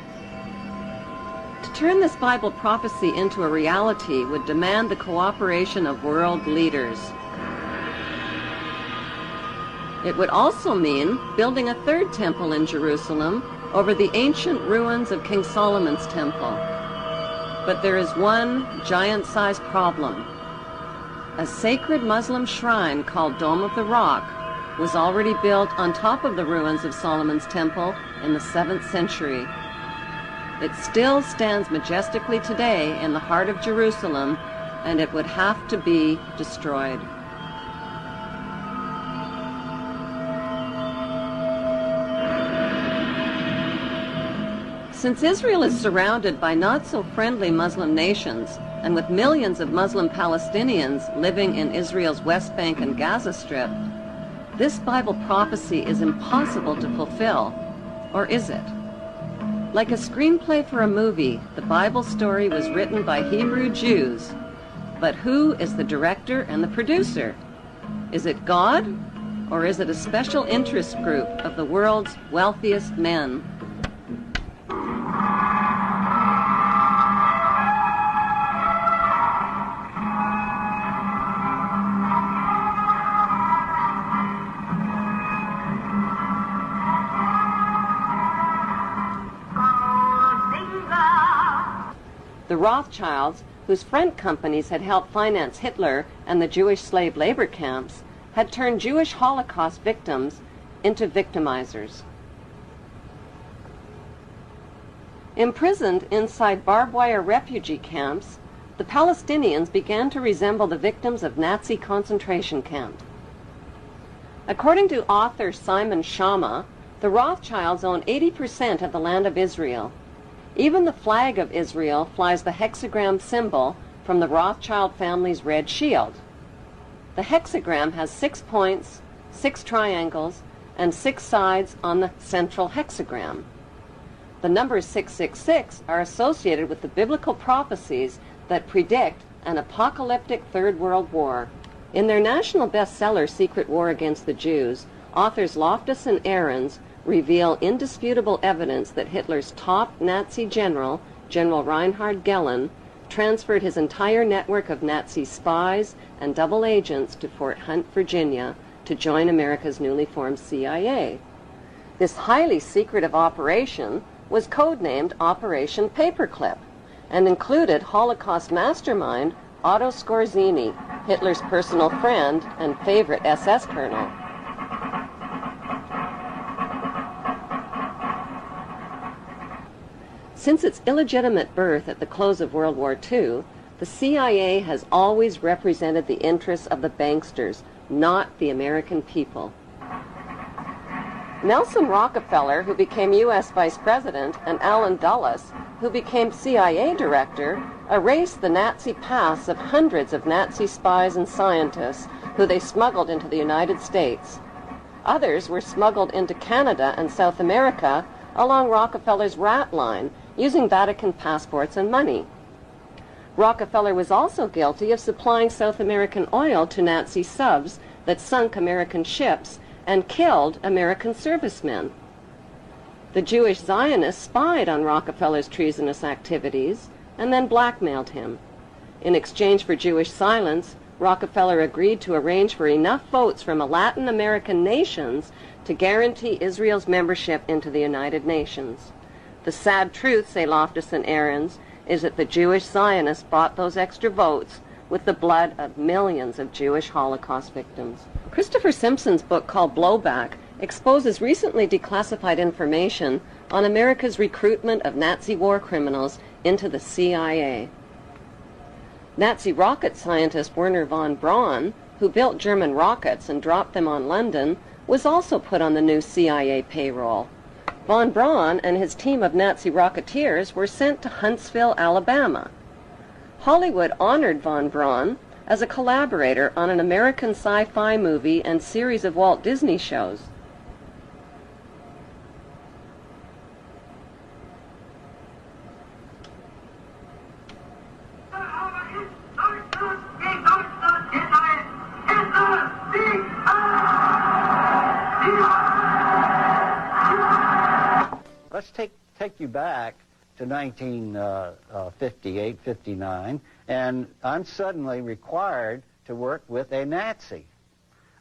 To turn this Bible prophecy into a reality would demand the cooperation of world leaders. It would also mean building a third temple in Jerusalem over the ancient ruins of King Solomon's temple. But there is one giant-sized problem. A sacred Muslim shrine called Dome of the Rock was already built on top of the ruins of Solomon's temple in the 7th century. It still stands majestically today in the heart of Jerusalem, and it would have to be destroyed. Since Israel is surrounded by not-so-friendly Muslim nations, and with millions of Muslim Palestinians living in Israel's West Bank and Gaza Strip, this Bible prophecy is impossible to fulfill. Or is it? Like a screenplay for a movie, the Bible story was written by Hebrew Jews. But who is the director and the producer? Is it God, or is it a special interest group of the world's wealthiest men? The Rothschilds, whose front companies had helped finance Hitler and the Jewish slave labor camps, had turned Jewish Holocaust victims into victimizers. Imprisoned inside barbed wire refugee camps, the Palestinians began to resemble the victims of Nazi concentration camps. According to author Simon Schama, the Rothschilds own 80% of the land of Israel. Even the flag of Israel flies the hexagram symbol from the Rothschild family's red shield. The hexagram has 6 points, 6 triangles, and 6 sides on the central hexagram. The numbers 666 are associated with the biblical prophecies that predict an apocalyptic Third World War. In their national bestseller, Secret War Against the Jews, authors Loftus and Ahrens reveal indisputable evidence that Hitler's top Nazi general, General Reinhard Gehlen, transferred his entire network of Nazi spies and double agents to Fort Hunt, Virginia, to join America's newly formed CIA. This highly secretive operation was codenamed Operation Paperclip and included Holocaust mastermind Otto Skorzeny, Hitler's personal friend and favorite SS colonel. Since its illegitimate birth at the close of World War II, the CIA has always represented the interests of the banksters, not the American people. Nelson Rockefeller, who became U.S. Vice President, and Allen Dulles, who became CIA Director, erased the Nazi pasts of hundreds of Nazi spies and scientists who they smuggled into the United States. Others were smuggled into Canada and South America along Rockefeller's rat line, using Vatican passports and money. Rockefeller was also guilty of supplying South American oil to Nazi subs that sunk American ships and killed American servicemen. The Jewish Zionists spied on Rockefeller's treasonous activities and then blackmailed him. In exchange for Jewish silence, Rockefeller agreed to arrange for enough votes from Latin American nations to guarantee Israel's membership into the United Nations. The sad truth, say Loftus and Ahrens, is that the Jewish Zionists bought those extra votes with the blood of millions of Jewish Holocaust victims. Christopher Simpson's book called Blowback exposes recently declassified information on America's recruitment of Nazi war criminals into the CIA. Nazi rocket scientist Werner von Braun, who built German rockets and dropped them on London, was also put on the new CIA payroll. Von Braun and his team of Nazi rocketeers were sent to Huntsville, Alabama. Hollywood honored von Braun as a collaborator on an American sci-fi movie and series of Walt Disney shows. Let's take you back to 1958, 59, and I'm suddenly required to work with a Nazi.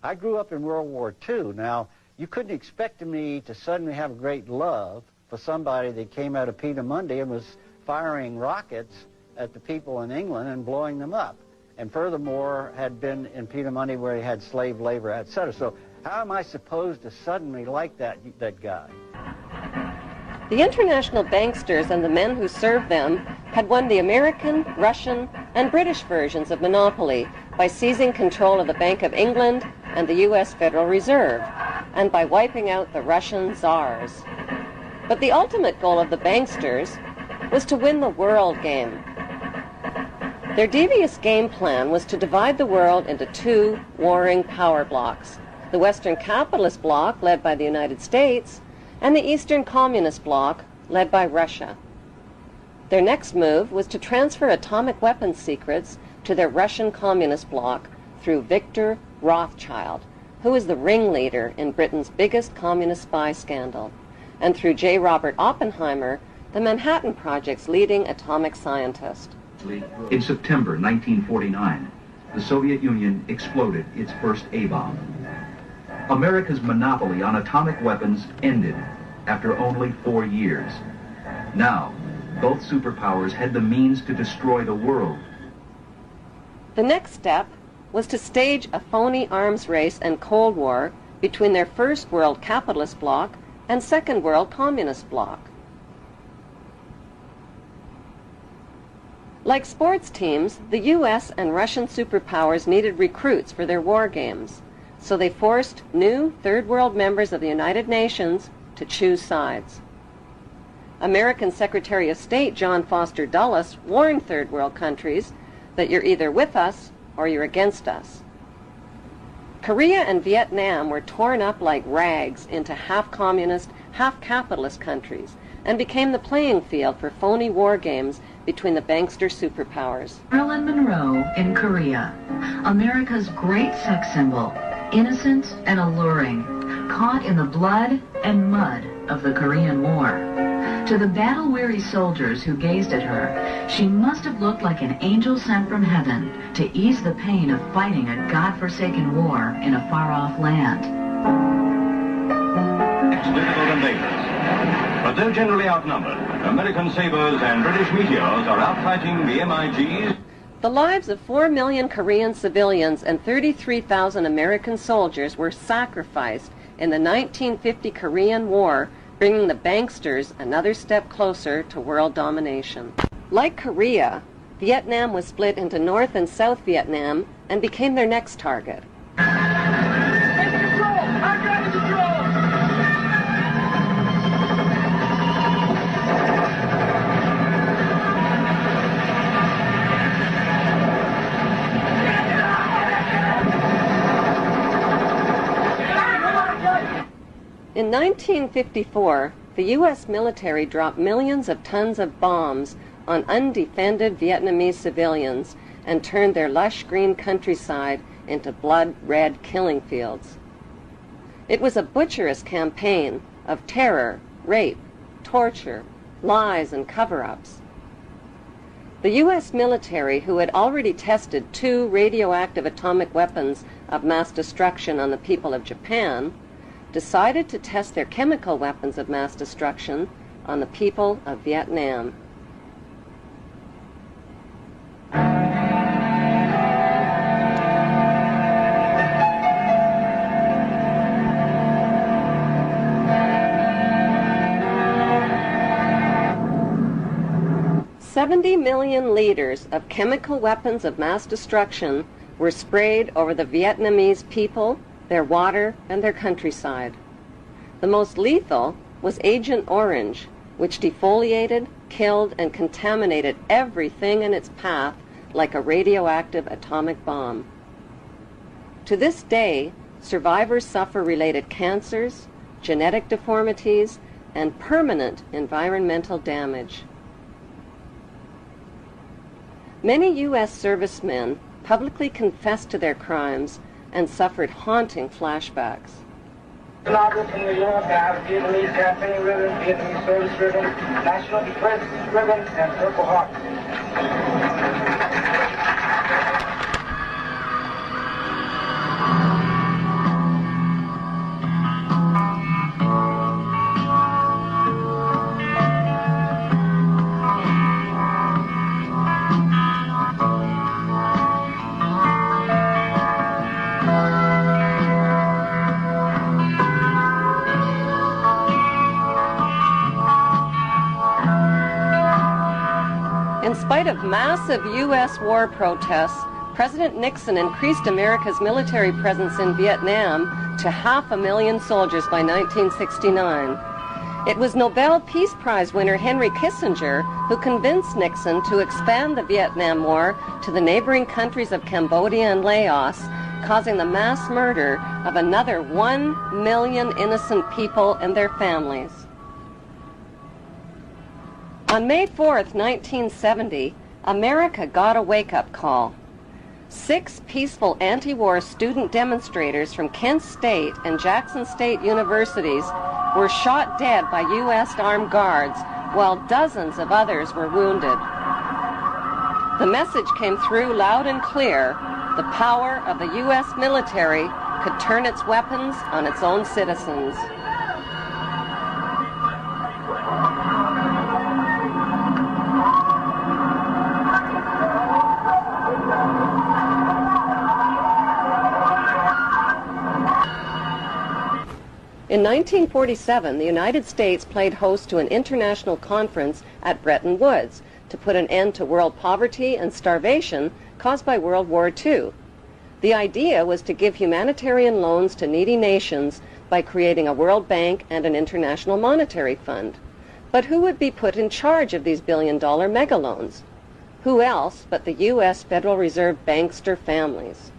I grew up in World War II. Now, you couldn't expect me to suddenly have a great love for somebody that came out of Peenemünde and was firing rockets at the people in England and blowing them up, and furthermore had been in Peenemünde where he had slave labor, etc. So how am I supposed to suddenly like that guy? The international banksters and the men who served them had won the American, Russian, and British versions of monopoly by seizing control of the Bank of England and the U.S. Federal Reserve, and by wiping out the Russian czars. But the ultimate goal of the banksters was to win the world game. Their devious game plan was to divide the world into two warring power blocks: the Western capitalist bloc, led by the United States, and the Eastern Communist Bloc, led by Russia. Their next move was to transfer atomic weapons secrets to their Russian Communist Bloc through Victor Rothschild, who was the ringleader in Britain's biggest communist spy scandal, and through J. Robert Oppenheimer, the Manhattan Project's leading atomic scientist. In September 1949, the Soviet Union exploded its first A-bomb. America's monopoly on atomic weapons ended after only 4 years. Now, both superpowers had the means to destroy the world. The next step was to stage a phony arms race and Cold War between their First World Capitalist Bloc and Second World Communist Bloc. Like sports teams, the U.S. and Russian superpowers needed recruits for their war games, so they forced new Third World members of the United Nations to choose sides. American Secretary of State John Foster Dulles warned Third World countries that you're either with us or you're against us. Korea and Vietnam were torn up like rags into half-communist, half-capitalist countries and became the playing field for phony war games between the bankster superpowers. Marilyn Monroe in Korea, America's great sex symbol, innocent and alluring, caught in the blood and mud of the Korean War. To the battle-weary soldiers who gazed at her, she must have looked like an angel sent from heaven to ease the pain of fighting a God-forsaken war in a far-off land. It's difficult and dangerous, but they're generally outnumbered. American sabers and British meteors are outfighting the MiGs. The lives of 4 million Korean civilians and 33,000 American soldiers were sacrificed in the 1950 Korean War, bringing the banksters another step closer to world domination. Like Korea, Vietnam was split into North and South Vietnam and became their next target. In 1954, the U.S. military dropped millions of tons of bombs on undefended Vietnamese civilians and turned their lush green countryside into blood-red killing fields. It was a butcherous campaign of terror, rape, torture, lies, and cover-ups. The U.S. military, who had already tested 2 radioactive atomic weapons of mass destruction on the people of Japan, decided to test their chemical weapons of mass destruction on the people of Vietnam. $70 million liters of chemical weapons of mass destruction were sprayed over the Vietnamese people, their water, and their countryside. The most lethal was Agent Orange, which defoliated, killed, and contaminated everything in its path like a radioactive atomic bomb. To this day, survivors suffer related cancers, genetic deformities, and permanent environmental damage. Many U.S. servicemen publicly confessed to their crimes and suffered haunting flashbacks. Inaugural from New York, I have a Vietnamese campaign ribbon, Vietnamese service ribbon, national defense ribbon, and Purple Heart. In spite of massive U.S. war protests, President Nixon increased America's military presence in Vietnam to 500,000 soldiers by 1969. It was Nobel Peace Prize winner Henry Kissinger who convinced Nixon to expand the Vietnam War to the neighboring countries of Cambodia and Laos, causing the mass murder of another 1 million innocent people and their families. On May 4th, 1970, America got a wake-up call. 6 peaceful anti-war student demonstrators from Kent State and Jackson State universities were shot dead by U.S. armed guards, while dozens of others were wounded. The message came through loud and clear: the power of the U.S. military could turn its weapons on its own citizens. In 1947, the United States played host to an international conference at Bretton Woods to put an end to world poverty and starvation caused by World War II. The idea was to give humanitarian loans to needy nations by creating a World Bank and an International Monetary Fund. But who would be put in charge of these billion-dollar megaloans? Who else but the U.S. Federal Reserve bankster families?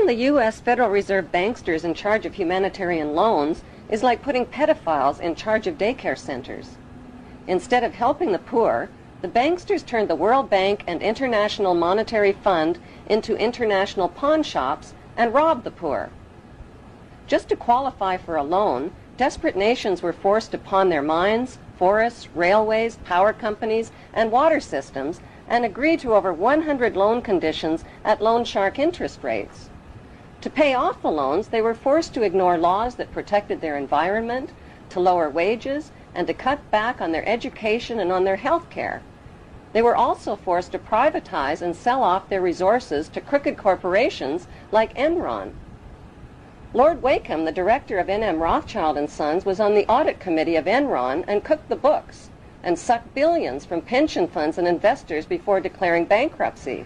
the U.S. Federal Reserve banksters in charge of humanitarian loans is like putting pedophiles in charge of daycare centers. Instead of helping the poor, the banksters turned the World Bank and International Monetary Fund into international pawn shops and robbed the poor. Just to qualify for a loan, desperate nations were forced to pawn their mines, forests, railways, power companies, and water systems and agree to over 100 loan conditions at loan shark interest rates. To pay off the loans, they were forced to ignore laws that protected their environment, to lower wages, and to cut back on their education and on their health care. They were also forced to privatize and sell off their resources to crooked corporations like Enron. Lord Wakeham, the director of N.M. Rothschild & Sons, was on the audit committee of Enron and cooked the books and sucked billions from pension funds and investors before declaring bankruptcy.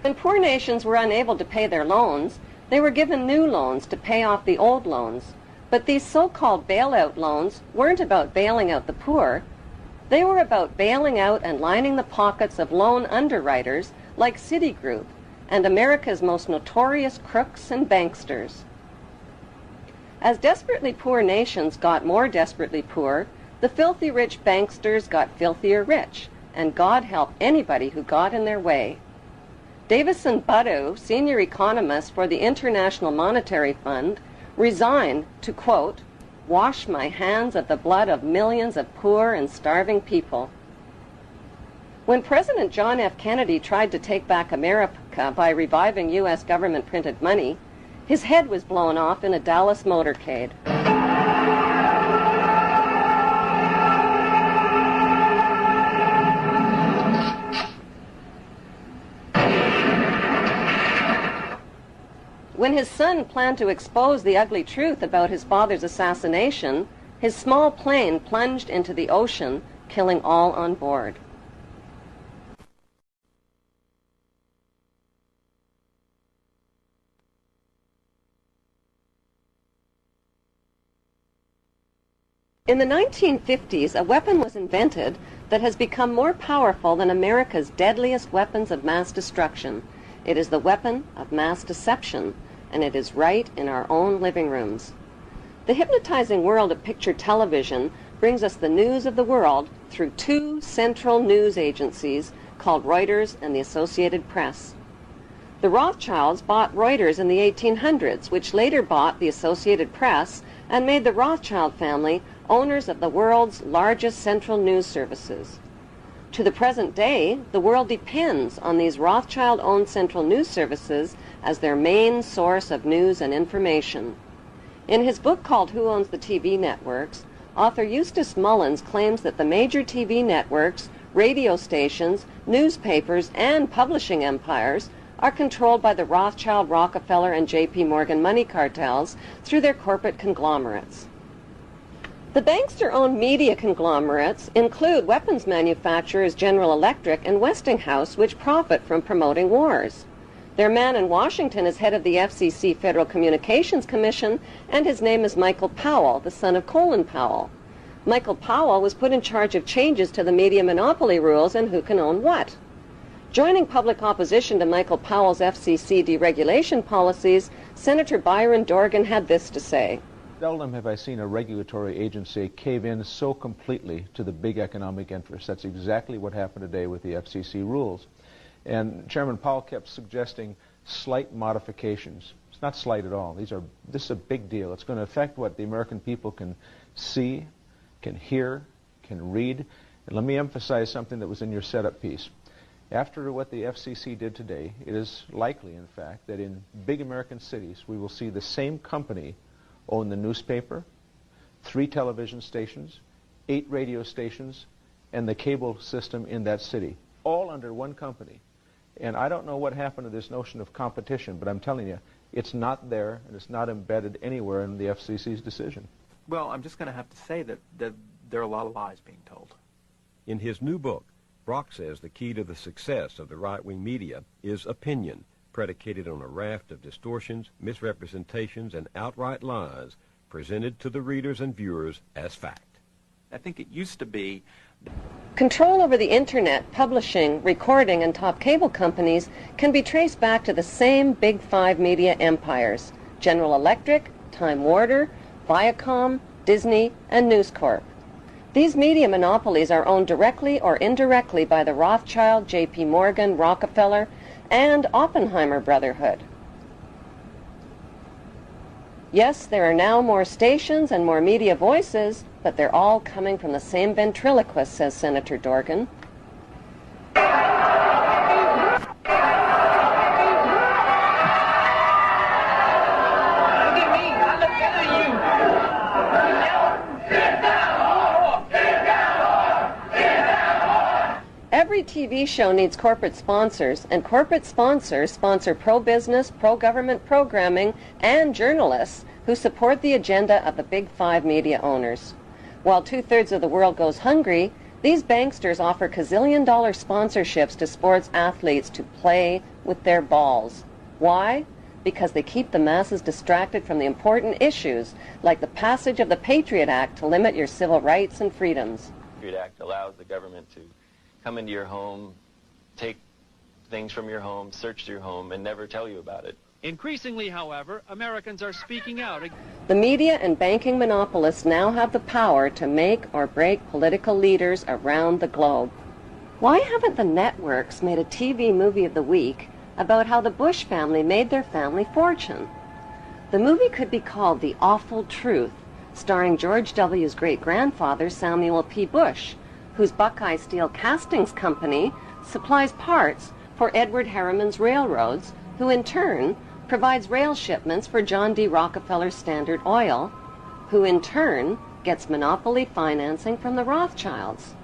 When poor nations were unable to pay their loans, they were given new loans to pay off the old loans. But these so-called bailout loans weren't about bailing out the poor. They were about bailing out and lining the pockets of loan underwriters like Citigroup and America's most notorious crooks and banksters. As desperately poor nations got more desperately poor, the filthy rich banksters got filthier rich, and God help anybody who got in their way. Davison Buddu, senior economist for the International Monetary Fund, resigned to, quote, wash my hands of the blood of millions of poor and starving people. When President John F. Kennedy tried to take back America by reviving U.S. government-printed money, his head was blown off in a Dallas motorcade. When his son planned to expose the ugly truth about his father's assassination, his small plane plunged into the ocean, killing all on board. In the 1950s, a weapon was invented that has become more powerful than America's deadliest weapons of mass destruction. It is the weapon of mass deception, and it is right in our own living rooms. The hypnotizing world of picture television brings us the news of the world through two central news agencies called Reuters and the Associated Press. The Rothschilds bought Reuters in the 1800s, which later bought the Associated Press and made the Rothschild family owners of the world's largest central news services. To the present day, the world depends on these Rothschild-owned central news services as their main source of news and information. In his book called Who Owns the TV Networks, author Eustace Mullins claims that the major TV networks, radio stations, newspapers, and publishing empires are controlled by the Rothschild, Rockefeller, and J.P. Morgan money cartels through their corporate conglomerates. The bankster-owned media conglomerates include weapons manufacturers General Electric and Westinghouse, which profit from promoting wars. Their man in Washington is head of the FCC Federal Communications Commission, and his name is Michael Powell, the son of Colin Powell. Michael Powell was put in charge of changes to the media monopoly rules and who can own what. Joining public opposition to Michael Powell's FCC deregulation policies, Senator Byron Dorgan had this to say. Seldom have I seen a regulatory agency cave in so completely to the big economic interests. That's exactly what happened today with the FCC rules. And Chairman Powell kept suggesting slight modifications. It's not slight at all. This is a big deal. It's going to affect what the American people can see, can hear, can read. And let me emphasize something that was in your setup piece. After what the FCC did today, it is likely, in fact, that in big American cities we will see the same company own the newspaper, 3 television stations, 8 radio stations, and the cable system in that city, all under one company. And I don't know what happened to this notion of competition, but I'm telling you, it's not there, and it's not embedded anywhere in the FCC's decision. Well, I'm just going to have to say that there are a lot of lies being told. In his new book, Brock says the key to the success of the right-wing media is opinion, predicated on a raft of distortions, misrepresentations, and outright lies presented to the readers and viewers as fact. I think it used to be. Control over the internet, publishing, recording, and top cable companies can be traced back to the same big five media empires: General Electric, Time Warner, Viacom, Disney, and News Corp. These media monopolies are owned directly or indirectly by the Rothschild, J.P. Morgan, Rockefeller, and Oppenheimer Brotherhood. Yes, there are now more stations and more media voices, but they're all coming from the same ventriloquist, says Senator Dorgan. Every TV show needs corporate sponsors, and corporate sponsors sponsor pro-business, pro-government programming, and journalists who support the agenda of the big five media owners. While 2/3 of the world goes hungry, these banksters offer gazillion-dollar sponsorships to sports athletes to play with their balls. Why? Because they keep the masses distracted from the important issues, like the passage of the Patriot Act to limit your civil rights and freedoms. The Patriot Act allows the government to come into your home, take things from your home, search your home, and never tell you about it. Increasingly, however, Americans are speaking out. The media and banking monopolists now have the power to make or break political leaders around the globe. Why haven't the networks made a TV movie of the week about how the Bush family made their family fortune? The movie could be called The Awful Truth, starring George W.'s great-grandfather, Samuel P. Bush, whose Buckeye Steel Castings Company supplies parts for Edward Harriman's railroads, who in turn provides rail shipments for John D. Rockefeller's Standard Oil, who in turn gets monopoly financing from the Rothschilds.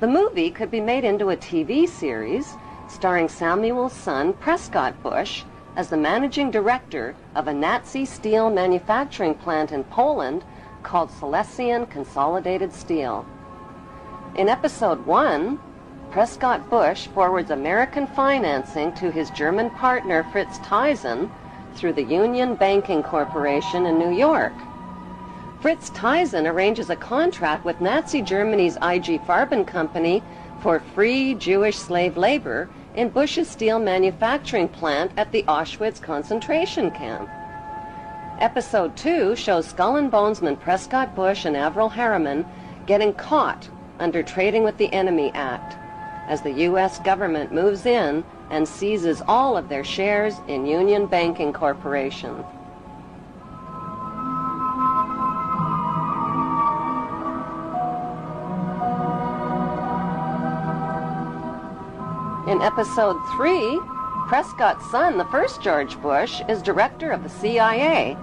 The movie could be made into a TV series starring Samuel's son, Prescott Bush, as the managing director of a Nazi steel manufacturing plant in Poland called Silesian Consolidated Steel. In episode 1, Prescott Bush forwards American financing to his German partner Fritz Thyssen through the Union Banking Corporation in New York. Fritz Thyssen arranges a contract with Nazi Germany's IG Farben Company for free Jewish slave labor in Bush's steel manufacturing plant at the Auschwitz concentration camp. Episode 2 shows Skull and Bonesman Prescott Bush and Averell Harriman getting caught under Trading with the Enemy Act, as the U.S. government moves in and seizes all of their shares in Union Banking Corporation. In episode 3, Prescott's son, the first George Bush, is director of the CIA.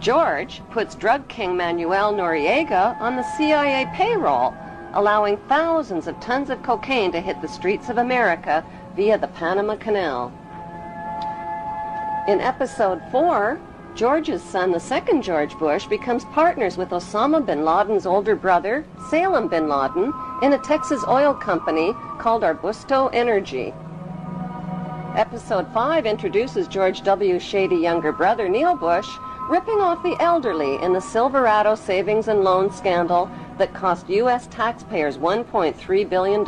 George puts drug king Manuel Noriega on the CIA payroll, allowing thousands of tons of cocaine to hit the streets of America via the Panama Canal. In episode 4, George's son, the second George Bush, becomes partners with Osama bin Laden's older brother, Salem bin Laden, in a Texas oil company called Arbusto Energy. Episode 5 introduces George W.'s shady younger brother, Neil Bush, ripping off the elderly in the Silverado savings and loan scandal that cost U.S. taxpayers $1.3 billion.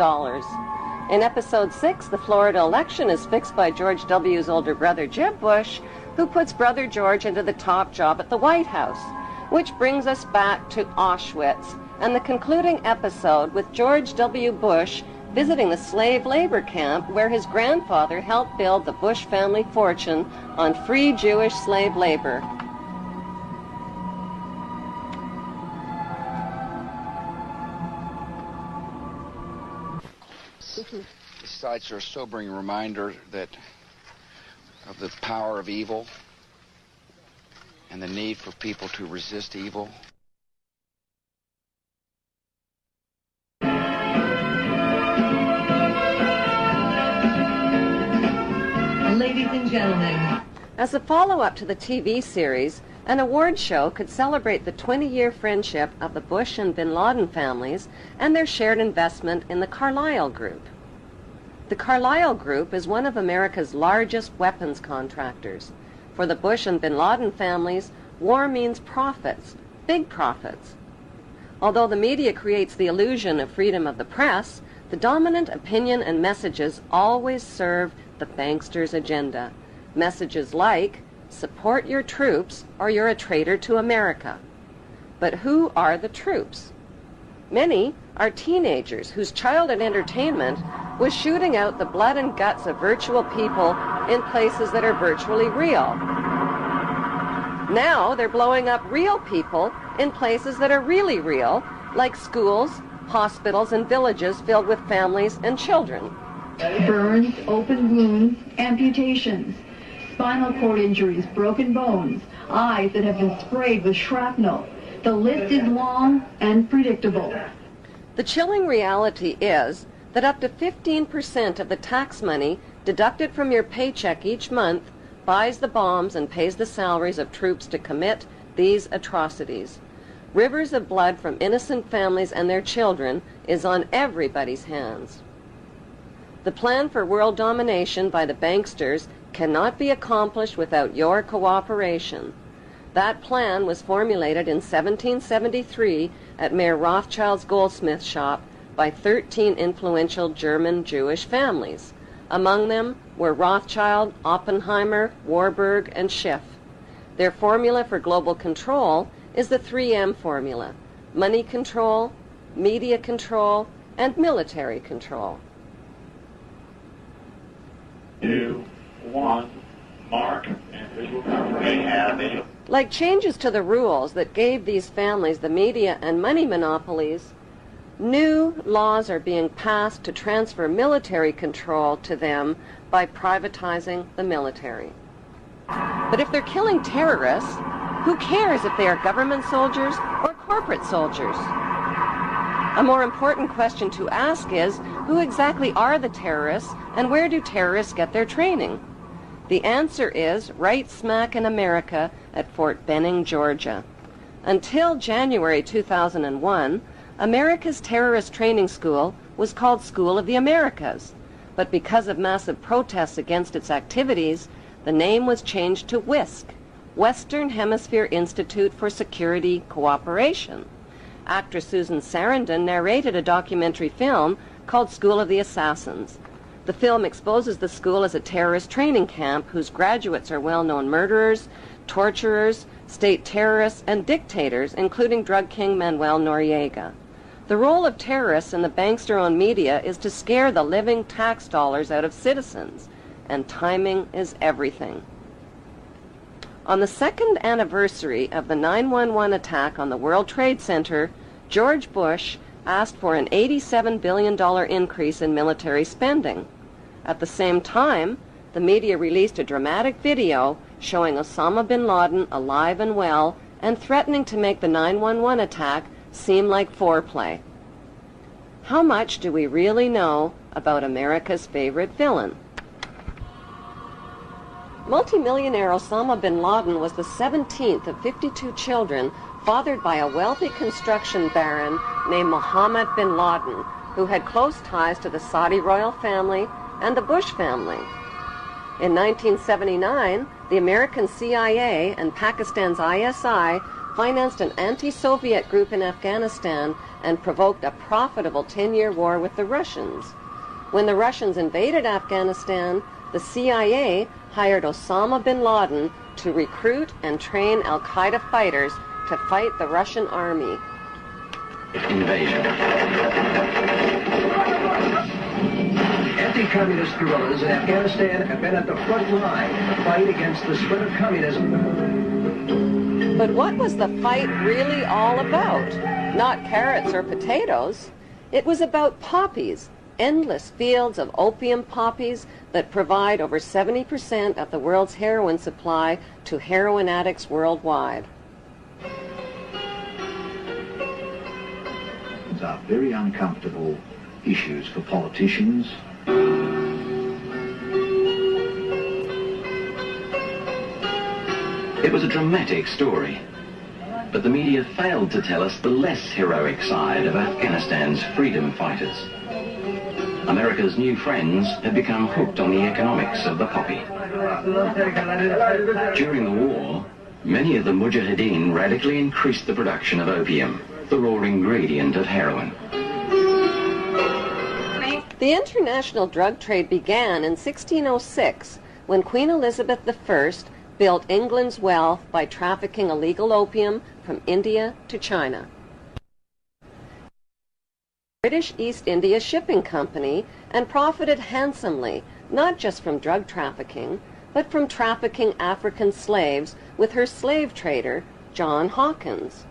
In episode 6, the Florida election is fixed by George W.'s older brother, Jeb Bush, who puts brother George into the top job at the White House, which brings us back to Auschwitz and the concluding episode with George W. Bush visiting the slave labor camp where his grandfather helped build the Bush family fortune on free Jewish slave labor. The sights are a sobering reminder of the power of evil and the need for people to resist evil. Ladies and gentlemen, as a follow-up to the TV series, an award show could celebrate the 20-year friendship of the Bush and bin Laden families and their shared investment in the Carlyle Group. The Carlyle Group is one of America's largest weapons contractors. For the Bush and bin Laden families, war means profits, big profits. Although the media creates the illusion of freedom of the press, the dominant opinion and messages always serve the banksters' agenda. Messages like, support your troops or you're a traitor to America. But who are the troops? Many are teenagers whose childhood entertainment was shooting out the blood and guts of virtual people in places that are virtually real. Now they're blowing up real people in places that are really real, like schools, hospitals, and villages filled with families and children. Burns, open wounds, amputations, spinal cord injuries, broken bones, eyes that have been sprayed with shrapnel. The list is long and predictable. The chilling reality is that up to 15% of the tax money deducted from your paycheck each month buys the bombs and pays the salaries of troops to commit these atrocities. Rivers of blood from innocent families and their children is on everybody's hands. The plan for world domination by the banksters cannot be accomplished without your cooperation. That plan was formulated in 1773 at Mayor Rothschild's goldsmith shop by 13 influential German Jewish families. Among them were Rothschild, Oppenheimer, Warburg, and Schiff. Their formula for global control is the 3M formula: money control, media control, and military control. 2, 1, mark, and we will have it. Like changes to the rules that gave these families the media and money monopolies, new laws are being passed to transfer military control to them by privatizing the military. But if they're killing terrorists, who cares if they are government soldiers or corporate soldiers? A more important question to ask is, who exactly are the terrorists and where do terrorists get their training? The answer is right smack in America at Fort Benning, Georgia. Until January 2001, America's terrorist training school was called School of the Americas, but because of massive protests against its activities, the name was changed to WISC, Western Hemisphere Institute for Security Cooperation. Actress Susan Sarandon narrated a documentary film called School of the Assassins. The film exposes the school as a terrorist training camp whose graduates are well-known murderers, torturers, state terrorists, and dictators, including drug king Manuel Noriega. The role of terrorists in the bankster-owned media is to scare the living tax dollars out of citizens, and timing is everything. On the second anniversary of the 9/11 attack on the World Trade Center, George Bush asked for an $87 billion increase in military spending. At the same time, the media released a dramatic video showing Osama bin Laden alive and well and threatening to make the 9/11 attack seem like foreplay. How much do we really know about America's favorite villain? Multimillionaire Osama bin Laden was the 17th of 52 children fathered by a wealthy construction baron named Mohammed bin Laden, who had close ties to the Saudi royal family and the Bush family. In 1979, the American CIA and Pakistan's ISI financed an anti-Soviet group in Afghanistan and provoked a profitable 10-year war with the Russians. When the Russians invaded Afghanistan, the CIA hired Osama bin Laden to recruit and train al-Qaeda fighters to fight the Russian army. Invasion. Anti-communist guerrillas in Afghanistan have been at the front line in the fight against the spread of communism. But what was the fight really all about? Not carrots or potatoes. It was about poppies, endless fields of opium poppies that provide over 70% of the world's heroin supply to heroin addicts worldwide. These are very uncomfortable issues for politicians. It was a dramatic story, but the media failed to tell us the less heroic side of Afghanistan's freedom fighters. America's new friends had become hooked on the economics of the poppy. During the war, many of the mujahideen radically increased the production of opium. the raw ingredient of heroin. The international drug trade began in 1606 when Queen Elizabeth I built England's wealth by trafficking illegal opium from India to China. British East India Shipping Company and profited handsomely, not just from drug trafficking, but from trafficking African slaves with her slave trader, John Hawkins.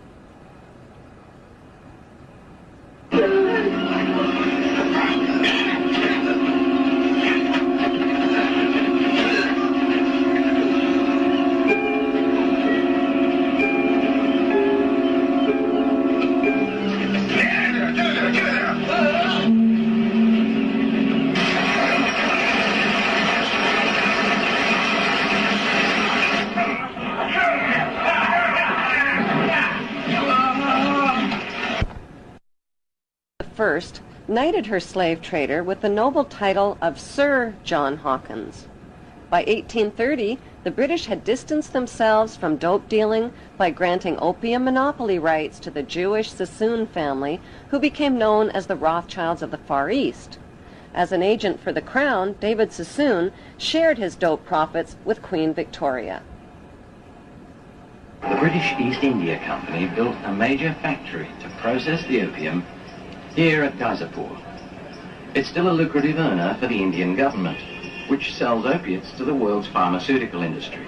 First knighted her slave trader with the noble title of Sir John Hawkins. By 1830, the British had distanced themselves from dope dealing by granting opium monopoly rights to the Jewish Sassoon family, who became known as the Rothschilds of the Far East. As an agent for the Crown, David Sassoon shared his dope profits with Queen Victoria. The British East India Company built a major factory to process the opium here at Gazipur. It's still a lucrative earner for the Indian government, which sells opiates to the world's pharmaceutical industry.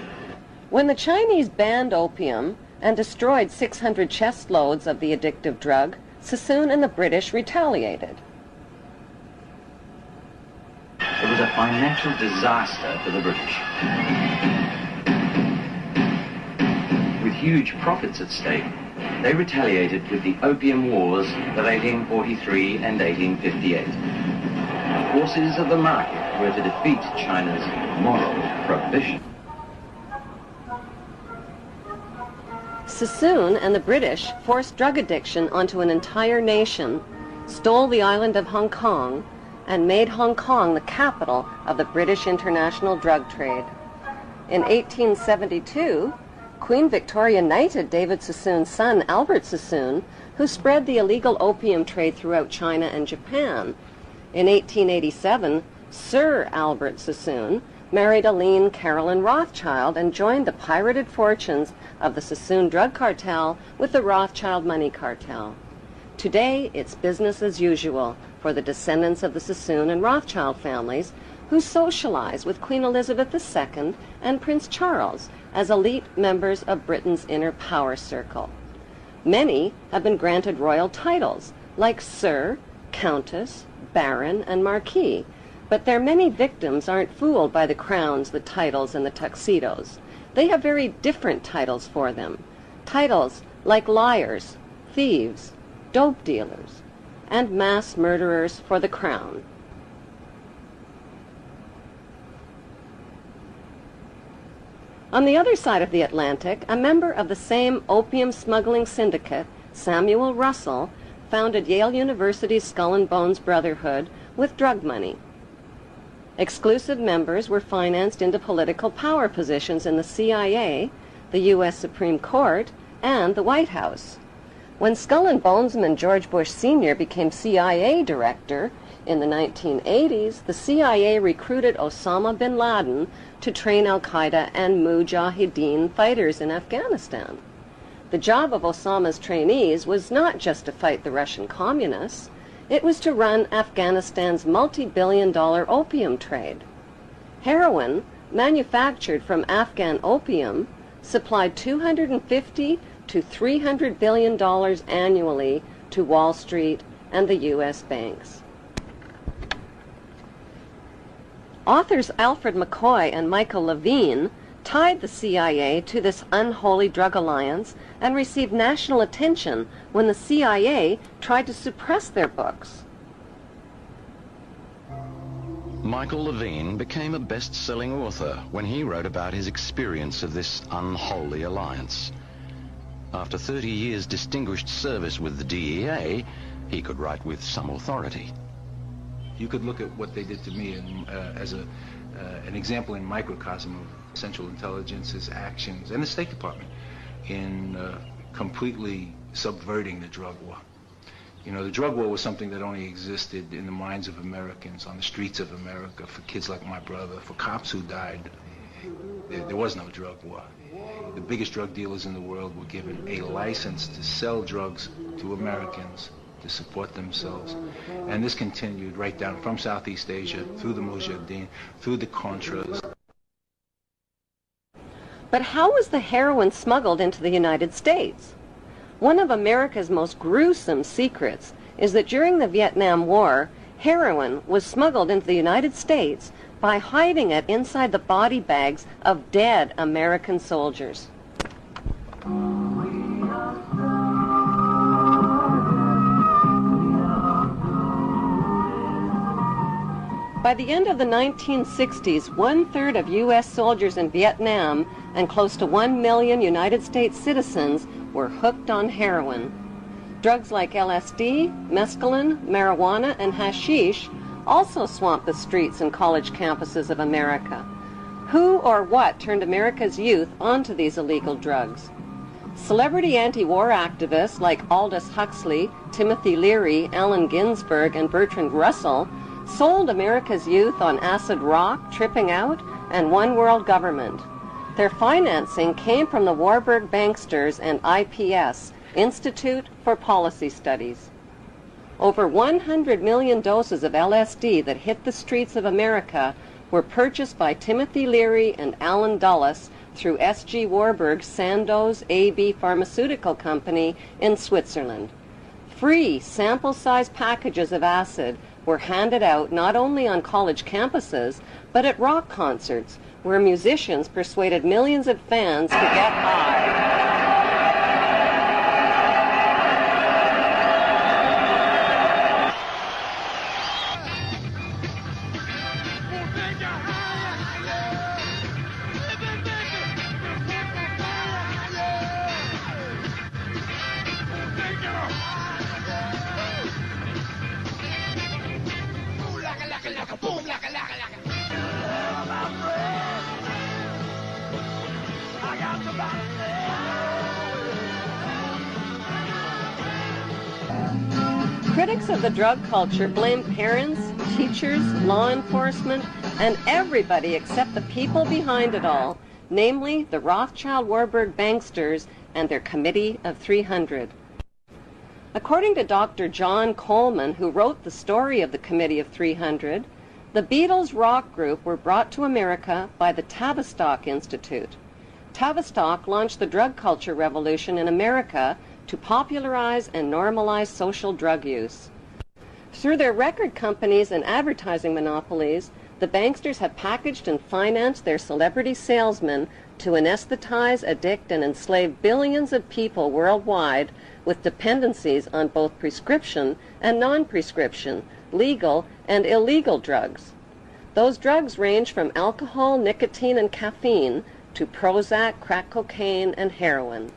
When the Chinese banned opium and destroyed 600 chest loads of the addictive drug, Sassoon and the British retaliated. It was a financial disaster for the British. With huge profits at stake, they retaliated with the Opium Wars of 1843 and 1858. The forces of the market were to defeat China's moral prohibition. Sassoon and the British forced drug addiction onto an entire nation, stole the island of Hong Kong, and made Hong Kong the capital of the British international drug trade. In 1872, Queen Victoria knighted David Sassoon's son, Albert Sassoon, who spread the illegal opium trade throughout China and Japan. In 1887, Sir Albert Sassoon married Aline Caroline Rothschild and joined the pirated fortunes of the Sassoon drug cartel with the Rothschild money cartel. Today, it's business as usual for the descendants of the Sassoon and Rothschild families, who socialize with Queen Elizabeth II and Prince Charles as elite members of Britain's inner power circle. Many have been granted royal titles, like Sir, Countess, Baron, and Marquis, but their many victims aren't fooled by the crowns, the titles, and the tuxedos. They have very different titles for them. Titles like liars, thieves, dope dealers, and mass murderers for the crown. On the other side of the Atlantic, a member of the same opium smuggling syndicate, Samuel Russell, founded Yale University's Skull and Bones Brotherhood with drug money. Exclusive members were financed into political power positions in the CIA, the U.S. Supreme Court, and the White House. When Skull and Bonesman George Bush Sr. became CIA director in the 1980s, the CIA recruited Osama bin Laden to train al-Qaeda and Mujahideen fighters in Afghanistan. The job of Osama's trainees was not just to fight the Russian communists, it was to run Afghanistan's multi-billion-dollar opium trade. Heroin, manufactured from Afghan opium, supplied $250 to $300 billion annually to Wall Street and the U.S. banks. Authors Alfred McCoy and Michael Levine tied the CIA to this unholy drug alliance and received national attention when the CIA tried to suppress their books. Michael Levine became a best-selling author when he wrote about his experience of this unholy alliance. After 30 years' distinguished service with the DEA, he could write with some authority. You could look at what they did to me as an example in microcosm of Central Intelligence's actions and the State Department in completely subverting the drug war. You know, the drug war was something that only existed in the minds of Americans, on the streets of America, for kids like my brother, for cops who died. There was no drug war. The biggest drug dealers in the world were given a license to sell drugs to Americans to support themselves. And this continued right down from Southeast Asia, through the Mujahideen, through the Contras. But how was the heroin smuggled into the United States? One of America's most gruesome secrets is that during the Vietnam War, heroin was smuggled into the United States by hiding it inside the body bags of dead American soldiers. By the end of the 1960s, 1/3 of U.S. soldiers in Vietnam and close to 1 million United States citizens were hooked on heroin. Drugs like LSD, mescaline, marijuana, and hashish also swamped the streets and college campuses of America. Who or what turned America's youth onto these illegal drugs? Celebrity anti-war activists like Aldous Huxley, Timothy Leary, Allen Ginsberg, and Bertrand Russell sold America's youth on acid rock, tripping out, and one world government. Their financing came from the Warburg Banksters and IPS, Institute for Policy Studies. Over 100 million doses of LSD that hit the streets of America were purchased by Timothy Leary and Allen Dulles through S.G. Warburg's Sandoz AB Pharmaceutical Company in Switzerland. Free sample-size packages of acid were handed out not only on college campuses, but at rock concerts, where musicians persuaded millions of fans to get high. Critics of the drug culture blame parents, teachers, law enforcement, and everybody except the people behind it all, namely the Rothschild-Warburg banksters and their Committee of 300. According to Dr. John Coleman, who wrote the story of the Committee of 300, the Beatles rock group were brought to America by the Tavistock Institute. Tavistock launched the drug culture revolution in America to popularize and normalize social drug use. Through their record companies and advertising monopolies, the banksters have packaged and financed their celebrity salesmen to anesthetize, addict, and enslave billions of people worldwide with dependencies on both prescription and non-prescription, legal and illegal drugs. Those drugs range from alcohol, nicotine, and caffeine to Prozac, crack cocaine, and heroin.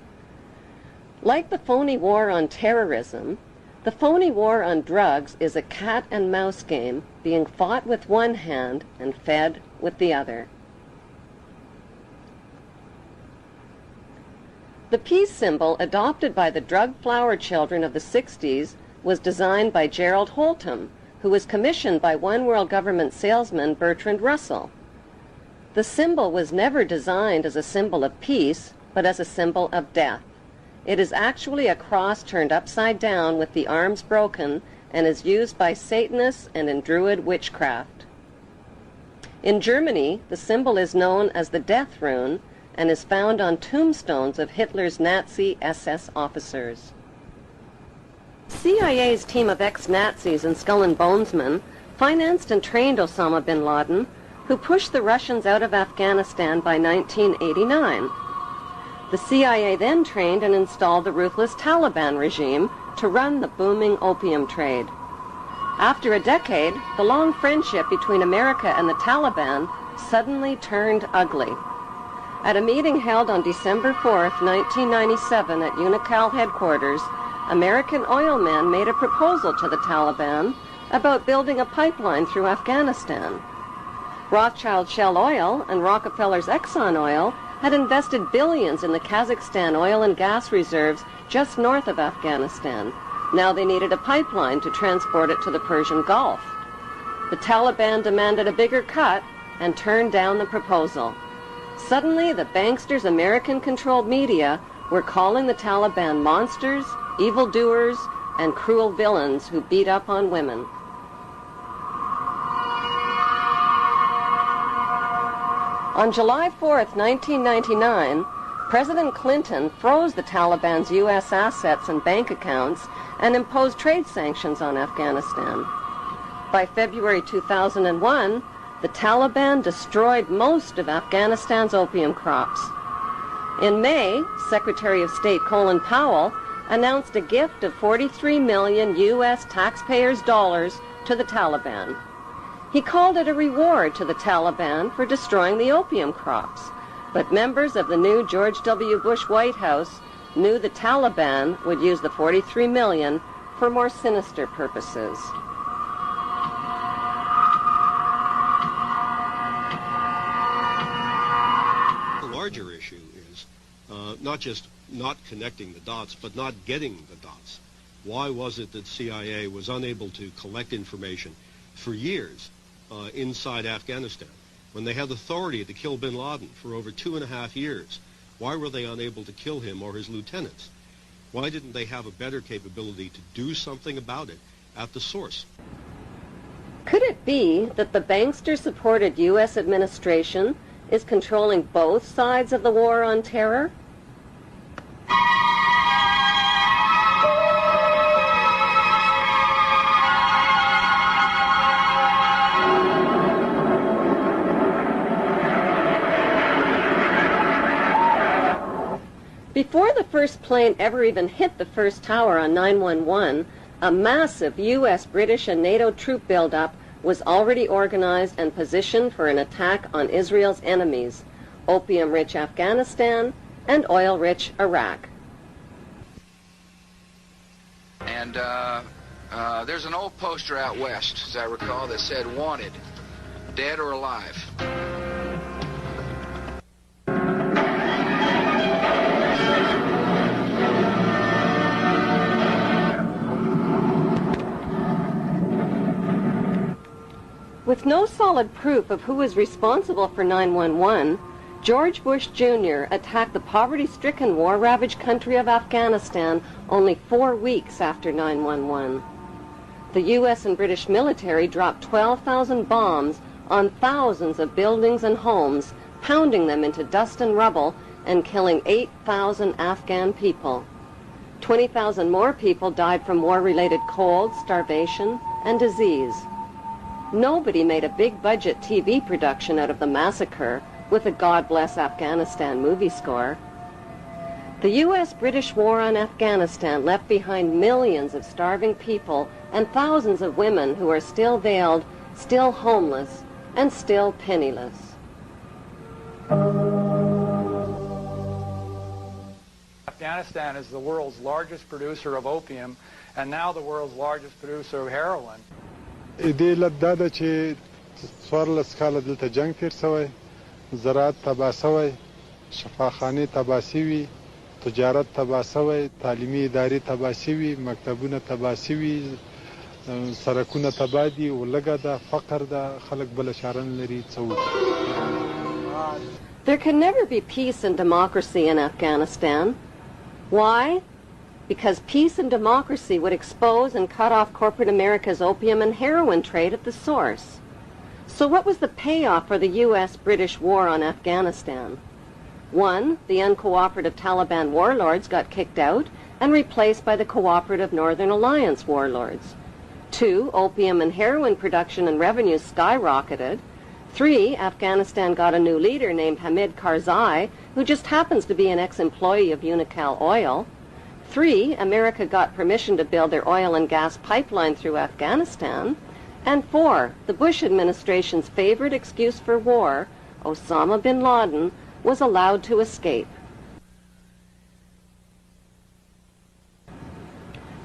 Like the phony war on terrorism, the phony war on drugs is a cat and mouse game being fought with one hand and fed with the other. The peace symbol adopted by the drug flower children of the 60s was designed by Gerald Holtham, who was commissioned by One World Government salesman Bertrand Russell. The symbol was never designed as a symbol of peace, but as a symbol of death. It is actually a cross turned upside down with the arms broken and is used by Satanists and in Druid witchcraft. In Germany, the symbol is known as the death rune and is found on tombstones of Hitler's Nazi SS officers. CIA's team of ex-Nazis and Skull and Bonesmen financed and trained Osama bin Laden, who pushed the Russians out of Afghanistan by 1989. The CIA then trained and installed the ruthless Taliban regime to run the booming opium trade. After a decade, the long friendship between America and the Taliban suddenly turned ugly. At a meeting held on December 4th, 1997 at Unocal headquarters, American oil men made a proposal to the Taliban about building a pipeline through Afghanistan. Rothschild Shell Oil and Rockefeller's Exxon Oil had invested billions in the Kazakhstan oil and gas reserves just north of Afghanistan. Now they needed a pipeline to transport it to the Persian Gulf. The Taliban demanded a bigger cut and turned down the proposal. Suddenly, the banksters' American-controlled media were calling the Taliban monsters, evildoers, and cruel villains who beat up on women. On July 4th, 1999, President Clinton froze the Taliban's U.S. assets and bank accounts and imposed trade sanctions on Afghanistan. By February 2001, the Taliban destroyed most of Afghanistan's opium crops. In May, Secretary of State Colin Powell announced a gift of 43 million U.S. taxpayers' dollars to the Taliban. He called it a reward to the Taliban for destroying the opium crops, but members of the new George W. Bush White House knew the Taliban would use the 43 million for more sinister purposes. The larger issue is not just not connecting the dots, but not getting the dots. Why was it that CIA was unable to collect information for years inside Afghanistan? When they had authority to kill bin Laden for over 2.5 years, why were they unable to kill him or his lieutenants? Why didn't they have a better capability to do something about it at the source? Could it be that the bankster-supported U.S. administration is controlling both sides of the war on terror? Before the first plane ever even hit the first tower on 9/11, a massive U.S., British, and NATO troop buildup was already organized and positioned for an attack on Israel's enemies, opium-rich Afghanistan and oil-rich Iraq. And there's an old poster out west, as I recall, that said, "Wanted, dead or alive." With no solid proof of who was responsible for 9/11, George Bush Jr. attacked the poverty-stricken, war-ravaged country of Afghanistan only 4 weeks after 9/11. The U.S. and British military dropped 12,000 bombs on thousands of buildings and homes, pounding them into dust and rubble and killing 8,000 Afghan people. 20,000 more people died from war-related cold, starvation, and disease. Nobody made a big-budget TV production out of the massacre with a God Bless Afghanistan movie score. The U.S.-British war on Afghanistan left behind millions of starving people and thousands of women who are still veiled, still homeless, and still penniless. Afghanistan is the world's largest producer of opium and now the world's largest producer of heroin. دې علت دا ده چې 14 کاله دلته جنگ تیر شوی، زراعت تباه شوی، شفاخانې تباه شوي، تجارت تباه شوی، تعلیمي ادارې تباه شوي، مکتبونه تباه شوي، سړکونه تباه دي، ولږه ده، فقر ده، خلک بله چاره نه لري څه وکړي. There can never be peace and democracy in Afghanistan. Why? Because peace and democracy would expose and cut off corporate America's opium and heroin trade at the source. So what was the payoff for the U.S.-British war on Afghanistan? 1, the uncooperative Taliban warlords got kicked out and replaced by the cooperative Northern Alliance warlords. 2, opium and heroin production and revenues skyrocketed. 3, Afghanistan got a new leader named Hamid Karzai, who just happens to be an ex-employee of Unocal Oil. 3, America got permission to build their oil and gas pipeline through Afghanistan. And 4, the Bush administration's favorite excuse for war, Osama bin Laden, was allowed to escape.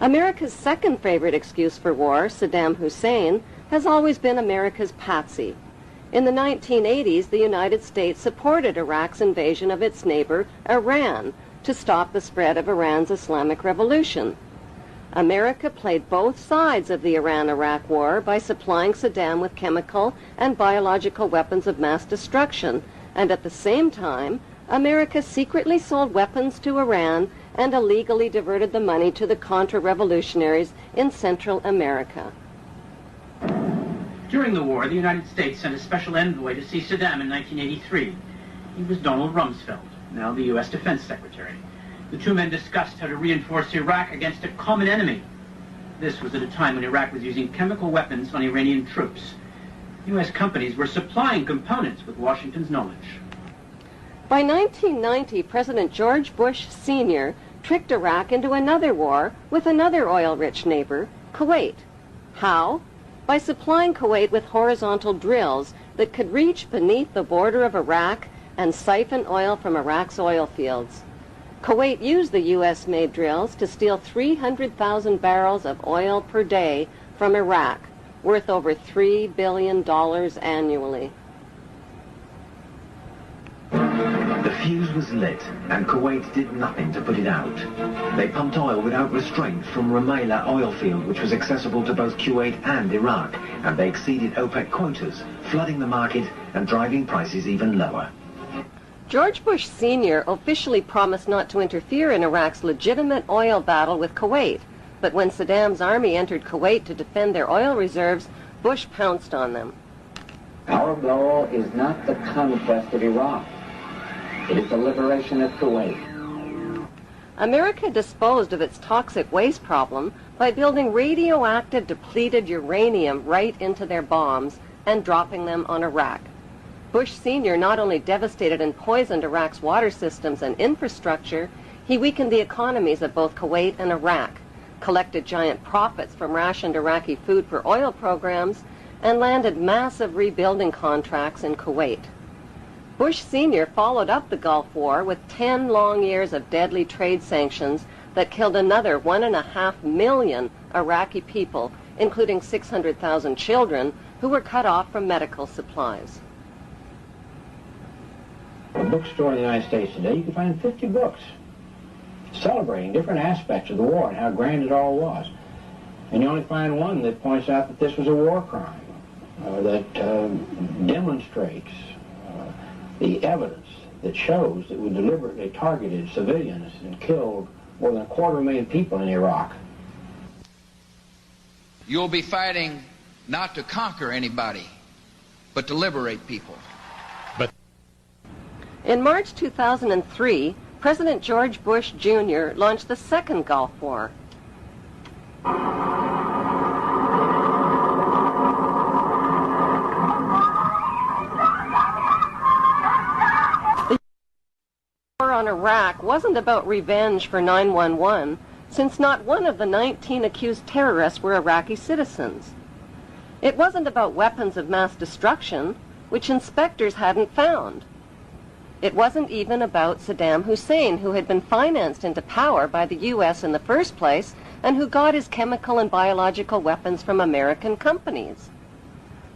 America's second favorite excuse for war, Saddam Hussein, has always been America's patsy. In the 1980s, the United States supported Iraq's invasion of its neighbor, Iran, to stop the spread of Iran's Islamic Revolution. America played both sides of the Iran-Iraq war by supplying Saddam with chemical and biological weapons of mass destruction, and at the same time, America secretly sold weapons to Iran and illegally diverted the money to the Contra-revolutionaries in Central America. During the war, the United States sent a special envoy to see Saddam in 1983. He was Donald Rumsfeld, now the U.S. Defense Secretary. The two men discussed how to reinforce Iraq against a common enemy. This was at a time when Iraq was using chemical weapons on Iranian troops. U.S. companies were supplying components with Washington's knowledge. By 1990, President George Bush Sr. tricked Iraq into another war with another oil-rich neighbor, Kuwait. How? By supplying Kuwait with horizontal drills that could reach beneath the border of Iraq and siphon oil from Iraq's oil fields. Kuwait used the U.S.-made drills to steal 300,000 barrels of oil per day from Iraq, worth over $3 billion annually. The fuse was lit, and Kuwait did nothing to put it out. They pumped oil without restraint from Rumaila oil field, which was accessible to both Kuwait and Iraq, and they exceeded OPEC quotas, flooding the market and driving prices even lower. George Bush Sr. officially promised not to interfere in Iraq's legitimate oil battle with Kuwait, but when Saddam's army entered Kuwait to defend their oil reserves, Bush pounced on them. Our goal is not the conquest of Iraq. It is the liberation of Kuwait. America disposed of its toxic waste problem by building radioactive depleted uranium right into their bombs and dropping them on Iraq. Bush Sr. not only devastated and poisoned Iraq's water systems and infrastructure, he weakened the economies of both Kuwait and Iraq, collected giant profits from rationed Iraqi food for oil programs, and landed massive rebuilding contracts in Kuwait. Bush Sr. followed up the Gulf War with 10 long years of deadly trade sanctions that killed another 1.5 million Iraqi people, including 600,000 children who were cut off from medical supplies. A bookstore in the United States today, you can find 50 books celebrating different aspects of the war and how grand it all was. And you only find one that points out that this was a war crime, that demonstrates the evidence that shows that we deliberately targeted civilians and killed more than 250,000 people in Iraq. You'll be fighting not to conquer anybody, but to liberate people. In March 2003, President George Bush Jr. launched the Second Gulf War. The war on Iraq wasn't about revenge for 9/11, since not one of the 19 accused terrorists were Iraqi citizens. It wasn't about weapons of mass destruction, which inspectors hadn't found. It wasn't even about Saddam Hussein, who had been financed into power by the U.S. in the first place and who got his chemical and biological weapons from American companies.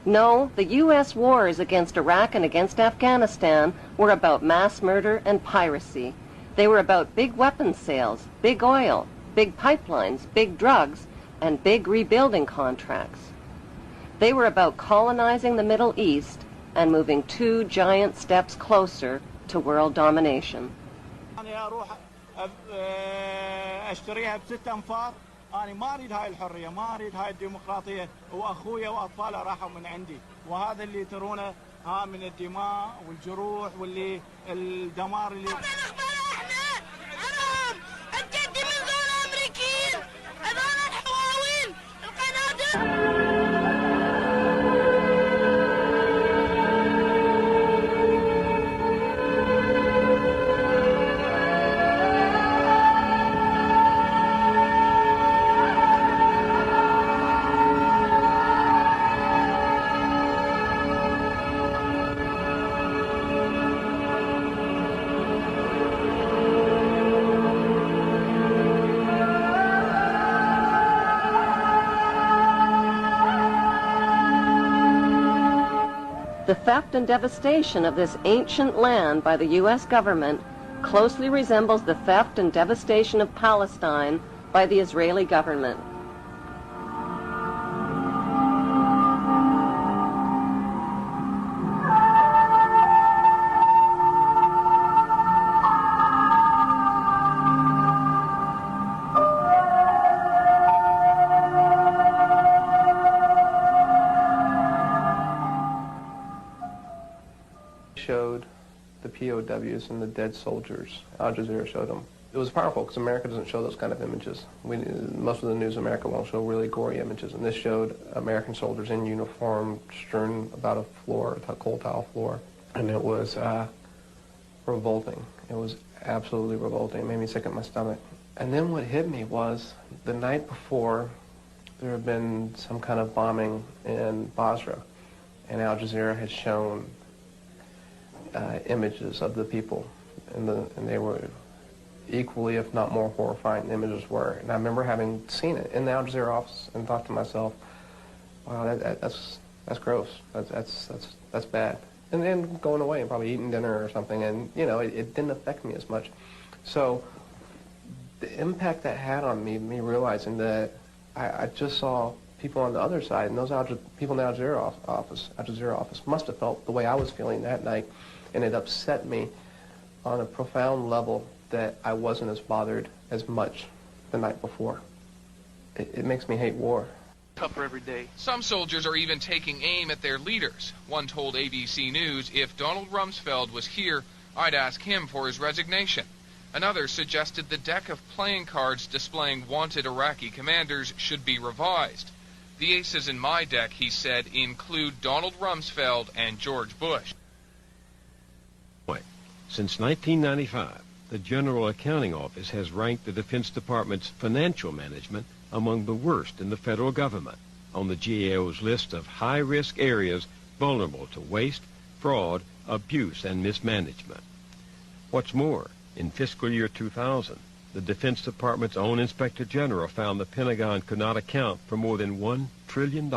No, the U.S. wars against Iraq and against Afghanistan were about mass murder and piracy. They were about big weapons sales, big oil, big pipelines, big drugs, and big rebuilding contracts. They were about colonizing the Middle East and moving 2 giant steps closer to world domination. اشتريها ب6 أنفار. أنا ما أريد هاي الحرية، ما أريد هاي الديمقراطية، وأخويا وأطفاله راحوا من عندي، وهذا اللي ترونه ها من الدماء والجروح واللي الدمار اللي The theft and devastation of this ancient land by the U.S. government closely resembles the theft and devastation of Palestine by the Israeli government. Showed the POWs and the dead soldiers. Al Jazeera showed them. It was powerful because America doesn't show those kind of images. Most of the news in America won't show really gory images, and this showed American soldiers in uniform strewn about a floor, a coal tile floor, and it was revolting. It was absolutely revolting. It made me sick at my stomach. And then what hit me was the night before there had been some kind of bombing in Basra, and Al Jazeera had shown images of the people, and they were equally, if not more horrifying than images were. And I remember having seen it in the Al Jazeera office and thought to myself, wow, that's gross. That's bad. And then going away and probably eating dinner or something, and you know, it didn't affect me as much. So the impact that had on me realizing that I just saw people on the other side, and those people in the Al Jazeera office must have felt the way I was feeling that night, and it upset me on a profound level that I wasn't as bothered as much the night before. It makes me hate war. Tougher every day. Some soldiers are even taking aim at their leaders. One told ABC News, if Donald Rumsfeld was here, I'd ask him for his resignation. Another suggested the deck of playing cards displaying wanted Iraqi commanders should be revised. The aces in my deck, he said, include Donald Rumsfeld and George Bush. Since 1995, the General Accounting Office has ranked the Defense Department's financial management among the worst in the federal government on the GAO's list of high-risk areas vulnerable to waste, fraud, abuse, and mismanagement. What's more, in fiscal year 2000, the Defense Department's own Inspector General found the Pentagon could not account for more than $1 trillion,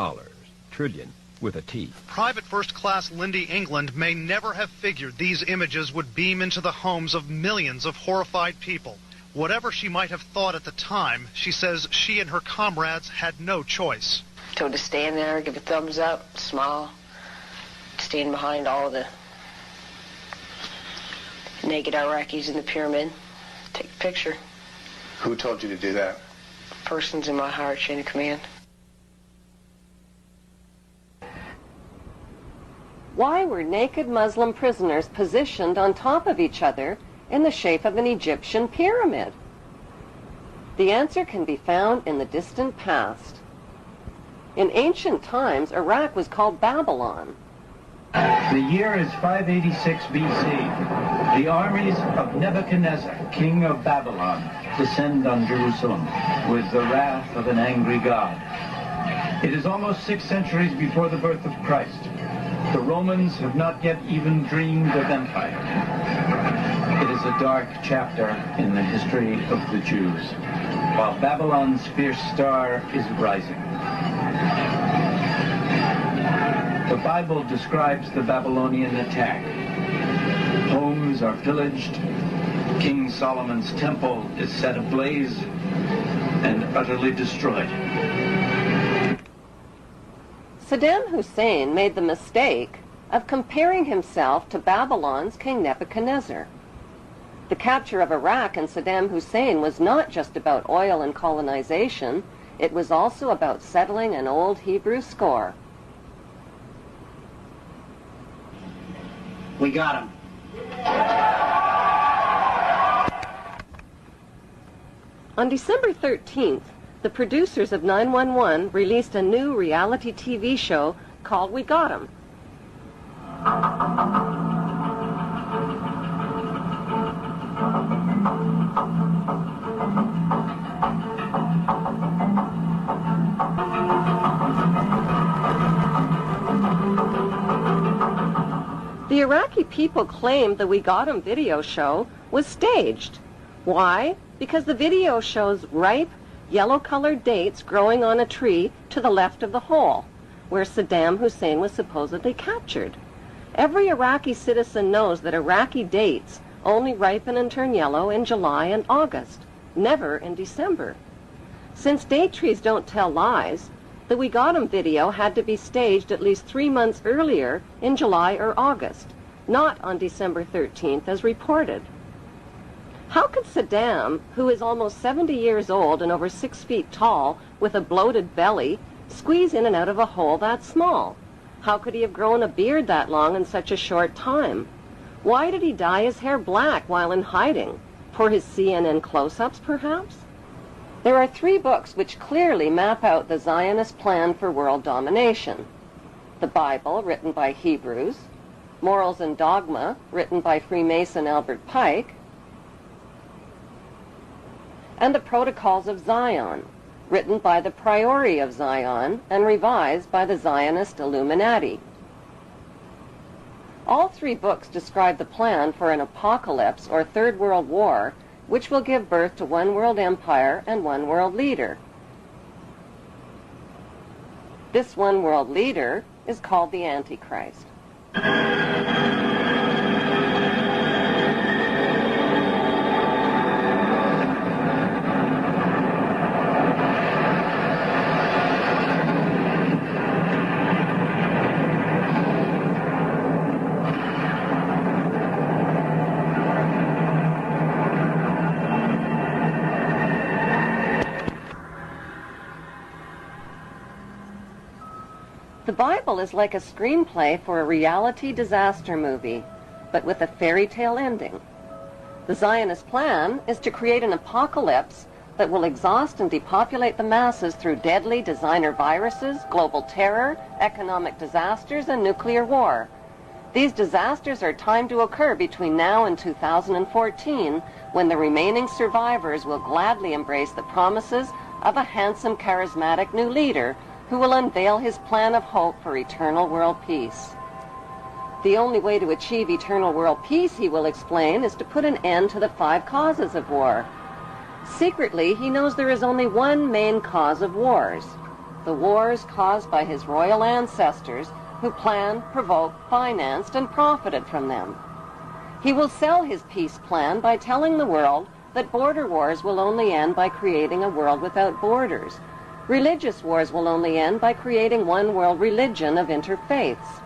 trillion with a T. Private First Class Lindy England may never have figured these images would beam into the homes of millions of horrified people. Whatever she might have thought at the time, she says she and her comrades had no choice. So to stand there, give a thumbs up, smile, stand behind all the naked Iraqis in the pyramid, take a picture. Who told you to do that? Persons in my higher chain of command. Why were naked Muslim prisoners positioned on top of each other in the shape of an Egyptian pyramid? The answer can be found in the distant past. In ancient times, Iraq was called Babylon. The year is 586 BC. The armies of Nebuchadnezzar, king of Babylon, descend on Jerusalem with the wrath of an angry God. It is almost 6 centuries before the birth of Christ. The Romans have not yet even dreamed of empire. It is a dark chapter in the history of the Jews, while Babylon's fierce star is rising. The Bible describes the Babylonian attack. Homes are pillaged, King Solomon's temple is set ablaze and utterly destroyed. Saddam Hussein made the mistake of comparing himself to Babylon's King Nebuchadnezzar. The capture of Iraq and Saddam Hussein was not just about oil and colonization, it was also about settling an old Hebrew score. We got him. On December 13th, the producers of 911 released a new reality TV show called We Got 'Em. The Iraqi people claimed the We Got 'Em video show was staged. Why? Because the video shows ripe, yellow-colored dates growing on a tree to the left of the hole, where Saddam Hussein was supposedly captured. Every Iraqi citizen knows that Iraqi dates only ripen and turn yellow in July and August, never in December. Since date trees don't tell lies, the We Got 'Em video had to be staged at least 3 months earlier in July or August, not on December 13th as reported. How could Saddam, who is almost 70 years old and over 6 feet tall with a bloated belly, squeeze in and out of a hole that small? How could he have grown a beard that long in such a short time? Why did he dye his hair black while in hiding? For his CNN close-ups, perhaps? There are 3 books which clearly map out the Zionist plan for world domination. The Bible, written by Hebrews, Morals and Dogma, written by Freemason Albert Pike, and the Protocols of Zion, written by the Priori of Zion and revised by the Zionist Illuminati. All 3 books describe the plan for an apocalypse or Third World War, which will give birth to one world empire and one world leader. This one world leader is called the Antichrist. The Bible is like a screenplay for a reality disaster movie, but with a fairy tale ending. The Zionist plan is to create an apocalypse that will exhaust and depopulate the masses through deadly designer viruses, global terror, economic disasters, and nuclear war. These disasters are timed to occur between now and 2014, when the remaining survivors will gladly embrace the promises of a handsome, charismatic new leader who will unveil his plan of hope for eternal world peace. The only way to achieve eternal world peace, he will explain, is to put an end to the 5 causes of war. Secretly, he knows there is only one main cause of wars: the wars caused by his royal ancestors who planned, provoked, financed, and profited from them. He will sell his peace plan by telling the world that border wars will only end by creating a world without borders. Religious wars will only end by creating one world religion of interfaiths.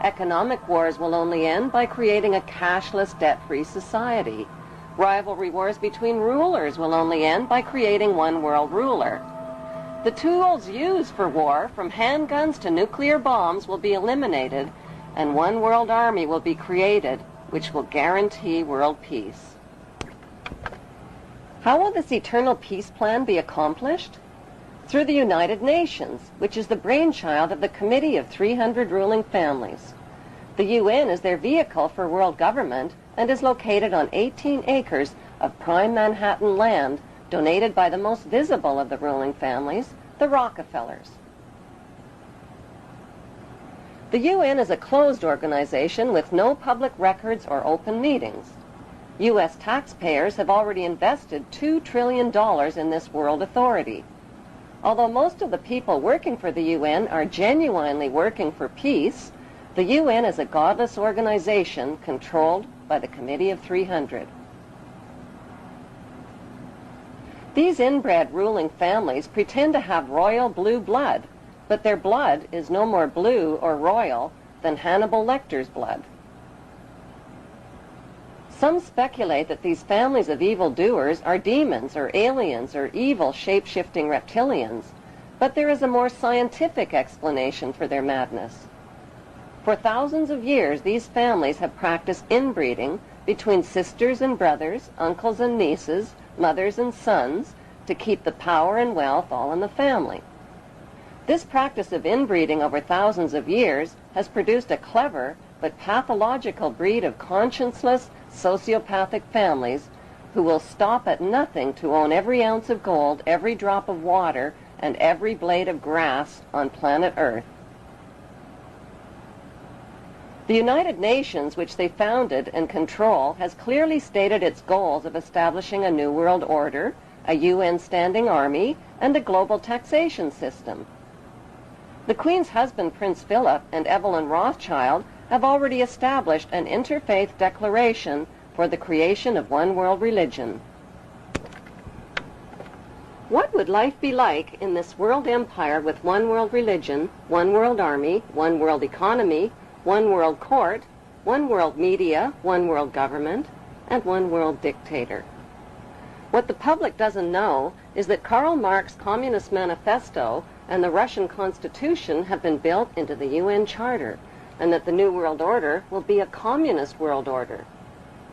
Economic wars will only end by creating a cashless, debt-free society. Rivalry wars between rulers will only end by creating one world ruler. The tools used for war, from handguns to nuclear bombs, will be eliminated, and one world army will be created, which will guarantee world peace. How will this eternal peace plan be accomplished? Through the United Nations, which is the brainchild of the Committee of 300 Ruling Families. The UN is their vehicle for world government and is located on 18 acres of prime Manhattan land donated by the most visible of the ruling families, the Rockefellers. The UN is a closed organization with no public records or open meetings. U.S. taxpayers have already invested $2 trillion in this world authority. Although most of the people working for the UN are genuinely working for peace, the UN is a godless organization controlled by the Committee of 300. These inbred ruling families pretend to have royal blue blood, but their blood is no more blue or royal than Hannibal Lecter's blood. Some speculate that these families of evildoers are demons or aliens or evil shape-shifting reptilians, but there is a more scientific explanation for their madness. For thousands of years, these families have practiced inbreeding between sisters and brothers, uncles and nieces, mothers and sons, to keep the power and wealth all in the family. This practice of inbreeding over thousands of years has produced a clever but pathological breed of conscienceless, sociopathic families who will stop at nothing to own every ounce of gold, every drop of water, and every blade of grass on planet Earth. The United Nations, which they founded and control, has clearly stated its goals of establishing a new world order, a UN standing army, and a global taxation system. The Queen's husband, Prince Philip, and Evelyn Rothschild have already established an interfaith declaration for the creation of one world religion. What would life be like in this world empire with one world religion, one world army, one world economy, one world court, one world media, one world government, and one world dictator? What the public doesn't know is that Karl Marx's Communist Manifesto and the Russian Constitution have been built into the UN Charter, and that the New World Order will be a communist world order.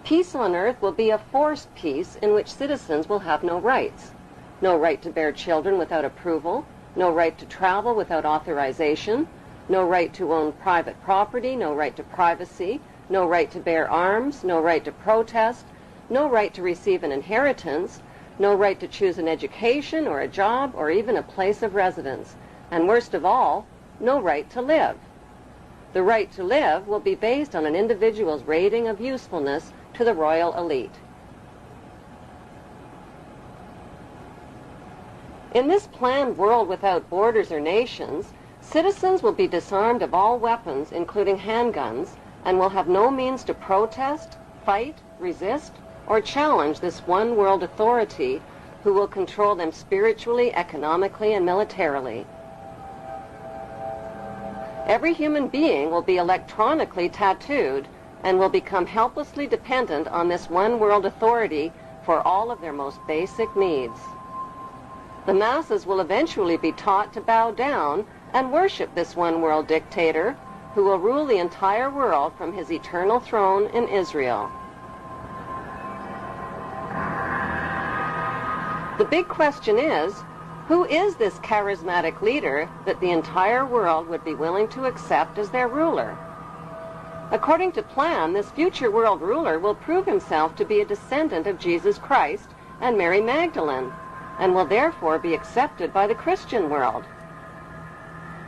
Peace on earth will be a forced peace in which citizens will have no rights. No right to bear children without approval, no right to travel without authorization, no right to own private property, no right to privacy, no right to bear arms, no right to protest, no right to receive an inheritance, no right to choose an education or a job or even a place of residence, and worst of all, no right to live. The right to live will be based on an individual's rating of usefulness to the royal elite. In this planned world without borders or nations, citizens will be disarmed of all weapons, including handguns, and will have no means to protest, fight, resist, or challenge this one world authority who will control them spiritually, economically, and militarily. Every human being will be electronically tattooed and will become helplessly dependent on this one world authority for all of their most basic needs. The masses will eventually be taught to bow down and worship this one world dictator who will rule the entire world from his eternal throne in Israel. The big question is, who is this charismatic leader that the entire world would be willing to accept as their ruler? According to plan, this future world ruler will prove himself to be a descendant of Jesus Christ and Mary Magdalene, and will therefore be accepted by the Christian world.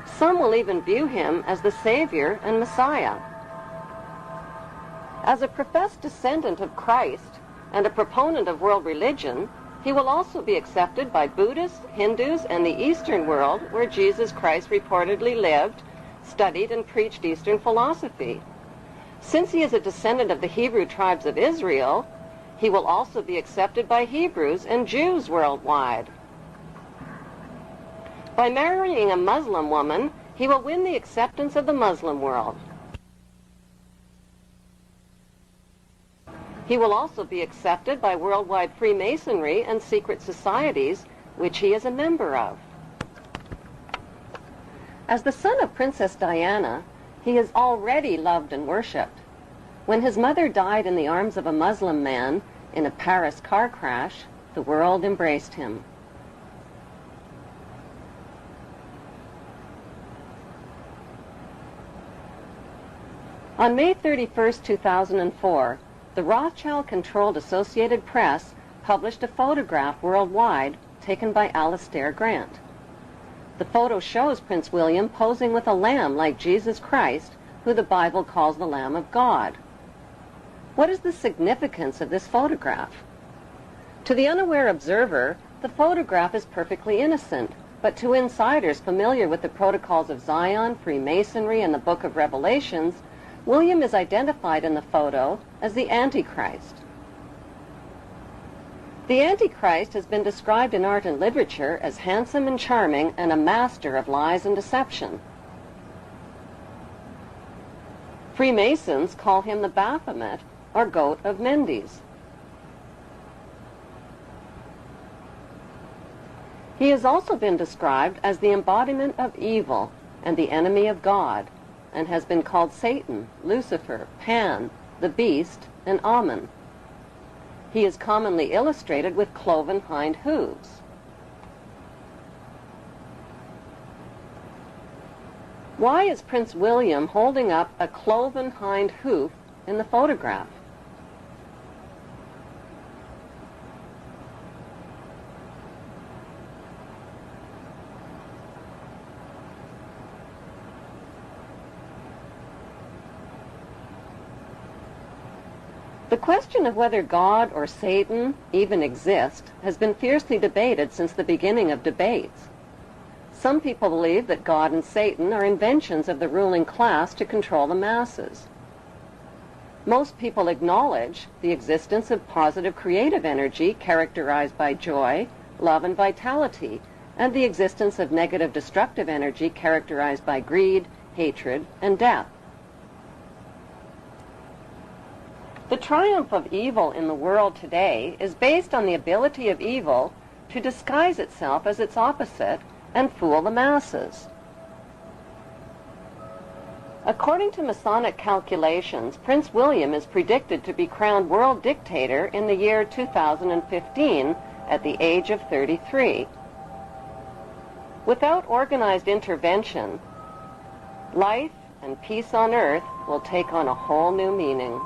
Some will even view him as the Savior and Messiah. As a professed descendant of Christ and a proponent of world religion, he will also be accepted by Buddhists, Hindus, and the Eastern world, where Jesus Christ reportedly lived, studied, and preached Eastern philosophy. Since he is a descendant of the Hebrew tribes of Israel, he will also be accepted by Hebrews and Jews worldwide. By marrying a Muslim woman, he will win the acceptance of the Muslim world. He will also be accepted by worldwide Freemasonry and secret societies, which he is a member of. As the son of Princess Diana, he is already loved and worshipped. When his mother died in the arms of a Muslim man in a Paris car crash, the world embraced him. On May 31, 2004, the Rothschild-controlled Associated Press published a photograph worldwide taken by Alistair Grant. The photo shows Prince William posing with a lamb like Jesus Christ, who the Bible calls the Lamb of God. What is the significance of this photograph? To the unaware observer, the photograph is perfectly innocent, but to insiders familiar with the protocols of Zion, Freemasonry, and the Book of Revelations, William is identified in the photo as the Antichrist. The Antichrist has been described in art and literature as handsome and charming and a master of lies and deception. Freemasons call him the Baphomet, or Goat of Mendes. He has also been described as the embodiment of evil and the enemy of God, and has been called Satan, Lucifer, Pan, the Beast, and Amen. He is commonly illustrated with cloven hind hooves. Why is Prince William holding up a cloven hind hoof in the photograph? The question of whether God or Satan even exist has been fiercely debated since the beginning of debates. Some people believe that God and Satan are inventions of the ruling class to control the masses. Most people acknowledge the existence of positive creative energy characterized by joy, love, and vitality, and the existence of negative destructive energy characterized by greed, hatred, and death. The triumph of evil in the world today is based on the ability of evil to disguise itself as its opposite and fool the masses. According to Masonic calculations, Prince William is predicted to be crowned world dictator in the year 2015 at the age of 33. Without organized intervention, life and peace on earth will take on a whole new meaning.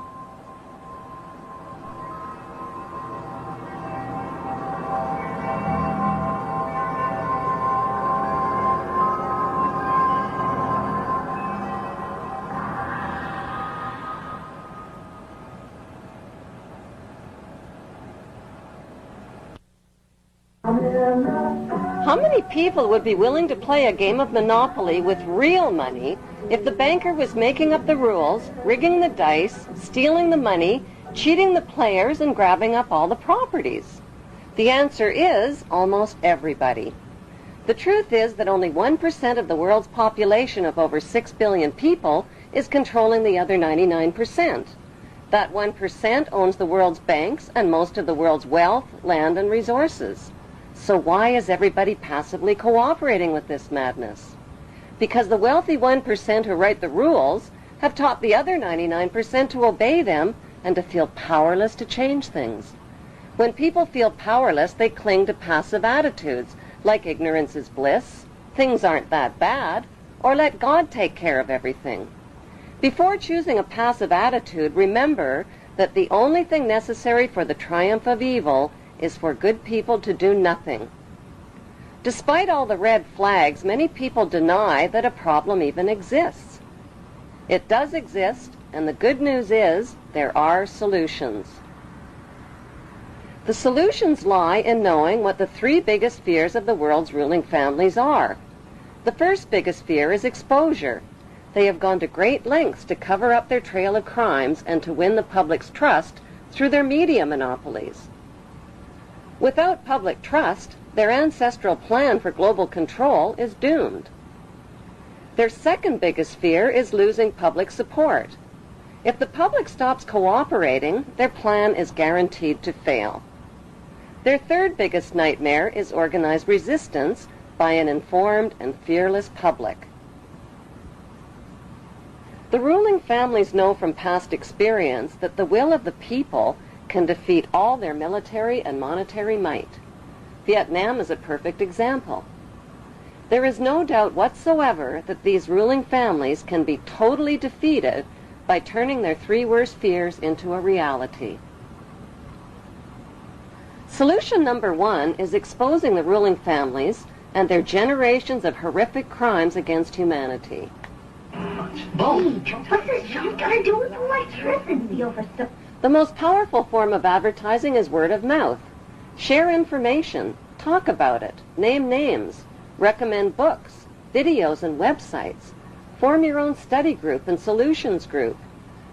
How many people would be willing to play a game of Monopoly with real money if the banker was making up the rules, rigging the dice, stealing the money, cheating the players, and grabbing up all the properties? The answer is almost everybody. The truth is that only 1% of the world's population of over 6 billion people is controlling the other 99%. That 1% owns the world's banks and most of the world's wealth, land, and resources. So why is everybody passively cooperating with this madness? Because the wealthy 1% who write the rules have taught the other 99% to obey them and to feel powerless to change things. When people feel powerless, they cling to passive attitudes like ignorance is bliss, things aren't that bad, or let God take care of everything. Before choosing a passive attitude, remember that the only thing necessary for the triumph of evil is for good people to do nothing. Despite all the red flags, many people deny that a problem even exists. It does exist, and the good news is there are solutions. The solutions lie in knowing what the 3 biggest fears of the world's ruling families are. The first biggest fear is exposure. They have gone to great lengths to cover up their trail of crimes and to win the public's trust through their media monopolies. Without public trust, their ancestral plan for global control is doomed. Their second biggest fear is losing public support. If the public stops cooperating, their plan is guaranteed to fail. Their third biggest nightmare is organized resistance by an informed and fearless public. The ruling families know from past experience that the will of the people can defeat all their military and monetary might. Vietnam is a perfect example. There is no doubt whatsoever that these ruling families can be totally defeated by turning their 3 worst fears into a reality. Solution number 1 is exposing the ruling families and their generations of horrific crimes against humanity. The most powerful form of advertising is word of mouth. Share information, talk about it, name names, recommend books, videos, and websites. Form your own study group and solutions group.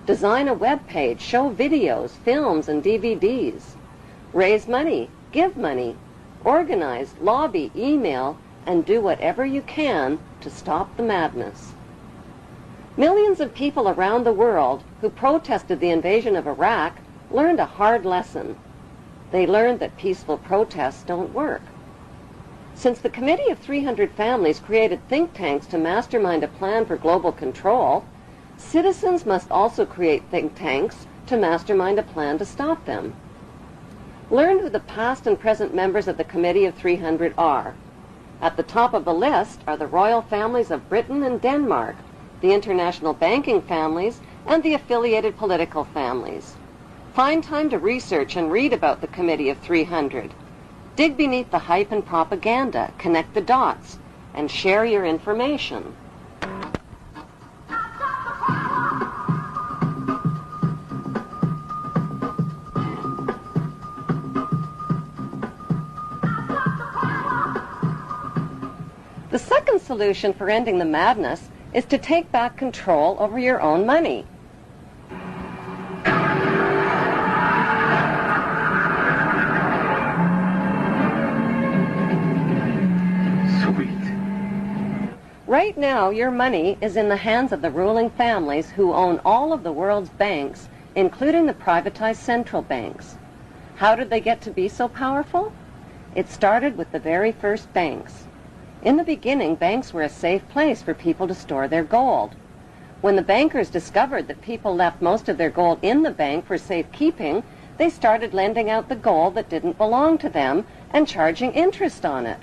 Design a web page, show videos, films, and DVDs. Raise money, give money, organize, lobby, email, and do whatever you can to stop the madness. Millions of people around the world who protested the invasion of Iraq learned a hard lesson. They learned that peaceful protests don't work. Since the Committee of 300 Families created think tanks to mastermind a plan for global control, citizens must also create think tanks to mastermind a plan to stop them. Learn who the past and present members of the Committee of 300 are. At the top of the list are the royal families of Britain and Denmark, the international banking families, and the affiliated political families. Find time to research and read about the Committee of 300. Dig beneath the hype and propaganda, connect the dots, and share your information. The second solution for ending the madness is to take back control over your own money. Right now, your money is in the hands of the ruling families who own all of the world's banks, including the privatized central banks. How did they get to be so powerful? It started with the very first banks. In the beginning, banks were a safe place for people to store their gold. When the bankers discovered that people left most of their gold in the bank for safekeeping, they started lending out the gold that didn't belong to them and charging interest on it.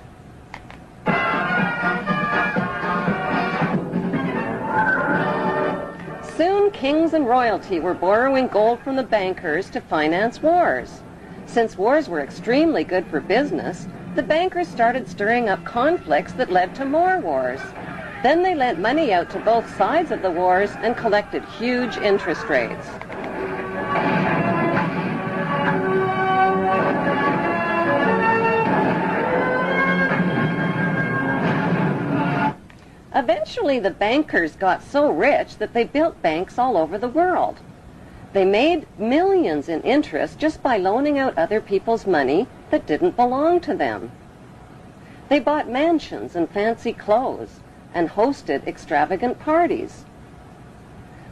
Soon, kings and royalty were borrowing gold from the bankers to finance wars. Since wars were extremely good for business, the bankers started stirring up conflicts that led to more wars. Then they lent money out to both sides of the wars and collected huge interest rates. Eventually, the bankers got so rich that they built banks all over the world. They made millions in interest just by loaning out other people's money that didn't belong to them. They bought mansions and fancy clothes and hosted extravagant parties.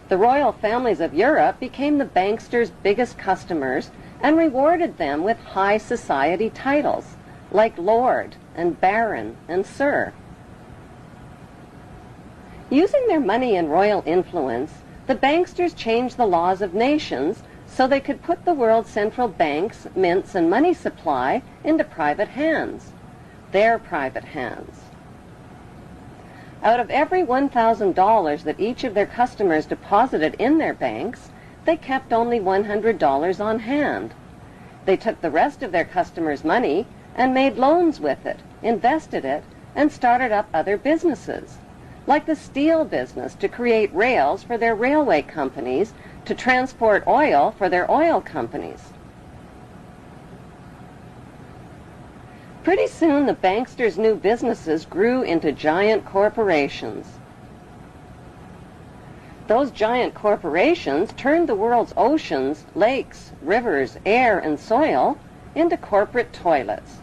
The royal families of Europe became the banksters' biggest customers and rewarded them with high society titles like Lord and Baron and Sir. Using their money and royal influence, the banksters changed the laws of nations so they could put the world's central banks, mints, and money supply into private hands, their private hands. Out of every $1,000 that each of their customers deposited in their banks, they kept only $100 on hand. They took the rest of their customers' money and made loans with it, invested it, and started up other businesses, like the steel business to create rails for their railway companies, to transport oil for their oil companies. Pretty soon, the banksters' new businesses grew into giant corporations. Those giant corporations turned the world's oceans, lakes, rivers, air, and soil into corporate toilets.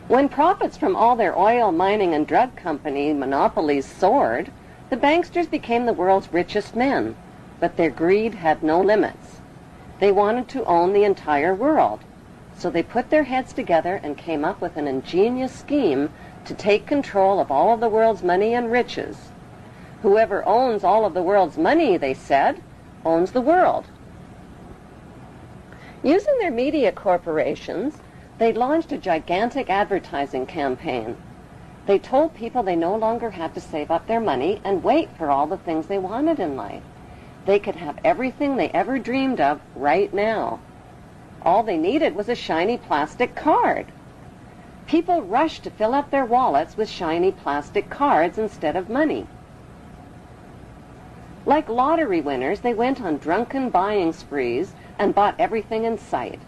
When profits from all their oil, mining, and drug company monopolies soared, the banksters became the world's richest men, but their greed had no limits. They wanted to own the entire world, so they put their heads together and came up with an ingenious scheme to take control of all of the world's money and riches. Whoever owns all of the world's money, they said, owns the world. Using their media corporations, they launched a gigantic advertising campaign. They told people they no longer had to save up their money and wait for all the things they wanted in life. They could have everything they ever dreamed of right now. All they needed was a shiny plastic card. People rushed to fill up their wallets with shiny plastic cards instead of money. Like lottery winners, they went on drunken buying sprees and bought everything in sight.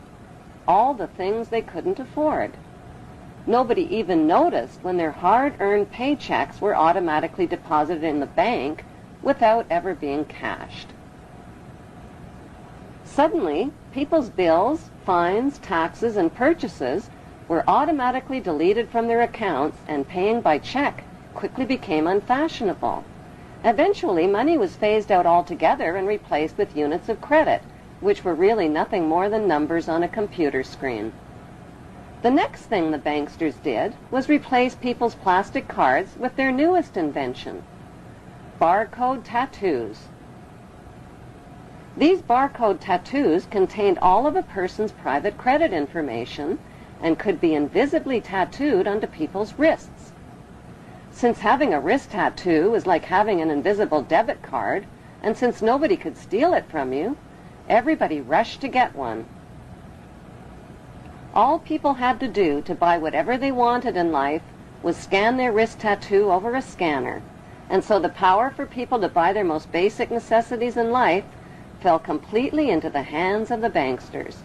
All the things they couldn't afford. Nobody even noticed when their hard-earned paychecks were automatically deposited in the bank without ever being cashed. Suddenly, people's bills, fines, taxes, and purchases were automatically deleted from their accounts, and paying by check quickly became unfashionable. Eventually, money was phased out altogether and replaced with units of credit, which were really nothing more than numbers on a computer screen. The next thing the banksters did was replace people's plastic cards with their newest invention, barcode tattoos. These barcode tattoos contained all of a person's private credit information and could be invisibly tattooed onto people's wrists. Since having a wrist tattoo was like having an invisible debit card, and since nobody could steal it from you, everybody rushed to get one. All people had to do to buy whatever they wanted in life was scan their wrist tattoo over a scanner, and so the power for people to buy their most basic necessities in life fell completely into the hands of the banksters.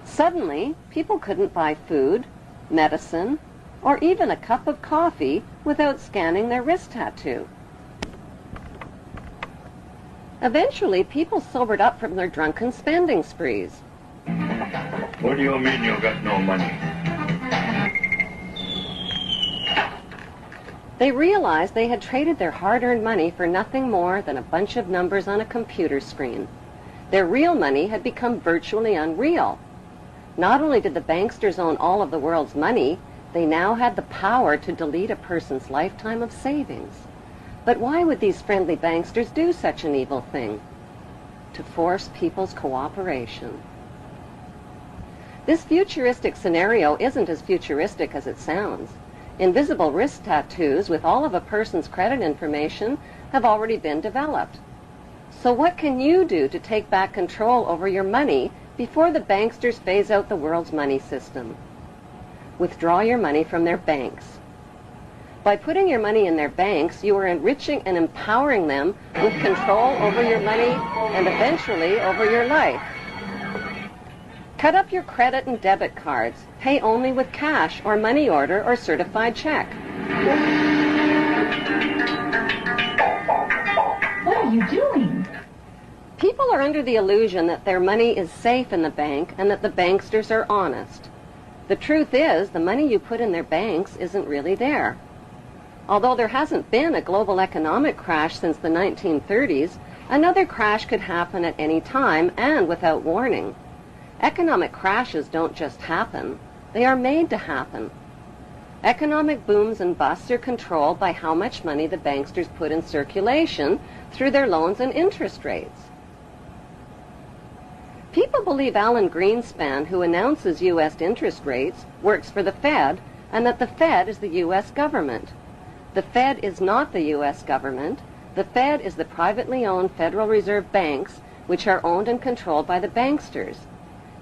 Suddenly, people couldn't buy food, medicine, or even a cup of coffee without scanning their wrist tattoo. Eventually, people sobered up from their drunken spending sprees. What do you mean you got no money? They realized they had traded their hard-earned money for nothing more than a bunch of numbers on a computer screen. Their real money had become virtually unreal. Not only did the banksters own all of the world's money, they now had the power to delete a person's lifetime of savings. But why would these friendly banksters do such an evil thing? To force people's cooperation. This futuristic scenario isn't as futuristic as it sounds. Invisible wrist tattoos with all of a person's credit information have already been developed. So what can you do to take back control over your money before the banksters phase out the world's money system? Withdraw your money from their banks. By putting your money in their banks, you are enriching and empowering them with control over your money and eventually over your life. Cut up your credit and debit cards. Pay only with cash or money order or certified check. What are you doing? People are under the illusion that their money is safe in the bank and that the banksters are honest. The truth is, the money you put in their banks isn't really there. Although there hasn't been a global economic crash since the 1930s, another crash could happen at any time and without warning. Economic crashes don't just happen. They are made to happen. Economic booms and busts are controlled by how much money the banksters put in circulation through their loans and interest rates. People believe Alan Greenspan, who announces U.S. interest rates, works for the Fed, and that the Fed is the U.S. government. The Fed is not the U.S. government. The Fed is the privately owned Federal Reserve banks, which are owned and controlled by the banksters.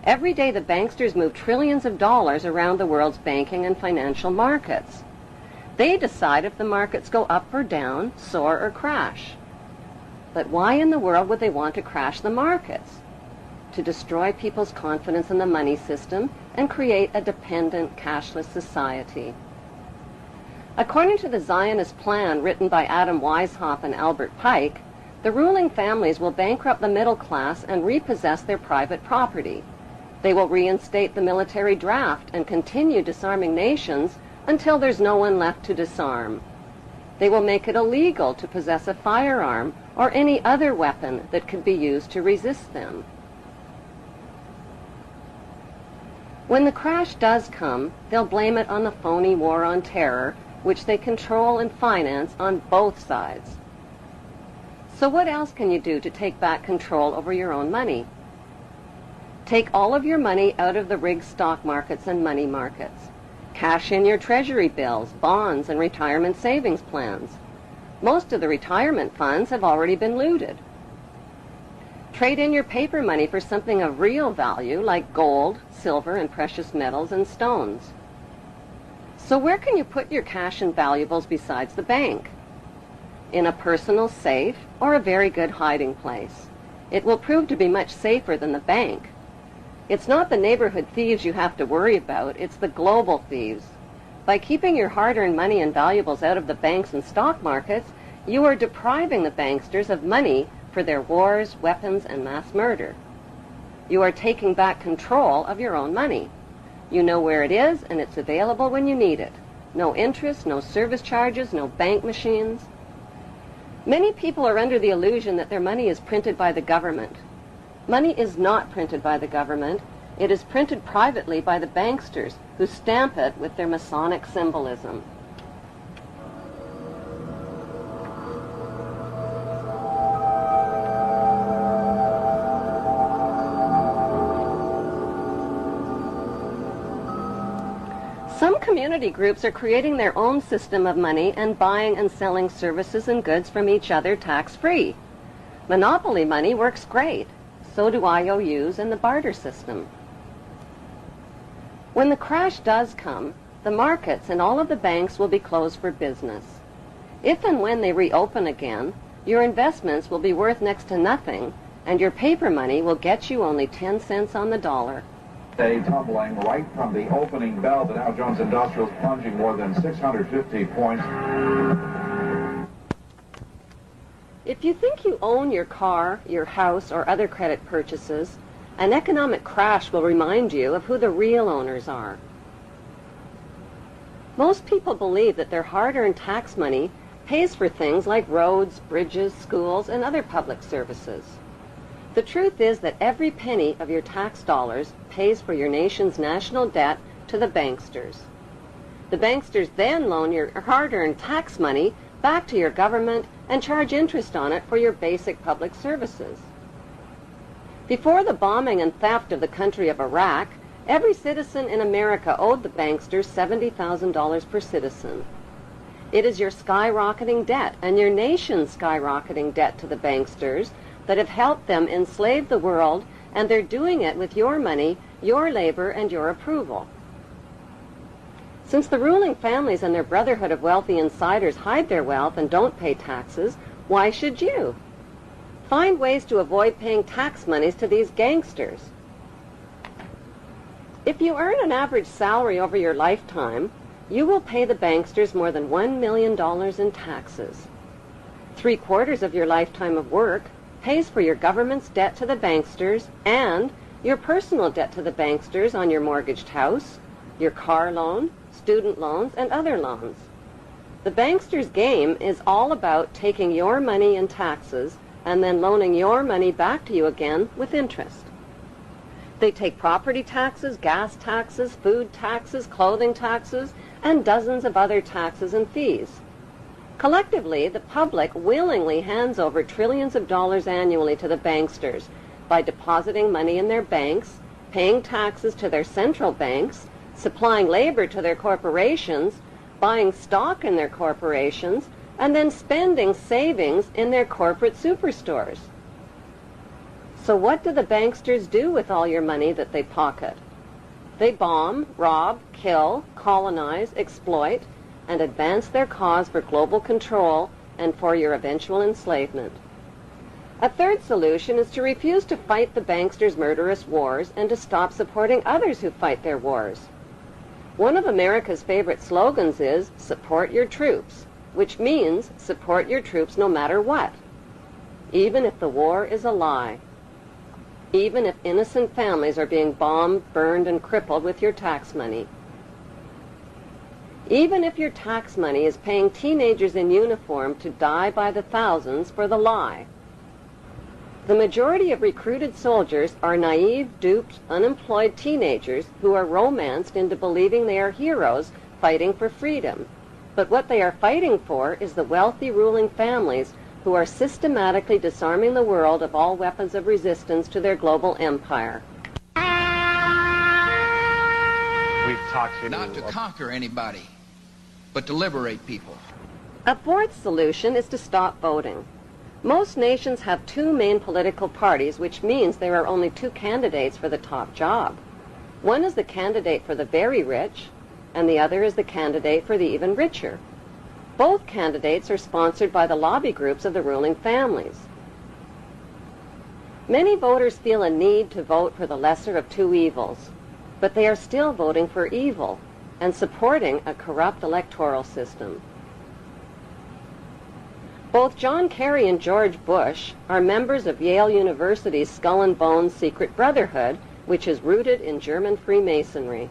Every day the banksters move trillions of dollars around the world's banking and financial markets. They decide if the markets go up or down, soar or crash. But why in the world would they want to crash the markets? To destroy people's confidence in the money system and create a dependent, cashless society. According to the Zionist plan written by Adam Weishaupt and Albert Pike, the ruling families will bankrupt the middle class and repossess their private property. They will reinstate the military draft and continue disarming nations until there's no one left to disarm. They will make it illegal to possess a firearm or any other weapon that could be used to resist them. When the crash does come, they'll blame it on the phony war on terror, which they control and finance on both sides. So what else can you do to take back control over your own money? Take all of your money out of the rigged stock markets and money markets. Cash in your treasury bills, bonds, and retirement savings plans. Most of the retirement funds have already been looted. Trade in your paper money for something of real value like gold, silver, and precious metals and stones. So where can you put your cash and valuables besides the bank? In a personal safe or a very good hiding place. It will prove to be much safer than the bank. It's not the neighborhood thieves you have to worry about, it's the global thieves. By keeping your hard-earned money and valuables out of the banks and stock markets, you are depriving the banksters of money for their wars, weapons, and mass murder. You are taking back control of your own money. You know where it is, and it's available when you need it. No interest, no service charges, no bank machines. Many people are under the illusion that their money is printed by the government. Money is not printed by the government. It is printed privately by the banksters, who stamp it with their Masonic symbolism. Some community groups are creating their own system of money and buying and selling services and goods from each other tax-free. Monopoly money works great. So do IOUs and the barter system. When the crash does come, the markets and all of the banks will be closed for business. If and when they reopen again, your investments will be worth next to nothing, and your paper money will get you only 10 cents on the dollar. Tumbling right from the opening bell, the Dow Jones Industrials plunging more than 650 points. If you think you own your car, your house, or other credit purchases, an economic crash will remind you of who the real owners are. Most people believe that their hard-earned tax money pays for things like roads, bridges, schools, and other public services. The truth is that every penny of your tax dollars pays for your nation's national debt to the banksters. The banksters then loan your hard-earned tax money back to your government and charge interest on it for your basic public services. Before the bombing and theft of the country of Iraq, every citizen in America owed the banksters $70,000 per citizen. It is your skyrocketing debt and your nation's skyrocketing debt to the banksters that have helped them enslave the world, and they're doing it with your money, your labor, and your approval. Since the ruling families and their brotherhood of wealthy insiders hide their wealth and don't pay taxes, why should you? Find ways to avoid paying tax monies to these gangsters. If you earn an average salary over your lifetime, you will pay the banksters more than $1 million in taxes. 3/4 of your lifetime of work pays for your government's debt to the banksters and your personal debt to the banksters on your mortgaged house, your car loan, student loans, and other loans. The banksters' game is all about taking your money in taxes and then loaning your money back to you again with interest. They take property taxes, gas taxes, food taxes, clothing taxes, and dozens of other taxes and fees. Collectively, the public willingly hands over trillions of dollars annually to the banksters by depositing money in their banks, paying taxes to their central banks, supplying labor to their corporations, buying stock in their corporations, and then spending savings in their corporate superstores. So what do the banksters do with all your money that they pocket? They bomb, rob, kill, colonize, exploit, and advance their cause for global control and for your eventual enslavement. A third solution is to refuse to fight the banksters' murderous wars and to stop supporting others who fight their wars. One of America's favorite slogans is, "Support your troops," which means support your troops no matter what, even if the war is a lie, even if innocent families are being bombed, burned, and crippled with your tax money. Even if your tax money is paying teenagers in uniform to die by the thousands for the lie. The majority of recruited soldiers are naive, duped, unemployed teenagers who are romanced into believing they are heroes fighting for freedom. But what they are fighting for is the wealthy ruling families who are systematically disarming the world of all weapons of resistance to their global empire. We've talked to not to conquer anybody, but to liberate people. A fourth solution is to stop voting. Most nations have two main political parties, which means there are only two candidates for the top job. One is the candidate for the very rich, and the other is the candidate for the even richer. Both candidates are sponsored by the lobby groups of the ruling families. Many voters feel a need to vote for the lesser of two evils, but they are still voting for evil and supporting a corrupt electoral system. Both John Kerry and George Bush are members of Yale University's Skull and Bones Secret Brotherhood, which is rooted in German Freemasonry.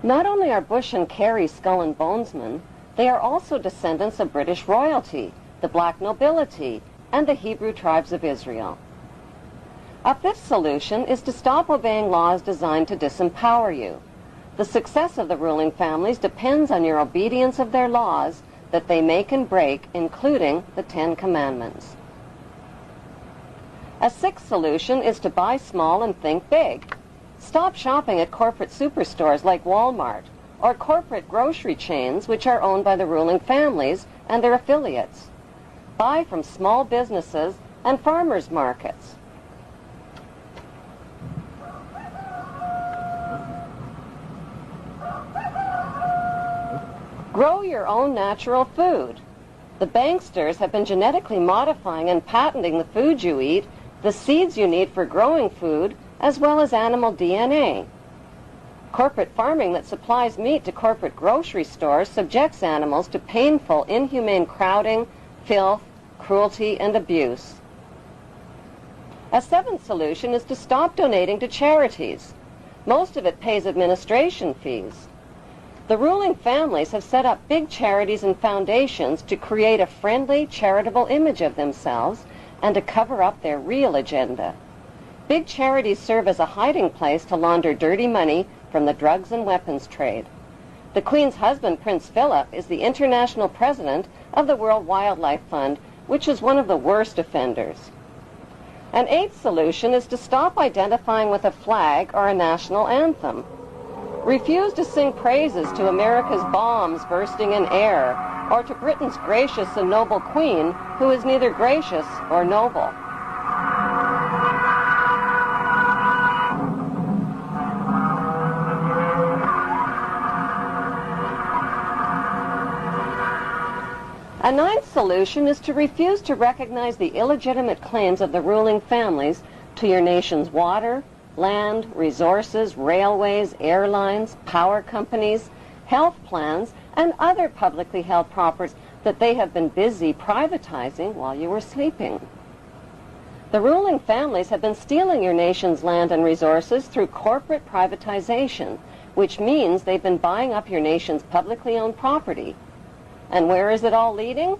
Not only are Bush and Kerry Skull and Bonesmen, they are also descendants of British royalty, the black nobility, and the Hebrew tribes of Israel. A fifth solution is to stop obeying laws designed to disempower you. The success of the ruling families depends on your obedience of their laws that they make and break, including the 10 Commandments. A sixth solution is to buy small and think big. Stop shopping at corporate superstores like Walmart or corporate grocery chains which are owned by the ruling families and their affiliates. Buy from small businesses and farmers markets. Grow your own natural food. The banksters have been genetically modifying and patenting the food you eat, the seeds you need for growing food, as well as animal DNA. Corporate farming that supplies meat to corporate grocery stores subjects animals to painful, inhumane crowding, filth, cruelty, and abuse. A seventh solution is to stop donating to charities. Most of it pays administration fees. The ruling families have set up big charities and foundations to create a friendly, charitable image of themselves and to cover up their real agenda. Big charities serve as a hiding place to launder dirty money from the drugs and weapons trade. The Queen's husband, Prince Philip, is the international president of the World Wildlife Fund, which is one of the worst offenders. An eighth solution is to stop identifying with a flag or a national anthem. Refuse to sing praises to America's bombs bursting in air, or to Britain's gracious and noble Queen, who is neither gracious or noble. A ninth solution is to refuse to recognize the illegitimate claims of the ruling families to your nation's water, land, resources, railways, airlines, power companies, health plans, and other publicly held properties that they have been busy privatizing while you were sleeping. The ruling families have been stealing your nation's land and resources through corporate privatization, which means they've been buying up your nation's publicly owned property. And where is it all leading?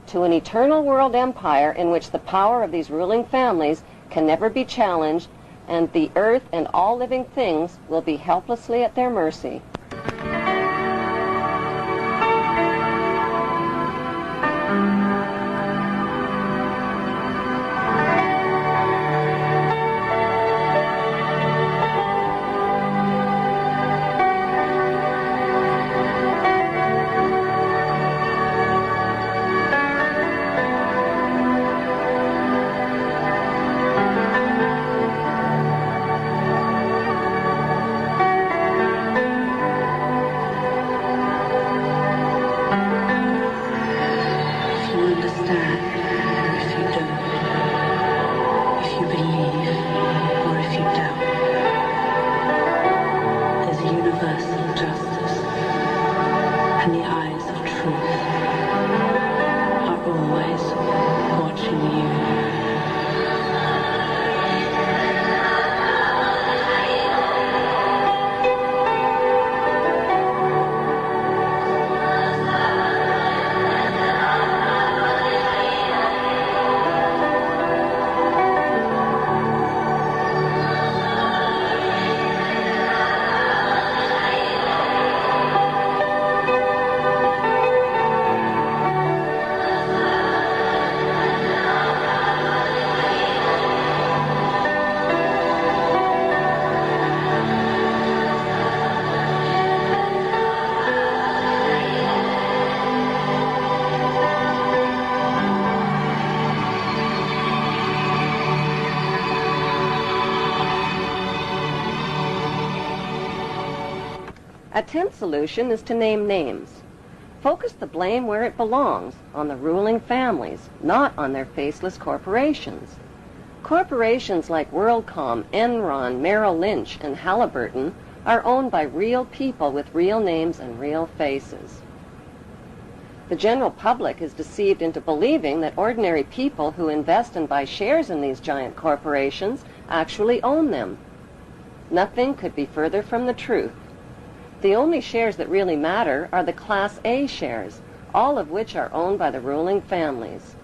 To an eternal world empire in which the power of these ruling families can never be challenged, and the earth and all living things will be helplessly at their mercy. A tenth solution is to name names. Focus the blame where it belongs, on the ruling families, not on their faceless corporations. Corporations like WorldCom, Enron, Merrill Lynch, and Halliburton are owned by real people with real names and real faces. The general public is deceived into believing that ordinary people who invest and buy shares in these giant corporations actually own them. Nothing could be further from the truth. The only shares that really matter are the Class A shares, all of which are owned by the ruling families.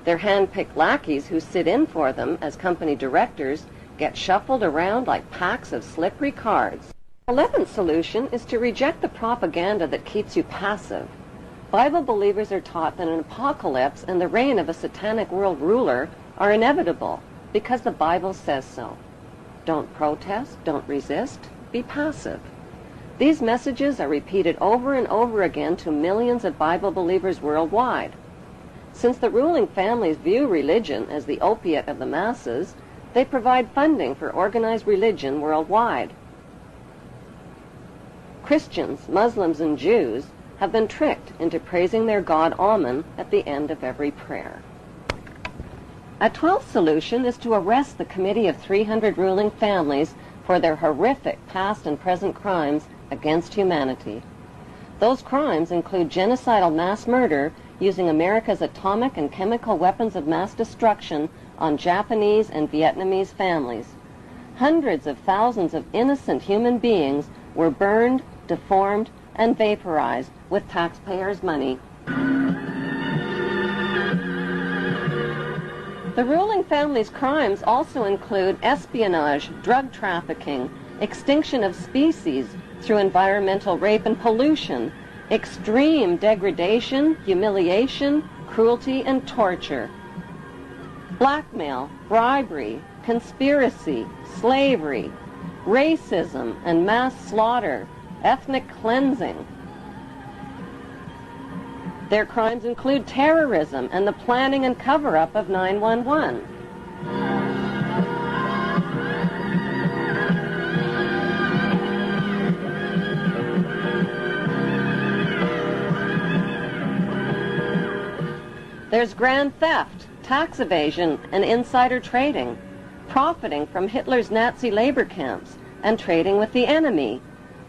Their hand-picked lackeys who sit in for them as company directors get shuffled around like packs of slippery cards. The 11th solution is to reject the propaganda that keeps you passive. Bible believers are taught that an apocalypse and the reign of a satanic world ruler are inevitable because the Bible says so. Don't protest, don't resist, be passive. These messages are repeated over and over again to millions of Bible believers worldwide. Since the ruling families view religion as the opiate of the masses, they provide funding for organized religion worldwide. Christians, Muslims, and Jews have been tricked into praising their god Amun at the end of every prayer. A 12th solution is to arrest the Committee of 300 ruling families for their horrific past and present crimes against humanity. Those crimes include genocidal mass murder using America's atomic and chemical weapons of mass destruction on Japanese and Vietnamese families. Hundreds of thousands of innocent human beings were burned, deformed, and vaporized with taxpayers' money. The ruling family's crimes also include espionage, drug trafficking, extinction of species through environmental rape and pollution, extreme degradation, humiliation, cruelty, and torture, blackmail, bribery, conspiracy, slavery, racism and mass slaughter, ethnic cleansing. Their crimes include terrorism and the planning and cover-up of 9/11. There's grand theft, tax evasion, and insider trading, profiting from Hitler's Nazi labor camps and trading with the enemy,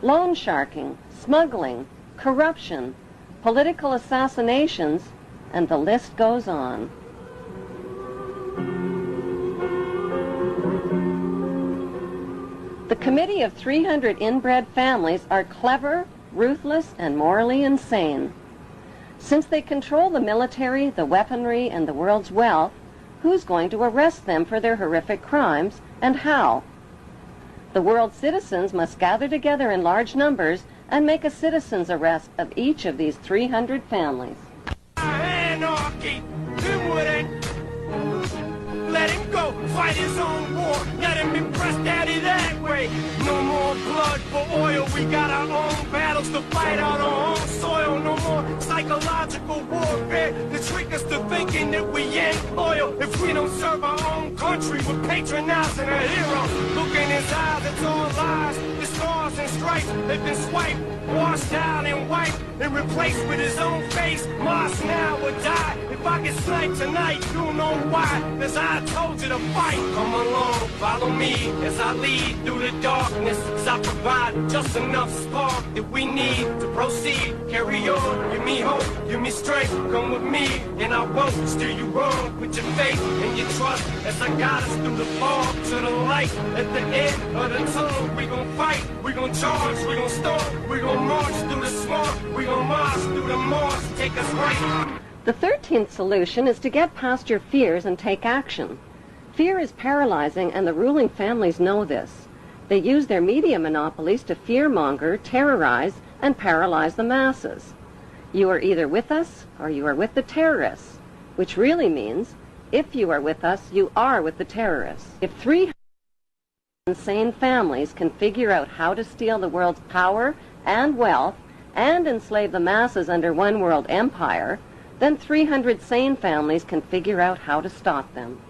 loan sharking, smuggling, corruption, political assassinations, and the list goes on. The committee of 300 inbred families are clever, ruthless, and morally insane. Since they control the military, the weaponry, and the world's wealth, who's going to arrest them for their horrific crimes, and how? The world's citizens must gather together in large numbers and make a citizen's arrest of each of these 300 families. Anarchy! Let him go, fight his own war. Let him impress daddy that way. No more blood for oil. We got our own battles to fight out our own soil. No more psychological warfare to trick us to thinking that we ain't loyal. If we don't serve our own country, we're patronizing a hero. Look in his eyes, it's all lies. The stars and stripes, they've been swiped, washed out and wiped, and replaced with his own face. Mars now or die. If I get sniped tonight, you'll know why. As I told you to fight. Come along, follow me as I lead through the darkness. As I provide just enough spark that we need to proceed. Carry on, give me hope, give me strength. Come with me, and I won't steer you wrong. With your faith and your trust as I guide us through the fog to the light. At the end of the tunnel, we gon' fight, we gon' charge, we gon' storm, we gon' march through the swamp, we gon' march through the marsh, take us right. The 13th solution is to get past your fears and take action. Fear is paralyzing, and the ruling families know this. They use their media monopolies to fearmonger, terrorize, and paralyze the masses. You are either with us or you are with the terrorists, which really means if you are with us, you are with the terrorists. If 300 insane families can figure out how to steal the world's power and wealth and enslave the masses under one world empire, then 300 sane families can figure out how to stop them.